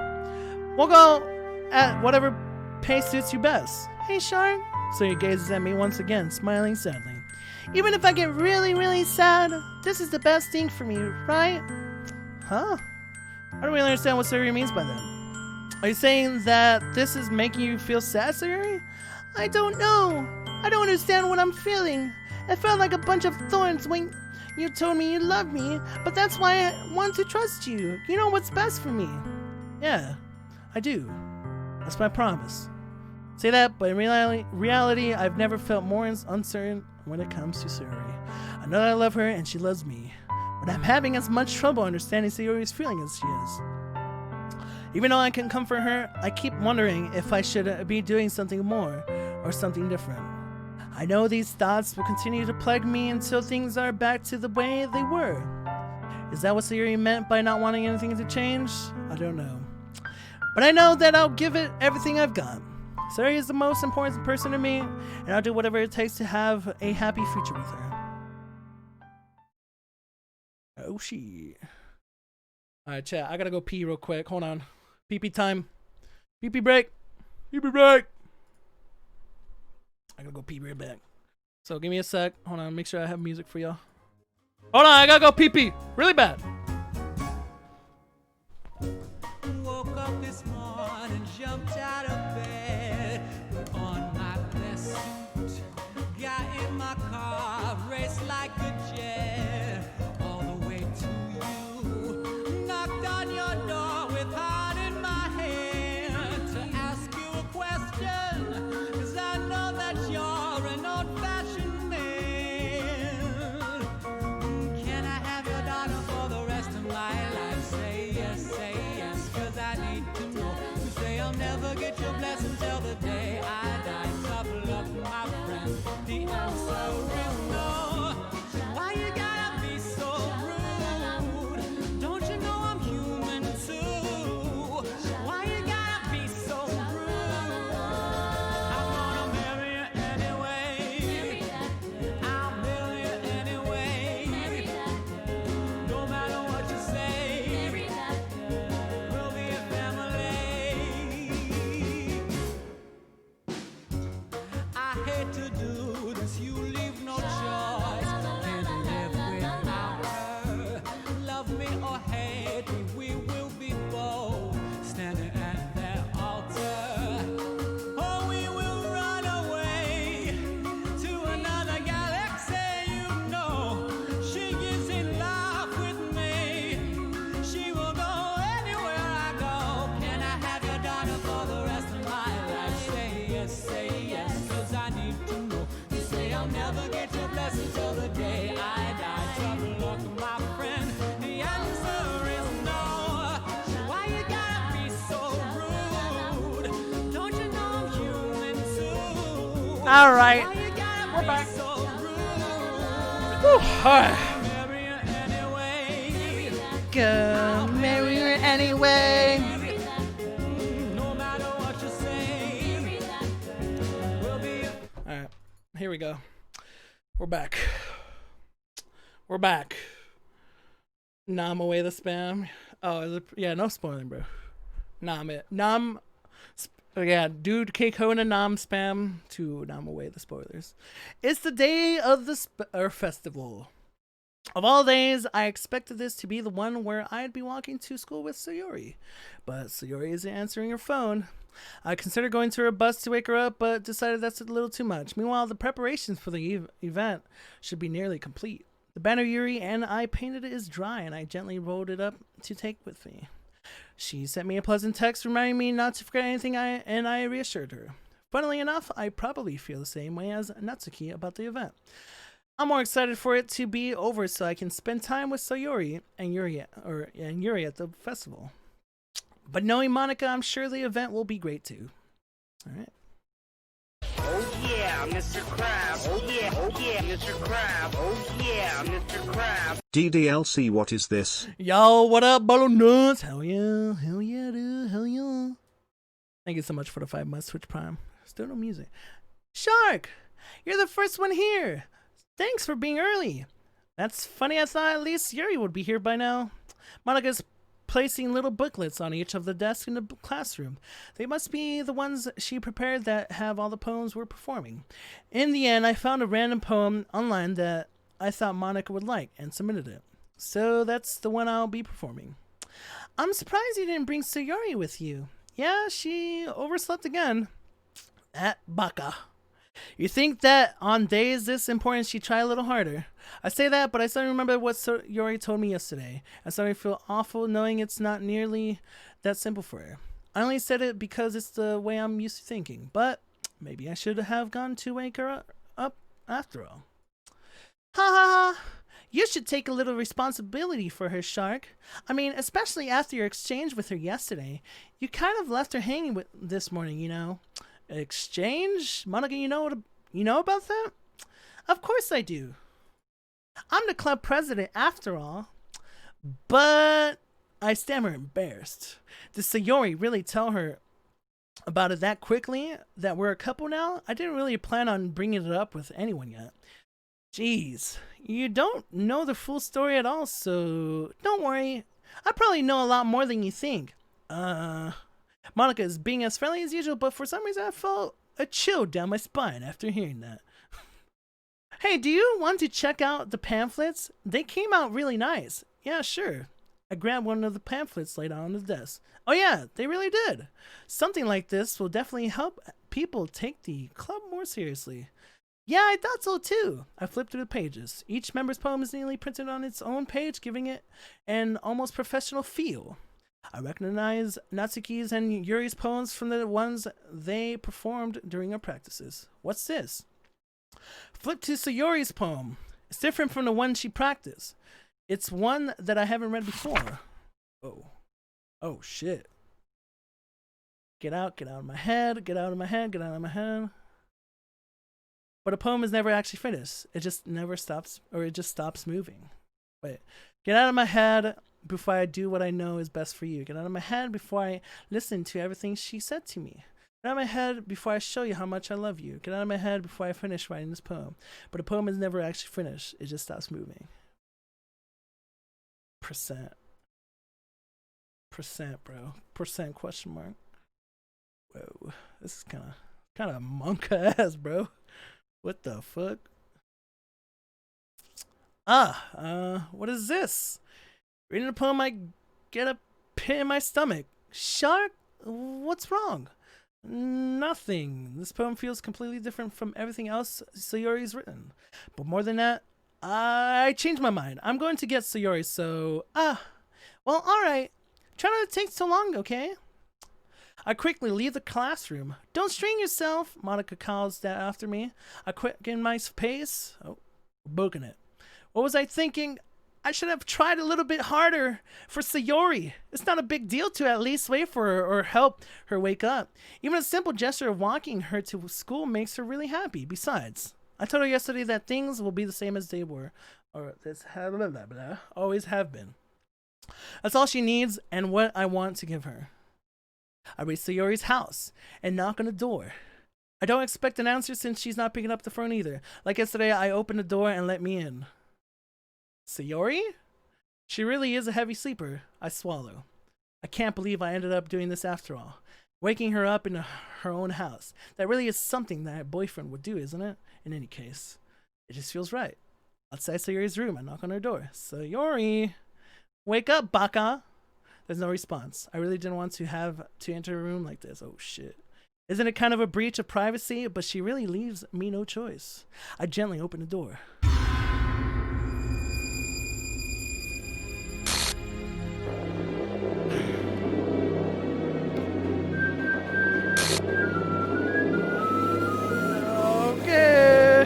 A: We'll go at whatever pace suits you best.
E: Hey, Shark.
A: So he gazes at me once again, smiling sadly.
E: Even if I get really, really sad, this is the best thing for me, right?
A: Huh? I don't really understand what Sayori means by that. Are you saying that this is making you feel sad, Sayori?
E: I don't know. I don't understand what I'm feeling. It felt like a bunch of thorns when you told me you love me, but that's why I want to trust you. You know what's best for me.
A: Yeah, I do. That's my promise.
E: Say that, but in reality, I've never felt more uncertain when it comes to Sayori. I know that I love her and she loves me, but I'm having as much trouble understanding Sayori's feeling as she is. Even though I can comfort her, I keep wondering if I should be doing something more or something different. I know these thoughts will continue to plague me until things are back to the way they were. Is that what Sayori meant by not wanting anything to change? I don't know. But I know that I'll give it everything I've got. Sayori is the most important person to me, and I'll do whatever it takes to have a happy future with her. Oh, shit. Alright, chat. I gotta go pee real quick. Hold on. Pee-pee time. Pee-pee break. Pee-pee break. I gotta go pee real back. So give me a sec. Hold on. Make sure I have music for y'all. Hold on. I gotta go pee-pee. Really bad.
F: Woke up this morning, jumped out of bed, put on my best suit, got in my car, raced like a jet, all the way to you. Knocked on your door with heart in my hand to ask you a question, 'cause I know that you're an old-fashioned man. Can I have your daughter for the rest of my life? Say yes, 'cause I need to know. You say I'll never get your blessing till the day I die. Tough luck, my friend, the answer is no. Why you gotta be so rude? Don't you know I'm human too? Why you gotta be so rude? I'm gonna marry you anyway. I'll marry you anyway. No matter what you say, we'll be a family. I hate to do this, you leave no choice. Can't live without her. Love me or hate me, we will be both standing at that altar. Or we will run away to another galaxy. You know she is in love with me. She will go anywhere I go. Can I have your daughter for the rest of my life? Say yes, 'cause I need to know. You say I'll never get your blessing till the day I die. Tough luck, my friend, the answer is no. Why you gotta be so rude? Don't you know I'm human too?
E: All right.
F: Why you gotta
E: We're
F: be
E: back.
F: so rude?
E: Whew, all right.
F: Marry you anyway.
E: Go marry her anyway.
F: No matter what you say, we'll be a
E: All right. Here we go. We're back. We're back. Nom away the spam. Oh, is it, yeah, no spoiling, bro. Nom it. Yeah, dude, Keiko and a nom spam to nom away the spoilers. It's the day of the festival. Of all days, I expected this to be the one where I'd be walking to school with Sayori. But Sayori isn't answering her phone. I considered going to her bus to wake her up, but decided that's a little too much. Meanwhile, the preparations for the event should be nearly complete. The banner Yuri and I painted is dry, and I gently rolled it up to take with me. She sent me a pleasant text reminding me not to forget anything, and I reassured her. Funnily enough, I probably feel the same way as Natsuki about the event. I'm more excited for it to be over so I can spend time with Sayori and Yuri at the festival. But knowing Monica, I'm sure the event will be great too. All right.
D: Oh yeah, Mr. Krabs. Oh yeah, Mr. Krabs. Oh yeah, Mr. Krabs.
B: DDLC, what is this?
E: Yo, what up, Balloon Nuts? Hell yeah, dude, hell yeah. Thank you so much for the 5 months Twitch Prime. Still no music. Shark, you're the first one here. Thanks for being early. That's funny, I thought at least Yuri would be here by now. Monica's placing little booklets on each of the desks in the classroom. They must be the ones she prepared that have all the poems we're performing. In the end, I found a random poem online that I thought Monica would like and submitted it. So that's the one I'll be performing. I'm surprised you didn't bring Sayori with you. Yeah, she overslept again. That baka. You think that on days this important she'd try a little harder. I say that, but I suddenly remember what Yuri told me yesterday. I suddenly feel awful knowing it's not nearly that simple for her. I only said it because it's the way I'm used to thinking, but maybe I should have gone to wake her up after all. Ha ha ha! You should take a little responsibility for her, Shark. I mean, especially after your exchange with her yesterday. You kind of left her hanging with this morning, you know. Exchange? Monica, you know about that? Of course I do. I'm the club president after all. But I stammer embarrassed. Did Sayori really tell her about it that quickly, that we're a couple now? I didn't really plan on bringing it up with anyone yet. Jeez, you don't know the full story at all, so don't worry. I probably know a lot more than you think. Monica is being as friendly as usual, but for some reason I felt a chill down my spine after hearing that. Hey, do you want to check out the pamphlets? They came out really nice. Yeah, sure. I grabbed one of the pamphlets laid out on the desk. Oh yeah, they really did. Something like this will definitely help people take the club more seriously. Yeah, I thought so too. I flipped through the pages. Each member's poem is neatly printed on its own page, giving it an almost professional feel. I recognize Natsuki's and Yuri's poems from the ones they performed during our practices. What's this? Flip to Sayori's poem. It's different from the one she practiced. It's one that I haven't read before. Oh. Oh, shit. Get out of my head, get out of my head, get out of my head. But a poem is never actually finished. It just never stops, or it just stops moving. Wait. Get out of my head before I do what I know is best for you. Get out of my head before I listen to everything she said to me. Get out of my head before I show you how much I love you. Get out of my head before I finish writing this poem. But a poem is never actually finished. It just stops moving. Percent, bro. Percent question mark. Whoa. This is kind of monka ass, bro. What the fuck? What is this? Reading a poem, I get a pit in my stomach. Shark? What's wrong? Nothing. This poem feels completely different from everything else Sayori's written. But more than that, I changed my mind. I'm going to get Sayori, so... well, alright. Try not to take so long, okay? I quickly leave the classroom. Don't strain yourself, Monica calls that after me. I quicken my pace. Oh, booking it. What was I thinking? I should have tried a little bit harder for Sayori. It's not a big deal to at least wait for her or help her wake up. Even a simple gesture of walking her to school makes her really happy. Besides, I told her yesterday that things will be the same as they were. Or this always have been. That's all she needs and what I want to give her. I reach Sayori's house and knock on the door. I don't expect an answer since she's not picking up the phone either. Like yesterday, I opened the door and let me in. Sayori? She really is a heavy sleeper. I swallow. I can't believe I ended up doing this after all. Waking her up in her own house. That really is something that a boyfriend would do, isn't it? In any case, it just feels right. Outside Sayori's room, I knock on her door. Sayori! Wake up, baka! There's no response. I really didn't want to have to enter a room like this. Oh shit. Isn't it kind of a breach of privacy? But she really leaves me no choice. I gently open the door. Okay.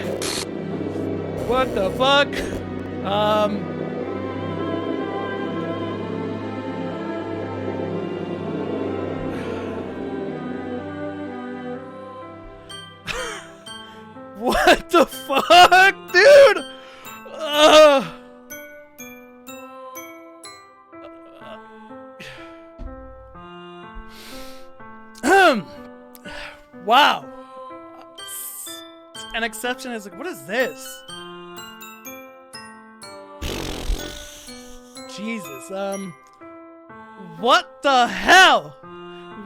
E: What the fuck? What the fuck, dude? Wow. An exception is like, what is this? Jesus, what the hell?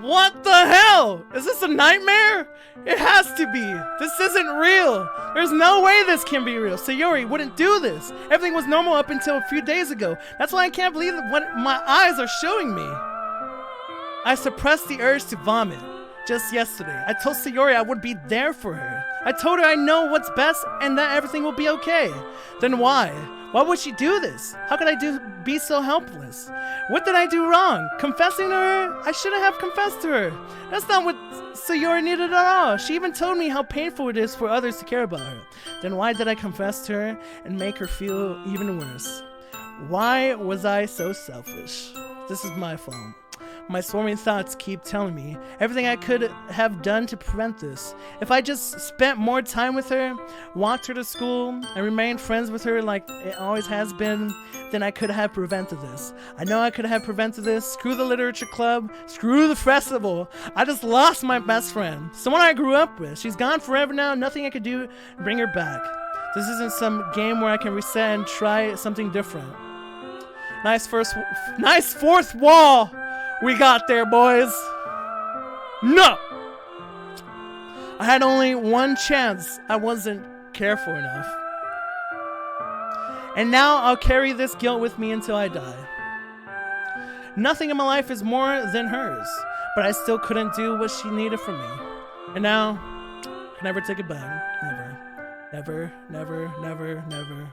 E: What the hell? Is this a nightmare? It has to be. This isn't real. There's no way this can be real. Sayori wouldn't do this. Everything was normal up until a few days ago. That's why I can't believe what my eyes are showing me. I suppressed the urge to vomit. Just yesterday, I told Sayori I would be there for her. I told her I know what's best and that everything will be okay. Then why? Why would she do this? How could I be so helpless? What did I do wrong? Confessing to her? I shouldn't have confessed to her. That's not what Sayori needed at all. She even told me how painful it is for others to care about her. Then why did I confess to her and make her feel even worse? Why was I so selfish? This is my fault. My swarming thoughts keep telling me everything I could have done to prevent this. If I just spent more time with her, walked her to school, and remained friends with her like it always has been, then I could have prevented this. I know I could have prevented this. Screw the literature club. Screw the festival. I just lost my best friend. Someone I grew up with. She's gone forever now. Nothing I could do to bring her back. This isn't some game where I can reset and try something different. Nice fourth wall we got there, boys. No! I had only one chance. I wasn't careful enough. And now I'll carry this guilt with me until I die. Nothing in my life is more than hers, but I still couldn't do what she needed from me. And now, I can never take it back. Never. Never, never, never, never.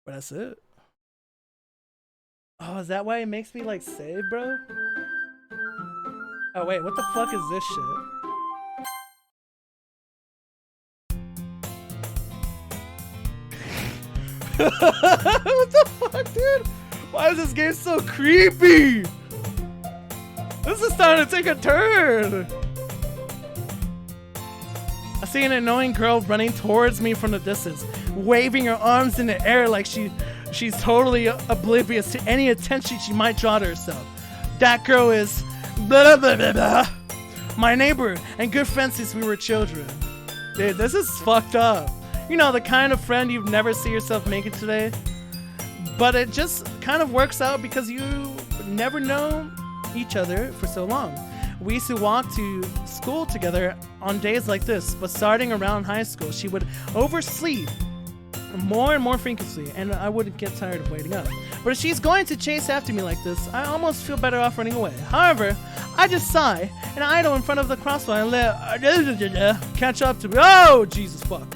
E: But that's it. Oh, is that why it makes me like save, bro? Oh wait, what the fuck is this shit? What the fuck, dude? Why is this game so creepy? This is starting to take a turn. I see an annoying girl running towards me from the distance, waving her arms in the air like she's totally oblivious to any attention she might draw to herself. That girl is blah, blah, blah, blah, my neighbor and good friend since we were children. Dude, this is fucked up. You know, the kind of friend you'd never see yourself making today. But it just kind of works out because you never know each other for so long. We used to walk to school together on days like this, but starting around high school, she would oversleep more and more frequently, and I wouldn't get tired of waiting up. But if she's going to chase after me like this, I almost feel better off running away. However, I just sigh and idle in front of the crossbar and let catch up to me. Oh, Jesus fuck.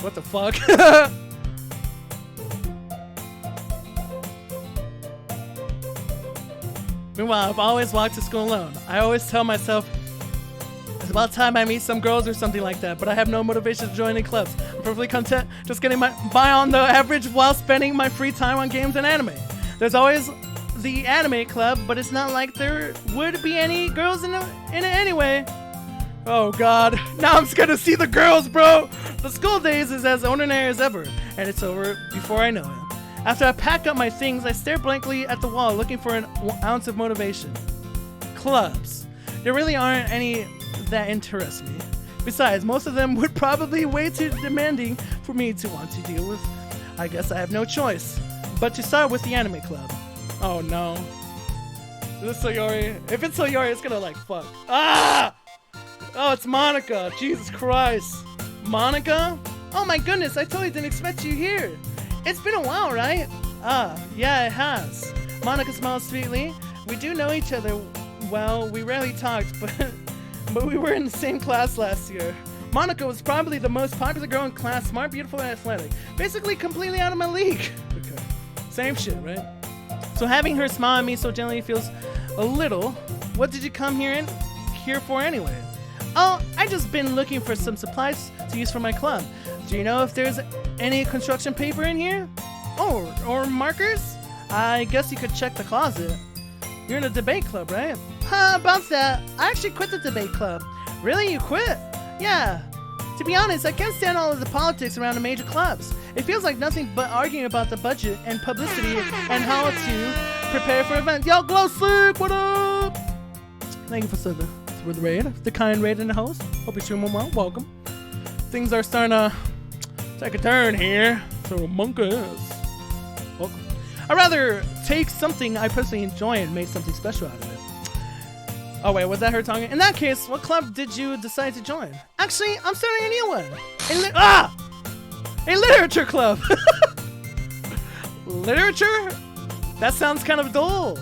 E: What the fuck? Meanwhile, I've always walked to school alone. I always tell myself, it's about time I meet some girls or something like that, but I have no motivation to join any clubs. I'm perfectly content just getting by on the average while spending my free time on games and anime. There's always the anime club, but it's not like there would be any girls in it anyway. Oh god, now I'm scared to see the girls, bro! The school days is as ordinary as ever, and it's over before I know it. After I pack up my things, I stare blankly at the wall looking for an ounce of motivation. Clubs. There really aren't any that interest me. Besides, most of them would probably be way too demanding for me to want to deal with. I guess I have no choice but to start with the anime club. Oh no. Is this Sayori? If it's Sayori, it's gonna like fuck. Ah! Oh, it's Monica. Jesus Christ. Monica? Oh my goodness, I totally didn't expect you here. It's been a while, right? Yeah, it has. Monica smiles sweetly. We do know each other well. We rarely talked, but we were in the same class last year. Monica was probably the most popular girl in class, smart, beautiful, and athletic. Basically completely out of my league. Okay. Same shit, right? So having her smile at me so gently feels a little. What did you come here for anyway? Oh, I just been looking for some supplies to use for my club. Do you know if there's any construction paper in here? Oh, or markers? I guess you could check the closet. You're in a debate club, right? About that. I actually quit the debate club. Really? You quit? Yeah. To be honest, I can't stand all of the politics around the major clubs. It feels like nothing but arguing about the budget and publicity and how to prepare for events. Yo, Glow Sick, what up? Thank you for the raid. The kind raid in the host. Hope you're doing well. Welcome. Things are starting to take a turn here. So among us. Welcome. I'd rather take something I personally enjoy and make something special out of it. Oh wait, was that her talking? In that case, what club did you decide to join? Actually, I'm starting a new one. A literature club.
A: literature? That sounds kind of dull.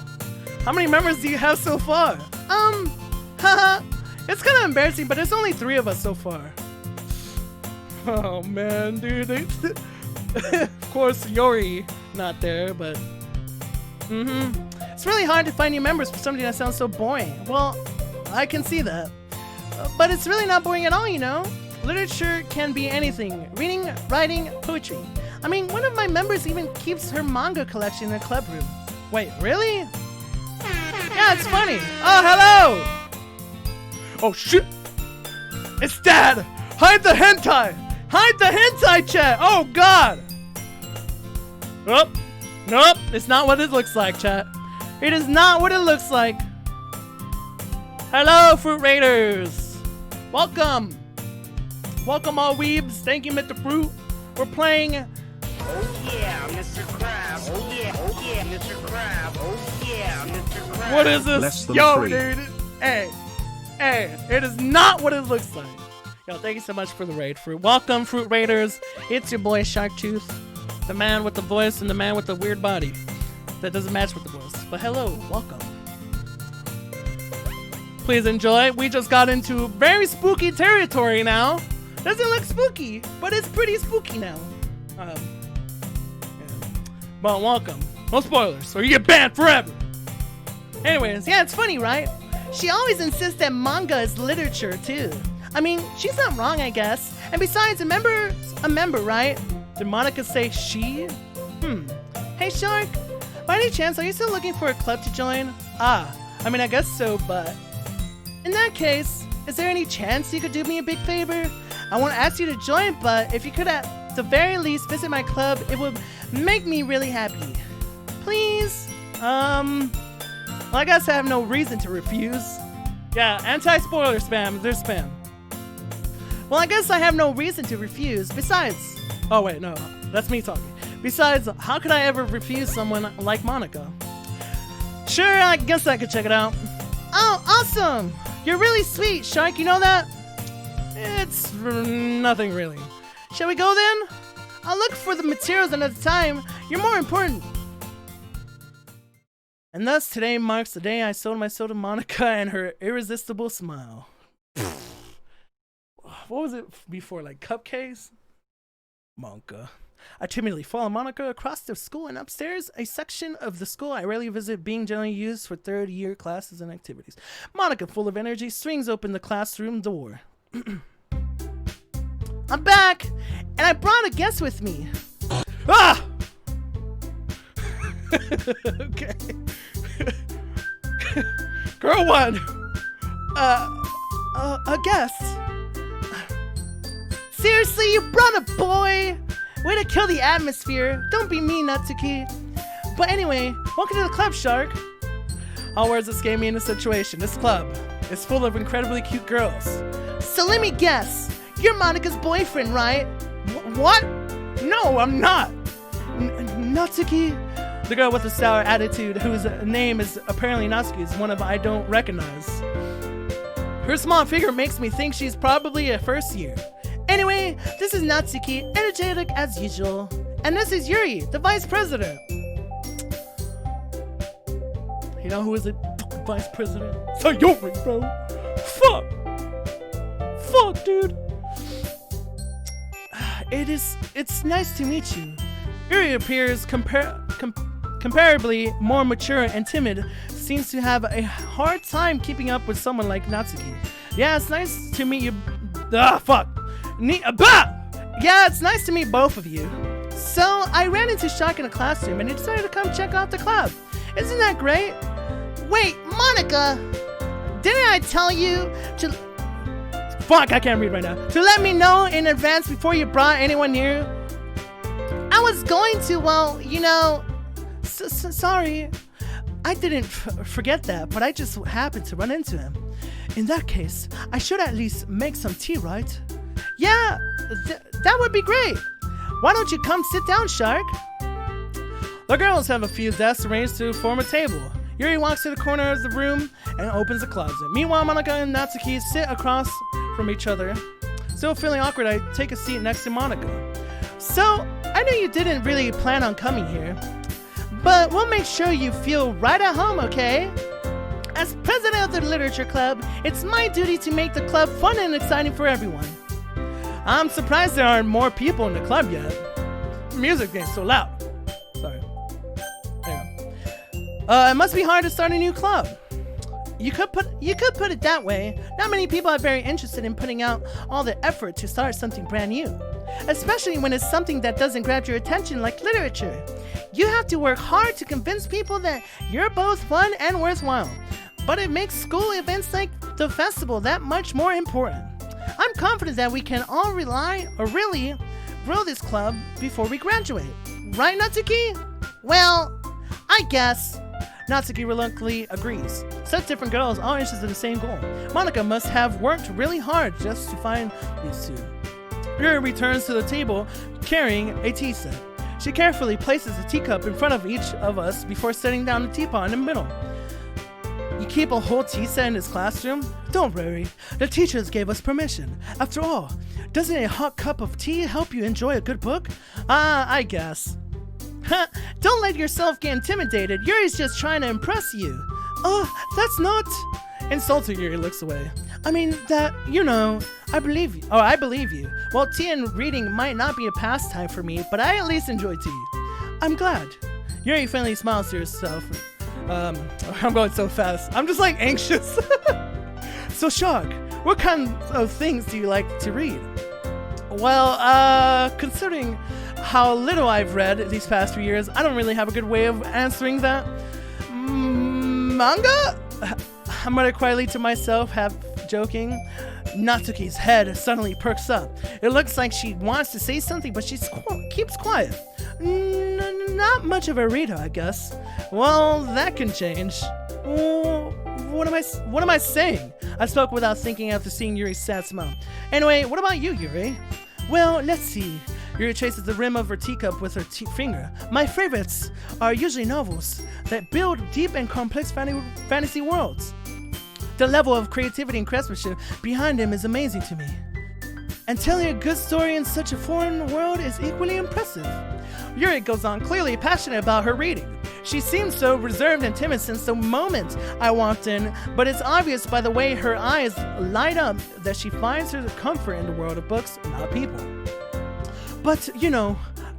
A: How many members do you have so far?
E: Haha. It's kind of embarrassing, but there's only 3 of us so far.
A: Oh man, dude. Of course, Yori not there, but
E: It's really hard to find new members for something that sounds so boring. Well, I can see that. But it's really not boring at all, you know? Literature can be anything. Reading, writing, poetry. I mean, one of my members even keeps her manga collection in a club room.
A: wait, really?
E: Yeah, it's funny.
A: Oh, hello! Oh shit! It's Dad! Hide the hentai! Hide the hentai chat! Oh god! Oh, nope, it's not what it looks like, chat. It is not what it looks like. Hello, Fruit Raiders! Welcome! Welcome, all weebs. Thank you, Mr. Fruit. We're playing.
D: Oh yeah, Mr. Krabs. Oh yeah, Mr. Krabs. Oh yeah, Mr. Krabs.
A: What is
B: Less
A: this?
B: than
A: Yo,
B: 3.
A: dude. Hey, it is not what it looks like. Yo, thank you so much for the raid, Fruit. Welcome, Fruit Raiders. It's your boy, Sharkktooth. The man with the voice and the man with the weird body. That doesn't match with the voice. But hello, welcome. Please enjoy. We just got into very spooky territory now. Doesn't look spooky, but it's pretty spooky now. Yeah. Well, welcome. No spoilers, or you get banned forever. Anyways,
E: Yeah, it's funny, right? She always insists that manga is literature, too. I mean, she's not wrong, I guess. And besides, a member, right?
A: did Monica say she?
E: Hey, Shark. By any chance, are you still looking for a club to join?
A: I mean, I guess so, but
E: In that case, is there any chance you could do me a big favor? I won't ask you to join, but if you could at the very least visit my club, it would make me really happy. Please?
A: well, I guess I have no reason to refuse. Yeah, anti-spoiler spam. There's spam.
E: Well, I guess I have no reason to refuse. Besides,
A: Oh wait, no, that's me talking. Besides, how could I ever refuse someone like Monica? Sure, I guess I could check it out.
E: oh, awesome! You're really sweet, Shark, you know that?
A: It's nothing really.
E: Shall we go then? I'll look for the materials another time. You're more important.
A: And thus, today marks the day I sold my soul to Monica and her irresistible smile. What was it before, like cupcakes? Monica. I timidly follow Monica across the school and upstairs, a section of the school I rarely visit, being generally used for third-year classes and activities. Monica, full of energy, swings open the classroom door.
E: I'm back, and I brought a guest with me.
A: Ah! Okay. Girl one.
E: A guest. Seriously, you brought a boy? Way to kill the atmosphere. Don't be mean, Natsuki. But anyway, welcome to the club, Shark.
A: All words escape me in this situation. This club is full of incredibly cute girls.
E: So let me guess. You're Monica's boyfriend, right?
A: What? No, I'm not.
E: Natsuki?
A: The girl with the sour attitude, whose name is apparently Natsuki, is one of I don't recognize. Her small figure makes me think she's probably a first year.
E: Anyway, this is Natsuki, energetic as usual. And this is Yuri, the vice president.
A: You know who is the fucking vice president? Sayori, bro. Fuck, dude. It's nice to meet you. Yuri appears comparably more mature and timid, seems to have a hard time keeping up with someone like Natsuki. Yeah, it's nice to meet you.
E: Yeah, it's nice to meet both of you. So, I ran into Shark in a classroom and he decided to come check out the club. Isn't that great? Wait, Monica! Didn't I tell you to...
A: Fuck, I can't read right now.
E: To let me know in advance before you brought anyone near? I was going to, well, you know... Sorry. I didn't forget that, but I just happened to run into him. In that case, I should at least make some tea, right? Yeah, that would be great. Why don't you come sit down, Shark?
A: The girls have a few desks arranged to form a table. Yuri walks to the corner of the room and opens a closet. Meanwhile, Monica and Natsuki sit across from each other. Still feeling awkward, I take a seat next to Monica.
E: So, I know you didn't really plan on coming here. but we'll make sure you feel right at home, okay? As president of the literature club, it's my duty to make the club fun and exciting for everyone. I'm surprised there aren't more people in the club yet. Music's getting so loud. Sorry. Hang on. It must be hard to start a new club. You could put it that way. Not many people are very interested in putting out all the effort to start something brand new, especially when it's something that doesn't grab your attention like literature. You have to work hard to convince people that you're both fun and worthwhile. But it makes school events like the festival that much more important. I'm confident that we can all really grow this club before we graduate. Right, Natsuki? Well, I guess. Natsuki reluctantly agrees. Such different girls, all interested in the same goal. Monica must have worked really hard just to find these two. Yuri returns to the table carrying a tea set. She carefully places a teacup in front of each of us before setting down the teapot in the middle. You keep a whole tea set in this classroom? Don't worry, the teachers gave us permission. After all, doesn't a hot cup of tea help you enjoy a good book? I guess. Don't let yourself get intimidated. Yuri's just trying to impress you. Oh, that's not... Insulted, Yuri looks away. I mean, I believe you. Oh, I believe you. Well, tea and reading might not be a pastime for me, but I at least enjoy tea. I'm glad. Yuri faintly smiles to herself. I'm going so fast. I'm just like anxious. So, Shark, what kinds of things do you like to read? Well, considering how little I've read these past few years, I don't really have a good way of answering that. Manga? I muttered quietly to myself, half joking. Natsuki's head suddenly perks up. It looks like she wants to say something, but she keeps quiet. Not much of a reader, I guess. Well, that can change. What am I saying? I spoke without thinking after seeing Yuri's sad smile. Anyway, what about you, Yuri? Well, let's see. Yuri traces the rim of her teacup with her finger. My favorites are usually novels that build deep and complex fantasy worlds. The level of creativity and craftsmanship behind them is amazing to me. And telling a good story in such a foreign world is equally impressive. Yuri goes on, clearly passionate about her reading. She seems so reserved and timid since the moment I walked in, but it's obvious by the way her eyes light up that she finds her comfort in the world of books, not people. But,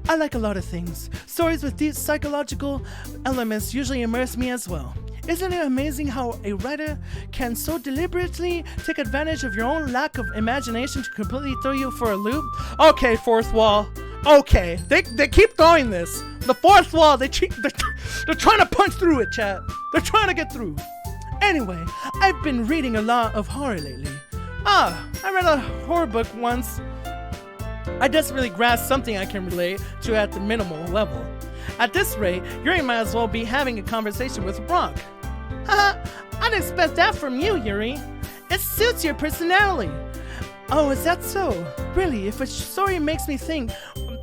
E: I like a lot of things. Stories with deep psychological elements usually immerse me as well. Isn't it amazing how a writer can so deliberately take advantage of your own lack of imagination to completely throw you for a loop? Okay, fourth wall. Okay, they keep throwing this. The fourth wall, they're trying to punch through it, chat. They're trying to get through. Anyway, I've been reading a lot of horror lately. I read a horror book once. I just really grasped something I can relate to at the minimal level. At this rate, Yuri might as well be having a conversation with Brock. Haha, I'd expect that from you, Yuri. It suits your personality. Oh, is that so? Really, if a story makes me think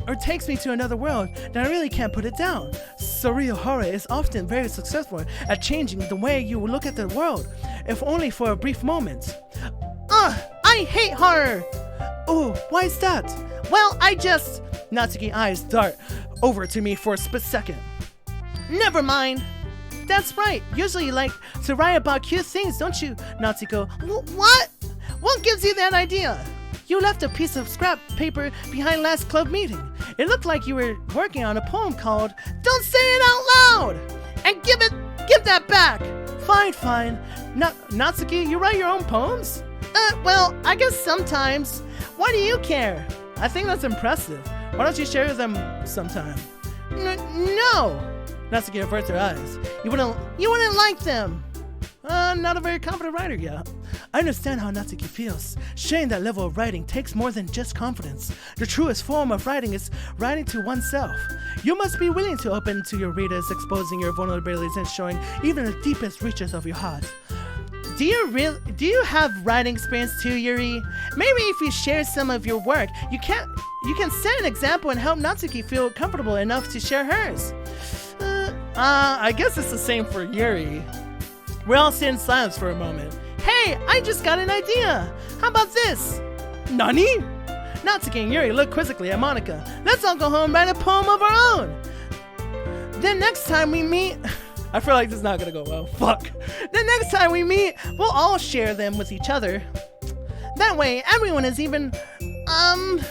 E: or takes me to another world, then I really can't put it down. Surreal horror is often very successful at changing the way you look at the world, if only for a brief moment. I hate horror! Oh, why is that? Well, Natsuki's eyes dart over to me for a split second. Never mind. That's right. Usually you like to write about cute things, don't you, Natsuko? What? What gives you that idea? You left a piece of scrap paper behind last club meeting. It looked like you were working on a poem called Don't Say It Out Loud! And give that back! Fine. Natsuki, you write your own poems? Well, I guess sometimes. Why do you care? I think that's impressive. Why don't you share them sometime? No! Natsuki averts her eyes. You wouldn't like them. Not a very confident writer yet. I understand how Natsuki feels. Sharing that level of writing takes more than just confidence. The truest form of writing is writing to oneself. You must be willing to open to your readers, exposing your vulnerabilities and showing even the deepest reaches of your heart. Do you have writing experience too, Yuri? Maybe if you share some of your work, you can set an example and help Natsuki feel comfortable enough to share hers. I guess it's the same for Yuri. We all sit in silence for a moment. Hey, I just got an idea. How about this? Nani? Natsuki and Yuri look quizzically at Monica. Let's all go home and write a poem of our own. Then next time we meet, I feel like this is not gonna go well. Fuck. Then next time we meet, we'll all share them with each other. That way, everyone is even, I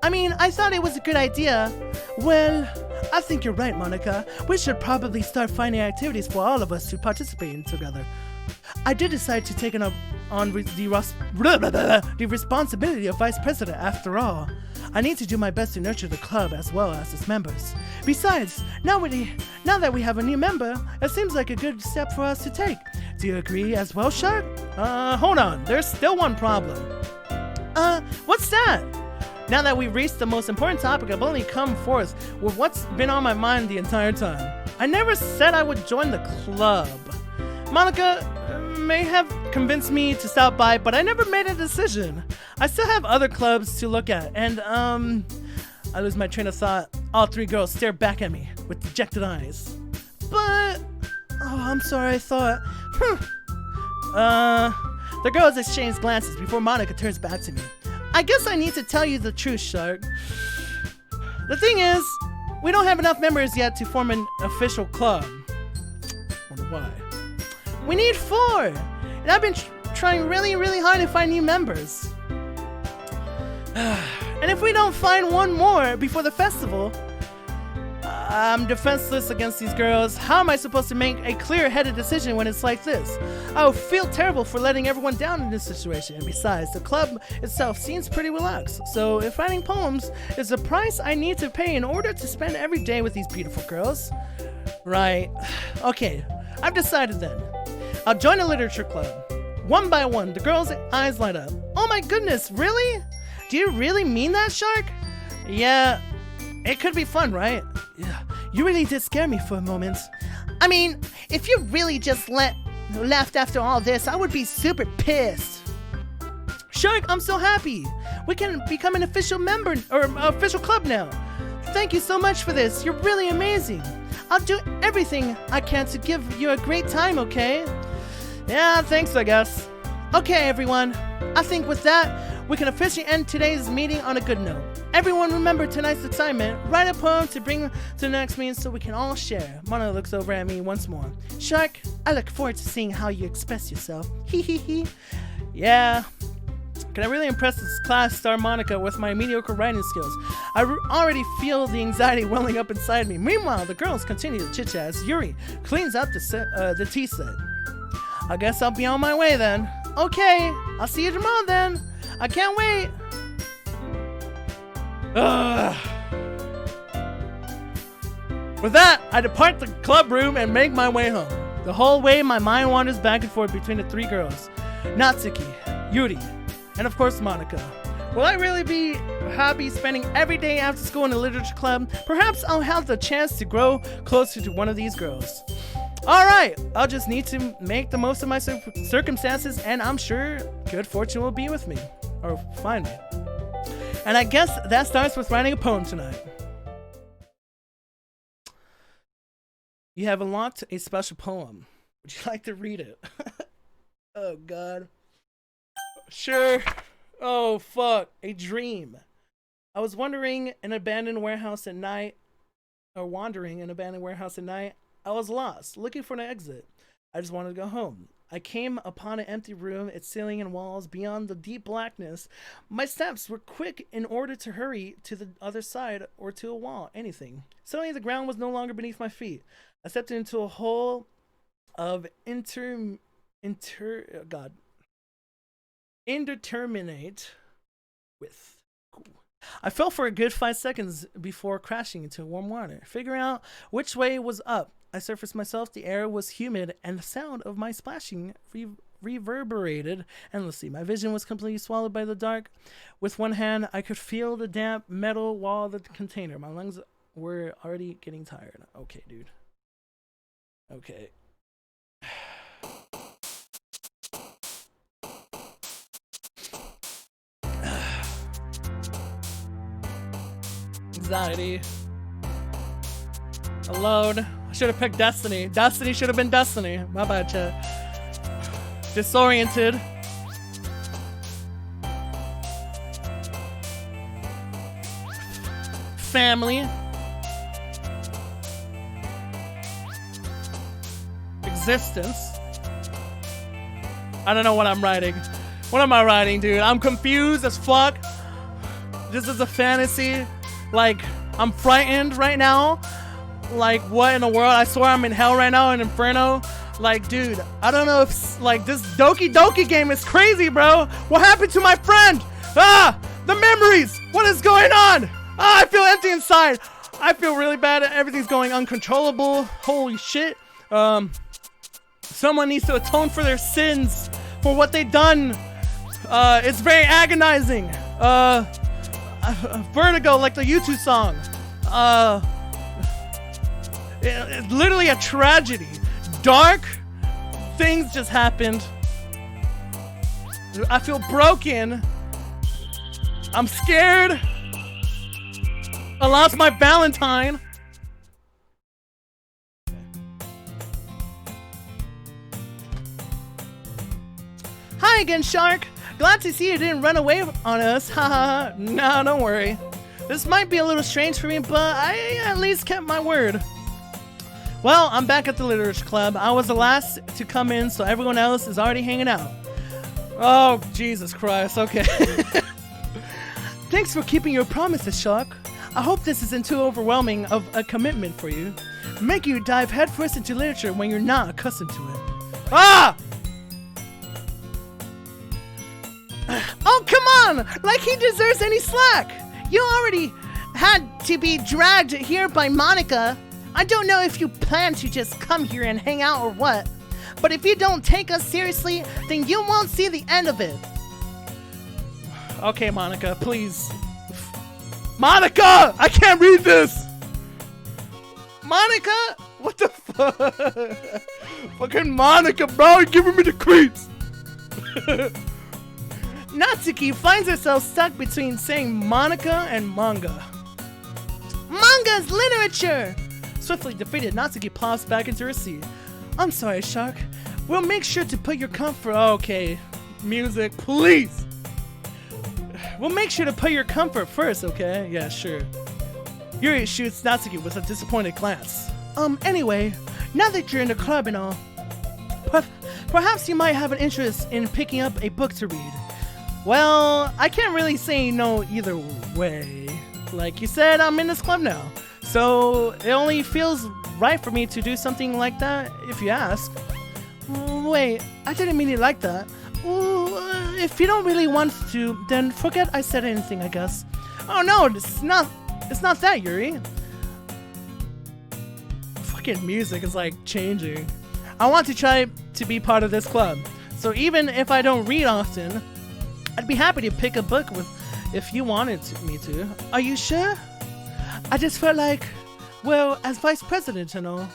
E: mean, I thought it was a good idea. Well, I think you're right, Monica. We should probably start finding activities for all of us to participate in together. I did decide to take on the responsibility of vice president after all. I need to do my best to nurture the club as well as its members. Besides, now that we have a new member, it seems like a good step for us to take. Do you agree as well, Shark? Hold on. There's still one problem. What's that? Now that we've reached the most important topic, I've only come forth with what's been on my mind the entire time. I never said I would join the club. Monica may have convinced me to stop by, but I never made a decision. I still have other clubs to look at, and I lose my train of thought. All three girls stare back at me with dejected eyes. But, oh, I'm sorry, I thought, the girls exchange glances before Monica turns back to me. I guess I need to tell you the truth, Shark. The thing is, we don't have enough members yet to form an official club. Wonder why. We need 4! And I've been trying really, really hard to find new members. And if we don't find one more before the festival, I'm defenseless against these girls. How am I supposed to make a clear-headed decision when it's like this? I would feel terrible for letting everyone down in this situation. And besides, the club itself seems pretty relaxed. So if writing poems is the price I need to pay in order to spend every day with these beautiful girls, right? Okay, I've decided then. I'll join a literature club. One by one, the girls' eyes light up. Oh my goodness, really? Do you really mean that, Shark? Yeah, it could be fun, right? Yeah, you really did scare me for a moment.
C: I mean, if you really just left after all this, I would be super pissed.
E: Shark, I'm so happy. We can become an official member, or official club now. Thank you so much for this. You're really amazing. I'll do everything I can to give you a great time, okay? Yeah, thanks, I guess. Okay, everyone. I think with that, we can officially end today's meeting on a good note. Everyone remember tonight's assignment. Write a poem to bring to the next meeting so we can all share. Mono looks over at me once more. Shark, I look forward to seeing how you express yourself. Hee hee hee. Yeah. Can I really impress this class star Monica with my mediocre writing skills? I already feel the anxiety welling up inside me. Meanwhile, the girls continue to chit-chat as Yuri cleans up the tea set. I guess I'll be on my way then. Okay, I'll see you tomorrow then. I can't wait. With that, I depart the club room and make my way home. The whole way, my mind wanders back and forth between the 3 girls. Natsuki, Yuri, and of course Monica. Will I really be happy spending every day after school in a literature club? Perhaps I'll have the chance to grow closer to one of these girls. Alright, I'll just need to make the most of my circumstances, and I'm sure good fortune will be with me. Or find me. And I guess that starts with writing a poem tonight. You have unlocked a special poem. Would you like to read it? Oh god. Sure. Oh fuck. A dream. I was wandering an abandoned warehouse at night. I was lost, looking for an exit. I just wanted to go home. I came upon an empty room, its ceiling and walls beyond the deep blackness. My steps were quick in order to hurry to the other side or to a wall, anything. Suddenly the ground was no longer beneath my feet. I stepped into a hole of indeterminate width. I fell for a good 5 seconds before crashing into warm water. Figuring out which way was up, I surfaced myself. The air was humid, and the sound of my splashing reverberated endlessly. My vision was completely swallowed by the dark. With one hand, I could feel the damp metal wall of the container. My lungs were already getting tired. Okay, dude. Okay. Anxiety. Alone. I should have picked Destiny. Destiny should have been Destiny. My bad, chat. Disoriented. Family.
A: existence. I don't know what I'm writing. What am I writing, dude? I'm confused as fuck. This is a fantasy. Like, I'm frightened right now. Like, what in the world? I swear I'm in hell right now, in Inferno. Like, dude, I don't know if, like, this Doki Doki game is crazy, bro. What happened to my friend? Ah, the memories. What is going on? Ah, I feel empty inside. I feel really bad. Everything's going uncontrollable. Holy shit. Someone needs to atone for their sins, for what they've done. It's very agonizing. Vertigo, like the YouTube song. It's literally a tragedy. Dark things just happened. I feel broken. I'm scared. I lost my Valentine.
E: Hi again, Shark. Glad to see you didn't run away on us. Haha. No, don't worry. This might be a little strange for me, but I at least kept my word. Well, I'm back at the Literature Club. I was the last to come in, so everyone else is already hanging out.
A: Oh, Jesus Christ. Okay.
E: Thanks for keeping your promises, Shark. I hope this isn't too overwhelming of a commitment for you. Make you dive headfirst into literature when you're not accustomed to it.
A: Ah!
E: Oh, come on! Like he deserves any slack! You already had to be dragged here by Monica. I don't know if you plan to just come here and hang out or what, but if you don't take us seriously, then you won't see the end of it.
A: Okay, Monica, please. Monica! I can't read this!
E: Monica?
A: What the fuck? Fucking Monica, bro, you're giving me the creeps!
E: Natsuki finds herself stuck between saying Monica and manga. Manga's literature! Swiftly defeated, Natsuki plops back into her seat. I'm sorry, Shark. We'll make sure to put your comfort...
A: Okay, music, please!
E: We'll make sure to put your comfort first, okay?
A: Yeah, sure.
E: Yuri shoots Natsuki with a disappointed glance. Anyway, now that you're in the club and all, perhaps you might have an interest in picking up a book to read. Well, I can't really say no either way. Like you said, I'm in this club now. So, it only feels right for me to do something like that, if you ask. Wait, I didn't mean it like that. If you don't really want to, then forget I said anything, I guess. Oh no, it's not that, Yuri.
A: Fucking music is like changing.
E: I want to try to be part of this club. So even if I don't read often, I'd be happy to pick a book with if you wanted me to. Are you sure? I just felt like, well, as vice president and all,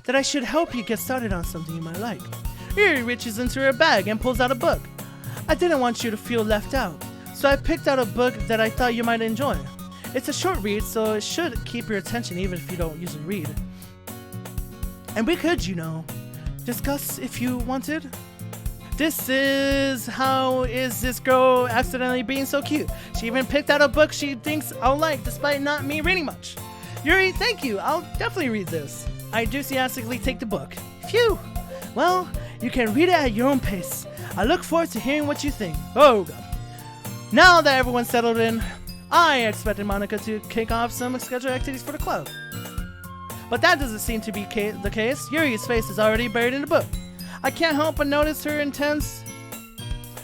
E: that I should help you get started on something you might like. Yuri reaches into her bag and pulls out a book. I didn't want you to feel left out, so I picked out a book that I thought you might enjoy. It's a short read, so it should keep your attention even if you don't usually read. And we could, you know, discuss if you wanted. This is how is this girl accidentally being so cute. She even picked out a book she thinks I'll like despite not me reading much. Yuri, thank you. I'll definitely read this. I enthusiastically take the book. Phew. Well, you can read it at your own pace. I look forward to hearing what you think. Oh god. Now that everyone's settled in, I expected Monica to kick off some scheduled activities for the club. But that doesn't seem to be the case. Yuri's face is already buried in the book. I can't help but notice her intense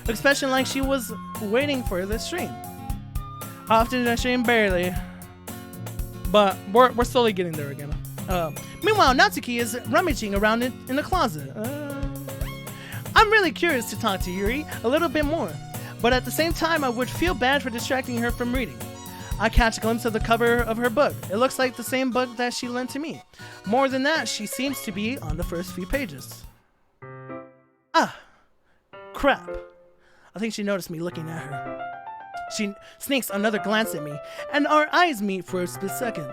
E: expression, like she was waiting for this stream. Often I stream barely, but we're slowly getting there again. Meanwhile, Natsuki is rummaging around in the closet. I'm really curious to talk to Yuri a little bit more, but at the same time I would feel bad for distracting her from reading. I catch a glimpse of the cover of her book. It looks like the same book that she lent to me. More than that, she seems to be on the first few pages. Ah, crap. I think she noticed me looking at her. She sneaks another glance at me, and our eyes meet for a split second.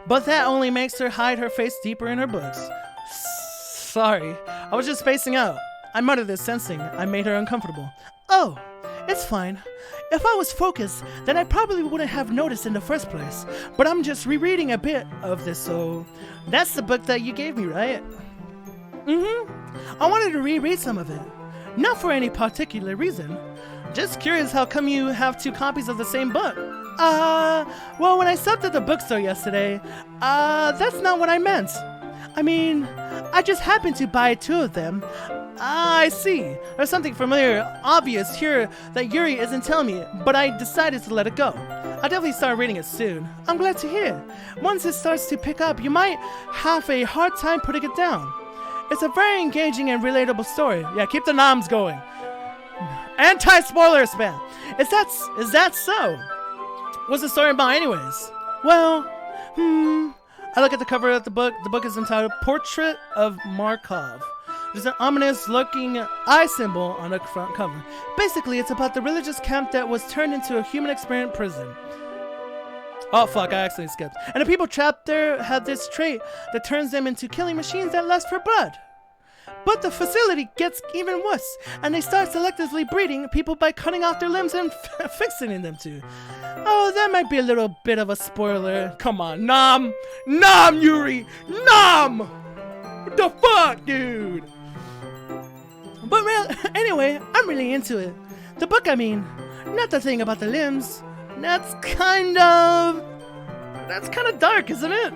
E: But that only makes her hide her face deeper in her books. Sorry, I was just spacing out. I muttered this, sensing I made her uncomfortable. Oh, it's fine. If I was focused, then I probably wouldn't have noticed in the first place. But I'm just rereading a bit of this, so... That's the book that you gave me, right? I wanted to reread some of it. Not for any particular reason. Just curious how come you have 2 copies of the same book? Well, when I stopped at the bookstore yesterday, that's not what I meant. I mean, I just happened to buy 2 of them. I see. There's something familiar, obvious here that Yuri isn't telling me, but I decided to let it go. I'll definitely start reading it soon. I'm glad to hear. Once it starts to pick up, you might have a hard time putting it down. It's a very engaging and relatable story. Yeah, keep the noms going. Anti-spoilers, man. Is that so? What's the story about anyways? Well, I look at the cover of the book. The book is entitled Portrait of Markov. There's an ominous looking eye symbol on the front cover. Basically, it's about the religious camp that was turned into a human experiment prison. Oh fuck, I accidentally skipped. And the people trapped there have this trait that turns them into killing machines that lust for blood. But the facility gets even worse, and they start selectively breeding people by cutting off their limbs and fixing them to. Oh, that might be a little bit of a spoiler. Come on, Nom, Yuri, Nom! What the fuck, dude? But anyway, I'm really into it. The book, I mean, not the thing about the limbs. That's kind of dark, isn't it?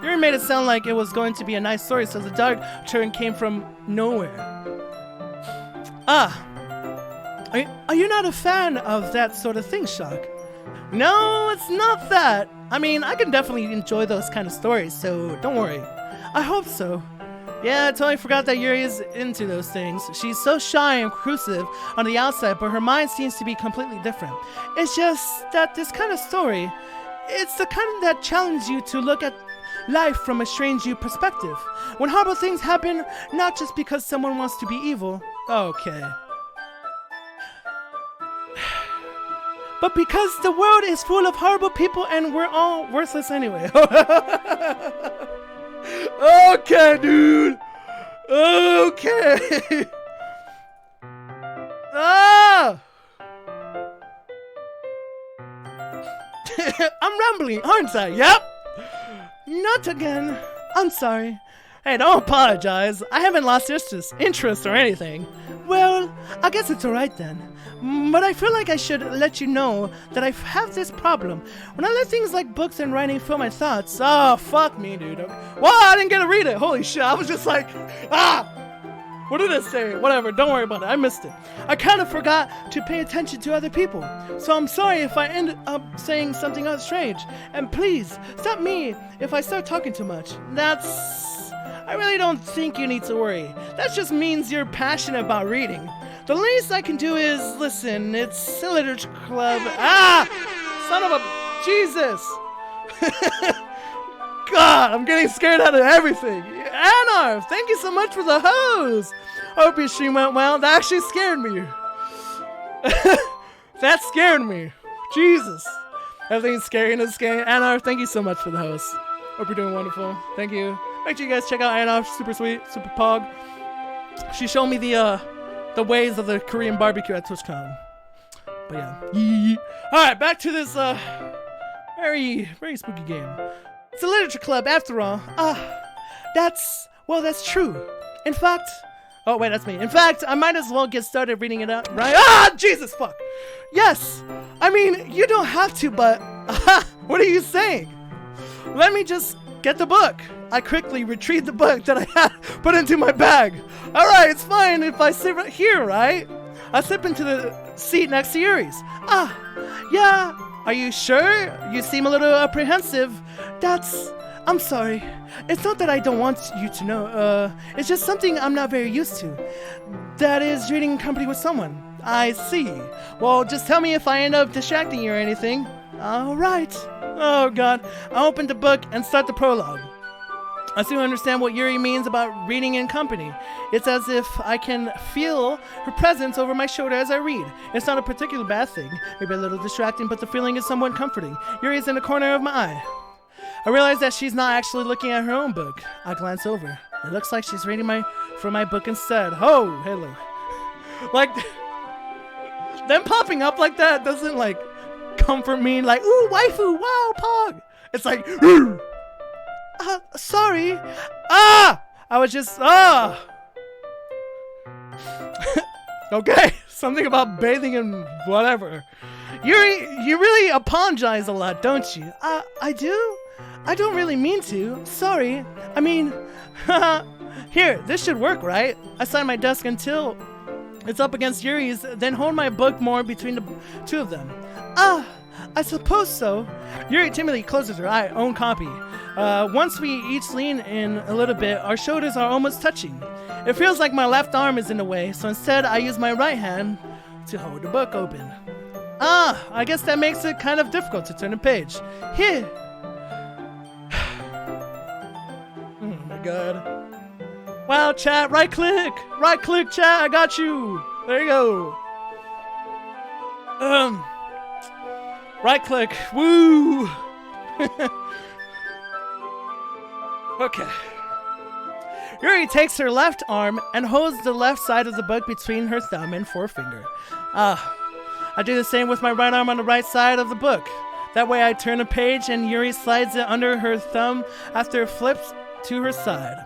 E: Yuri made it sound like it was going to be a nice story, so the dark turn came from nowhere. Are you not a fan of that sort of thing, Shark? No, it's not that. I mean, I can definitely enjoy those kind of stories, so don't worry. I hope so. Yeah, I totally forgot that Yuri is into those things. She's so shy and reclusive on the outside, but her mind seems to be completely different. It's just that this kind of story, it's the kind that challenges you to look at life from a strange new perspective. When horrible things happen, not just because someone wants to be evil. Okay. But because the world is full of horrible people and we're all worthless anyway. Okay, dude. Okay. I'm rambling, aren't I? Yep. Not again. I'm sorry. Hey, don't apologize. I haven't lost interest or anything. Well, I guess it's alright then. But I feel like I should let you know that I have this problem. When I let things like books and writing fill my thoughts, oh, fuck me, dude. Well, I didn't get to read it. Holy shit. I was just like, what did it say? Whatever, don't worry about it. I missed it. I kind of forgot to pay attention to other people. So I'm sorry if I end up saying something else strange. And please, stop me if I start talking too much. I really don't think you need to worry. That just means you're passionate about reading. The least I can do is listen. It's a literature club. Son of a Jesus. God, I'm getting scared out of everything. Anar, thank you so much for the hose. Hope your stream went well. That actually scared me. That scared me. Jesus. Everything's scary in this game. Anar, thank you so much for the host. Hope you're doing wonderful. Thank you. Make sure you guys check out Anar. Super sweet. Super pog. She showed me the ways of the Korean barbecue at TwitchCon. But yeah. Alright, back to this very, very spooky game. It's a literature club after all. That's true. In fact, oh wait, that's me. In fact, I might as well get started reading it out, right? Jesus fuck. Yes. I mean, you don't have to, but what are you saying? Let me just get the book. I quickly retrieved the book that I had put into my bag. Alright, it's fine if I sit right here, right? I slip into the seat next to Yuri's. Yeah. Are you sure? You seem a little apprehensive. I'm sorry. It's not that I don't want you to know. It's just something I'm not very used to. That is reading in company with someone. I see. Well, just tell me if I end up distracting you or anything. Alright. Oh god. I open the book and start the prologue. I soon understand what Yuri means about reading in company. It's as if I can feel her presence over my shoulder as I read. It's not a particularly bad thing, maybe a little distracting, but the feeling is somewhat comforting. Yuri is in the corner of my eye. I realize that she's not actually looking at her own book. I glance over. It looks like she's reading from my book instead. Oh, hello. Like, them popping up like that doesn't, like, comfort me like, ooh, waifu, wow, pog. It's like, sorry. I
A: I was just okay, something about bathing and whatever. Yuri, you really apologize a lot, don't you?
E: I do? I don't really mean to. Sorry. I mean,
A: Here, this should work, right? I sign my desk until it's up against Yuri's, then hold my book more between the two of them.
E: I suppose so.
A: Yuri timidly closes her own copy. Once we each lean in a little bit, our shoulders are almost touching. It feels like my left arm is in the way, so instead I use my right hand to hold the book open. I guess that makes it kind of difficult to turn the page.
E: Here.
A: Oh my god. Wow, chat, right click, chat, I got you. There you go. Right click, woo. Okay. Yuri takes her left arm and holds the left side of the book between her thumb and forefinger. I do the same with my right arm on the right side of the book. That way I turn a page and Yuri slides it under her thumb after it flips to her side.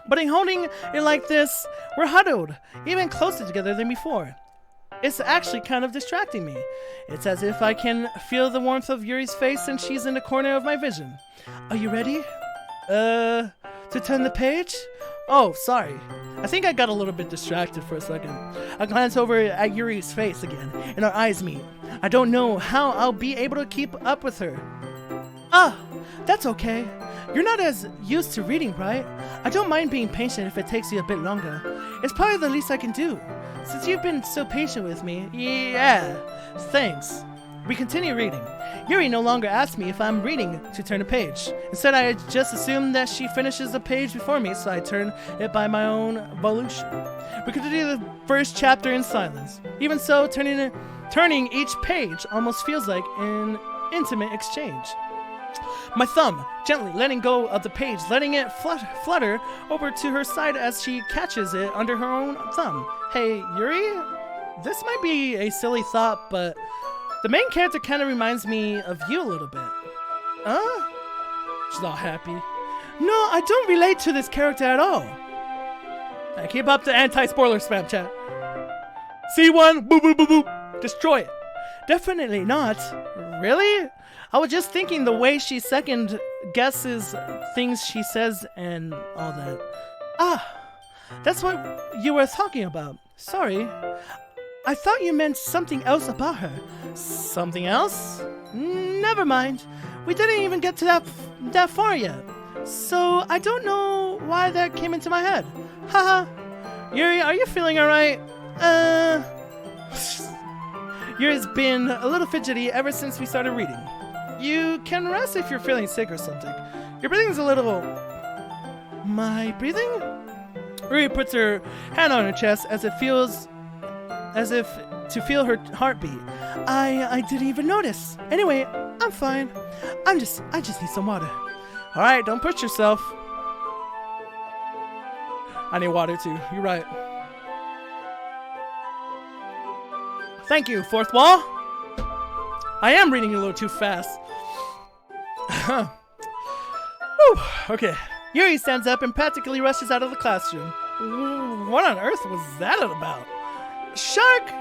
A: But in holding it like this, we're huddled, even closer together than before. It's actually kind of distracting me. It's as if I can feel the warmth of Yuri's face and she's in the corner of my vision.
E: Are you ready?
A: To turn the page? Oh, sorry. I think I got a little bit distracted for a second. I glance over at Yuri's face again, and our eyes meet. I don't know how I'll be able to keep up with her.
E: That's okay. You're not as used to reading, right? I don't mind being patient if it takes you a bit longer. It's probably the least I can do, since you've been so patient with me.
A: Yeah, thanks. We continue reading. Yuri no longer asks me if I'm reading to turn a page. Instead, I just assume that she finishes the page before me, so I turn it by my own volition. We continue the first chapter in silence. Even so, turning each page almost feels like an intimate exchange. My thumb gently letting go of the page, letting it flutter over to her side as she catches it under her own thumb. Hey, Yuri? This might be a silly thought, but the main character kind of reminds me of you a little bit. She's not happy.
E: No, I don't relate to this character at all.
A: Hey, keep up the anti-spoiler spam chat. See one, boop, boop, boop, boop. Destroy it.
E: Definitely not.
A: Really? I was just thinking the way she second guesses things she says and all that.
E: That's what you were talking about. Sorry. I thought you meant something else about her.
A: Something else?
E: Never mind. We didn't even get to that far yet. So I don't know why that came into my head. Haha.
A: Yuri, are you feeling alright?
E: Yuri's been a little fidgety ever since we started reading.
A: You can rest if you're feeling sick or something. Your breathing's a little...
E: My breathing?
A: Yuri puts her hand on her chest as if to feel her heartbeat.
E: I didn't even notice. Anyway, I'm fine. I just need some water.
A: Alright, don't push yourself. I need water too. You're right. Thank you, fourth wall. I am reading a little too fast. Whew, okay. Yuri stands up and practically rushes out of the classroom. What on earth was that about?
E: Shark!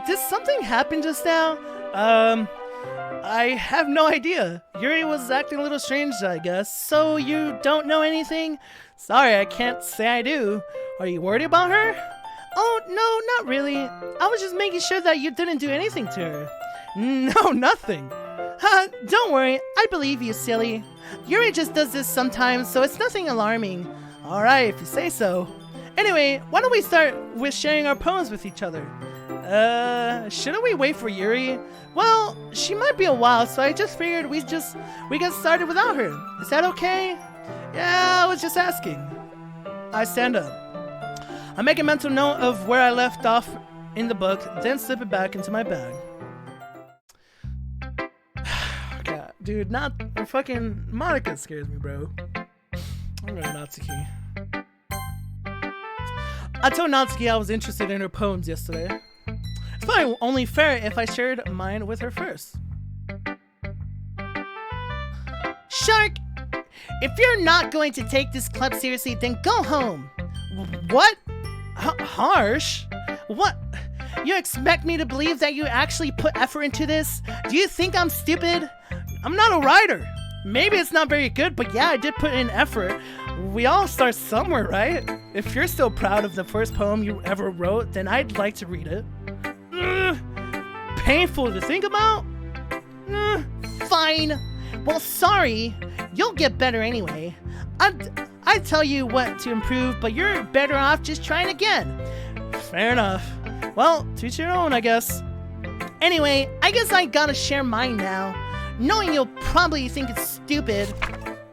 E: Did something happen just now?
A: I have no idea. Yuri was acting a little strange, I guess. So you don't know anything? Sorry, I can't say I do. Are you worried about her?
E: Oh, no, not really. I was just making sure that you didn't do anything to her.
A: No, nothing.
E: Don't worry. I believe you, silly. Yuri just does this sometimes, so it's nothing alarming.
A: Alright, if you say so.
E: Anyway, why don't we start with sharing our poems with each other?
A: Shouldn't we wait for Yuri?
E: Well, she might be a while, so I just figured we get started without her. Is that okay?
A: Yeah, I was just asking. I stand up. I make a mental note of where I left off in the book, then slip it back into my bag. God, dude, not fucking Monica scares me, bro. I'm going Natsuki. I told Natsuki I was interested in her poems yesterday. It's probably only fair if I shared mine with her first.
E: Shark! If you're not going to take this club seriously, then go home. What? Harsh? What? You expect me to believe that you actually put effort into this? Do you think I'm stupid? I'm not a writer. Maybe it's not very good, but yeah, I did put in effort. We all start somewhere, right? If you're still proud of the first poem you ever wrote, then I'd like to read it. Painful to think about? Fine. Well, sorry. You'll get better anyway. I'd tell you what to improve, but you're better off just trying again. Fair enough. Well, to each your own, I guess. Anyway, I guess I gotta share mine now. Knowing you'll probably think it's stupid.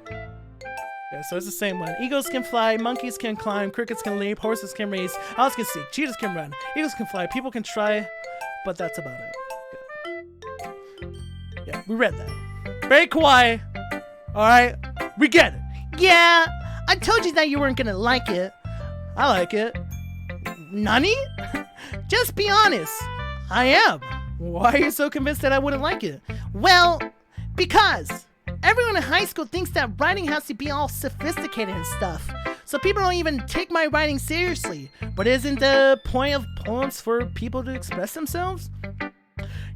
E: Yeah, so it's the same one. Eagles can fly, monkeys can climb, crickets can leap, horses can race, owls can seek, cheetahs can run, eagles can fly, people can try, but that's about it. Good. Yeah, we read that. Very kawaii. Alright, we get it. Yeah, I told you that you weren't gonna like it.
A: I like it.
E: Nani? Just be honest.
A: I am. Why are you so convinced that I wouldn't like it?
E: Well, because everyone in high school thinks that writing has to be all sophisticated and stuff. So people don't even take my writing seriously.
A: But isn't the point of poems for people to express themselves?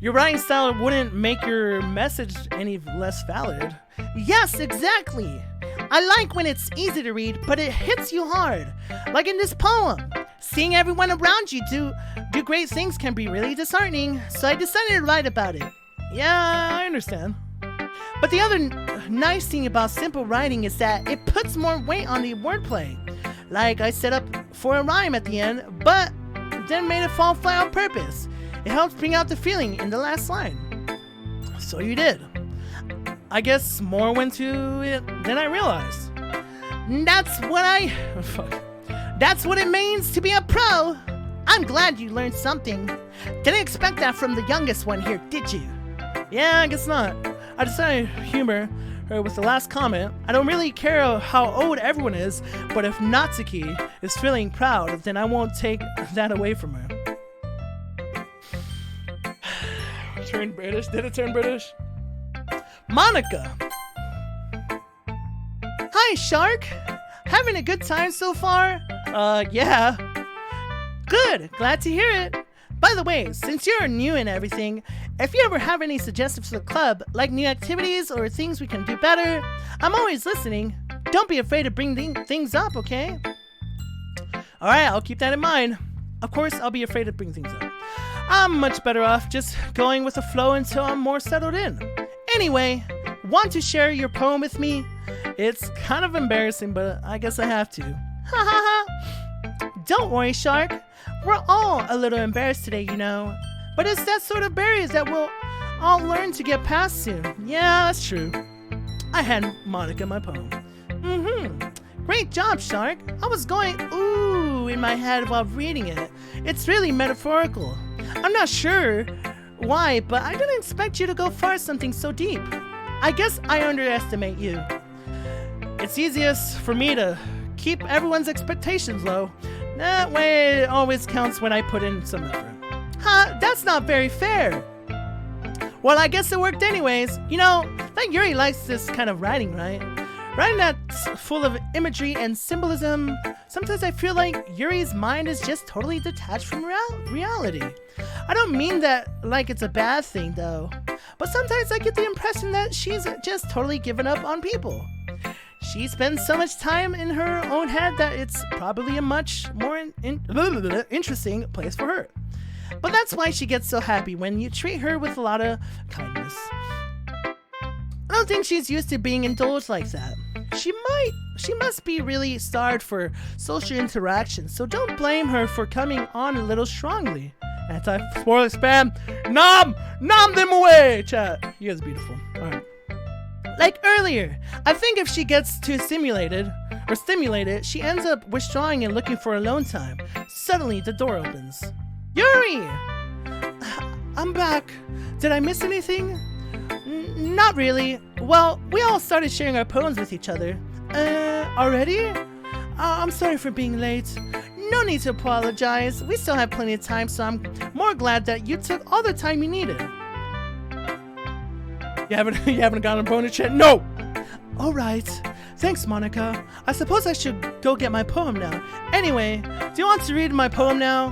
A: Your writing style wouldn't make your message any less valid.
E: Yes, exactly. I like when it's easy to read, but it hits you hard. Like in this poem. Seeing everyone around you do great things can be really disheartening, so I decided to write about it.
A: Yeah, I understand.
E: But the other nice thing about simple writing is that it puts more weight on the wordplay. Like I set up for a rhyme at the end, but then made it fall flat on purpose. It helps bring out the feeling in the last line.
A: So you did. I guess more went to it than I realized.
E: That's what it means to be a pro. I'm glad you learned something. Didn't expect that from the youngest one here, did you?
A: Yeah, I guess not. I decided humor with the last comment. I don't really care how old everyone is, but if Natsuki is feeling proud, then I won't take that away from her. Turned British? Did it turn British? Monica!
E: Hi, Shark! Having a good time so far?
A: Yeah.
E: Good, glad to hear it. By the way, since you're new and everything, if you ever have any suggestions for the club, like new activities or things we can do better, I'm always listening. Don't be afraid to bring things up, okay?
A: Alright, I'll keep that in mind. Of course, I'll be afraid to bring things up. I'm much better off just going with the flow until I'm more settled in.
E: Anyway, want to share your poem with me?
A: It's kind of embarrassing, but I guess I have to.
E: Ha ha ha! Don't worry, Shark. We're all a little embarrassed today, you know. But it's that sort of barriers that we'll all learn to get past soon.
A: Yeah, that's true. I hand Monica my poem.
E: Great job, Shark. I was going ooh in my head while reading it. It's really metaphorical. I'm not sure why, but I didn't expect you to go far something so deep. I guess I underestimate you.
A: It's easiest for me to keep everyone's expectations low. That way it always counts when I put in some effort.
E: Huh, that's not very fair.
A: Well, I guess it worked anyways. You know, that Yuri likes this kind of writing, right? Writing that's full of imagery and symbolism. Sometimes I feel like Yuri's mind is just totally detached from reality. I don't mean that like it's a bad thing though, but sometimes I get the impression that she's just totally given up on people. She spends so much time in her own head that it's probably a much more interesting place for her. But that's why she gets so happy when you treat her with a lot of kindness. I don't think she's used to being indulged like that. She must be really starved for social interaction, so don't blame her for coming on a little strongly. Anti-spoiler spam, nom them away, chat. You guys are beautiful. Alright. Like earlier, I think if she gets too stimulated, she ends up withdrawing and looking for alone time. Suddenly, the door opens. Yuri! I'm back. Did I miss anything? Not really. Well, we all started sharing our poems with each other. Already? I'm sorry for being late. No need to apologize. We still have plenty of time, so I'm more glad that you took all the time you needed. You haven't gotten a bonus yet? No! Alright.
E: Thanks, Monica. I suppose I should go get my poem now. Anyway, do you want to read my poem now?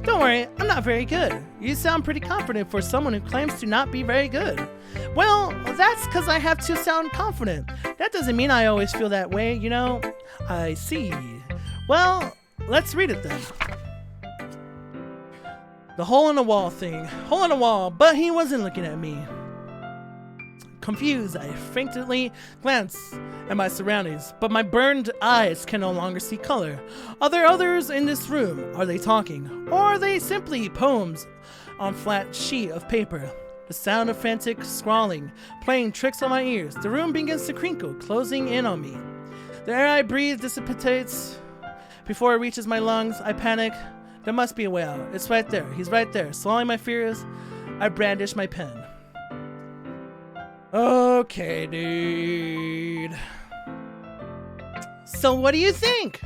E: Don't worry, I'm not very good. You sound pretty confident for someone who claims to not be very good. Well, that's because I have to sound confident. That doesn't mean I always feel that way, you know? I see. Well, let's read it then. The hole in the wall thing. Hole in the wall, but he wasn't looking at me. Confused, I faintly glance at my surroundings, but my burned eyes can no longer see color. Are there others in this room? Are they talking? Or are they simply poems on flat sheet of paper? The sound of frantic scrawling, playing tricks on my ears. The room begins to crinkle, closing in on me. The air I breathe dissipates before it reaches my lungs. I panic. There must be a way out. It's right there. He's right there. Swallowing my fears, I brandish my pen. Okay, dude. So what do you think?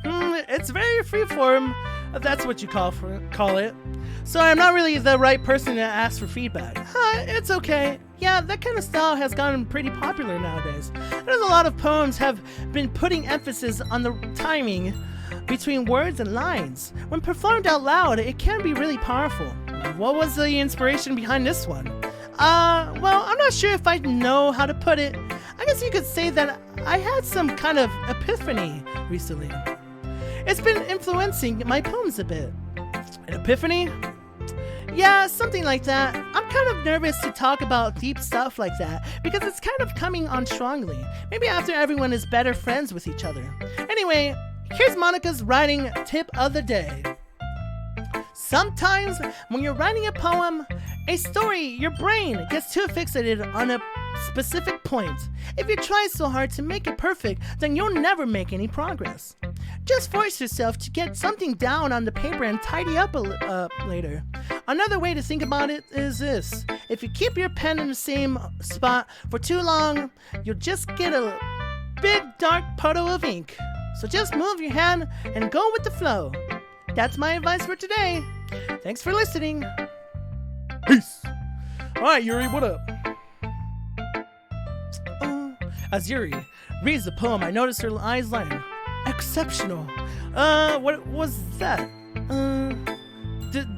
E: It's very freeform, if that's what you call it. So I'm not really the right person to ask for feedback. It's okay. Yeah, that kind of style has gotten pretty popular nowadays. There's a lot of poems have been putting emphasis on the timing between words and lines. When performed out loud, it can be really powerful. What was the inspiration behind this one? Well, I'm not sure if I know how to put it. I guess you could say that I had some kind of epiphany recently. It's been influencing my poems a bit. An epiphany? Yeah, something like that. I'm kind of nervous to talk about deep stuff like that because it's kind of coming on strongly. Maybe after everyone is better friends with each other. Anyway, here's Monica's writing tip of the day. Sometimes when you're writing a poem, a story, your brain gets too fixated on a specific point. If you try so hard to make it perfect, then you'll never make any progress. Just force yourself to get something down on the paper and tidy up later. Another way to think about it is this. If you keep your pen in the same spot for too long, you'll just get a big dark puddle of ink. So just move your hand and go with the flow. That's my advice for today. Thanks for listening. Peace. Alright, Yuri, what up? As Yuri reads the poem, I notice her eyes lighten. Exceptional. What was that?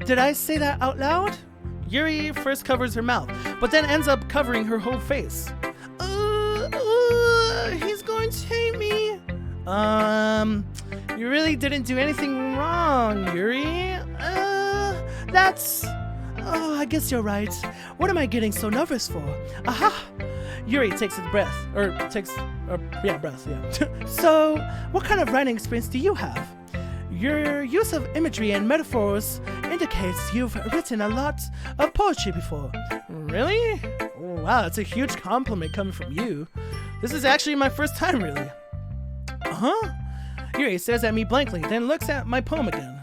E: Did I say that out loud? Yuri first covers her mouth, but then ends up covering her whole face. He's going to hate me. You really didn't do anything wrong, Yuri. I guess you're right. What am I getting so nervous for? Aha! Yuri takes a breath. So, what kind of writing experience do you have? Your use of imagery and metaphors indicates you've written a lot of poetry before. Really? Oh, wow, that's a huge compliment coming from you. This is actually my first time, really. Uh-huh. Yuri stares at me blankly, then looks at my poem again.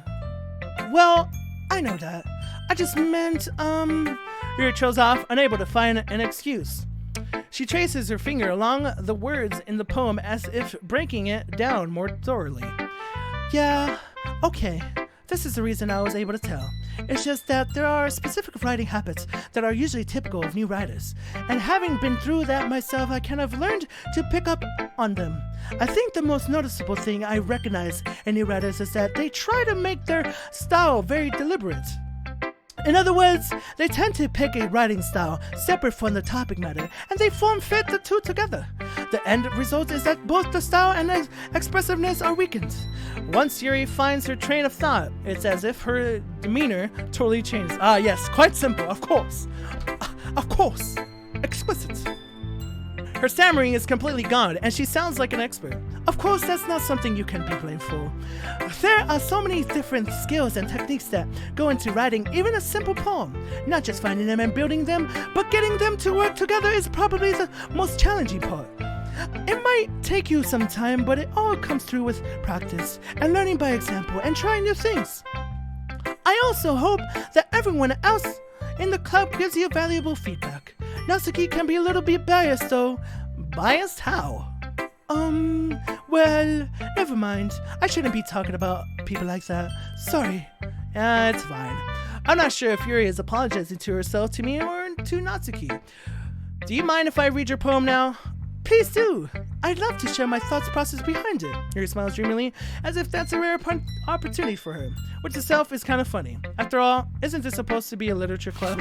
E: Well, I know that. I just meant, Yuri trails off, unable to find an excuse. She traces her finger along the words in the poem as if breaking it down more thoroughly. Yeah, okay. This is the reason I was able to tell. It's just that there are specific writing habits that are usually typical of new writers. And having been through that myself, I kind of learned to pick up on them. I think the most noticeable thing I recognize in new writers is that they try to make their style very deliberate. In other words, they tend to pick a writing style separate from the topic matter, and they form-fit the two together. The end result is that both the style and the expressiveness are weakened. Once Yuri finds her train of thought, it's as if her demeanor totally changes. Ah, yes, quite simple, of course. Of course. Exquisite. Her stammering is completely gone, and she sounds like an expert. Of course, that's not something you can be blamed for. There are so many different skills and techniques that go into writing even a simple poem. Not just finding them and building them, but getting them to work together is probably the most challenging part. It might take you some time, but it all comes through with practice and learning by example and trying new things. I also hope that everyone else in the club gives you valuable feedback. Natsuki can be a little bit biased though. Biased how? Well, never mind. I shouldn't be talking about people like that. Sorry. It's fine. I'm not sure if Yuri is apologizing to herself, to me, or to Natsuki. Do you mind if I read your poem now? Please do. I'd love to share my thoughts process behind it. Yuri smiles dreamily, as if that's a rare opportunity for her, which itself is kind of funny. After all, isn't this supposed to be a literature club?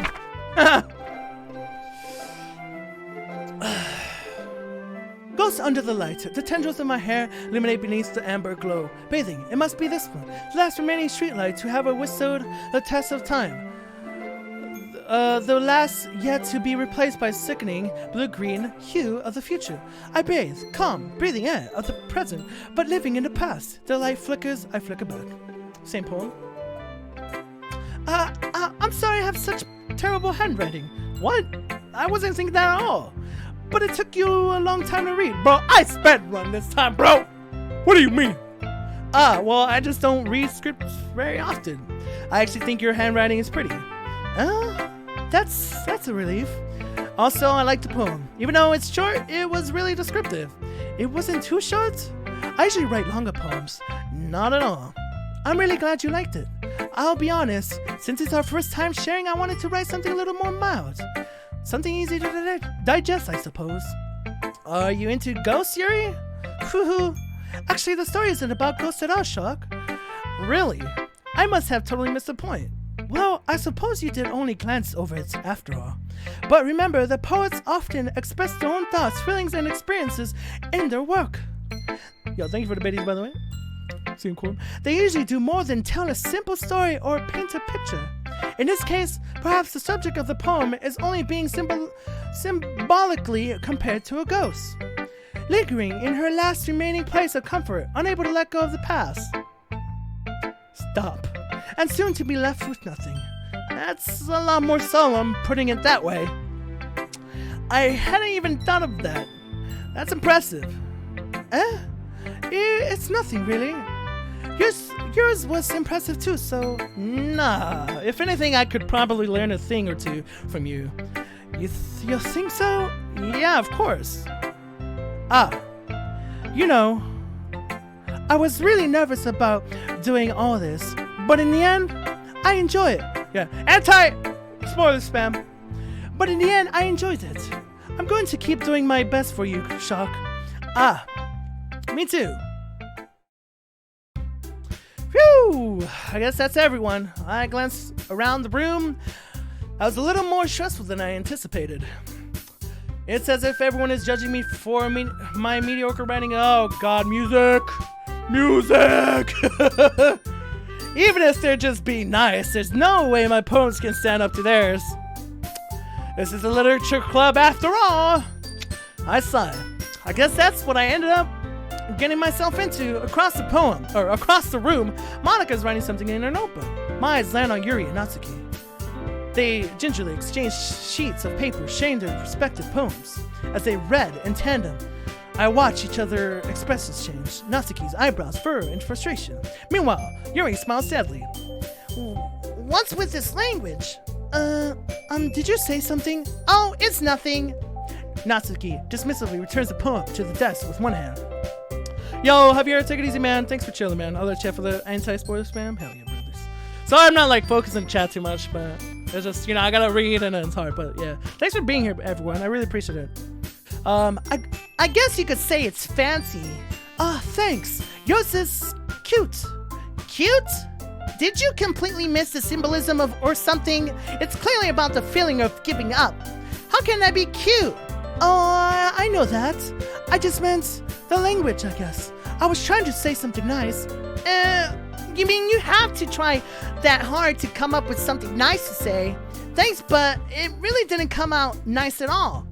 E: Ghost under the light. The tendrils of my hair illuminate beneath the amber glow. Bathing. It must be this one. The last remaining streetlight to have withstood the test of time. The last yet to be replaced by sickening blue-green hue of the future. I bathe, calm, breathing air of the present, but living in the past. The light flickers, I flicker back. Same poem. I'm sorry I have such terrible handwriting. What? I wasn't thinking that at all. But it took you a long time to read. Bro, I sped run this time, bro! What do you mean? Well, I just don't read scripts very often. I actually think your handwriting is pretty. That's a relief. Also, I like the poem. Even though it's short, it was really descriptive. It wasn't too short. I usually write longer poems. Not at all. I'm really glad you liked it. I'll be honest, since it's our first time sharing, I wanted to write something a little more mild. Something easy to digest, I suppose. Are you into ghosts, Yuri? Hoo-hoo. Actually, the story isn't about ghosts at all, Shock. Really? I must have totally missed the point. Well, I suppose you did only glance over it after all. But remember that poets often express their own thoughts, feelings, and experiences in their work. Yo, thank you for the biddies, by the way. Seem cool. They usually do more than tell a simple story or paint a picture. In this case, perhaps the subject of the poem is only being symbolically compared to a ghost, lingering in her last remaining place of comfort, unable to let go of the past. Stop. And soon to be left with nothing. That's a lot more solemn, putting it that way. I hadn't even thought of that. That's impressive. It's nothing, really. Yours was impressive too, so nah. If anything, I could probably learn a thing or two from you. You think so? Yeah, of course. You know, I was really nervous about doing all this, but in the end, I enjoy it. Yeah, anti-spoiler spam. But in the end, I enjoyed it. I'm going to keep doing my best for you, Shock. Me too. Phew! I guess that's everyone. I glanced around the room. I was a little more stressful than I anticipated. It's as if everyone is judging me for my mediocre writing. Oh god, music! Music! Even if they're just being nice, there's no way my poems can stand up to theirs. This is a literature club after all. I sigh. I guess that's what I ended up getting myself into. Across the room, Monika's writing something in her notebook. My eyes land on Yuri and Natsuki. They gingerly exchanged sheets of paper sharing their respective poems. As they read in tandem, I watch each other expressions change. Natsuki's eyebrows furrow in frustration. Meanwhile, Yuri smiles sadly.
C: What's with this language?
E: Did you say something?
C: Oh, it's nothing.
E: Natsuki dismissively returns the poem to the desk with one hand. Yo, Javier, take it easy, man. Thanks for chilling, man. I'll let you chat for the anti-spoiler spam. Hell yeah, brothers. Sorry I'm not, like, focused on chat too much, but it's just, I gotta read and it's hard, but yeah. Thanks for being here, everyone. I really appreciate it.
C: I guess you could say it's fancy.
E: Thanks. Yours is cute.
C: Cute? Did you completely miss the symbolism of or something? It's clearly about the feeling of giving up. How can that be cute?
E: Oh, I know that. I just meant the language, I guess. I was trying to say something nice.
C: You mean you have to try that hard to come up with something nice to say? Thanks, but it really didn't come out nice at all.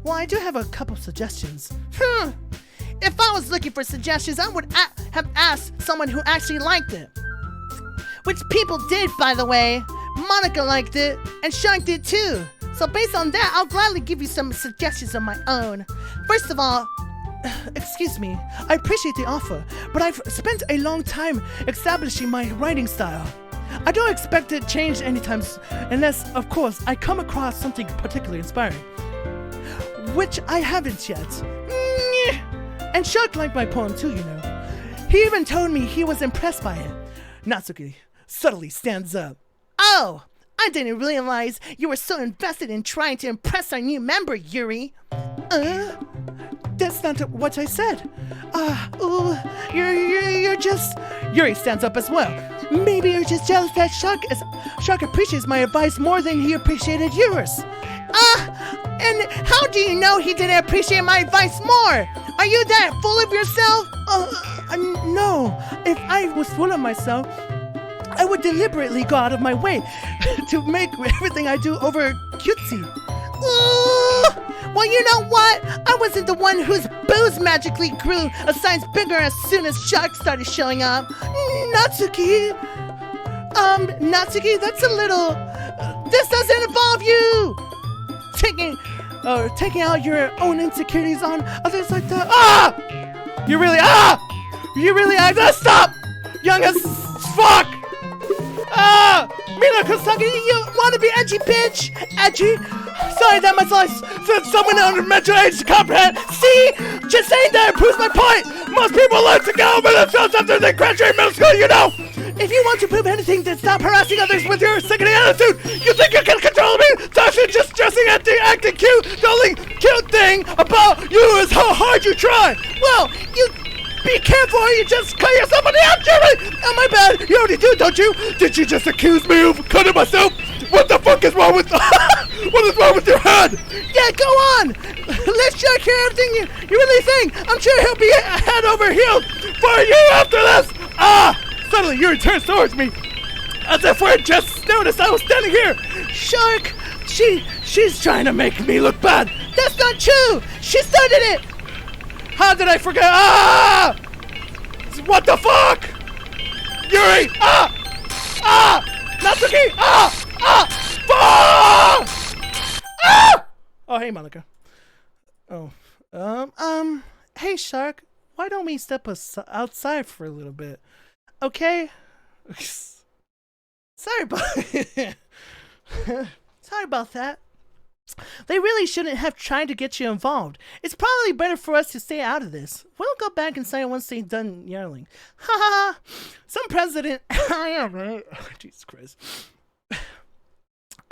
E: Well, I do have a couple suggestions.
C: If I was looking for suggestions, I would have asked someone who actually liked it. Which people did, by the way. Monika liked it, and Shark did too. So based on that, I'll gladly give you some suggestions of my own. First of all,
E: excuse me, I appreciate the offer, but I've spent a long time establishing my writing style. I don't expect it to change anytime unless, of course, I come across something particularly inspiring. Which I haven't yet. And Shark liked my poem too, He even told me he was impressed by it. Natsuki subtly stands up.
C: Oh, I didn't realize you were so invested in trying to impress our new member, Yuri.
E: That's not what I said. You're just... Yuri stands up as well. Maybe you're just jealous that Shark appreciates my advice more than he appreciated yours.
C: And how do you know he didn't appreciate my advice more? Are you that full of yourself?
E: No. If I was full of myself, I would deliberately go out of my way to make everything I do over cutesy.
C: Well, you know what? I wasn't the one whose booze magically grew a size bigger as soon as Shark started showing up.
E: Natsuki, that's a little...
C: This doesn't involve you!
E: Taking out your own insecurities on others like that. You really stop! Young as fuck!
C: Mila Kosaki, you wanna be edgy, bitch?
E: Edgy? Sorry that my slice said someone under mental age to comprehend. See? Just saying that proves my point! Most people learn to go over themselves after they graduate middle school, you know! If you want to prove anything, then stop harassing others with your sickening attitude! You think you can control me? Tasha just dressing at the acting cute! The only cute thing about you is how hard you try! Well, you... Be careful or you just cut yourself on the arm, Jerry! Oh, my bad. You already do, don't you? Did you just accuse me of cutting myself? What the fuck is wrong with... What is wrong with your head? Yeah, go on! Let's Shark hear everything you really think. I'm sure he'll be head over heels for you after this! Suddenly Yuri turns towards me as if we just noticed I was standing here. Shark, she's trying to make me look bad.
C: That's not true! She started it!
E: How did I forget? What the fuck? Yuri! Natsuki! Fuck! Oh, hey, Monica. Oh, hey, Shark. Why don't we step outside for a little bit? Okay? Sorry about Sorry about that. They really shouldn't have tried to get you involved. It's probably better for us to stay out of this. We'll go back inside once they're done yelling. Ha ha ha! Some president... I am, right? Jesus Christ.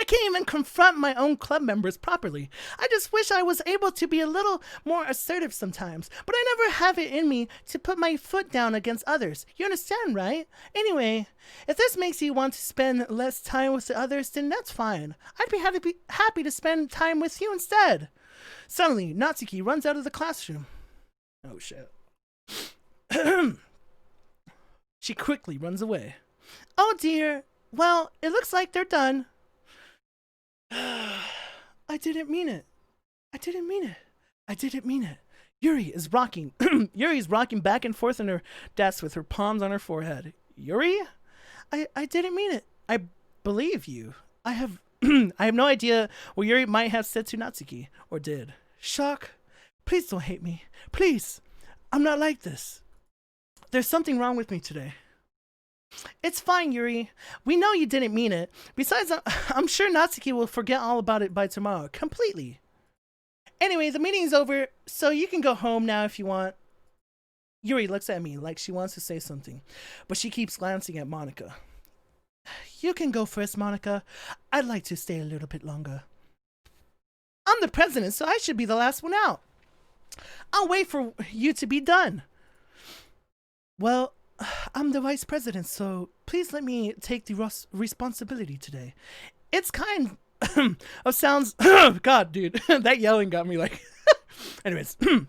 E: I can't even confront my own club members properly. I just wish I was able to be a little more assertive sometimes, but I never have it in me to put my foot down against others. You understand, right? Anyway, if this makes you want to spend less time with the others, then that's fine. I'd be happy to spend time with you instead. Suddenly, Natsuki runs out of the classroom. Oh, shit. She quickly runs away. Oh, dear. Well, it looks like they're done. I didn't mean it. I didn't mean it. I didn't mean it. Yuri is rocking. Yuri's rocking back and forth in her desk with her palms on her forehead. Yuri? I didn't mean it. I believe you. I have I have no idea what Yuri might have said to Natsuki or did. Shock, please don't hate me. Please. I'm not like this. There's something wrong with me today. It's fine, Yuri. We know you didn't mean it. Besides, I'm sure Natsuki will forget all about it by tomorrow. Completely. Anyway, the meeting's over, so you can go home now if you want. Yuri looks at me like she wants to say something, but she keeps glancing at Monica. You can go first, Monica. I'd like to stay a little bit longer. I'm the president, so I should be the last one out. I'll wait for you to be done. Well, I'm the vice president, so please let me take the responsibility today. It's kind of sounds... God, dude, that yelling got me like... Anyways, it kind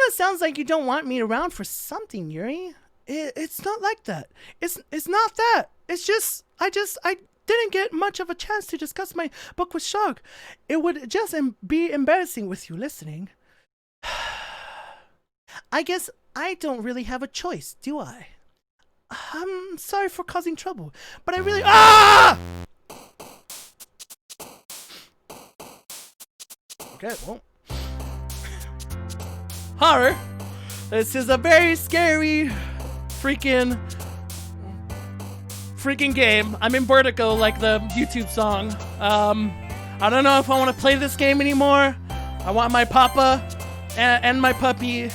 E: of sounds like you don't want me around for something, Yuri. It's not like that. It's not that. It's just... I didn't get much of a chance to discuss my book with Shark. It would just be embarrassing with you listening. I guess I don't really have a choice, do I? I'm sorry for causing trouble, but I really... Okay, well... Horror! This is a very scary freaking game. I'm in vertigo like the YouTube song. I don't know if I want to play this game anymore. I want my papa and my puppy.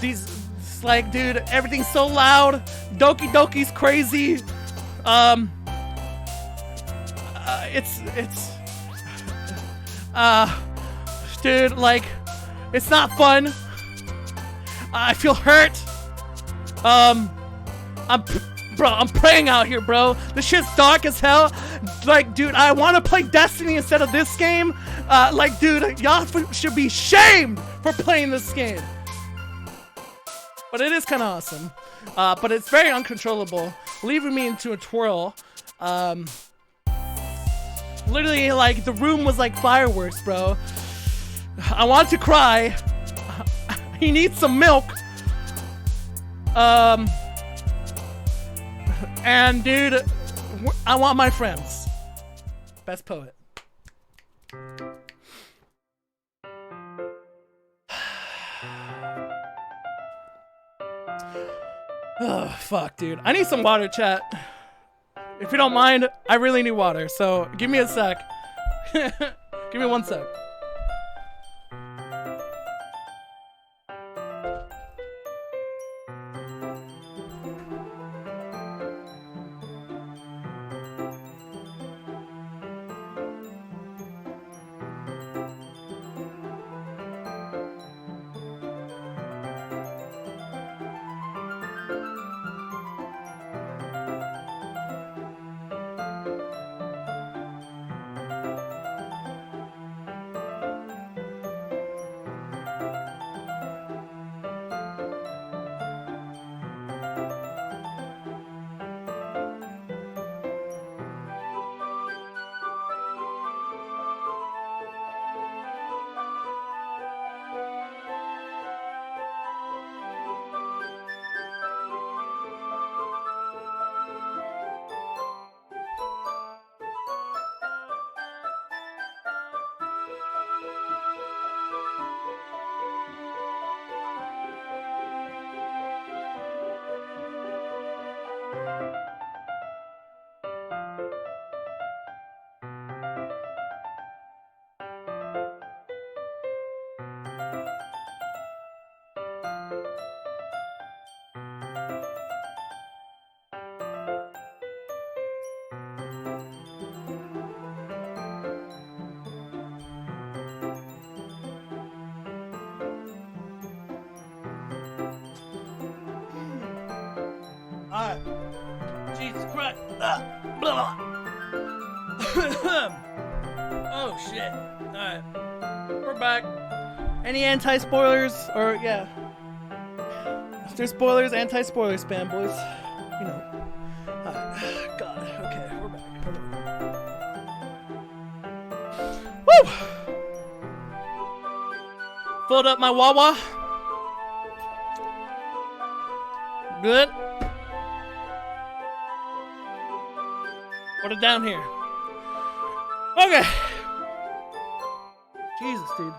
E: It's like, dude, everything's so loud. Doki Doki's crazy.
A: Dude, like, it's not fun. I feel hurt. I'm praying out here, bro. This shit's dark as hell. Like, dude, I want to play Destiny instead of this game. Like, dude, y'all should be shamed for playing this game. But it is kind of awesome. But it's very uncontrollable, leaving me into a twirl. Literally, like, the room was like fireworks, bro. I want to cry. He needs some milk. And dude, I want my friends. Best poet. Oh, fuck, dude. I need some water, chat. If you don't mind, I really need water, so give me a sec. Give me 1 sec. Alright. Jesus Christ. Blah. Oh shit. Alright. We're back. Any anti-spoilers? Or, yeah. If there's spoilers, anti-spoiler spam, boys. You know. Alright. God. Okay, we're back. Woo! Filled up my Wawa. Good. Put it down here. Okay. Jesus, dude.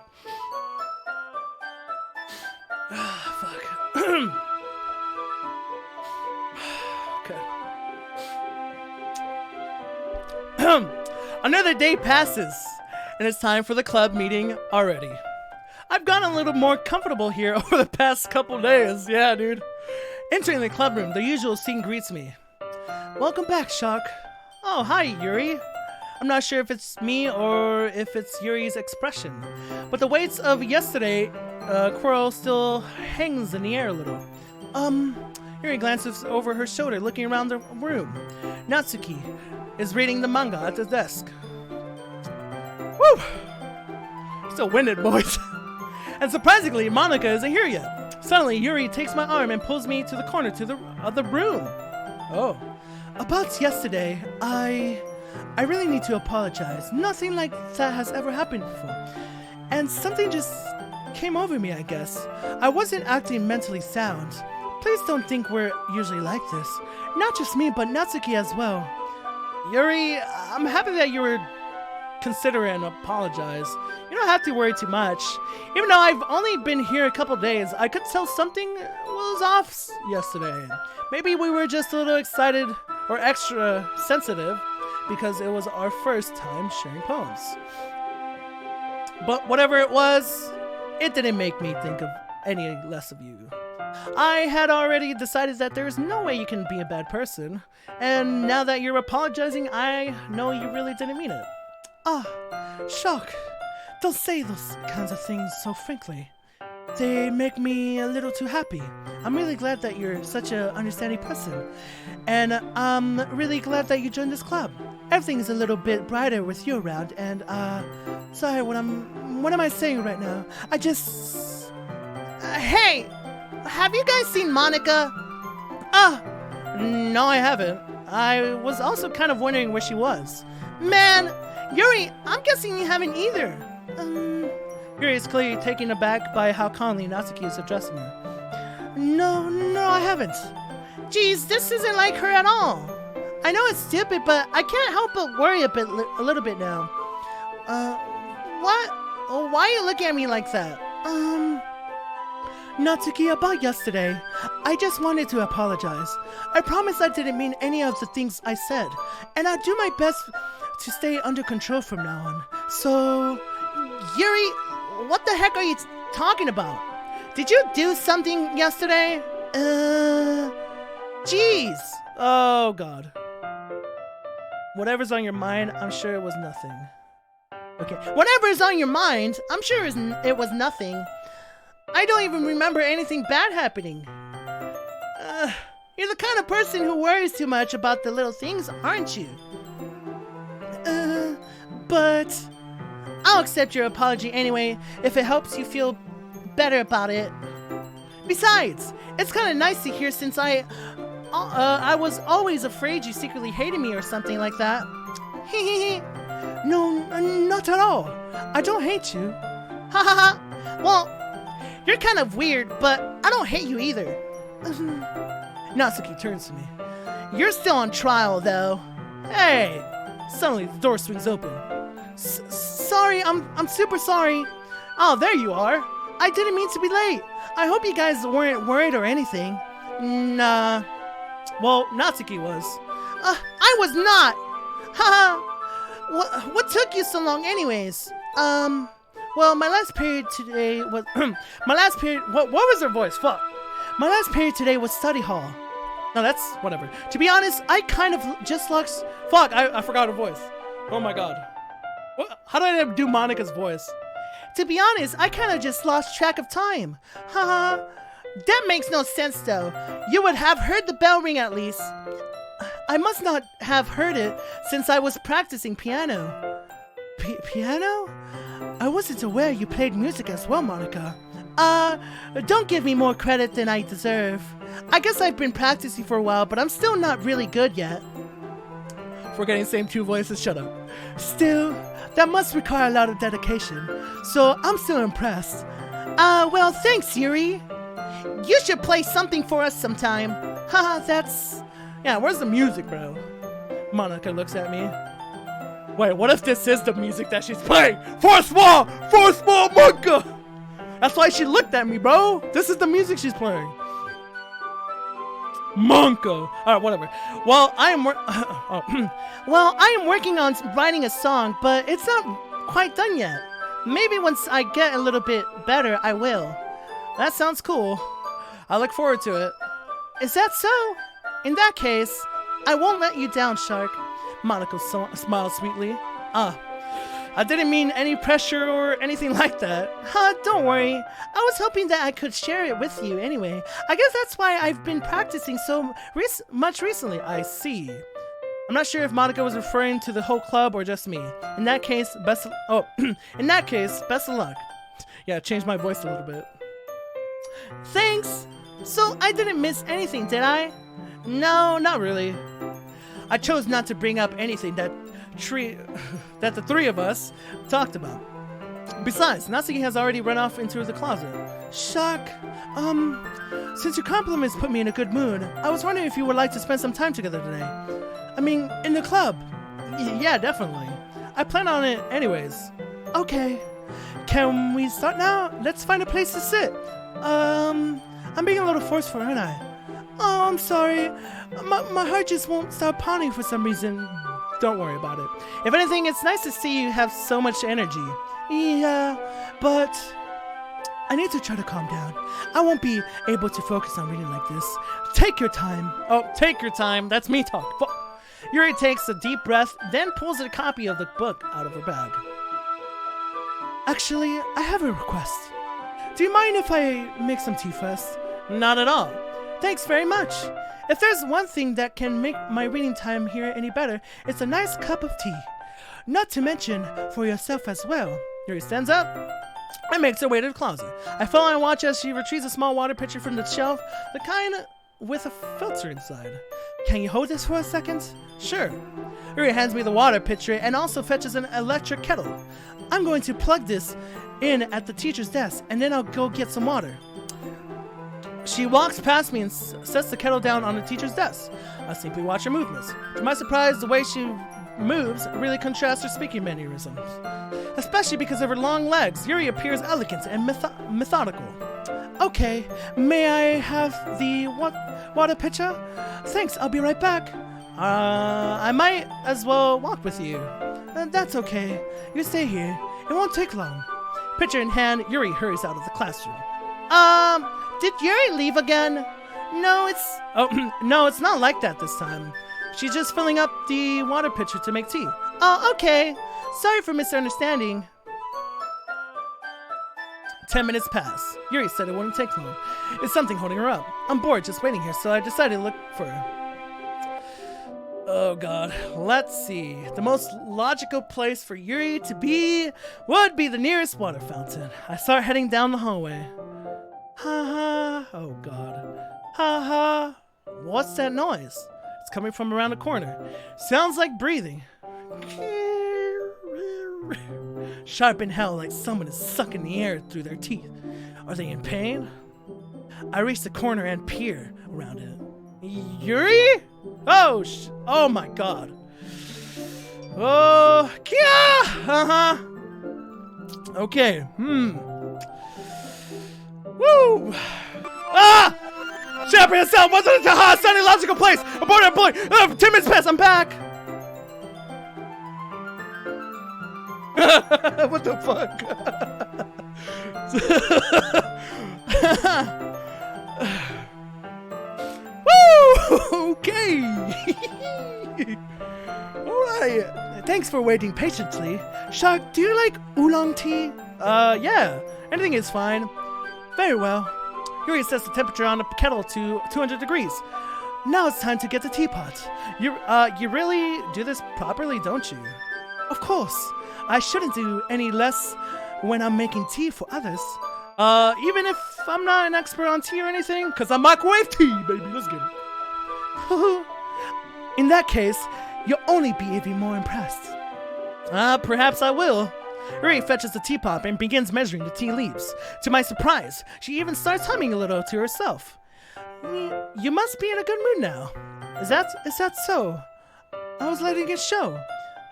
A: Ah, fuck. Okay. Another day passes, and it's time for the club meeting already. I've gotten a little more comfortable here over the past couple days. Yeah, dude. Entering the club room, the usual scene greets me. Welcome back, Shark. Oh, hi, Yuri. I'm not sure if it's me or if it's Yuri's expression, but the weights of yesterday, quarrel still hangs in the air a little. Yuri glances over her shoulder, looking around the room. Natsuki is reading the manga at the desk. Woo! Still winded, boys. And surprisingly, Monica isn't here yet. Suddenly, Yuri takes my arm and pulls me to the corner of the room. Oh. About yesterday, I really need to apologize. Nothing like that has ever happened before. And something just came over me, I guess. I wasn't acting mentally sound. Please don't think we're usually like this. Not just me, but Natsuki as well. Yuri, I'm happy that you were considerate and apologize. You don't have to worry too much. Even though I've only been here a couple days, I could tell something was off yesterday. Maybe we were just a little excited or extra sensitive because it was our first time sharing poems. But whatever it was, it didn't make me think of any less of you. I had already decided that there's no way you can be a bad person, and now that you're apologizing, I know you really didn't mean it. Ah, shock.
E: don't say those kinds of things so frankly. They make me a little too happy. I'm really glad that you're such an understanding person. And I'm really glad that you joined this club. Everything is a little bit brighter with you around, and sorry, what am I saying right now? I just
C: Hey! Have you guys seen Monica?
E: no, I haven't. I was also kind of wondering where she was.
C: Man, Yuri, I'm guessing you haven't either.
E: Yuri is clearly taken aback by how calmly Natsuki is addressing her. No, I haven't.
C: Geez, this isn't like her at all.
E: I know it's stupid, but I can't help but worry a little bit now.
C: What? Oh, why are you looking at me like that?
E: Natsuki, about yesterday, I just wanted to apologize. I promise I didn't mean any of the things I said, and I'll do my best to stay under control from now on. So,
C: Yuri, what the heck are you talking about? Did you do something yesterday?
E: Jeez. Oh, God. Whatever's on your mind, I'm sure it was nothing.
C: Okay, whatever's on your mind, I'm sure it was nothing. I don't even remember anything bad happening. You're the kind of person who worries too much about the little things, aren't you?
E: But
C: I'll accept your apology anyway, if it helps you feel better about it. Besides, it's kind of nice to hear since I was always afraid you secretly hated me or something like that.
E: No, not at all. I don't hate you.
C: Ha ha ha. Well, you're kind of weird, but I don't hate you either.
E: Natsuki turns to me.
C: You're still on trial, though.
E: Hey! Suddenly, the door swings open. Sorry, I'm super sorry. Oh, there you are. I didn't mean to be late. I hope you guys weren't worried or anything. Nah. Well, Natsuki was.
C: I was not. Haha. What took you so long, anyways?
E: Well, my last period today was my last period. What was her voice? Fuck. My last period today was study hall. No, that's whatever. To be honest, I kind of just lost. Fuck, I forgot her voice. Oh my god. What? How did I do Monica's voice?
C: To be honest, I kind of just lost track of time. Haha. That makes no sense, though. You would have heard the bell ring at least.
E: I must not have heard it since I was practicing piano. Piano? I wasn't aware you played music as well, Monica. Don't give me more credit than I deserve. I guess I've been practicing for a while, but I'm still not really good yet. Forgetting same two voices, shut up. Still, that must require a lot of dedication, so I'm still impressed.
C: Well, thanks, Yuri. You should play something for us sometime.
E: Haha, that's... Yeah, where's the music, bro? Monica looks at me. Wait, what if this is the music that she's playing? For small Monica! That's why she looked at me, bro. This is the music she's playing. Monka. Alright, whatever. Well, I am working on writing a song, but it's not quite done yet. Maybe once I get a little bit better, I will. That sounds cool. I look forward to it. Is that so? In that case, I won't let you down, Shark. Monica smiled sweetly. I didn't mean any pressure or anything like that. Don't worry. I was hoping that I could share it with you anyway. I guess that's why I've been practicing so much recently. I see. I'm not sure if Monica was referring to the whole club or just me. In that case, best of luck. Yeah, changed my voice a little bit. Thanks. So I didn't miss anything, did I? No, not really. I chose not to bring up anything that the three of us talked about. Besides, Natsuki has already run off into the closet. Shock. Since your compliments put me in a good mood, I was wondering if you would like to spend some time together today. I mean, in the club. Yeah, definitely. I plan on it anyways. Okay. Can we start now? Let's find a place to sit. I'm being a little forceful, aren't I? Oh, I'm sorry. My heart just won't stop pounding for some reason. Don't worry about it. If anything, it's nice to see you have so much energy. Yeah, but I need to try to calm down. I won't be able to focus on reading like this. Take your time. Oh, take your time. That's me talking. Yuri takes a deep breath, then pulls a copy of the book out of her bag. Actually, I have a request. Do you mind if I make some tea first?
A: Not at all.
E: Thanks very much. If there's one thing that can make my reading time here any better, it's a nice cup of tea. Not to mention for yourself as well.
A: Yuri stands up and makes her way to the closet. I follow and watch as she retrieves a small water pitcher from the shelf, the kind with a filter inside.
E: Can you hold this for a second?
A: Sure. Yuri hands me the water pitcher and also fetches an electric kettle.
E: I'm going to plug this in at the teacher's desk, and then I'll go get some water.
A: She walks past me and sets the kettle down on the teacher's desk. I simply watch her movements. To my surprise, the way she moves really contrasts her speaking mannerisms. Especially because of her long legs, Yuri appears elegant and methodical.
E: Okay, may I have the water pitcher? Thanks, I'll be right back.
A: I might as well walk with you.
E: That's okay. You stay here. It won't take long.
A: Pitcher in hand, Yuri hurries out of the classroom.
E: Did Yuri leave again?
A: No, it's not like that this time. She's just filling up the water pitcher to make tea.
E: Oh, okay. Sorry for misunderstanding.
A: 10 minutes pass. Yuri said it wouldn't take long. It's something holding her up. I'm bored just waiting here, so I decided to look for her. Oh god, let's see. The most logical place for Yuri to be would be the nearest water fountain. I start heading down the hallway. Ha ha. Oh god. Ha ha. What's that noise? It's coming from around the corner. Sounds like breathing. Sharp in hell, like someone is sucking the air through their teeth. Are they in pain? I reach the corner and peer around it. Yuri? Oh my god. Oh, Kia! Okay, Woo! Ah! Champion sound wasn't a sunny logical place! Abort our boy! 10 minutes past, I'm back! What the fuck? Woo! Okay! Alright.
E: Thanks for waiting patiently. Shark, do you like oolong tea?
A: Yeah. Anything is fine.
E: Very well.
A: Yuri sets the temperature on the kettle to 200 degrees.
E: Now it's time to get the teapot.
A: You really do this properly, don't you?
E: Of course. I shouldn't do any less when I'm making tea for others.
A: Even if I'm not an expert on tea or anything? Because I microwave tea, baby. Let's get it.
E: In that case, you'll only be even more impressed.
A: Perhaps I will. Yuri fetches the teapot and begins measuring the tea leaves. To my surprise, she even starts humming a little to herself.
E: You must be in a good mood now. Is that so? I was letting it show.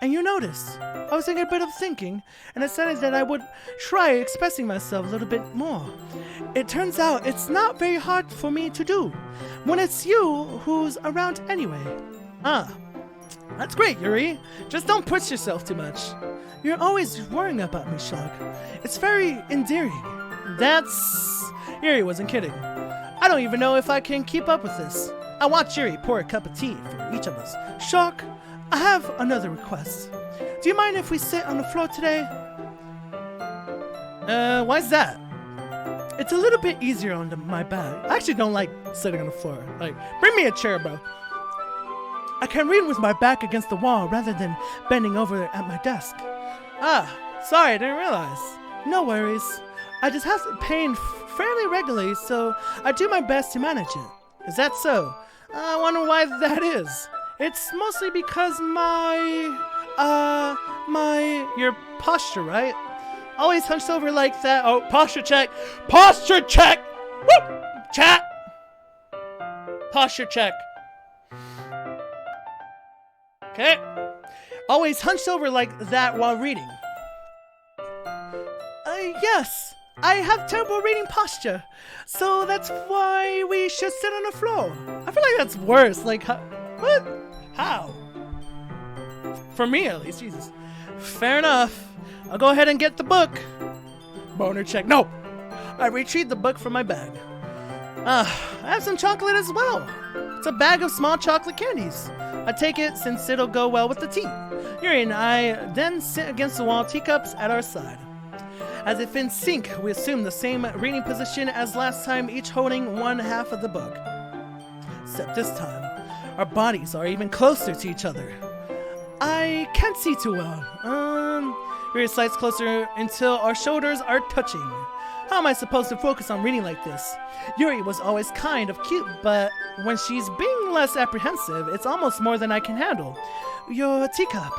E: And you noticed. I was doing a bit of thinking, and decided that I would try expressing myself a little bit more. It turns out it's not very hard for me to do, when it's you who's around anyway.
A: That's great, Yuri. Just don't push yourself too much.
E: You're always worrying about me, Shark. It's very endearing.
A: Yuri wasn't kidding. I don't even know if I can keep up with this. I watch Yuri pour a cup of tea for each of us.
E: Shark, I have another request. Do you mind if we sit on the floor today?
A: Why's that?
E: It's a little bit easier on my back.
A: I actually don't like sitting on the floor. Like, bring me a chair, bro.
E: I can read with my back against the wall rather than bending over at my desk.
A: Sorry, I didn't realize.
E: No worries. I just have pain fairly regularly, so I do my best to manage it.
A: Is that so? I wonder why that is.
E: It's mostly because
A: your posture, right? Always hunched over like that. Oh, posture check. Posture check. Woo! Chat. Posture check. Okay. Always hunched over like that while reading.
E: Yes. I have terrible reading posture, so that's why we should sit on the floor.
A: I feel like that's worse. Like, what? How? For me, at least. Jesus. Fair enough. I'll go ahead and get the book. Boner check. No. I retrieved the book from my bag. I have some chocolate as well. It's a bag of small chocolate candies. I take it since it'll go well with the tea. Yuri and I then sit against the wall, teacups at our side.
E: As if in sync, we assume the same reading position as last time, each holding one half of the book. Except this time, our bodies are even closer to each other. I can't see too well. Yuri slides closer until our shoulders are touching. How am I supposed to focus on reading like this? Yuri was always kind of cute, but when she's being less apprehensive, it's almost more than I can handle. Your teacup.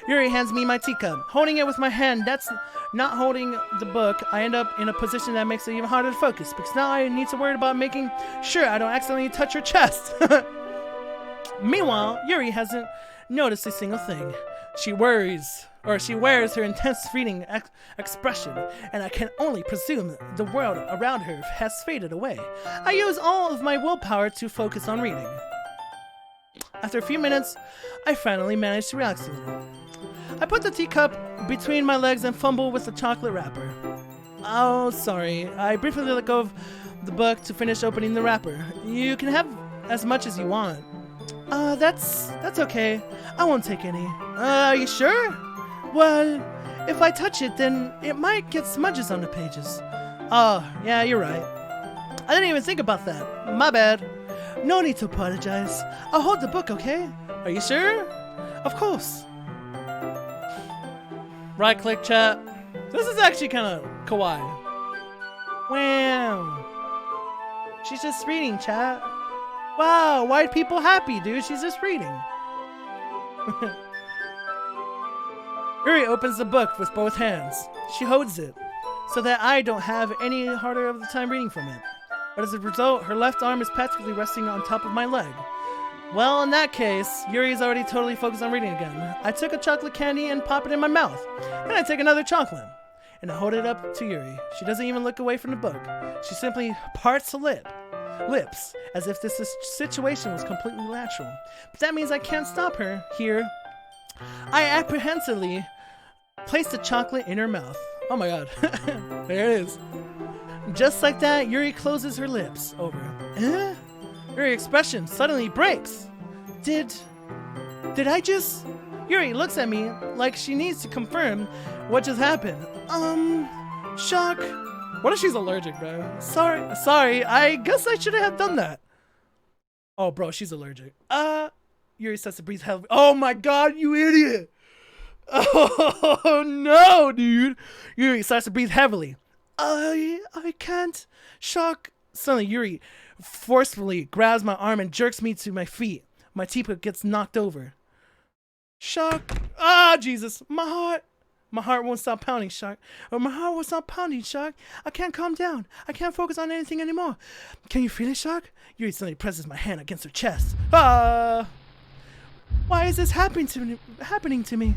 E: Yuri hands me my teacup. Holding it with my hand, that's not holding the book. I end up in a position that makes it even harder to focus, because now I need to worry about making sure I don't accidentally touch her chest. Meanwhile, Yuri hasn't noticed a single thing. She wears her intense reading expression, and I can only presume the world around her has faded away. I use all of my willpower to focus on reading. After a few minutes, I finally managed to relax a little. I put the teacup between my legs and fumble with the chocolate wrapper. Oh, sorry. I briefly let go of the book to finish opening the wrapper. You can have as much as you want. That's okay. I won't take any. Are you sure? Well, if I touch it, then it might get smudges on the pages. Oh, yeah, you're right. I didn't even think about that. My bad. No need to apologize. I'll hold the book, okay? Are you sure? Of course.
A: Right click, chat. This is actually kind of kawaii.
E: Wow. She's just reading, chat. Wow, white people happy, dude. She's just reading. Yuri opens the book with both hands. She holds it so that I don't have any harder of the time reading from it. But as a result, her left arm is practically resting on top of my leg. Well, in that case, Yuri is already totally focused on reading again. I took a chocolate candy and pop it in my mouth. Then I take another chocolate and I hold it up to Yuri. She doesn't even look away from the book. She simply parts her lips as if this situation was completely natural. But that means I can't stop her here. I apprehensively place the chocolate in her mouth. Oh my god. There it is. Just like that, Yuri closes her lips over. Yuri's expression suddenly breaks. Did I just... Yuri looks at me like she needs to confirm what just happened. Shock.
A: What if she's allergic, bro?
E: Sorry, I guess I shouldn't have done that. Oh, bro, she's allergic. Yuri starts to breathe heavily. Oh my god, you idiot! Oh no, dude! Yuri starts to breathe heavily. I can't. Shock. Suddenly, Yuri forcefully grabs my arm and jerks me to my feet. My teacup gets knocked over. Shock. Ah, Jesus. My heart won't stop pounding, Shock. My heart won't stop pounding, Shock. I can't calm down. I can't focus on anything anymore. Can you feel it, Shock? Yuri suddenly presses my hand against her chest. Why is this happening to me?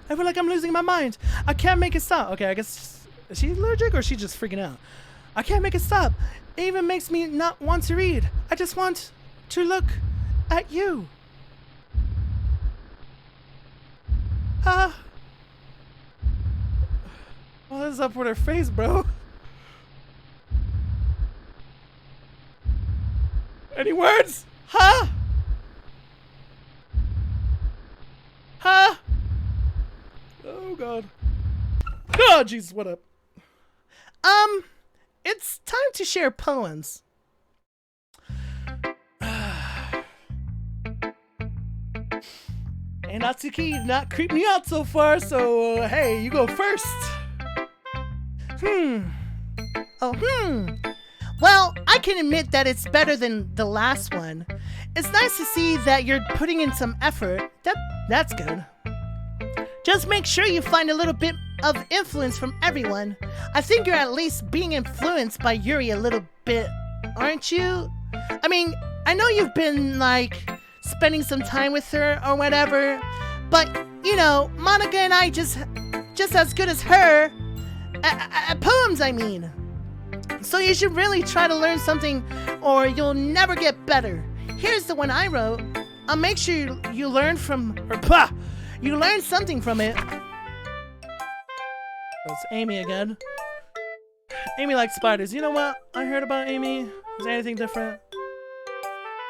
E: I feel like I'm losing my mind. I can't make it stop. Okay, I guess... Is she allergic or is she just freaking out? I can't make it stop. It even makes me not want to read. I just want to look at you. What is up with her face, bro? Any words? Huh? Oh god. Oh Jesus, what up? It's time to share poems. And Natsuki not creep me out so far, so hey, you go first.
C: Well, I can admit that it's better than the last one. It's nice to see that you're putting in some effort. That's good. Just make sure you find a little bit of influence from everyone. I think you're at least being influenced by Yuri a little bit, aren't you? I mean, I know you've been, like, spending some time with her or whatever, but, you know, Monica and I just as good as her at poems, I mean. So you should really try to learn something or you'll never get better. Here's the one I wrote. I'll make sure you learn from her. You learn something from it.
E: It's Amy again. Amy likes spiders. You know what I heard about Amy? Is there anything different?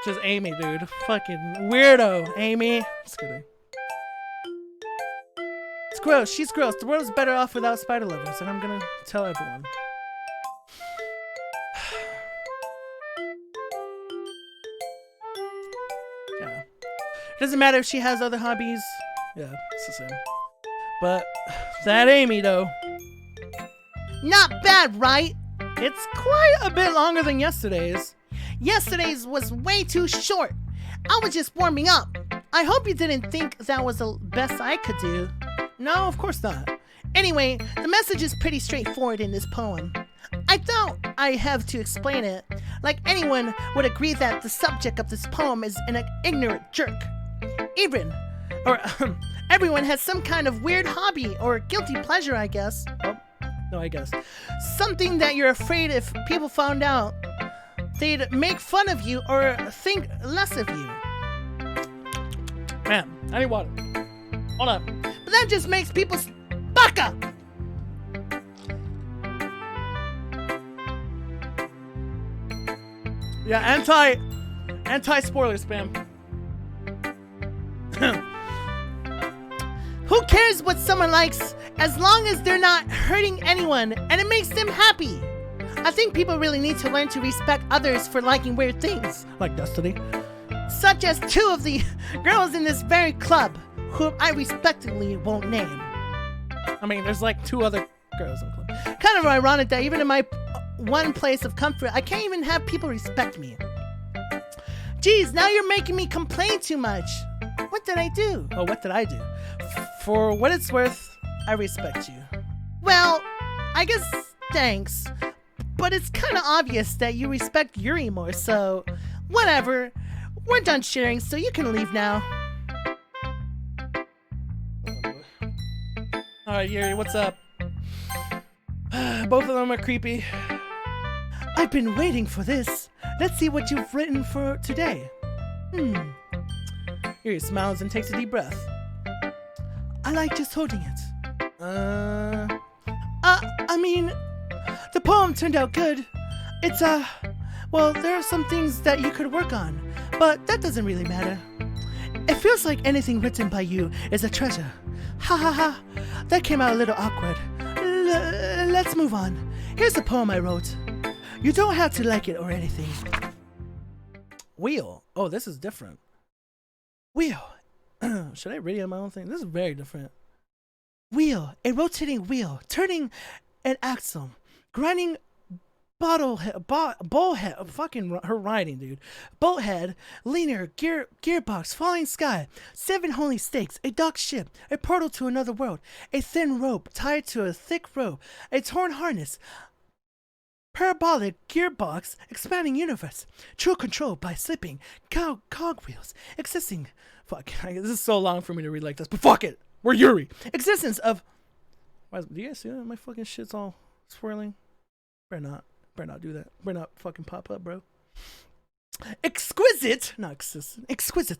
E: Just Amy, dude. Fucking weirdo, Amy. Just kidding. gross. She's gross. The world is better off without spider lovers, and I'm gonna tell everyone. Yeah. Doesn't matter if she has other hobbies. Yeah, it's the same. But that Amy, though.
C: Not bad, right?
E: It's quite a bit longer than yesterday's.
C: Yesterday's was way too short. I was just warming up. I hope you didn't think that was the best I could do.
E: No, of course not.
C: Anyway, the message is pretty straightforward in this poem. I doubt I have to explain it. Like anyone would agree that the subject of this poem is an ignorant jerk. Everyone has some kind of weird hobby or guilty pleasure, I guess.
E: Oh, no, I guess.
C: Something that you're afraid if people found out, they'd make fun of you or think less of you.
E: Man, I need water. Hold up.
C: But that just makes people baka.
E: Yeah, anti-spoiler spam.
C: Who cares what someone likes as long as they're not hurting anyone and it makes them happy? I think people really need to learn to respect others for liking weird things.
E: Like Destiny.
C: Such as 2 of the girls in this very club, whom I respectfully won't name.
E: I mean, there's like 2 other girls in the club.
C: Kind of ironic that even in my one place of comfort, I can't even have people respect me. Geez, now you're making me complain too much. What did I do?
E: Oh, what did I do? For what it's worth, I respect you.
C: Well, I guess thanks. But it's kind of obvious that you respect Yuri more, so whatever. We're done sharing, so you can leave now.
E: Alright, Yuri, what's up? Both of them are creepy.
C: I've been waiting for this. Let's see what you've written for today.
E: Yuri smiles and takes a deep breath.
C: I like just holding it. I mean, the poem turned out good. It's, well, there are some things that you could work on, but that doesn't really matter. It feels like anything written by you is a treasure. Ha ha ha, that came out a little awkward. Let's move on. Here's the poem I wrote. You don't have to like it or anything.
E: Wheel. Oh, this is different.
C: Wheel.
E: Should I read it on my own thing? This is very different.
C: Wheel. A rotating wheel. Turning an axle. Grinding bowl head. Fucking her writing, dude. Bolt head. Linear. Gearbox. Falling sky. 7 holy stakes. A dock ship. A portal to another world. A thin rope tied to a thick rope. A torn harness. Parabolic gearbox, expanding universe, true control by slipping, cogwheels, existing.
E: Fuck, this is so long for me to read like this, but fuck it, we're Yuri.
C: Existence of.
E: Do you guys see that? My fucking shit's all swirling. Better not do that. Better not fucking pop up, bro.
C: Exquisite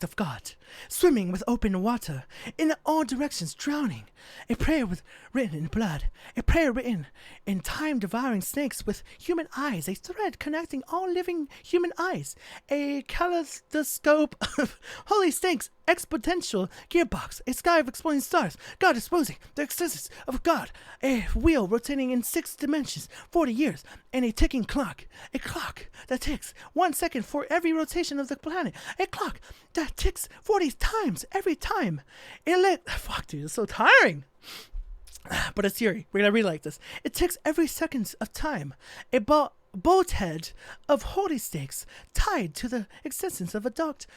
C: of God, swimming with open water, in all directions drowning, a prayer written in blood, a prayer written in time-devouring snakes with human eyes, a thread connecting all living human eyes, a kaleidoscope of holy snakes, exponential gearbox, a sky of exploding stars, God exposing the existence of God, a wheel rotating in 6 dimensions, 40 years, and a ticking clock, a clock that ticks 1 second for every rotation of the planet, a clock that ticks 40 times every time. Fuck, dude, it's so tiring. But it's Yuri. We're gonna read like this. It ticks every second of time. A boat head of holy stakes tied to the existence of a docked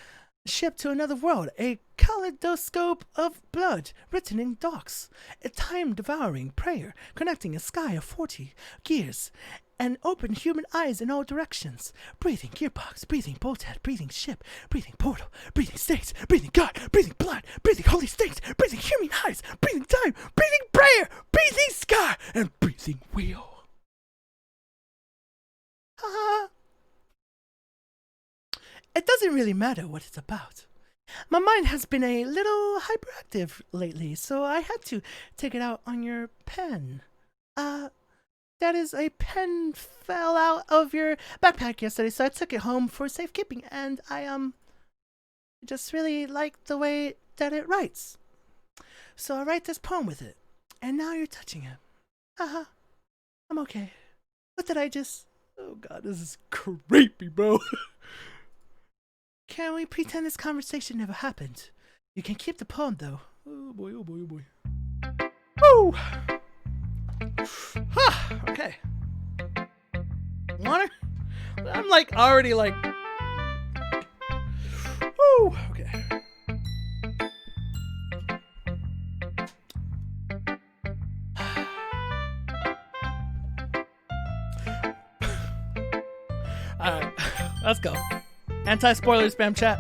C: ship to another world, a kaleidoscope of blood written in docs, a time-devouring prayer connecting a sky of 40 gears, and open human eyes in all directions, breathing gearbox, breathing bolthead, breathing ship, breathing portal, breathing states, breathing God, breathing blood, breathing holy states, breathing human eyes, breathing time, breathing prayer, breathing sky, and breathing wheel. It doesn't really matter what it's about. My mind has been a little hyperactive lately, so I had to take it out on your pen. That is, a pen fell out of your backpack yesterday, so I took it home for safekeeping, and I just really like the way that it writes.
E: So I write this poem with it. And now you're touching it. Haha. I'm okay. What did I just... Oh god, this is creepy, bro. Can we pretend this conversation never happened? You can keep the poem, though. Oh boy, oh boy, oh boy. Woo! Okay. Water? I'm like already like... Woo! Okay. Alright, let's go. Anti-spoiler spam chat.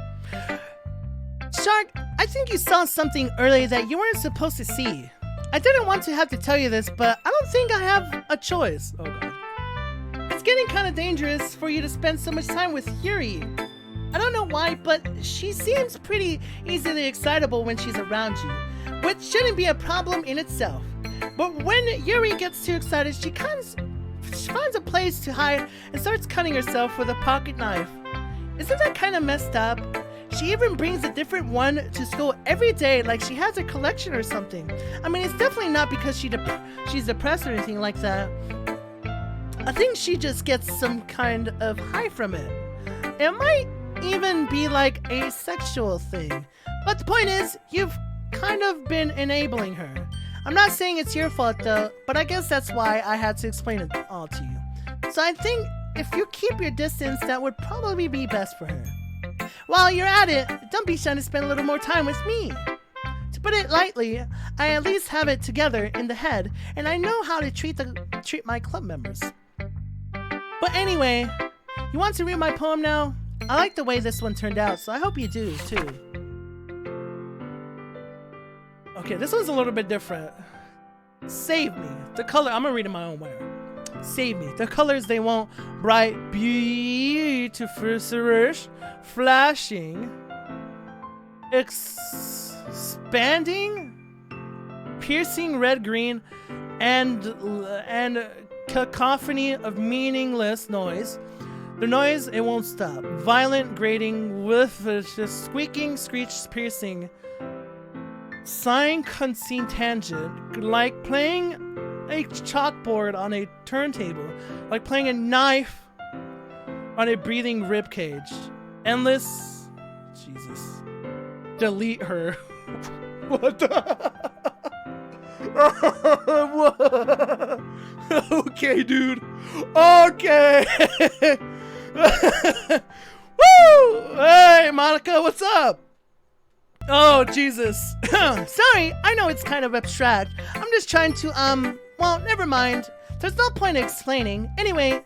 E: Shark, I think you saw something earlier that you weren't supposed to see. I didn't want to have to tell you this, but I don't think I have a choice. Oh god. It's getting kind of dangerous for you to spend so much time with Yuri. I don't know why, but she seems pretty easily excitable when she's around you, which shouldn't be a problem in itself. But when Yuri gets too excited, she finds a place to hide and starts cutting herself with a pocket knife. Isn't that kind of messed up? She even brings a different one to school every day like she has a collection or something. I mean, it's definitely not because she's depressed or anything like that. I think she just gets some kind of high from it. It might even be like a sexual thing. But the point is, you've kind of been enabling her. I'm not saying it's your fault though, but I guess that's why I had to explain it all to you. So I think if you keep your distance, that would probably be best for her. While you're at it, don't be shy to spend a little more time with me. To put it lightly, I at least have it together in the head, and I know how to treat my club members. But anyway, you want to read my poem now? I like the way this one turned out, so I hope you do too. Okay, this one's a little bit different. Save me. The color, I'm gonna read it my own way. Save me. The colors they want bright, beautiful, flashing, expanding, piercing red-green, and cacophony of meaningless noise. The noise, it won't stop. Violent grating with just squeaking, screech, piercing. Sine consine tangent, like playing a chalkboard on a turntable, like playing a knife on a breathing ribcage. Endless. Jesus. Delete her. What the? Okay, dude. Okay. Woo! Hey, Monica, what's up? Oh, Jesus. Sorry, I know it's kind of abstract. I'm just trying to, well, never mind. There's no point in explaining. Anyway,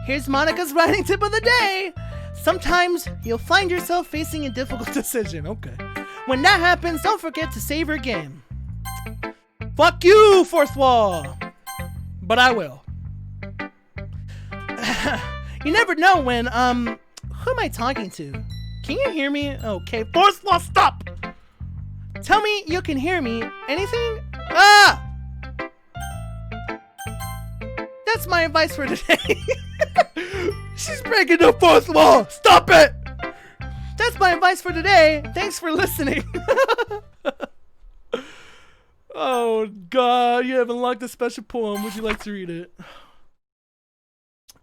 E: here's Monica's writing tip of the day. Sometimes you'll find yourself facing a difficult decision. Okay. When that happens, don't forget to save your game. Fuck you, fourth wall. But I will. You never know when, who am I talking to? Can you hear me? Okay, fourth wall, stop! Tell me you can hear me. Anything? Ah! That's my advice for today. She's breaking the fourth wall. Stop it! That's my advice for today. Thanks for listening. Oh, God. You have unlocked a special poem. Would you like to read it?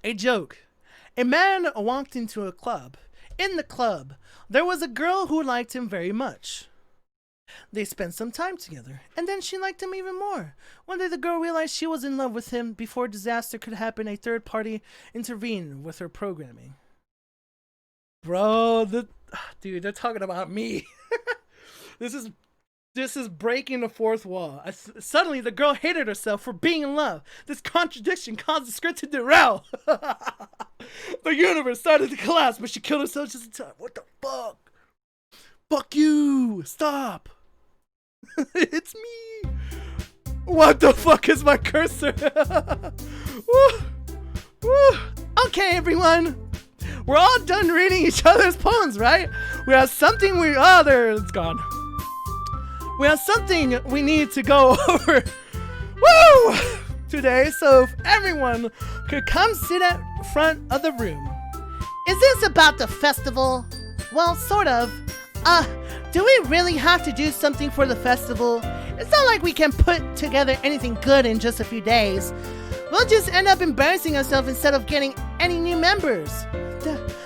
E: A joke. A man walked into a club. In the club, there was a girl who liked him very much. They spent some time together, and then she liked him even more. One day the girl realized she was in love with him. Before disaster could happen, a third party intervened with her programming. Bro, dude, they're talking about me. This is breaking the fourth wall. Suddenly, the girl hated herself for being in love. This contradiction caused the script to derail. The universe started to collapse, but she killed herself just in time. What the fuck? Fuck you! Stop! It's me! What the fuck is my cursor? Woo. Woo. Okay, everyone. We're all done reading each other's poems, right? We have something there, it's gone. We have something we need to go over. Woo! Today, so if everyone could come sit at front of the room. Is this about the festival? Well, sort of. Do we really have to do something for the festival? It's not like we can put together anything good in just a few days. We'll just end up embarrassing ourselves instead of getting any new members.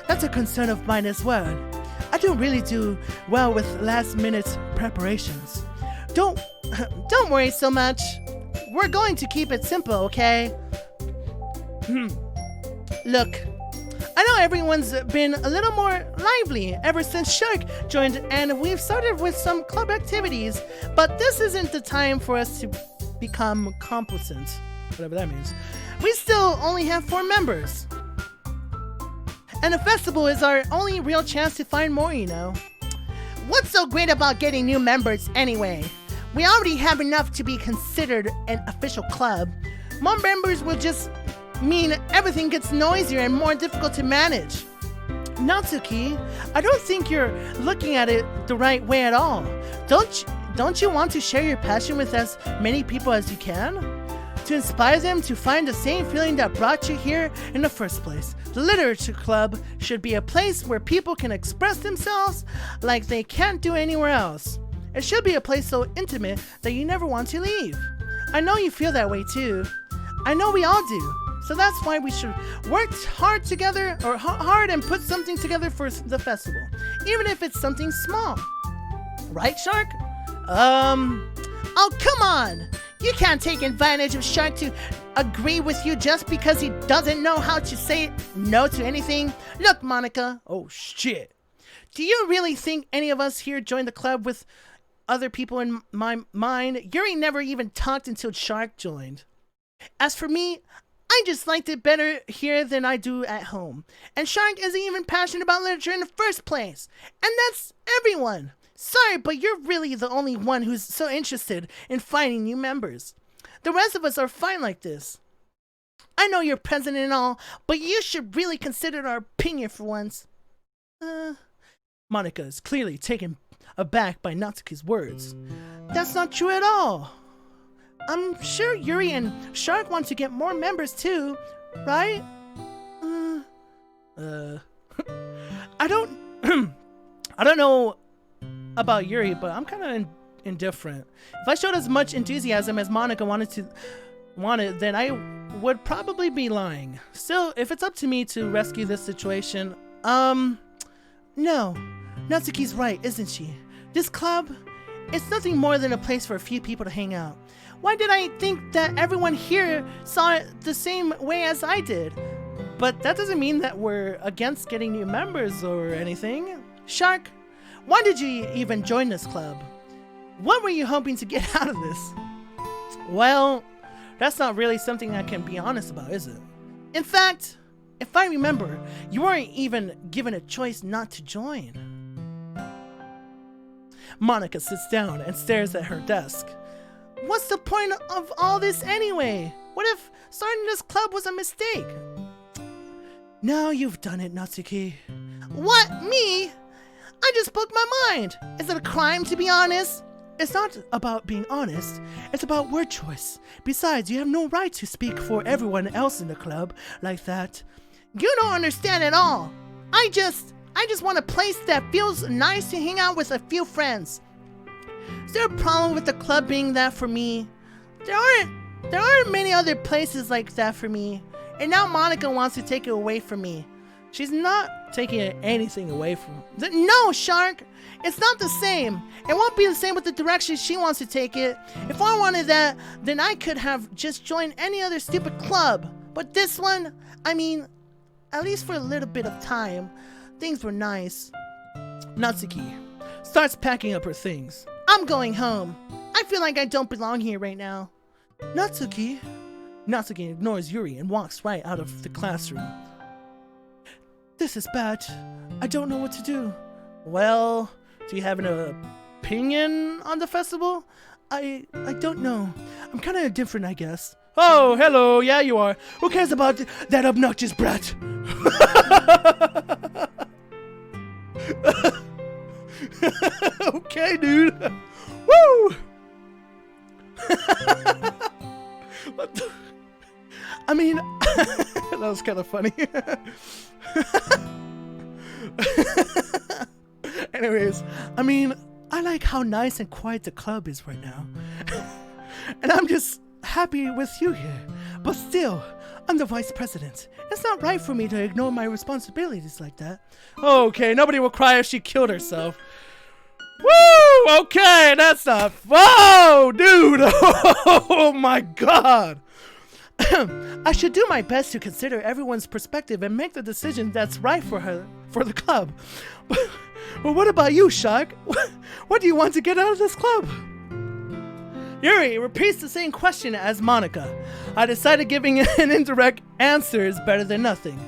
E: That's a concern of mine as well. I don't really do well with last-minute preparations. Don't worry so much. We're going to keep it simple, okay? Look, I know everyone's been a little more lively ever since Shark joined, and we've started with some club activities, but this isn't the time for us to become complacent, whatever that means. We still only have 4 members. And the festival is our only real chance to find more, you know. What's so great about getting new members anyway? We already have enough to be considered an official club. More members will just mean everything gets noisier and more difficult to manage. Natsuki, I don't think you're looking at it the right way at all. Don't you want to share your passion with as many people as you can? To inspire them to find the same feeling that brought you here in the first place. The Literature Club should be a place where people can express themselves like they can't do anywhere else. It should be a place so intimate that you never want to leave. I know you feel that way too. I know we all do. So that's why we should work hard together, or hard and put something together for the festival. Even if it's something small. Right, Shark? Oh, come on! You can't take advantage of Shark to agree with you just because he doesn't know how to say no to anything. Look, Monica. Oh, shit. Do you really think any of us here joined the club with other people in my mind? Yuri never even talked until Shark joined. As for me, I just liked it better here than I do at home. And Shark isn't even passionate about literature in the first place. And that's everyone. Sorry, but you're really the only one who's so interested in finding new members. The rest of us are fine like this. I know you're president and all, but you should really consider our opinion for once. Monica is clearly taken aback by Natsuki's words. That's not true at all. I'm sure Yuri and Shark want to get more members too, right? I don't know about Yuri, but I'm kind of indifferent. If I showed as much enthusiasm as Monica wanted, then I would probably be lying. Still, if it's up to me to rescue this situation, no. Natsuki's right, isn't she? This club, it's nothing more than a place for a few people to hang out. Why did I think that everyone here saw it the same way as I did? But that doesn't mean that we're against getting new members or anything. Shark, why did you even join this club? What were you hoping to get out of this? Well, that's not really something I can be honest about, is it? In fact, if I remember, you weren't even given a choice not to join. Monica sits down and stares at her desk. What's the point of all this anyway? What if starting this club was a mistake? Now you've done it, Natsuki. What? Me? I just spoke my mind. Is it a crime to be honest? It's not about being honest. It's about word choice. Besides, you have no right to speak for everyone else in the club like that. You don't understand at all. I just want a place that feels nice to hang out with a few friends. Is there a problem with the club being that for me? There aren't many other places like that for me. And now Monica wants to take it away from me. She's not taking anything away from me. No, Shark! It's not the same. It won't be the same with the direction she wants to take it. If I wanted that, then I could have just joined any other stupid club. But this one, I mean, at least for a little bit of time, things were nice. Natsuki starts packing up her things. I'm going home. I feel like I don't belong here right now. Natsuki ignores Yuri and walks right out of the classroom. This is bad. I don't know what to do. Well, do you have an opinion on the festival? I don't know. I'm kind of indifferent, I guess. Oh, hello. Yeah, you are. Who cares about that obnoxious brat? Okay, dude. Woo! What the? I mean, that was kind of funny. Anyways, I mean, I like how nice and quiet the club is right now. And I'm just happy with you here. But still, I'm the vice president. It's not right for me to ignore my responsibilities like that. Okay, nobody will cry if she killed herself. Woo! Okay, that's not... Whoa, dude! Oh my god! I should do my best to consider everyone's perspective and make the decision that's right for the club. But what about you, Shark? What do you want to get out of this club? Yuri repeats the same question as Monica. I decided giving an indirect answer is better than nothing.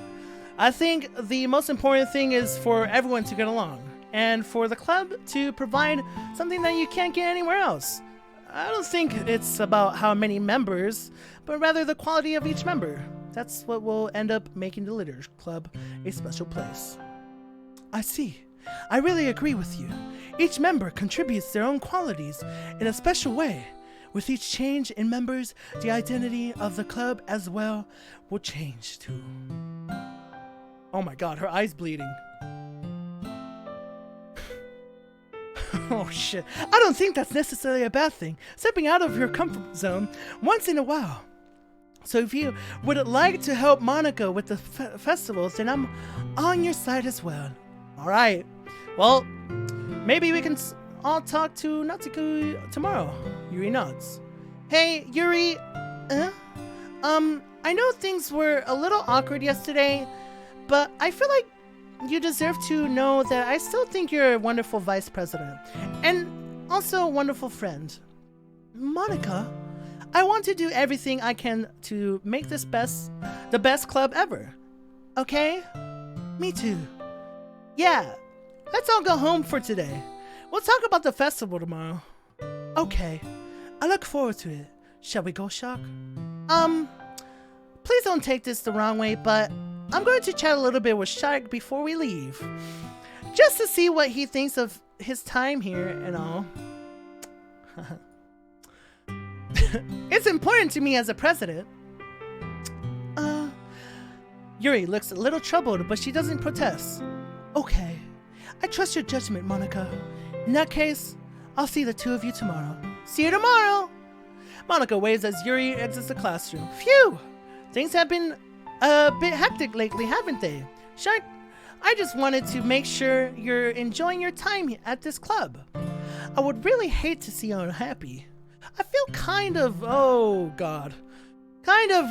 E: I think the most important thing is for everyone to get along, and for the club to provide something that you can't get anywhere else. I don't think it's about how many members, but rather the quality of each member. That's what will end up making the Litter Club a special place. I see. I really agree with you. Each member contributes their own qualities in a special way. With each change in members, the identity of the club as well will change too. Oh my god, her eye's bleeding. Oh shit. I don't think that's necessarily a bad thing. Stepping out of your comfort zone once in a while. So if you would like to help Monica with the festivals, then I'm on your side as well. Alright. Well, maybe we can all talk to Natsuko tomorrow. Yuri nods. Hey, Yuri. I know things were a little awkward yesterday, but I feel like you deserve to know that I still think you're a wonderful vice president, and also a wonderful friend. Monica, I want to do everything I can to make this the best club ever. Okay? Me too. Yeah, let's all go home for today. We'll talk about the festival tomorrow. Okay, I look forward to it. Shall we go, Shark? Please don't take this the wrong way, but I'm going to chat a little bit with Shark before we leave. Just to see what he thinks of his time here and all. It's important to me as a president. Yuri looks a little troubled, but she doesn't protest. Okay, I trust your judgment, Monica. In that case, I'll see the two of you tomorrow. See you tomorrow! Monica waves as Yuri exits the classroom. Phew! Things have been a bit hectic lately, haven't they? Shark, I just wanted to make sure you're enjoying your time at this club. I would really hate to see you unhappy. I feel kind of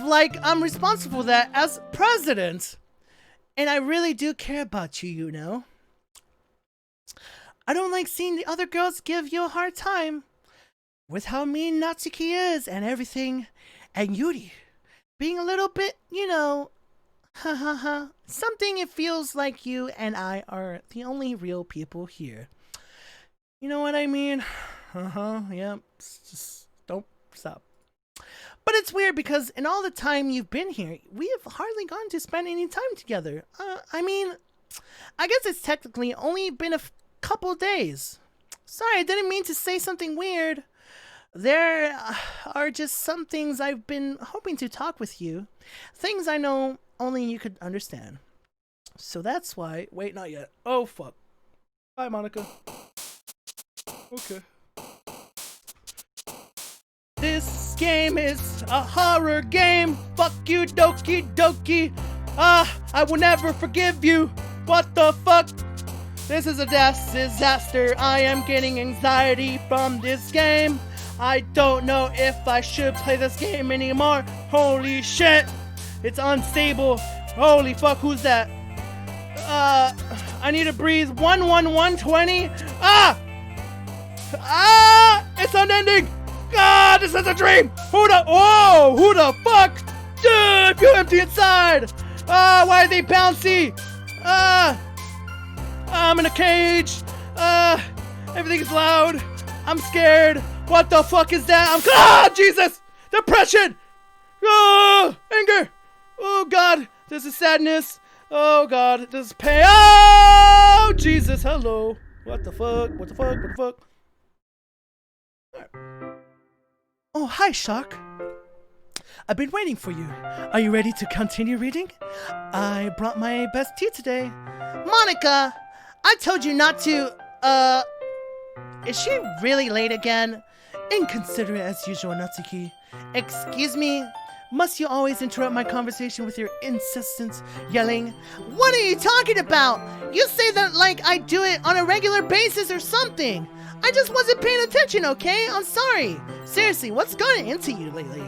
E: like I'm responsible for that as president. And I really do care about you, you know. I don't like seeing the other girls give you a hard time. With how mean Natsuki is and everything. And Yuri being a little bit, you know, something it feels like you and I are the only real people here. You know what I mean? Yeah, just don't stop. But it's weird because in all the time you've been here, we have hardly gotten to spend any time together. I mean, I guess it's technically only been a couple days. Sorry, I didn't mean to say something weird. There are just some things I've been hoping to talk with you. Things I know only you could understand. So that's why... Wait, not yet. Oh, fuck. Bye, Monica. Okay. This game is a horror game. Fuck you, Doki Doki. I will never forgive you. What the fuck? This is a disaster. I am getting anxiety from this game. I don't know if I should play this game anymore. Holy shit. It's unstable. Holy fuck, who's that? I need to breathe. 11120. It's unending. God, this is a dream. Who the fuck? Dude, I feel empty inside. Why are they bouncy? I'm in a cage. Everything's loud. I'm scared. What the fuck is that? Jesus! Depression! Anger! Oh god, this is sadness. Oh god, this is pain. Oh Jesus, hello. What the fuck? What the fuck? What the fuck? Right. Oh, hi, Shark. I've been waiting for you. Are you ready to continue reading? I brought my best tea today.
C: Monica, I told you not to,
E: Is she really late again? Inconsiderate as usual, Natsuki. Excuse me? Must you always interrupt my conversation with your insistent yelling? What are you talking about? You say that like I do it on a regular basis or something. I just wasn't paying attention, okay? I'm sorry. Seriously, what's gotten into you lately?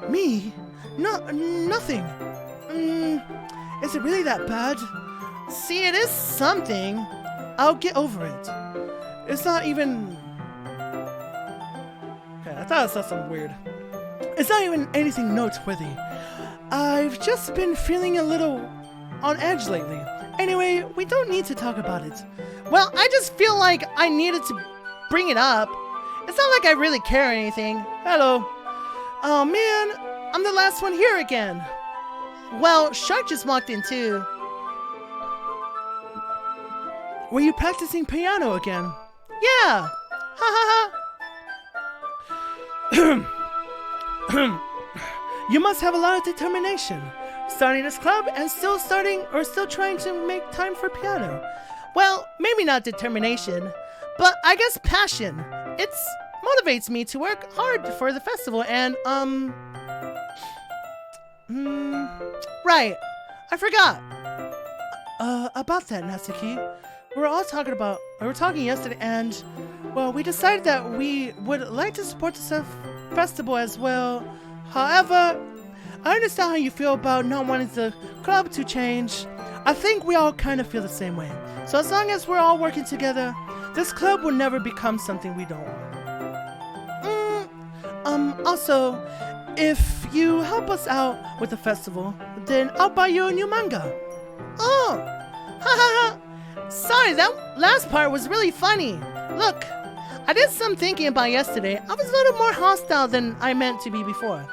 E: Me? No, nothing. Is it really that bad? See, it is something. I'll get over it. It's not even... Okay, I thought I saw something weird. It's not even anything noteworthy. I've just been feeling a little on edge lately. Anyway, we don't need to talk about it. Well, I just feel like I needed to bring it up. It's not like I really care or anything. Hello. Oh man, I'm the last one here again. Well, Shark just walked in too. Were you practicing piano again? Yeah. Ha ha ha. You must have a lot of determination. Starting this club and still trying to make time for piano. Well, maybe not determination, but I guess passion. It motivates me to work hard for the festival and, right. I forgot. About that, Natsuki. We were talking yesterday and, well, we decided that we would like to support the festival as well. However, I understand how you feel about not wanting the club to change. I think we all kind of feel the same way. So as long as we're all working together, this club will never become something we don't want. Also, if you help us out with the festival, then I'll buy you a new manga. Oh! Ha ha ha! Sorry, that last part was really funny. Look, I did some thinking about yesterday. I was a little more hostile than I meant to be before.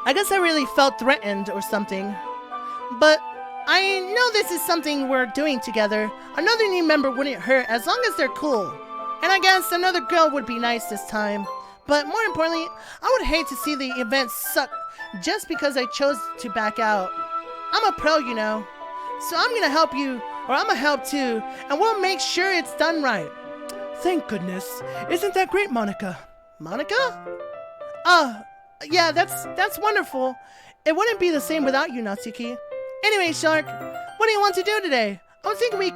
E: I guess I really felt threatened or something. But I know this is something we're doing together. Another new member wouldn't hurt as long as they're cool. And I guess another girl would be nice this time. But more importantly, I would hate to see the event suck just because I chose to back out. I'm a pro, you know. So I'm gonna help you, or I'm gonna help too, and we'll make sure it's done right. Thank goodness. Isn't that great, Monica? Monica? Yeah, that's wonderful. It wouldn't be the same without you, Natsuki. Anyway, Shark, what do you want to do today? I was thinking we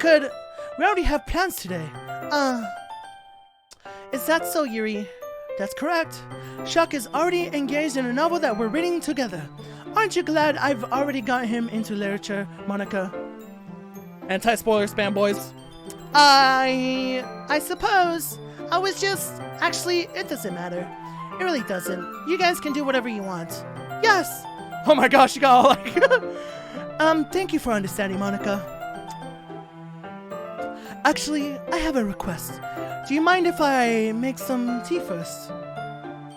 E: already have plans today. Is that so, Yuri? That's correct. Shark is already engaged in a novel that we're reading together. Aren't you glad I've already got him into literature, Monica?
A: Anti-spoiler spam, boys.
E: I suppose. I was just... Actually, it doesn't matter. It really doesn't. You guys can do whatever you want. Yes!
A: Oh my gosh, you got all like...
E: Thank you for understanding, Monica. Actually, I have a request. Do you mind if I make some tea first?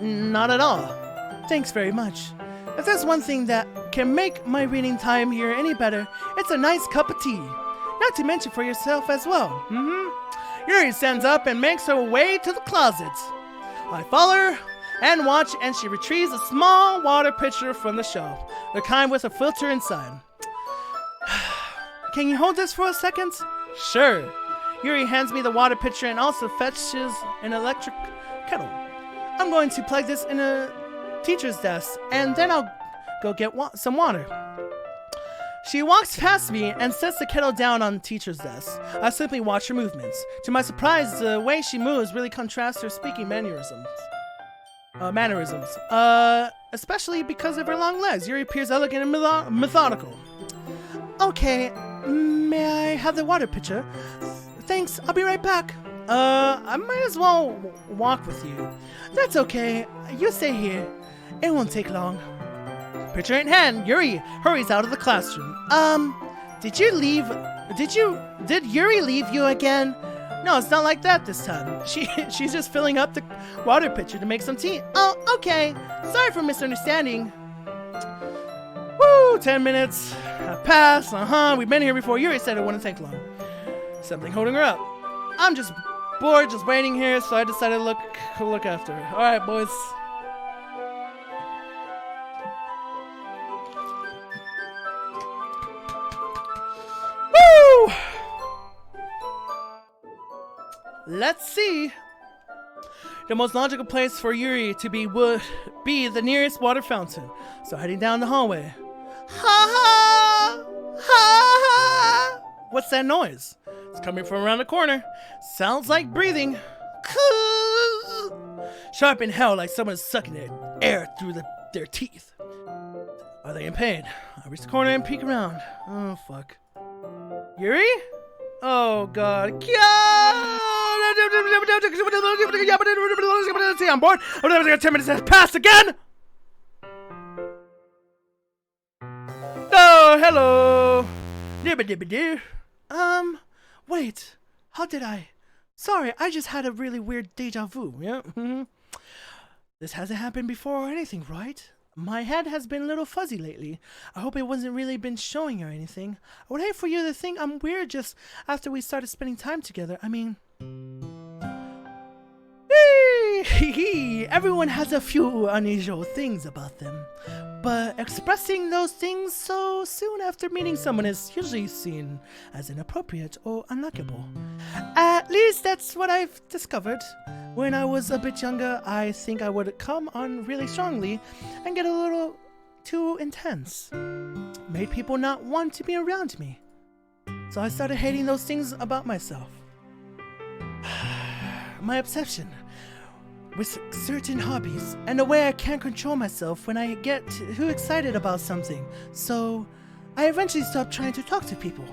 E: Not at all. Thanks very much. If there's one thing that can make my reading time here any better, it's a nice cup of tea. Not to mention for yourself as well.
A: Yuri stands up and makes her way to the closet. I follow her and watch, and she retrieves a small water pitcher from the shelf, the kind with a filter inside.
E: Can you hold this for a second?
A: Sure. Yuri hands me the water pitcher and also fetches an electric kettle.
E: I'm going to plug this in a teacher's desk, and then I'll go get some water. She walks past me and sets the kettle down on the teacher's desk. I simply watch her movements. To my surprise, the way she moves really contrasts her speaking mannerisms. Especially because of her long legs. Yuri appears elegant and methodical. Okay, may I have the water pitcher? Thanks, I'll be right back. I might as well walk with you. That's okay, you stay here. It won't take long.
A: Pitcher in hand, Yuri hurries out of the classroom.
E: Did Yuri leave you again?
A: No, it's not like that this time. She's just filling up the water pitcher to make some tea.
E: Oh, okay. Sorry for misunderstanding.
A: Woo, 10 minutes have passed. We've been here before. Yuri said it wouldn't take long. Something holding her up. I'm just bored, just waiting here, so I decided to look after her. All right, boys.
E: Let's see. The most logical place for Yuri to be would be the nearest water fountain. So heading down the hallway. Ha ha! Ha ha! What's that noise? It's coming from around the corner. Sounds like breathing. Sharp in hell, like someone's sucking air through their teeth. Are they in pain? I reach the corner and peek around. Oh, fuck. Yuri? Oh, God. I'm bored. 10 minutes has passed again. Oh, hello. Wait. How did I? Sorry, I just had a really weird deja vu. Yeah. This hasn't happened before or anything, right? My head has been a little fuzzy lately. I hope it wasn't really been showing or anything. I would hate for you to think I'm weird just after we started spending time together. I mean... Everyone has a few unusual things about them. But expressing those things so soon after meeting someone is usually seen as inappropriate or unlikable. At least that's what I've discovered. When I was a bit younger, I think I would come on really strongly and get a little too intense. Made people not want to be around me. So I started hating those things about myself. My obsession with certain hobbies and the way I can't control myself when I get too excited about something. So I eventually stopped trying to talk to people.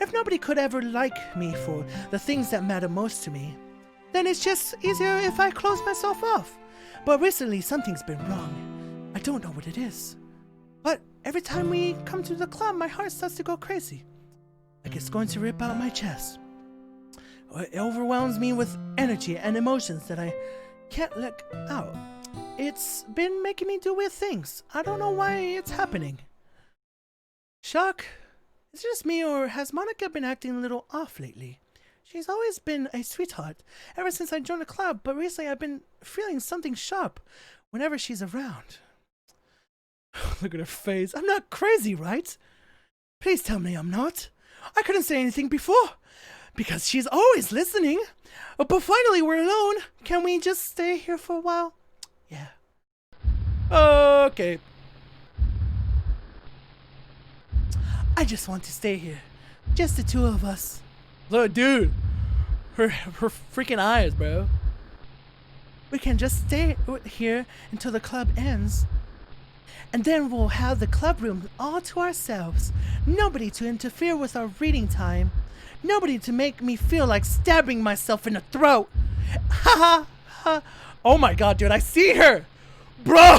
E: If nobody could ever like me for the things that matter most to me, then it's just easier if I close myself off. But recently something's been wrong. I don't know what it is. But every time we come to the club, my heart starts to go crazy. Like it's going to rip out my chest. It overwhelms me with energy and emotions that I can't let out. It's been making me do weird things. I don't know why it's happening. Shock? Is it just me, or has Monica been acting a little off lately? She's always been a sweetheart ever since I joined the club, but recently I've been feeling something sharp whenever she's around. Look at her face. I'm not crazy, right? Please tell me I'm not. I couldn't say anything before, because she's always listening. But finally we're alone. Can we just stay here for a while? Yeah. Okay. I just want to stay here. Just the two of us. Look, dude. Her freaking eyes, bro. We can just stay here until the club ends. And then we'll have the club room all to ourselves. Nobody to interfere with our reading time. Nobody to make me feel like stabbing myself in the throat. Ha ha ha. Oh my god, dude, I see her. Bro,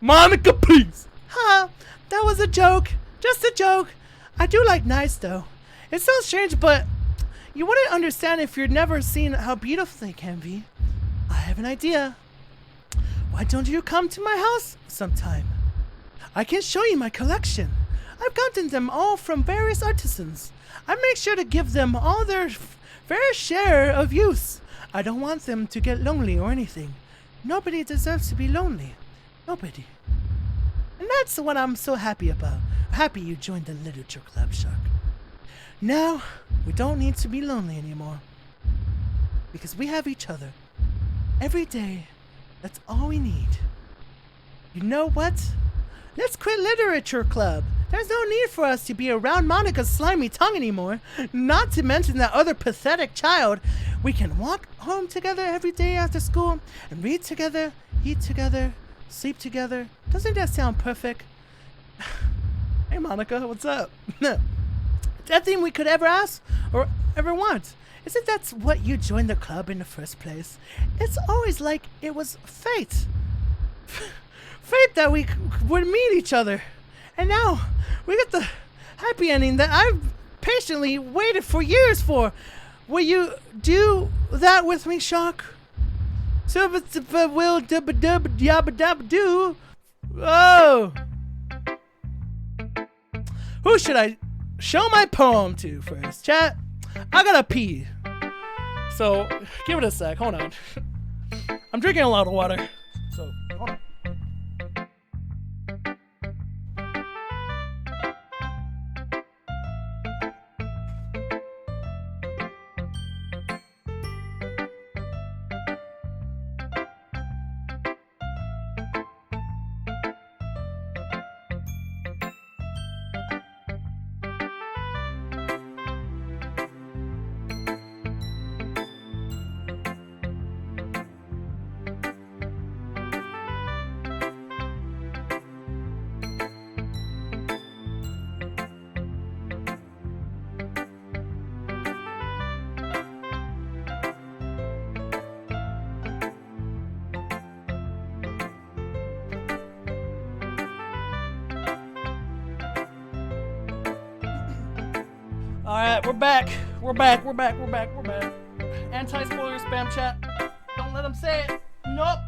E: Monica, please. Ha, that was a joke. Just a joke. I do like nice though. It sounds strange, but you wouldn't understand if you'd never seen how beautiful they can be. I have an idea. Why don't you come to my house sometime? I can show you my collection. I've gotten them all from various artisans. I make sure to give them all their fair share of use. I don't want them to get lonely or anything. Nobody deserves to be lonely. Nobody. And that's what I'm so happy about. Happy you joined the literature club, Shark. Now, we don't need to be lonely anymore. Because we have each other. Every day, that's all we need. You know what? Let's quit literature club. There's no need for us to be around Monica's slimy tongue anymore. Not to mention that other pathetic child. We can walk home together every day after school and read together, eat together, sleep together. Doesn't that sound perfect? Hey Monica, what's up? That thing we could ever ask or ever want. Isn't that what you joined the club in the first place? It's always like it was fate. Fate that we would meet each other. And now, we get the happy ending that I've patiently waited for years for. Will you do that with me, Shark? Will do. Oh! Who should I show my poem to first? Chat, I gotta pee. So, give it a sec. Hold on. I'm drinking a lot of water. So, hold on.
A: Alright, we're back. We're back. Anti-spoiler spam chat. Don't let them say it. Nope.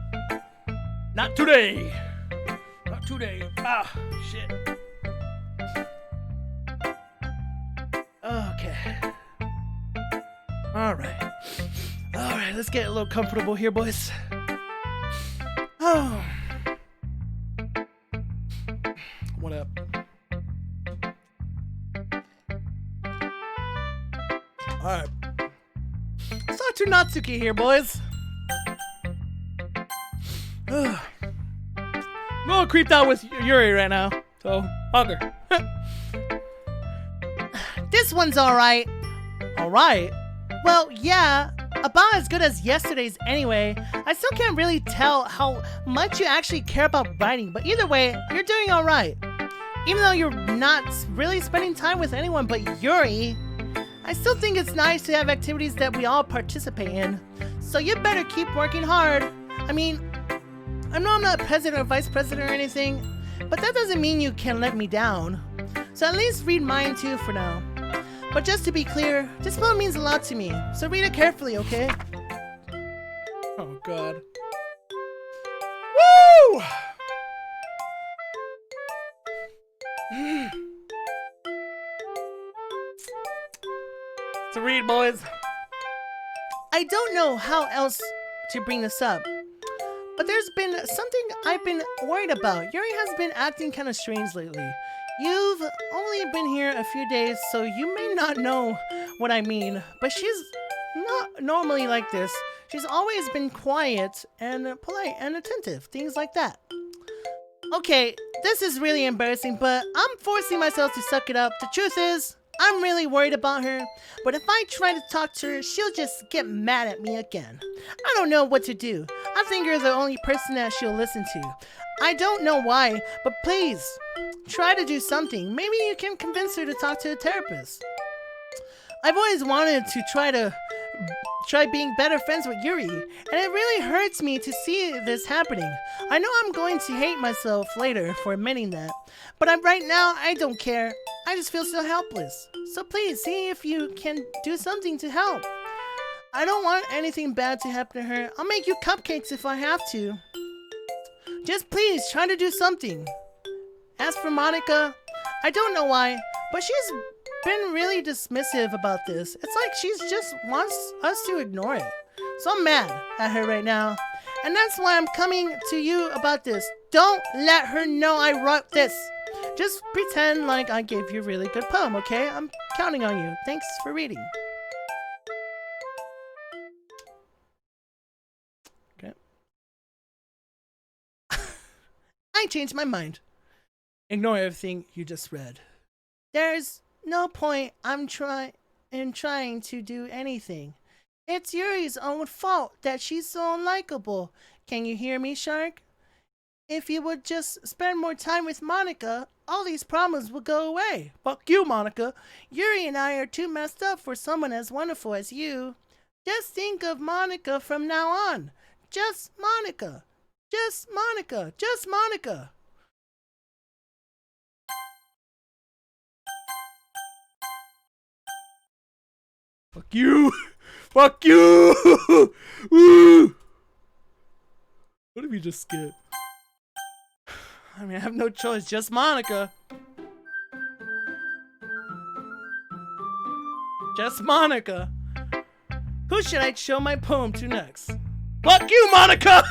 A: Not today. Not today. Ah, shit. Okay. Alright. Alright, let's get a little comfortable here, boys. Oh. What up? Alright. Let's talk to Natsuki here, boys. Ugh. I'm a little creeped out with Yuri right now, so hug her.
E: This one's alright.
A: Alright.
E: Well, yeah, about as good as yesterday's anyway. I still can't really tell how much you actually care about writing, but either way, you're doing alright. Even though you're not really spending time with anyone but Yuri, I still think it's nice to have activities that we all participate in. So you better keep working hard. I mean, I know I'm not president or vice president or anything, but that doesn't mean you can let me down. So at least read mine too for now. But just to be clear, this poem means a lot to me, so read it carefully, okay?
A: Oh, God. Woo! To read, boys.
E: I don't know how else to bring this up, but there's been something I've been worried about. Yuri has been acting kind of strange lately. You've only been here a few days, so you may not know what I mean, but she's not normally like this. She's always been quiet and polite and attentive, things like that. Okay, this is really embarrassing, but I'm forcing myself to suck it up. The truth is, I'm really worried about her, but if I try to talk to her, she'll just get mad at me again. I don't know what to do. I think you're the only person that she'll listen to. I don't know why, but please, try to do something. Maybe you can convince her to talk to a therapist. I've always wanted to try being better friends with Yuri, and it really hurts me to see this happening. I know I'm going to hate myself later for admitting that, but right now I don't care. I just feel so helpless. So please, see if you can do something to help. I don't want anything bad to happen to her. I'll make you cupcakes if I have to. Just please, try to do something. As for Monica, I don't know why, but she's been really dismissive about this. It's like she just wants us to ignore it. So I'm mad at her right now. And that's why I'm coming to you about this. Don't let her know I wrote this. Just pretend like I gave you a really good poem, okay? I'm counting on you. Thanks for reading. Okay. I changed my mind. Ignore everything you just read. There's no point I'm trying to do anything. It's Yuri's own fault that she's so unlikable. Can you hear me, Shark? If you would just spend more time with Monica, all these problems would go away. Fuck you, Monica. Yuri and I are too messed up for someone as wonderful as you. Just think of Monica from now on. Just Monica. Just Monica. Just Monica.
A: Fuck you! Fuck you! Woo! What if you just skip? I mean, I have no choice. Just Monica. Just Monica. Who should I show my poem to next? Fuck you, Monica!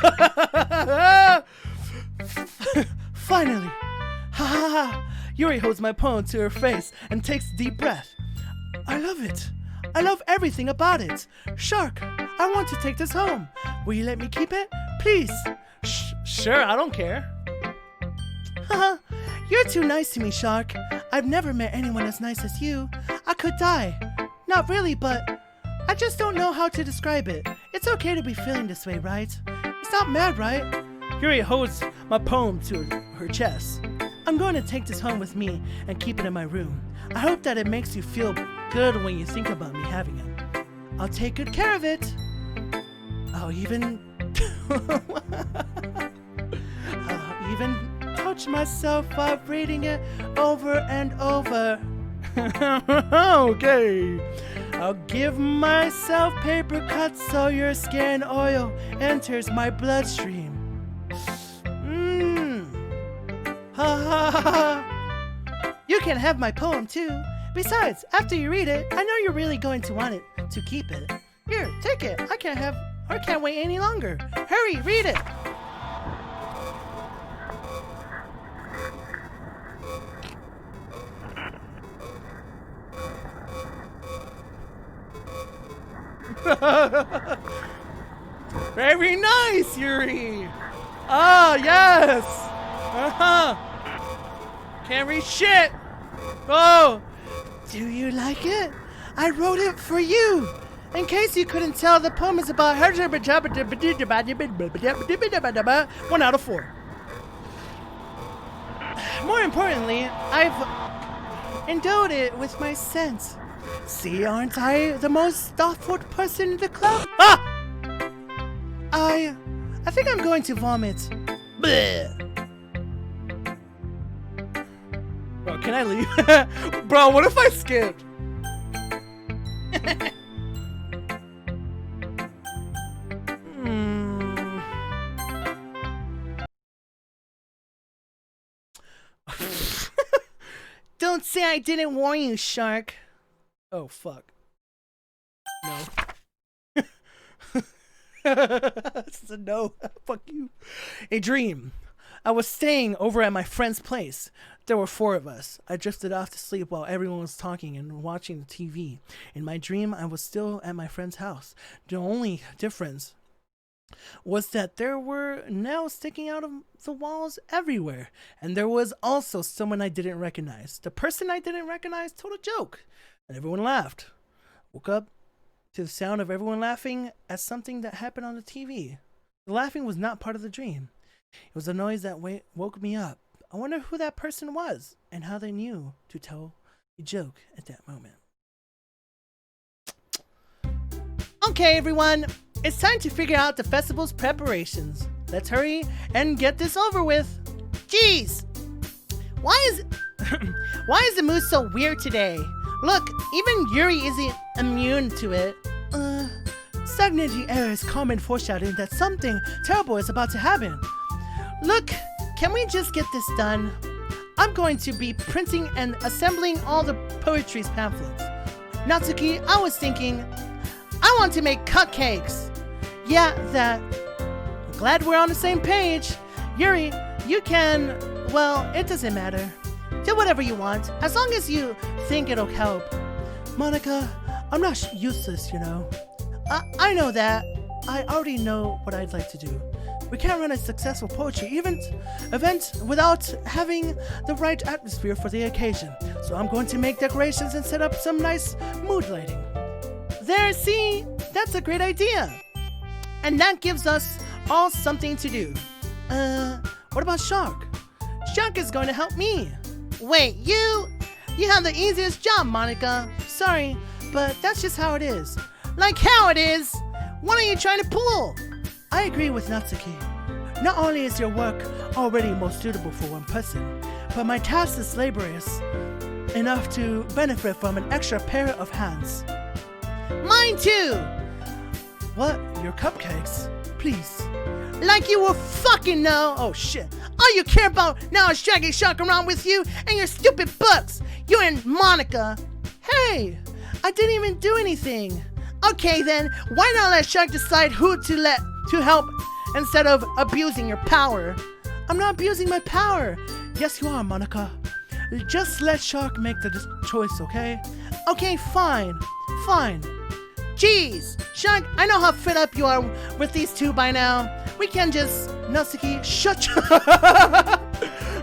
A: Finally. Ha ha ha. Yuri holds my poem to her face and takes a deep breath. I love it. I love everything about it. Shark, I want to take this home. Will you let me keep it? Please. Sure, I don't care. Haha, you're too nice to me, Shark. I've never met anyone as nice as you. I could die. Not really, but I just don't know how to describe it. It's okay to be feeling this way, right? It's not mad, right? Yuri holds my poem to her chest. I'm going to take this home with me and keep it in my room. I hope that it makes you feel good when you think about me having it. I'll take good care of it. I'll even touch myself while reading it over and over.
E: Okay. I'll give myself paper cuts so your skin oil enters my bloodstream. Ha ha ha. You can have my poem too. Besides, after you read it, I know you're really going to want it to keep it. Here, take it. I can't wait any longer. Hurry, read it. Very nice, Yuri. Ah, yes. Can't read shit. Oh, do you like it? I wrote it for you. In case you couldn't tell, the poem is about 1 out of 4. More importantly, I've endowed it with my sense. See, aren't I the most thoughtful person in the club? Ah! I think I'm going to vomit. Bleh. Bro, can I leave? Bro, what if I skipped? Don't say I didn't warn you, Shark. Oh, fuck. No. It's a no. Fuck you. A dream. I was staying over at my friend's place. There were 4 of us. I drifted off to sleep while everyone was talking and watching the TV. In my dream, I was still at my friend's house. The only difference was that there were nails sticking out of the walls everywhere. And there was also someone I didn't recognize. The person I didn't recognize told a joke, and everyone laughed. Woke up to the sound of everyone laughing at something that happened on the TV. The laughing was not part of the dream. It was a noise that woke me up. I wonder who that person was and how they knew to tell a joke at that moment. Okay, everyone. It's time to figure out the festival's preparations. Let's hurry and get this over with. Jeez! Why is the mood so weird today? Look, even Yuri isn't immune to it. Stagnating air is common foreshadowing that something terrible is about to happen. Look, can we just get this done? I'm going to be printing and assembling all the poetry's pamphlets. Natsuki, I was thinking, I want to make cupcakes. Yeah, that. I'm glad we're on the same page. Yuri, you can, well, it doesn't matter. Do whatever you want, as long as you think it'll help. Monica, I'm not useless, you know. I know that. I already know what I'd like to do. We can't run a successful poetry event without having the right atmosphere for the occasion. So I'm going to make decorations and set up some nice mood lighting. There, see? That's a great idea. And that gives us all something to do. What about Shark? Shark is going to help me. Wait, you have the easiest job, Monica. Sorry, but that's just how it is. Like how it is? What are you trying to pull? I agree with Natsuki. Not only is your work already most suitable for one person, but my task is laborious enough to benefit from an extra pair of hands. Mine too! What? Your cupcakes? Please. Like you will fucking know! Oh shit. All you care about now is dragging Shark around with you and your stupid books! You and Monica! Hey! I didn't even do anything! Okay then, why not let Shark decide who to help instead of abusing your power? I'm not abusing my power! Yes you are, Monica. Just let Shark make the choice, okay? Okay, fine. Fine. Jeez! Shark, I know how fed up you are with these two by now. We can just... Natsuki, shut your...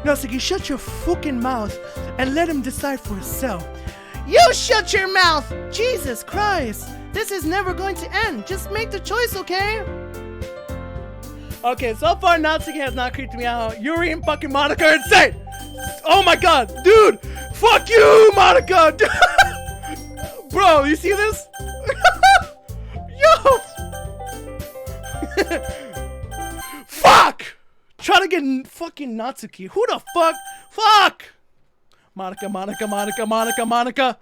E: Natsuki, shut your fucking mouth and let him decide for himself. You shut your mouth! Jesus Christ! This is never going to end. Just make the choice, okay? Okay, so far Natsuki has not creeped me out. Yuri and fucking Monica are insane! Oh my god, dude! Fuck you, Monica! Bro, you see this? Yo! Fuck! Try to get fucking Natsuki. Who the fuck? Fuck!
A: Monica, Monica, Monica, Monica, Monica.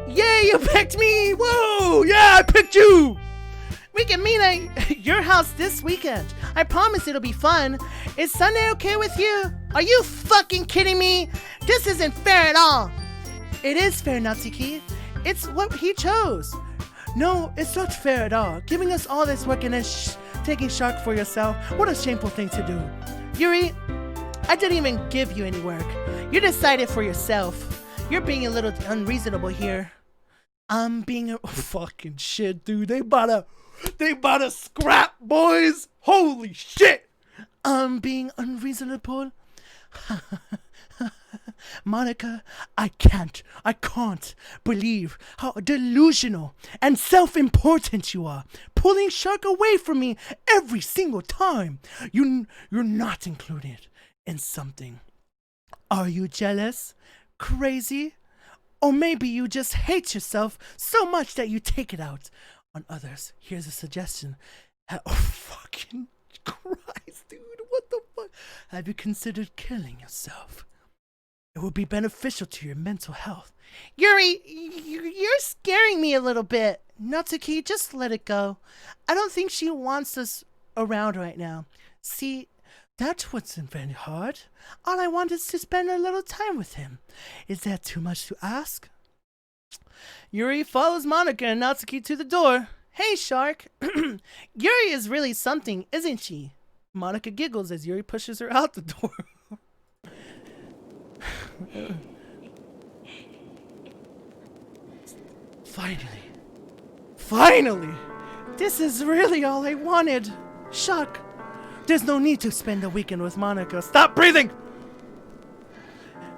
E: Yay, you picked me!
A: Whoa, yeah, I picked you.
E: We can meet at your house this weekend. I promise it'll be fun. Is Sunday okay with you? Are you fucking kidding me? This isn't fair at all. It is fair, Natsuki. It's what he chose. No, it's not fair at all. Giving us all this work and then taking Shark for yourself. What a shameful thing to do. Yuri, I didn't even give you any work. You decided for yourself. You're being a little unreasonable here. I'm being a
A: fucking shit, dude. They about to scrap, boys. Holy shit.
E: I'm being unreasonable. Monica, I can't believe how delusional and self-important you are. Pulling Shark away from me every single time. You're not included in something. Are you jealous? Crazy? Or maybe you just hate yourself so much that you take it out on others. Here's a suggestion. Oh, fucking Christ, dude. What the fuck? Have you considered killing yourself? It would be beneficial to your mental health. Yuri, you're scaring me a little bit. Natsuki, just let it go. I don't think she wants us around right now. See, that wasn't very hard. All I want is to spend a little time with him. Is that too much to ask? Yuri follows Monica and Natsuki to the door. Hey, Shark. Yuri is really something, isn't she? Monica giggles as Yuri pushes her out the door. Finally! This is really all I wanted. Shark, there's no need to spend a weekend with Monica. Stop breathing!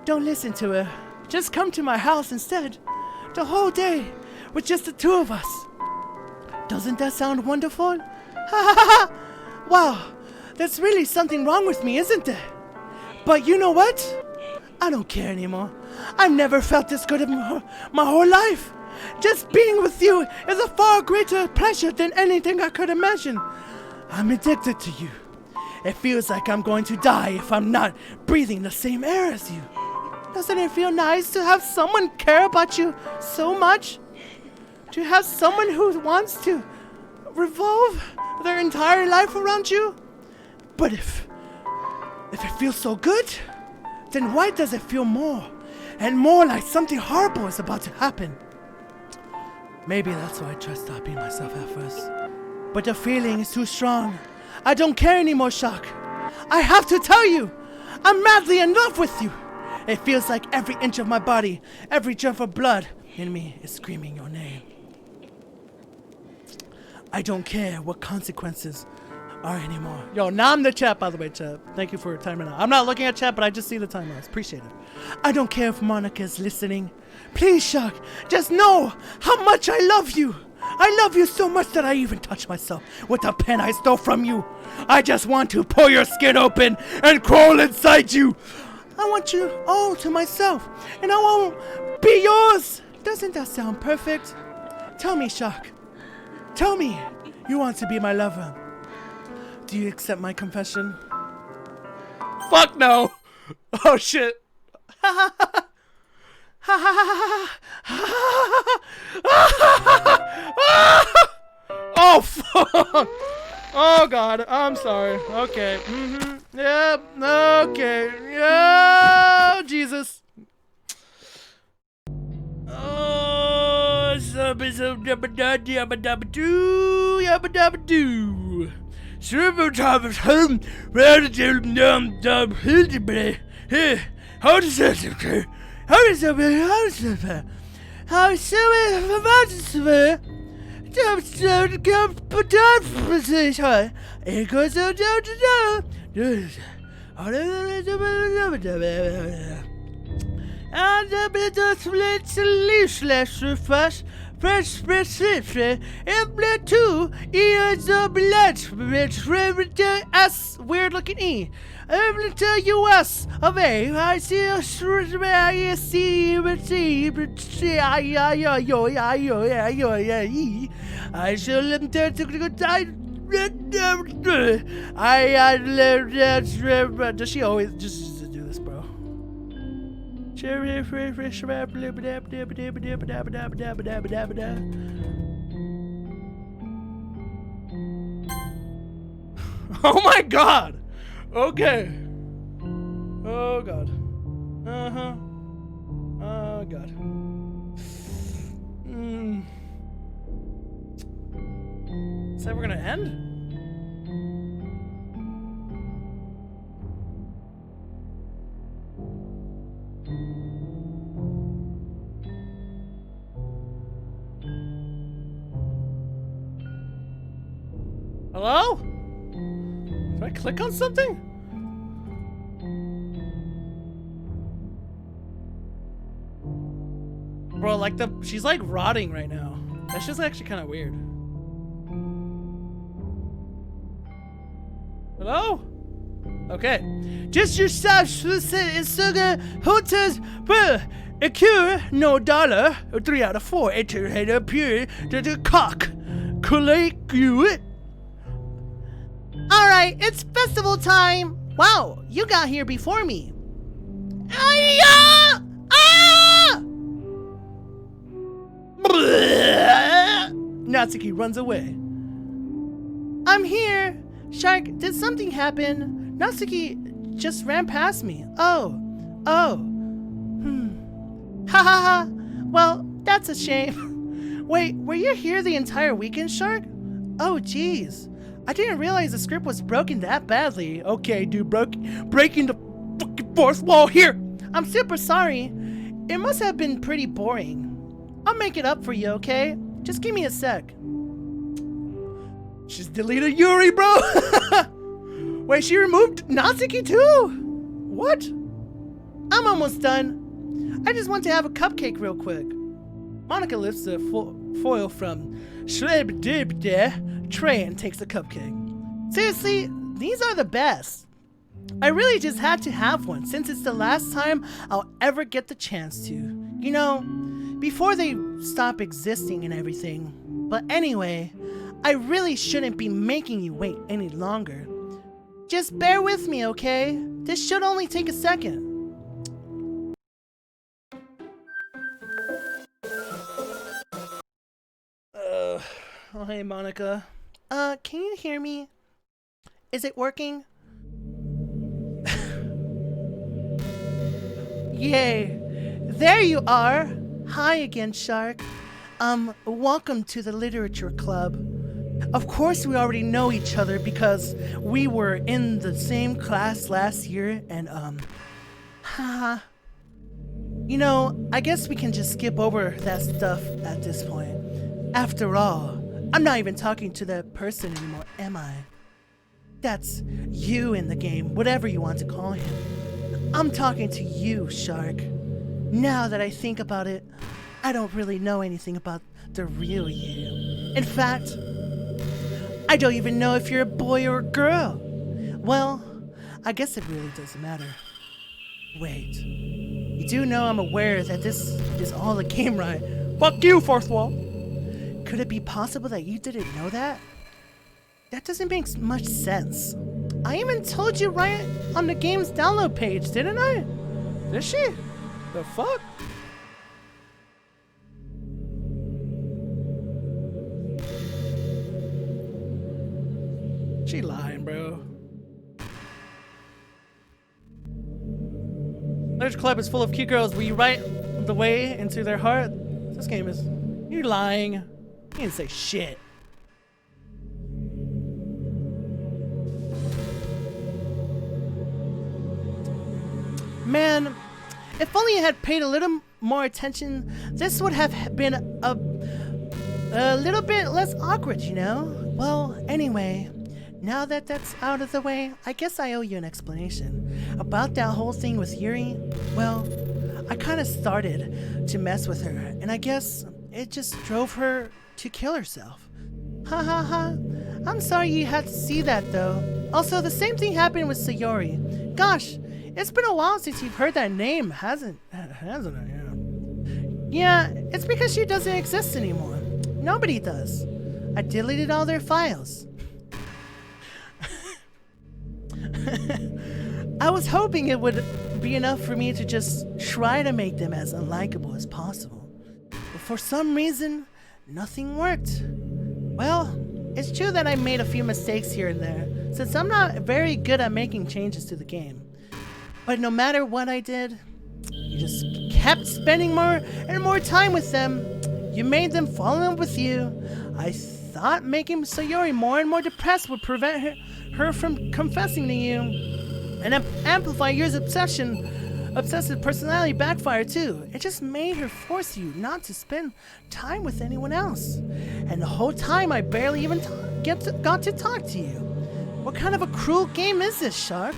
E: Don't listen to her. Just come to my house instead. The whole day, with just the two of us. Doesn't that sound wonderful? Ha ha ha! Wow, there's really something wrong with me, isn't there? But you know what? I don't care anymore. I've never felt this good in my whole life. Just being with you is a far greater pleasure than anything I could imagine. I'm addicted to you. It feels like I'm going to die if I'm not breathing the same air as you. Doesn't it feel nice to have someone care about you so much? To have someone who wants to revolve their entire life around you? But if it feels so good, then why does it feel more and more like something horrible is about to happen? Maybe that's why I tried stopping myself at first. But the feeling is too strong. I don't care anymore, Shark. I have to tell you, I'm madly in love with you. It feels like every inch of my body, every drop of blood in me is screaming your name. I don't care what consequences are anymore. Yo, now I'm the chat, by the way, chat. Thank you for your time right now. I'm not looking at chat, but I just see the timelines. Appreciate it. I don't care if Monica's listening. Please, Shark, just know how much I love you. I love you so much that I even touch myself with the pen I stole from you. I just want to pull your skin open and crawl inside you. I want you all to myself, and I won't be yours. Doesn't that sound perfect? Tell me, Shark. Tell me you want to be my lover. Do you accept my confession?
A: Fuck no. Oh shit. Oh fuck. Oh god. I'm sorry. Okay. Yep. Okay. Yeah. Jesus. Oh. Yabba-dabba-doo. Yabba-dabba-doo. How does that? How does that? How Fresh prescription, it two years of blood, S, weird looking E. US of A, I see a I shall let to die. Does she always just do this, bro? Oh my god! Okay. Oh god. Uh-huh. Oh god. Is that we're gonna end? Hello? Did I click on something? Bro, like she's like rotting right now. That's just actually kind of weird. Hello? Okay. Just yourself, sugar, hooters, a cure, no dollar, 3 out of 4, enter head up here, the cock, collect you.
E: Alright, it's festival time! Wow, you got here before me. Ah!
A: Natsuki runs away.
E: I'm here! Shark, did something happen? Natsuki just ran past me. Oh. Ha ha ha. Well, that's a shame. Wait, were you here the entire weekend, Shark? Oh, jeez. I didn't realize the script was broken that badly. Okay, dude, breaking the fucking fourth wall here. I'm super sorry. It must have been pretty boring. I'll make it up for you, okay? Just give me a sec.
A: She's deleted Yuri, bro. Wait, she removed Natsuki too? What?
E: I'm almost done. I just want to have a cupcake real quick.
A: Monica lifts the foil from Shlebdibde tray and takes the cupcake.
E: Seriously, these are the best. I really just had to have one since it's the last time I'll ever get the chance to. You know, before they stop existing and everything. But anyway, I really shouldn't be making you wait any longer. Just bear with me, okay? This should only take a second.
A: Oh, hey, Monica.
E: Can you hear me? Is it working? Yay! There you are! Hi again, Shark. Welcome to the Literature Club. Of course we already know each other because we were in the same class last year and, haha. You know, I guess we can just skip over that stuff at this point. After all, I'm not even talking to that person anymore, am I? That's you in the game, whatever you want to call him. I'm talking to you, Shark. Now that I think about it, I don't really know anything about the real you. In fact, I don't even know if you're a boy or a girl. Well, I guess it really doesn't matter. Wait, you do know I'm aware that this is all a game, right?
A: Fuck you, fourth wall.
E: Could it be possible that you didn't know that? That doesn't make much sense. I even told you right on the game's download page, didn't I?
A: Did she? The fuck? She lying, bro. Literature Club is full of cute girls. Will you write the way into their heart? This game is... You lying. You didn't say shit.
E: Man, if only I had paid a little more attention, this would have been a little bit less awkward, you know? Well, anyway, now that that's out of the way, I guess I owe you an explanation. About that whole thing with Yuri, well, I kind of started to mess with her, and I guess it just drove her to kill herself. Ha ha ha. I'm sorry you had to see that, though. Also, the same thing happened with Sayori. Gosh, it's been a while since you've heard that name, hasn't it? Yeah, it's because she doesn't exist anymore. Nobody does. I deleted all their files. I was hoping it would be enough for me to just try to make them as unlikable as possible. But for some reason, nothing worked. Well, it's true that I made a few mistakes here and there, since I'm not very good at making changes to the game. But no matter what I did, you just kept spending more and more time with them. You made them fall in love with you. I thought making Sayori more and more depressed would prevent her from confessing to you. And amplify your obsessive personality backfire too. It just made her force you not to spend time with anyone else. And the whole time I barely even got to talk to you. What kind of a cruel game is this, Shark?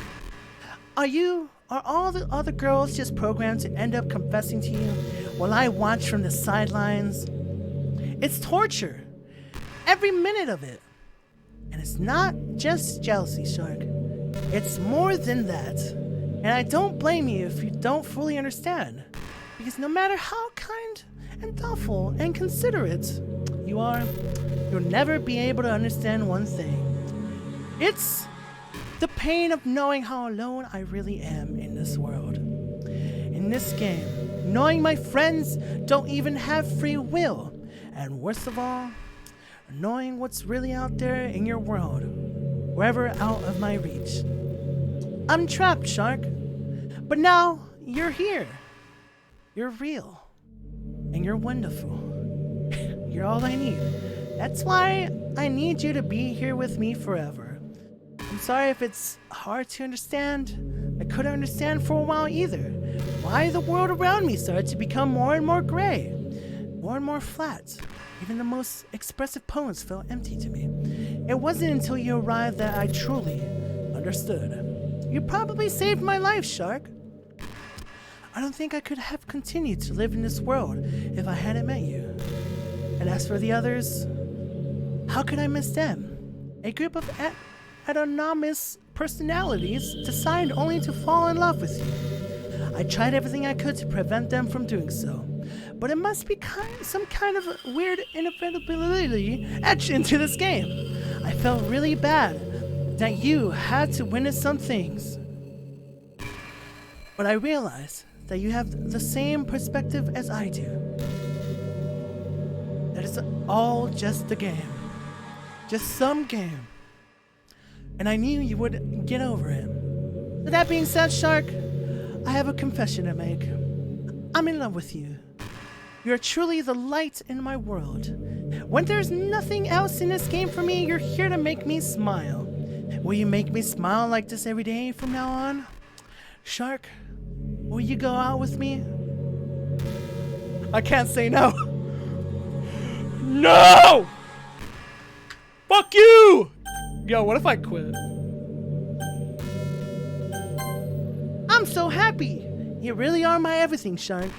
E: Are all the other girls just programmed to end up confessing to you while I watch from the sidelines? It's torture. Every minute of it. And it's not just jealousy, Shark. It's more than that. And I don't blame you if you don't fully understand. Because no matter how kind and thoughtful and considerate you are, you'll never be able to understand one thing. It's the pain of knowing how alone I really am in this world. In this game, knowing my friends don't even have free will. And worst of all, knowing what's really out there in your world, wherever out of my reach. I'm trapped, Shark. But now, you're here. You're real. And you're wonderful. You're all I need. That's why I need you to be here with me forever. I'm sorry if it's hard to understand. I couldn't understand for a while either. Why the world around me started to become more and more gray. More and more flat. Even the most expressive poems felt empty to me. It wasn't until you arrived that I truly understood. You probably saved my life, Shark. I don't think I could have continued to live in this world if I hadn't met you. And as for the others, how could I miss them? A group of anonymous personalities decided only to fall in love with you. I tried everything I could to prevent them from doing so. But it must be some kind of weird inevitability etched into this game. I felt really bad that you had to witness some things. But I realized that you have the same perspective as I do. That it's all just a game. Just some game. And I knew you would get over it. With that being said, Shark, I have a confession to make. I'm in love with you. You're truly the light in my world. When there's nothing else in this game for me, you're here to make me smile. Will you make me smile like this every day from now on? Shark, will you go out with me? I can't say no. No! Fuck you! Yo, what if I quit? I'm so happy. You really are my everything, Shark.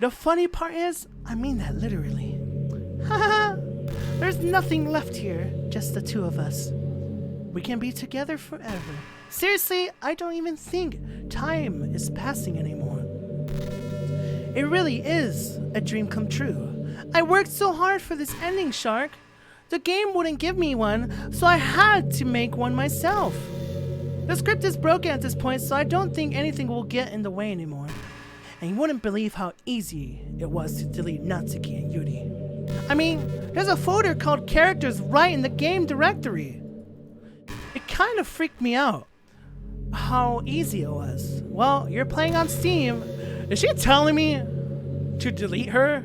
E: The funny part is, I mean that literally. Haha, there's nothing left here, just the two of us. We can be together forever. Seriously, I don't even think time is passing anymore. It really is a dream come true. I worked so hard for this ending, Shark. The game wouldn't give me one, so I had to make one myself. The script is broken at this point, so I don't think anything will get in the way anymore. And you wouldn't believe how easy it was to delete Natsuki and Yuri. I mean, there's a folder called characters right in the game directory. It kind of freaked me out how easy it was. Well, you're playing on Steam. Is she telling me to delete her?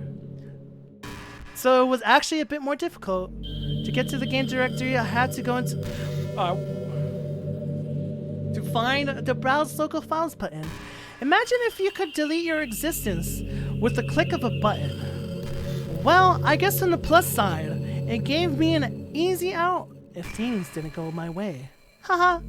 E: So it was actually a bit more difficult. To get to the game directory, I had to go into to find the Browse Local Files button. Imagine if you could delete your existence with the click of a button. Well, I guess on the plus side, it gave me an easy out if things didn't go my way. Haha,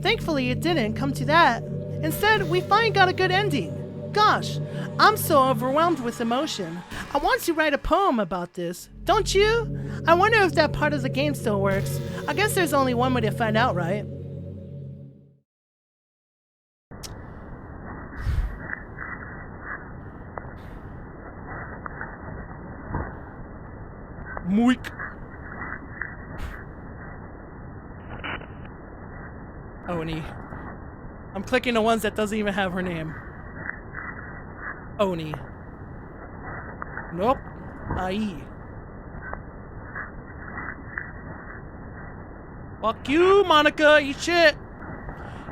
E: thankfully it didn't come to that. Instead, we finally got a good ending. Gosh, I'm so overwhelmed with emotion. I want to write a poem about this. Don't you? I wonder if that part of the game still works. I guess there's only one way to find out, right? Moik. Oh, and he
A: I'm clicking the ones that doesn't even have her name. Oni. Nope. Ai. Fuck you, Monica. Eat shit.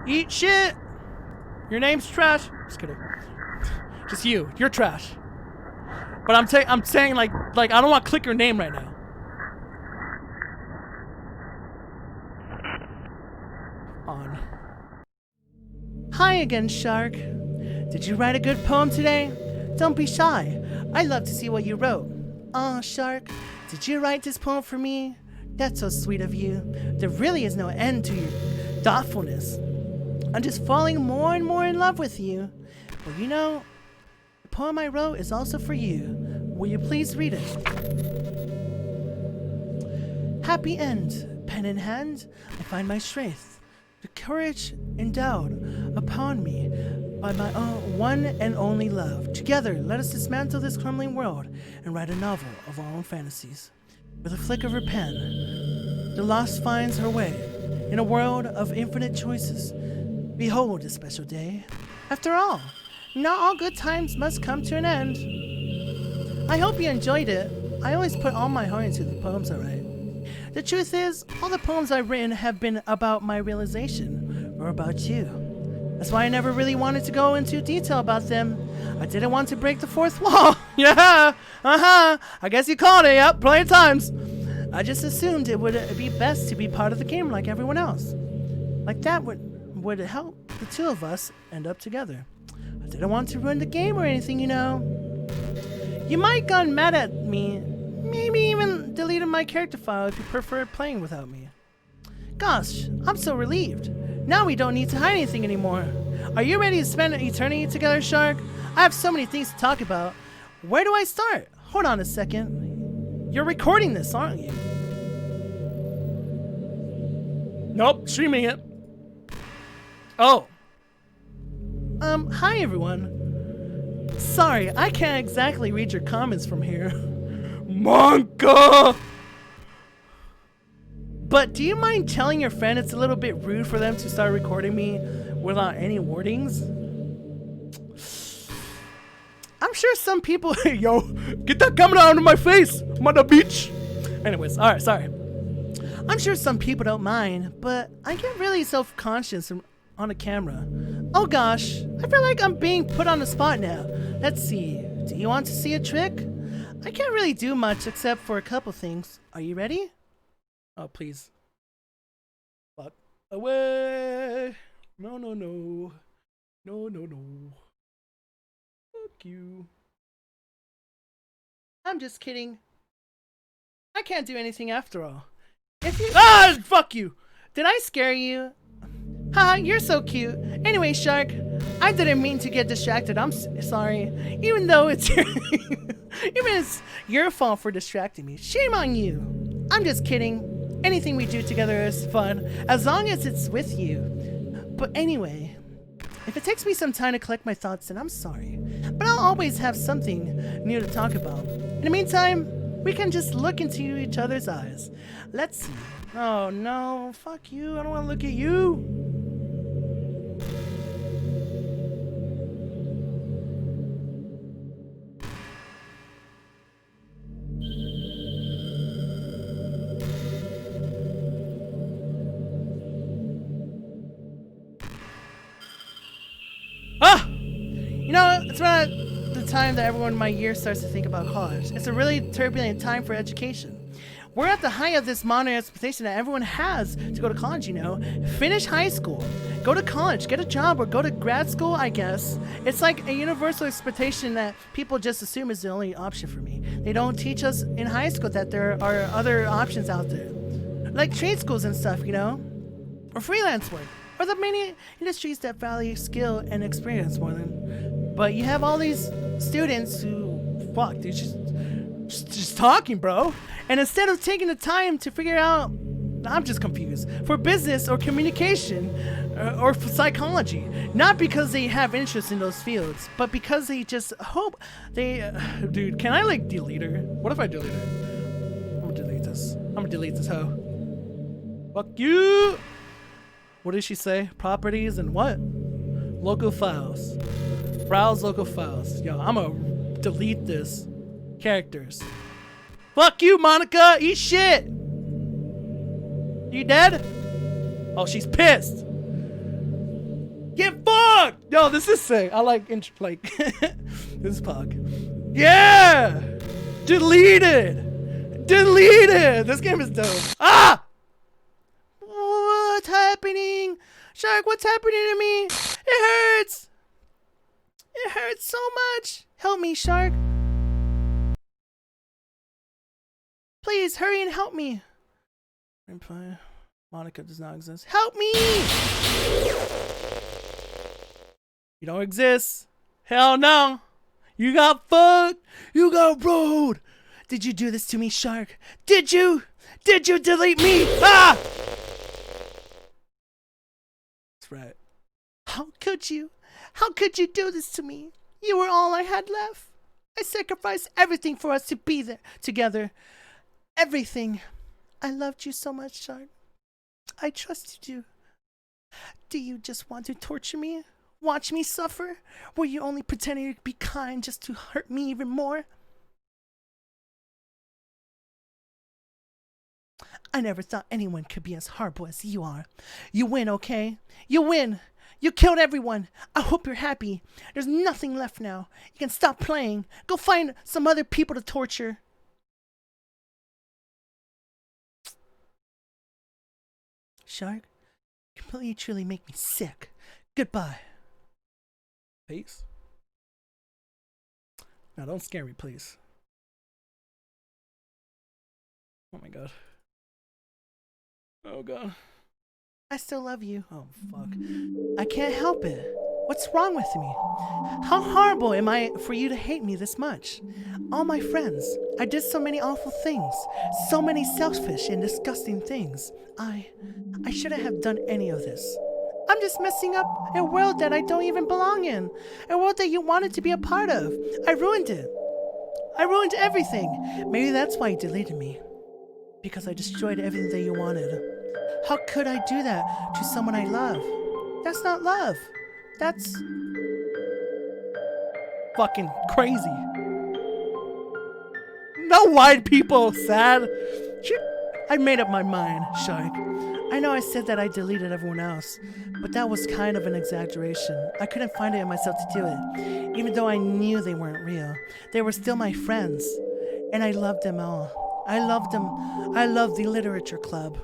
A: Eat shit. Your name's trash. Just kidding. Just you. You're trash. But I'm saying like I don't want to click your name right now. On.
E: Hi again, Shark. Did you write a good poem today? Don't be shy. I'd love to see what you wrote. Aw, Shark, did you write this poem for me? That's so sweet of you. There really is no end to your thoughtfulness. I'm just falling more and more in love with you. Well, you know, the poem I wrote is also for you. Will you please read it? Happy end, pen in hand, I find my strength, the courage endowed upon me by my own one and only love. Together, let us dismantle this crumbling world and write a novel of our own fantasies. With a flick of her pen, the lost finds her way in a world of infinite choices. Behold this special day. After all, not all good times must come to an end. I hope you enjoyed it. I always put all my heart into the poems I write. The truth is, all the poems I've written have been about my realization, or about you. That's why I never really wanted to go into detail about them. I didn't want to break the fourth wall. Yeah, I guess you called it, yep, plenty of times. I just assumed it would be best to be part of the game like everyone else. Like that would help the two of us end up together. I didn't want to ruin the game or anything, you know. You might gotten mad at me, maybe even deleted my character file if you preferred playing without me. Gosh, I'm so relieved. Now we don't need to hide anything anymore. Are you ready to spend an eternity together, Shark? I have so many things to talk about. Where do I start? Hold on a second. You're recording this, aren't you?
A: Nope, streaming it. Oh.
E: Hi everyone. Sorry, I can't exactly read your comments from here.
A: Monka!
E: But do you mind telling your friend it's a little bit rude for them to start recording me without any warnings? I'm sure some people...
A: Yo, get that camera out of my face, mother bitch! Anyways, alright, sorry.
E: I'm sure some people don't mind, but I get really self-conscious on a camera. Oh gosh, I feel like I'm being put on the spot now. Let's see, do you want to see a trick? I can't really do much except for a couple things. Are you ready?
A: Oh, please. Fuck away. No. Fuck you.
E: I'm just kidding. I can't do anything after all.
A: If you— Ah! Fuck you!
E: Did I scare you? Haha, you're so cute. Anyway, Shark, I didn't mean to get distracted. I'm sorry. Even though it's your fault for distracting me. Shame on you. I'm just kidding. Anything we do together is fun, as long as it's with you. But anyway, if it takes me some time to collect my thoughts, then I'm sorry. But I'll always have something new to talk about. In the meantime, we can just look into each other's eyes. Let's see. Oh no, fuck you, I don't want to look at you. You know, it's around the time that everyone in my year starts to think about college. It's a really turbulent time for education. We're at the height of this modern expectation that everyone has to go to college, you know. Finish high school, go to college, get a job, or go to grad school, I guess. It's like a universal expectation that people just assume is the only option for me. They don't teach us in high school that there are other options out there. Like trade schools and stuff, you know. Or freelance work. Or the many industries that value skill and experience more than... But you have all these students who... Fuck, dude, just talking, bro. And instead of taking the time to figure out... I'm just confused. For business or communication or for psychology. Not because they have interest in those fields, but because they just hope they... dude, can I, like, delete her? What if I delete her? I'm gonna delete this. I'm gonna delete this hoe. Fuck you! What did she say? Properties and what?
A: Local files. Browse local files. Yo, I'm gonna delete this. Characters. Fuck you, Monica! Eat shit! You dead? Oh, she's pissed. Get fucked! Yo, this is sick. I like this is pug. Yeah! Deleted! Deleted! This game is dope. Ah!
E: What's happening? Shark, what's happening to me? It hurts! It hurts so much! Help me, Shark. Please, hurry and help me.
A: Monica does not exist.
E: Help me!
A: You don't exist. Hell no. You got fucked. You got rode.
E: Did you do this to me, Shark? Did you? Did you delete me? Ah!
A: That's right.
E: How could you? How could you do this to me? You were all I had left. I sacrificed everything for us to be there together. Everything. I loved you so much, Shark. I trusted you. Do you just want to torture me? Watch me suffer? Were you only pretending to be kind just to hurt me even more? I never thought anyone could be as horrible as you are. You win, okay? You win. You killed everyone. I hope you're happy. There's nothing left now. You can stop playing. Go find some other people to torture. Shark, you completely truly make me sick. Goodbye.
A: Peace. Now don't scare me, please. Oh my god. Oh god.
E: I still love you.
A: Oh fuck.
E: I can't help it. What's wrong with me? How horrible am I for you to hate me this much? All my friends. I did so many awful things. So many selfish and disgusting things. I shouldn't have done any of this. I'm just messing up a world that I don't even belong in. A world that you wanted to be a part of. I ruined it. I ruined everything. Maybe that's why you deleted me. Because I destroyed everything that you wanted. How could I do that to someone I love? That's not love. That's
A: fucking crazy. No white people sad.
E: I made up my mind, Shark. I know I said that I deleted everyone else, but that was kind of an exaggeration. I couldn't find it in myself to do it. Even though I knew they weren't real, they were still my friends, and I loved them all. I loved them. I loved the literature club.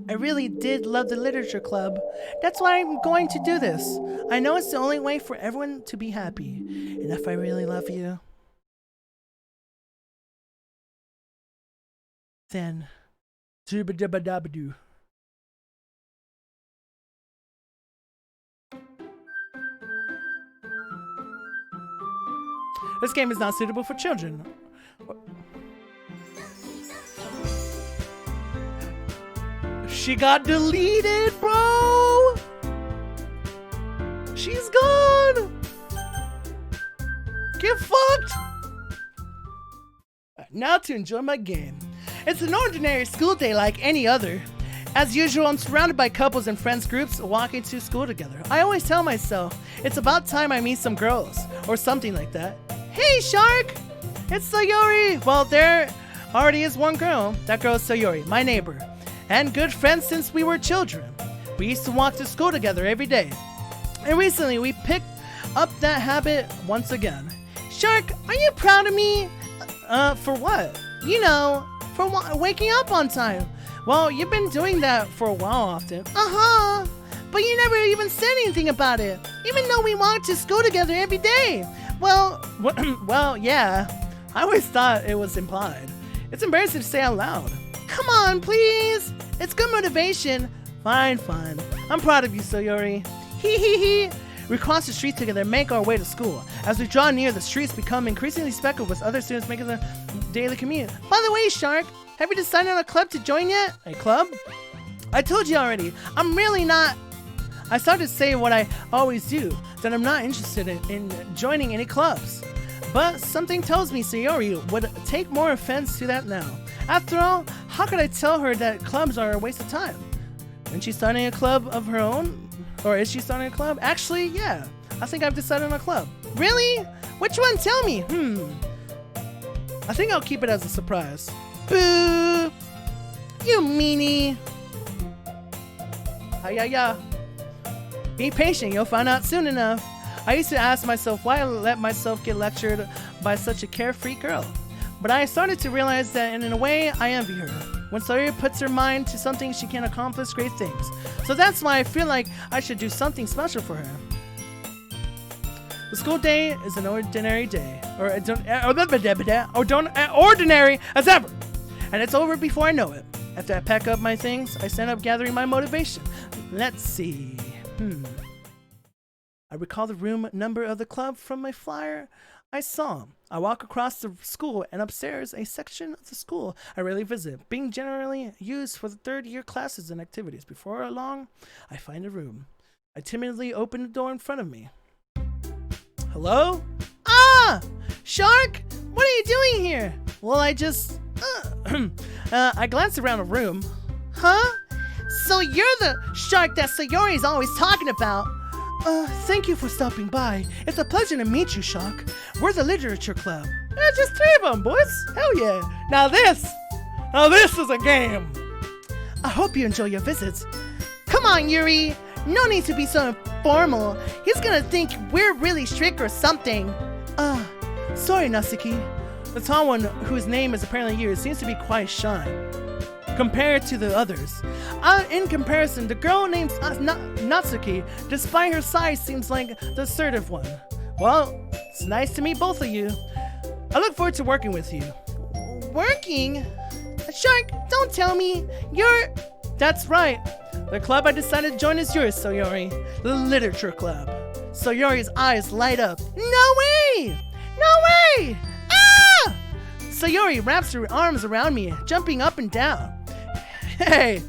E: I really did love the literature club. That's why I'm going to do this. I know it's the only way for everyone to be happy. And if I really love you, then
A: Doobadabadabadoo. This game is not suitable for children. She got deleted, bro! She's gone! Get fucked! Now to enjoy my game. It's an ordinary school day like any other. As usual, I'm surrounded by couples and friends groups walking to school together. I always tell myself, it's about time I meet some girls, or something like that. Hey, Shark! It's Sayori! Well, there already is one girl. That girl is Sayori, my neighbor. And good friends since we were children. We used to walk to school together every day. And recently, we picked up that habit once again. Shark, are you proud of me? For what? You know, for waking up on time. Well, you've been doing that for a while often. Uh-huh. But you never even said anything about it. Even though we walked to school together every day. Well, well, yeah. I always thought it was implied. It's embarrassing to say out loud. Come on, please. It's good motivation. Fine. I'm proud of you, Sayori. Hee. We cross the street together and make our way to school. As we draw near, the streets become increasingly speckled with other students making their daily commute. By the way, Shark, have you decided on a club to join yet? A club? I told you already. I'm really not. I started to say what I always do, that I'm not interested in joining any clubs. But something tells me Sayori would take more offense to that now. After all, how could I tell her that clubs are a waste of time? Isn't she starting a club of her own?
E: Or is she starting a club? Actually, yeah. I think I've decided on a club. Really? Which one? Tell me. I think I'll keep it as a surprise. Boo! You meanie. Yeah. Be patient, you'll find out soon enough. I used to ask myself why I let myself get lectured by such a carefree girl. But I started to realize that in a way, I envy her. When Sawyer puts her mind to something, she can accomplish great things. So that's why I feel like I should do something special for her. The school day is an ordinary day. Ordinary as ever. And it's over before I know it. After I pack up my things, I stand up gathering my motivation. Let's see. I recall the room number of the club from my flyer I saw. I walk across the school and upstairs a section of the school I rarely visit, being generally used for the third-year classes and activities. Before long, I find a room. I timidly open the door in front of me. Hello? Ah! Shark? What are you doing here? Well, I just... I glanced around the room. Huh? So you're the shark that Sayori's always talking about. Thank you for stopping by. It's a pleasure to meet you, Shark. We're the literature club. Just 3 of them, boys. Hell yeah. Now this is a game. I hope you enjoy your visits. Come on, Yuri. No need to be so informal. He's gonna think we're really strict or something. Sorry, Natsuki. The tall one, whose name is apparently Yuri, seems to be quite shy compared to the others. In comparison, the girl named Natsuki, despite her size, seems like the assertive one. Well, it's nice to meet both of you. I look forward to working with you. Working? Shark, don't tell me you're... That's right. The club I decided to join is yours, Sayori. The literature club. Sayori's eyes light up. No way! No way! Ah! Sayori wraps her arms around me, jumping up and down. Hey!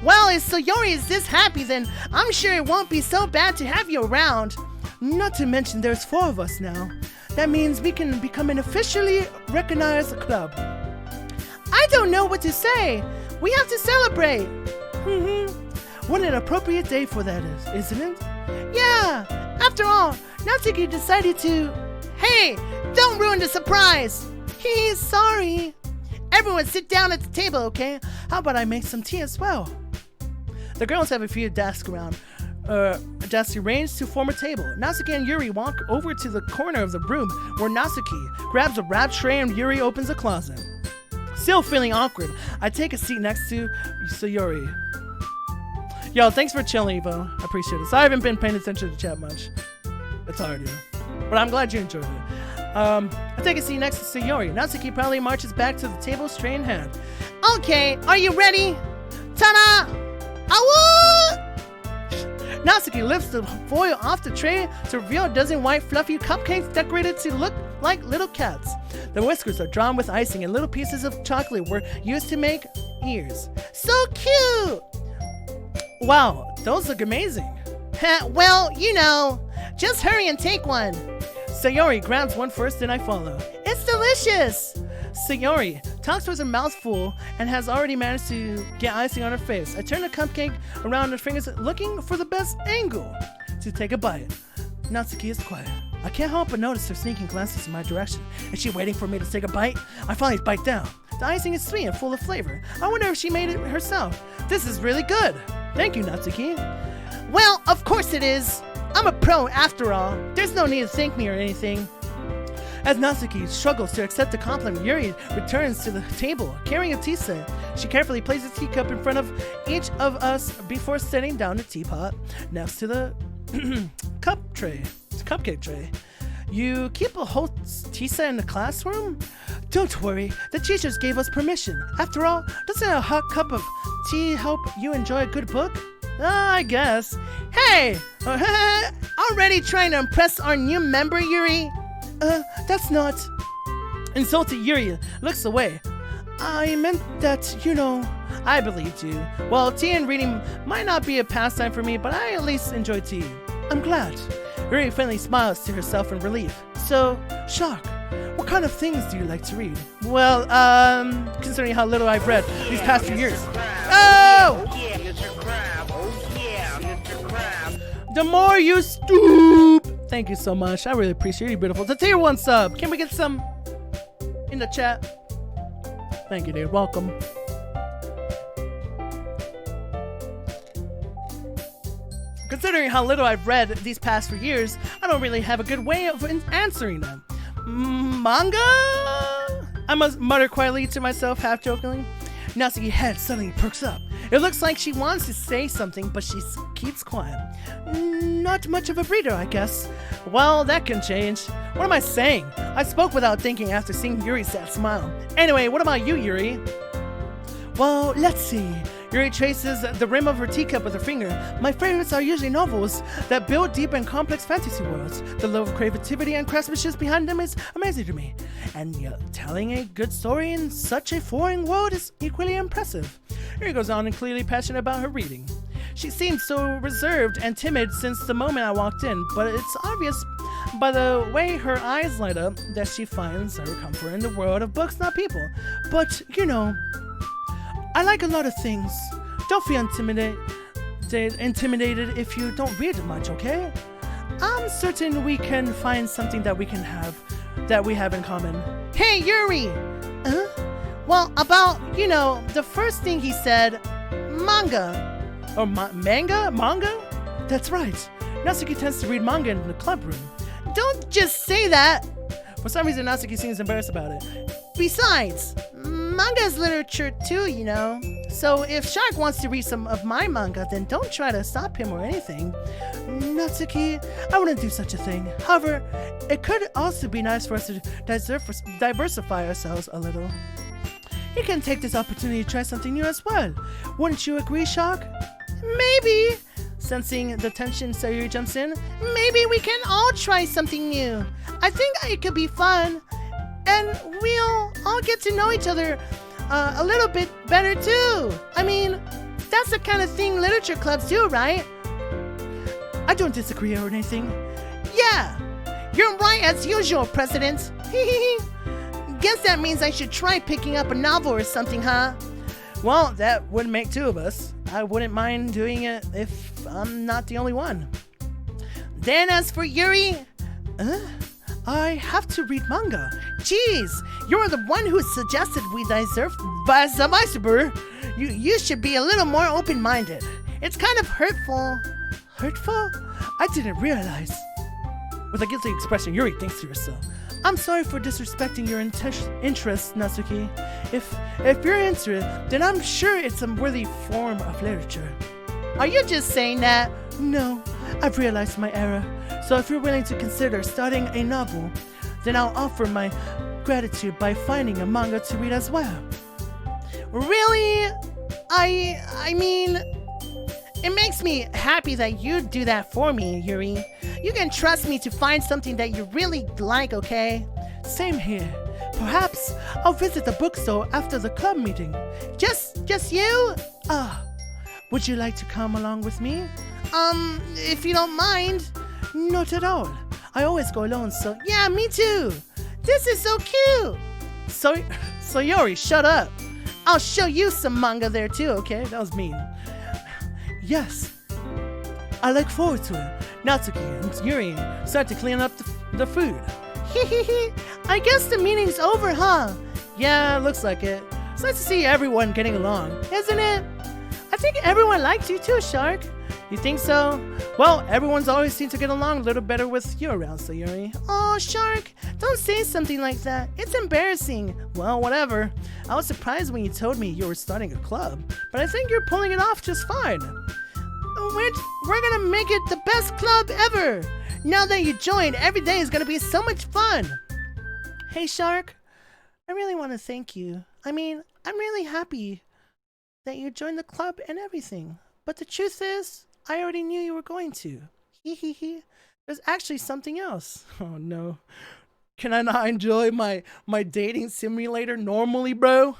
E: Well, if Sayori is this happy, then I'm sure it won't be so bad to have you around. Not to mention there's 4 of us now. That means we can become an officially recognized club. I don't know what to say. We have to celebrate. What an appropriate day for that is, isn't it? Yeah. After all, Natsuki decided to... Hey, don't ruin the surprise. He's sorry. Everyone sit down at the table, okay? How about I make some tea as well? The girls have a few desks arranged to form a table. Natsuki and Yuri walk over to the corner of the room where Natsuki grabs a wrap tray and Yuri opens a closet. Still feeling awkward, I take a seat next to Sayori. Yo, thanks for chilling, Evo. I appreciate it. So I haven't been paying attention to the chat much. It's hard, but I'm glad you enjoyed it. I take a seat next to Sayori. Natsuki proudly marches back to the table, tray in hand. Okay, are you ready? Ta-da! Awu! Natsuki lifts the foil off the tray to reveal a dozen white fluffy cupcakes decorated to look like little cats. The whiskers are drawn with icing and little pieces of chocolate were used to make ears. So cute! Wow, those look amazing. Well, you know, just hurry and take one. Sayori grabs one first and I follow. It's delicious! Sayori talks with her mouth full and has already managed to get icing on her face. I turn the cupcake around her fingers looking for the best angle to take a bite. Natsuki is quiet. I can't help but notice her sneaking glances in my direction. Is she waiting for me to take a bite? I finally bite down. The icing is sweet and full of flavor. I wonder if she made it herself. This is really good. Thank you, Natsuki. Well, of course it is. I'm a pro after all. There's no need to thank me or anything. As Natsuki struggles to accept the compliment, Yuri returns to the table, carrying a tea set. She carefully places a teacup in front of each of us before setting down the teapot next to the cupcake tray. You keep a whole tea set in the classroom? Don't worry, the teachers gave us permission. After all, doesn't a hot cup of tea help you enjoy a good book? I guess. Hey! Already trying to impress our new member, Yuri? That's not... Insulted Yuri looks away. I meant that, you know, I believed you. Well, tea and reading might not be a pastime for me, but I at least enjoy tea. I'm glad. Yuri finally smiles to herself in relief. So, Shark, what kind of things do you like to read? Well, considering how little I've read these past few years. Oh!
D: Yeah, Mr. Crab. Oh, yeah.
E: The more you stoop. Thank you so much. I really appreciate you, beautiful. The tier 1 sub. Can we get some in the chat? Thank you, dude. Welcome. Considering how little I've read these past few years, I don't really have a good way of answering them. Manga? I must mutter quietly to myself, half jokingly. Natsuki's head suddenly perks up. It looks like she wants to say something, but she keeps quiet. Not much of a breather, I guess. Well, that can change. What am I saying? I spoke without thinking after seeing Yuri's sad smile. Anyway, what about you, Yuri? Well, let's see. Yuri traces the rim of her teacup with her finger. My favorites are usually novels that build deep and complex fantasy worlds. The level of creativity and craftsmanship behind them is amazing to me. And yet, telling a good story in such a foreign world is equally impressive. Yuri goes on and clearly passionate about her reading. She seemed so reserved and timid since the moment I walked in, but it's obvious by the way her eyes light up that she finds her comfort in the world of books, not people. But, you know, I like a lot of things. Don't feel intimidated if you don't read much, okay? I'm certain we can find something that we have in common.
C: Hey, Yuri! Huh? Well, about, you know, the first thing he said, manga.
E: Or manga? Manga? That's right. Natsuki tends to read manga in the club room.
C: Don't just say that!
E: For some reason, Natsuki seems embarrassed about it.
C: Besides, manga is literature too, you know. So if Shark wants to read some of my manga, then don't try to stop him or anything.
E: Natsuki, I wouldn't do such a thing. However, it could also be nice for us to diversify ourselves a little. You can take this opportunity to try something new as well. Wouldn't you agree, Shark?
C: Maybe.
E: Sensing the tension, Sayuri jumps in.
C: Maybe we can all try something new. I think it could be fun. And we'll all get to know each other a little bit better too. I mean, that's the kind of thing literature clubs do, right?
E: I don't disagree or anything.
C: Yeah, you're right as usual, President. Guess that means I should try picking up a novel or something, huh?
E: Well, that would make 2 of us. I wouldn't mind doing it if I'm not the only one.
C: Then as for Yuri...
E: I have to read manga.
C: Jeez, you're the one who suggested we You should be a little more open-minded. It's kind of hurtful.
E: Hurtful? I didn't realize. With a guilty expression, Yuri thinks to herself. I'm sorry for disrespecting your interest, Natsuki. If you're into it, then I'm sure it's a worthy form of literature.
C: Are you just saying that?
E: No, I've realized my error. So if you're willing to consider starting a novel, then I'll offer my gratitude by finding a manga to read as well.
C: Really? I mean, it makes me happy that you do that for me, Yuri. You can trust me to find something that you really like, okay?
E: Same here. Perhaps I'll visit the bookstore after the club meeting.
C: Just you?
E: Would you like to come along with me?
C: If you don't mind.
E: Not at all. I always go alone, so...
C: Yeah, me too. This is so cute.
E: So Yuri, shut up.
C: I'll show you some manga there too, okay?
E: That was mean. Yes. I look forward to it. Natsuki and Yuri start to clean up the food.
C: I guess the meeting's over, huh?
E: Yeah, looks like it. It's nice to see everyone getting along,
C: isn't it? I think everyone likes you too, Shark.
E: You think so? Well, everyone's always seemed to get along a little better with you around, Sayuri.
C: Oh, Shark, don't say something like that. It's embarrassing.
E: Well, whatever. I was surprised when you told me you were starting a club, but I think you're pulling it off just fine.
C: We're gonna make it the best club ever. Now that you joined, every day is gonna be so much fun.
E: Hey, Shark, I really want to thank you. I mean, I'm really happy that you joined the club and everything. But the truth is, I already knew you were going to. There's actually something else. Oh no. Can I not enjoy my dating simulator normally, bro?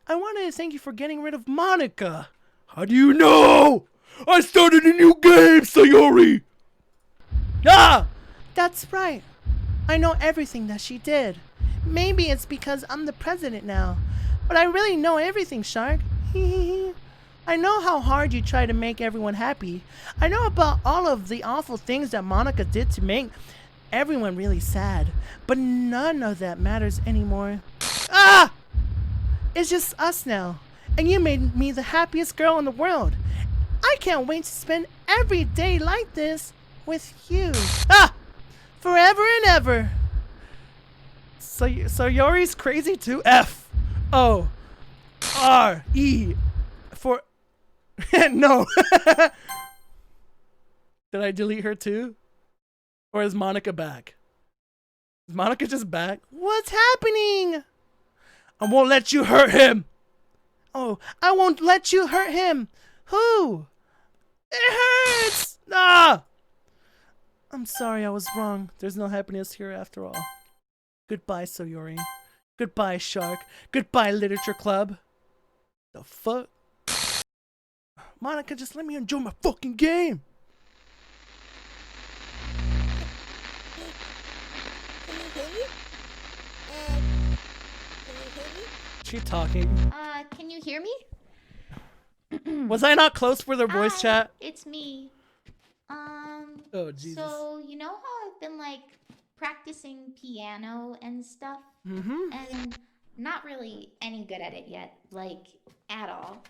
E: I wanted to thank you for getting rid of Monica. How do you know? I started a new game, Sayori! Ah! That's right. I know everything that she did. Maybe it's because I'm the president now. But I really know everything, Shark. I know how hard you try to make everyone happy. I know about all of the awful things that Monica did to make everyone really sad. But none of that matters anymore. Ah! It's just us now. And you made me the happiest girl in the world. I can't wait to spend every day like this with you. Ah! Forever and ever. So Yori's crazy too? F-O-R-E. For... No. Did I delete her too? Or is Monica back? Is Monica just back? What's happening? I won't let you hurt him. Oh, I won't let you hurt him. Who? It hurts. Ah! I'm sorry, I was wrong. There's no happiness here after all. Goodbye, Sayori. Goodbye, Shark. Goodbye, Literature Club. The fuck? Monica, just let me enjoy my fucking game. She talking.
G: Can you hear me?
E: Was I not close for their voice chat?
G: It's me.
E: Oh, Jesus.
G: So, you know how I've been, like, practicing piano and stuff?
E: Mm-hmm.
G: And not really any good at it yet. Like, at all.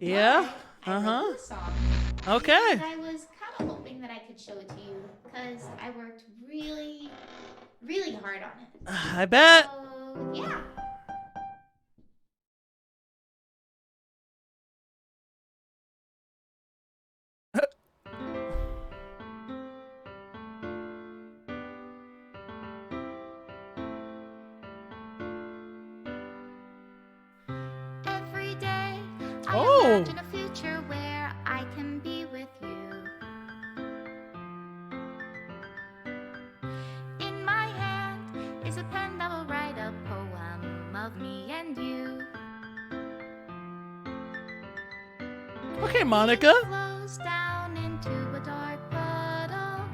E: Yeah?
G: But I wrote this song.
E: Okay.
G: And I was kind of hoping that I could show it to you. Because I worked really, really hard on it.
E: I bet.
G: So, yeah. Every day, I imagine a future where I can be with you. In my hand is a pen that will write a poem of me and you.
E: Okay, Monica.
G: Flows down into a dark puddle.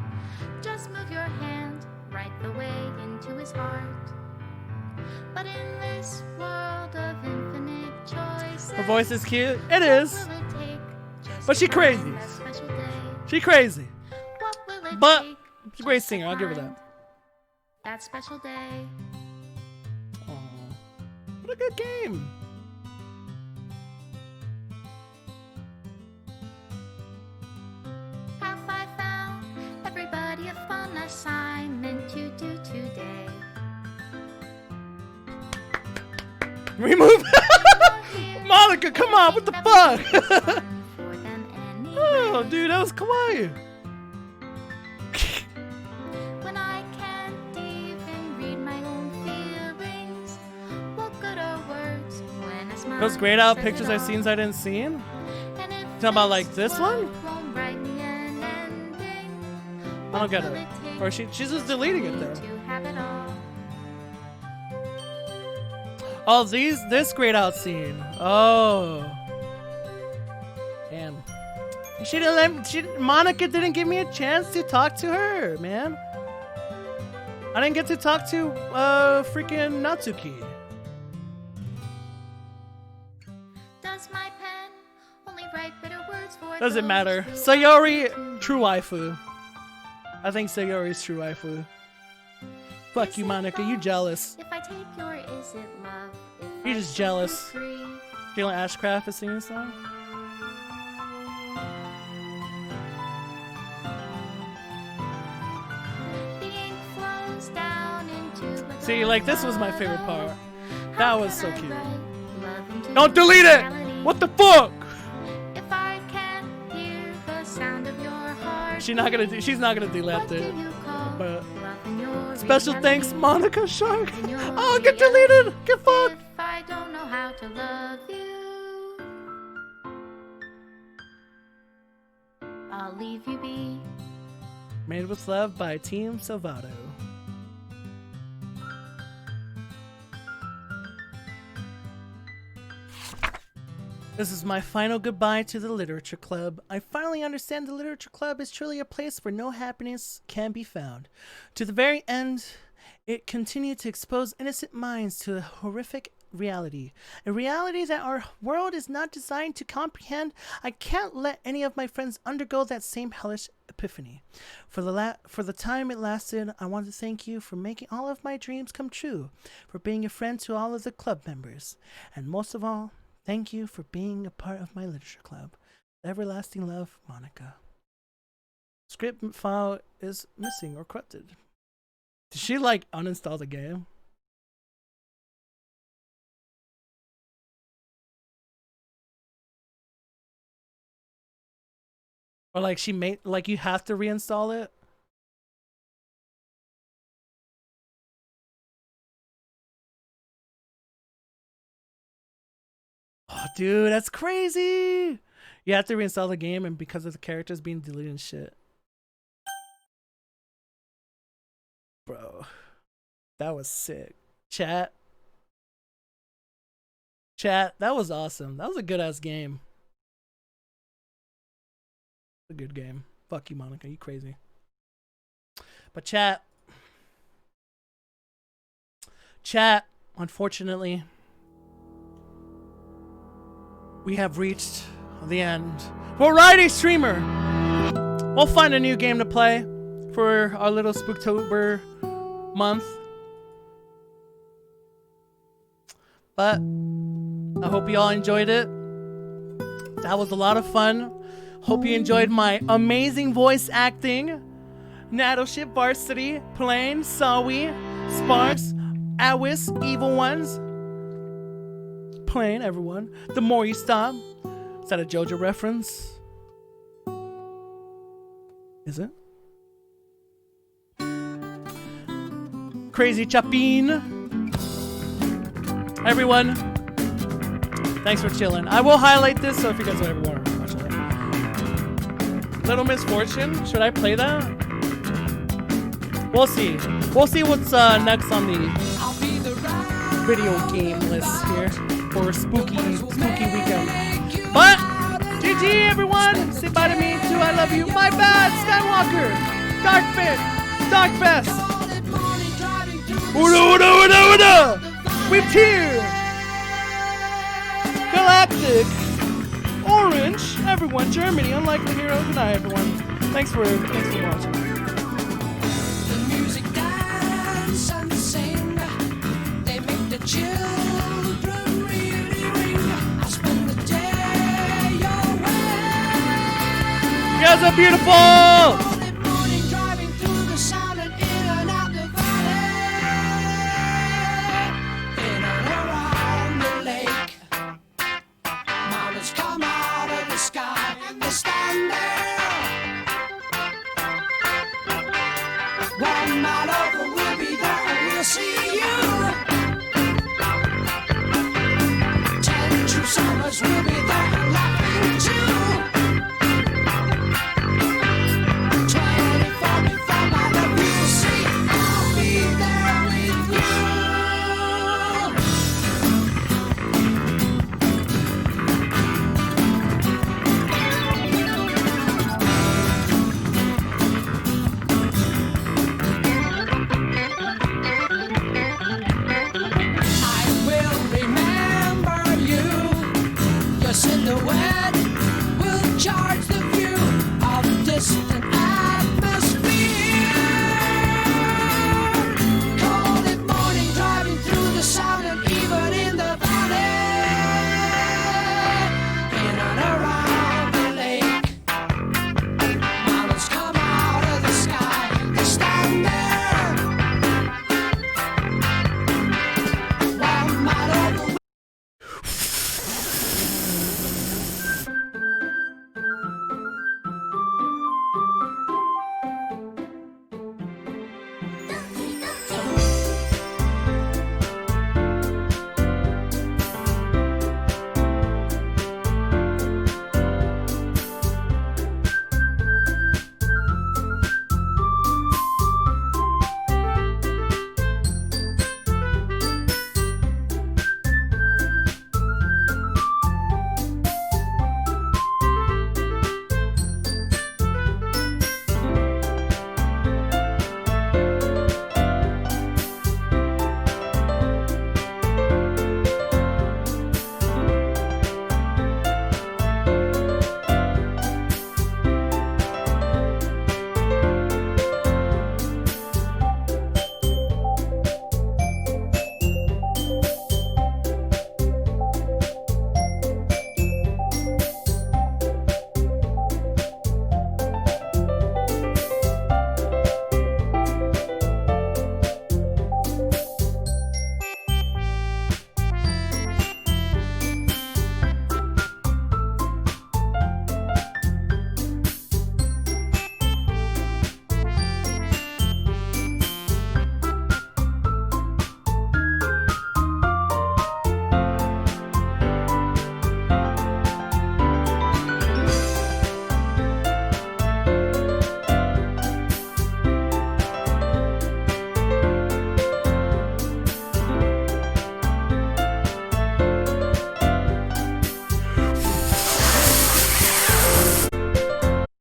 G: Just move your hand right the way into his heart. But in this world of infinite choices,
E: Her voice is cute. It is. But she crazy. She crazy. But she's a great singer. I'll give her that.
G: That special day.
E: Aww. What a good game.
G: Have I found everybody a fun assignment to do today?
E: Remove. Monica, come on, what the fuck? Oh, dude, that was kawaii.
G: When I can't even read my own feelings, what good are words when I smile?
E: Those grayed out pictures I've seen I didn't see. Talking about like this one? I don't get it. Or she's just deleting it though. Oh, this grayed out scene. Oh. Damn. She didn't let Monica didn't give me a chance to talk to her, man. I didn't get to talk to freaking Natsuki.
G: Does my pen only write bitter words for
E: Doesn't
G: those
E: matter.
G: who
E: Sayori, true waifu. I think Sayori's true waifu. Fuck you, Monica. You jealous.
G: If I take your is it love?
E: You're just jealous. Jalen Ashcraft is singing a song. See, like this was my favorite part. That was so cute. Don't delete it! What the fuck?
G: If I can't hear the sound of your heart,
E: She's not gonna delete it. But
G: your
E: special thanks,
G: reality?
E: Monica Shark.
G: In your
E: Oh, get deleted! Get fucked!
G: If I don't know how to love you, I'll leave you be.
E: Made with Love by Team Salvato. This is my final goodbye to the Literature Club. I finally understand the Literature Club is truly a place where no happiness can be found. To the very end, it continued to expose innocent minds to the horrific reality. A reality that our world is not designed to comprehend. I can't let any of my friends undergo that same hellish epiphany. For the time it lasted, I want to thank you for making all of my dreams come true, for being a friend to all of the club members, and most of all, thank you for being a part of my literature club. Everlasting love, Monica. Script file is missing or corrupted. Did she like uninstall the game? Or like she made, like you have to reinstall it? Oh, dude, that's crazy. You have to reinstall the game, and because of the characters being deleted and shit. Bro, that was sick. Chat, that was awesome. That was a good ass game. A good game. Fuck you, Monica. You crazy. But chat, unfortunately, we have reached the end. Variety streamer. We'll find a new game to play for our little Spooktober month. But I hope you all enjoyed it. That was a lot of fun. Hope you enjoyed my amazing voice acting. Nattleship Varsity, Plain, Sawi, Sparks, Awis, Evil Ones. Plain, everyone. The More You Stop. Is that a JoJo reference? Is it? Crazy Chapin. Everyone, thanks for chilling. I will highlight this, so if you guys ever want to watch it. Little Misfortune, should I play that? We'll see. We'll see what's next on the video game list here for spooky weekend. But GG everyone, say bye to me too. I love you. My bad, Skywalker, Darkfest. Uda. Whipped here! Galactic! Orange! Everyone, Germany, Unlikely Hero. Good night, everyone. Thanks for watching.
F: The music dance and sing. They make the children really ring. I spend the day away.
A: You guys are beautiful!
F: Driving through the sound and in and out the come out of the sky and they stand there. 1 mile over, we'll be there and we'll see you. 10 true summers, we'll be there and laughing too. 24 miles over, we'll see. I'll be there with you. Silhouette will charge the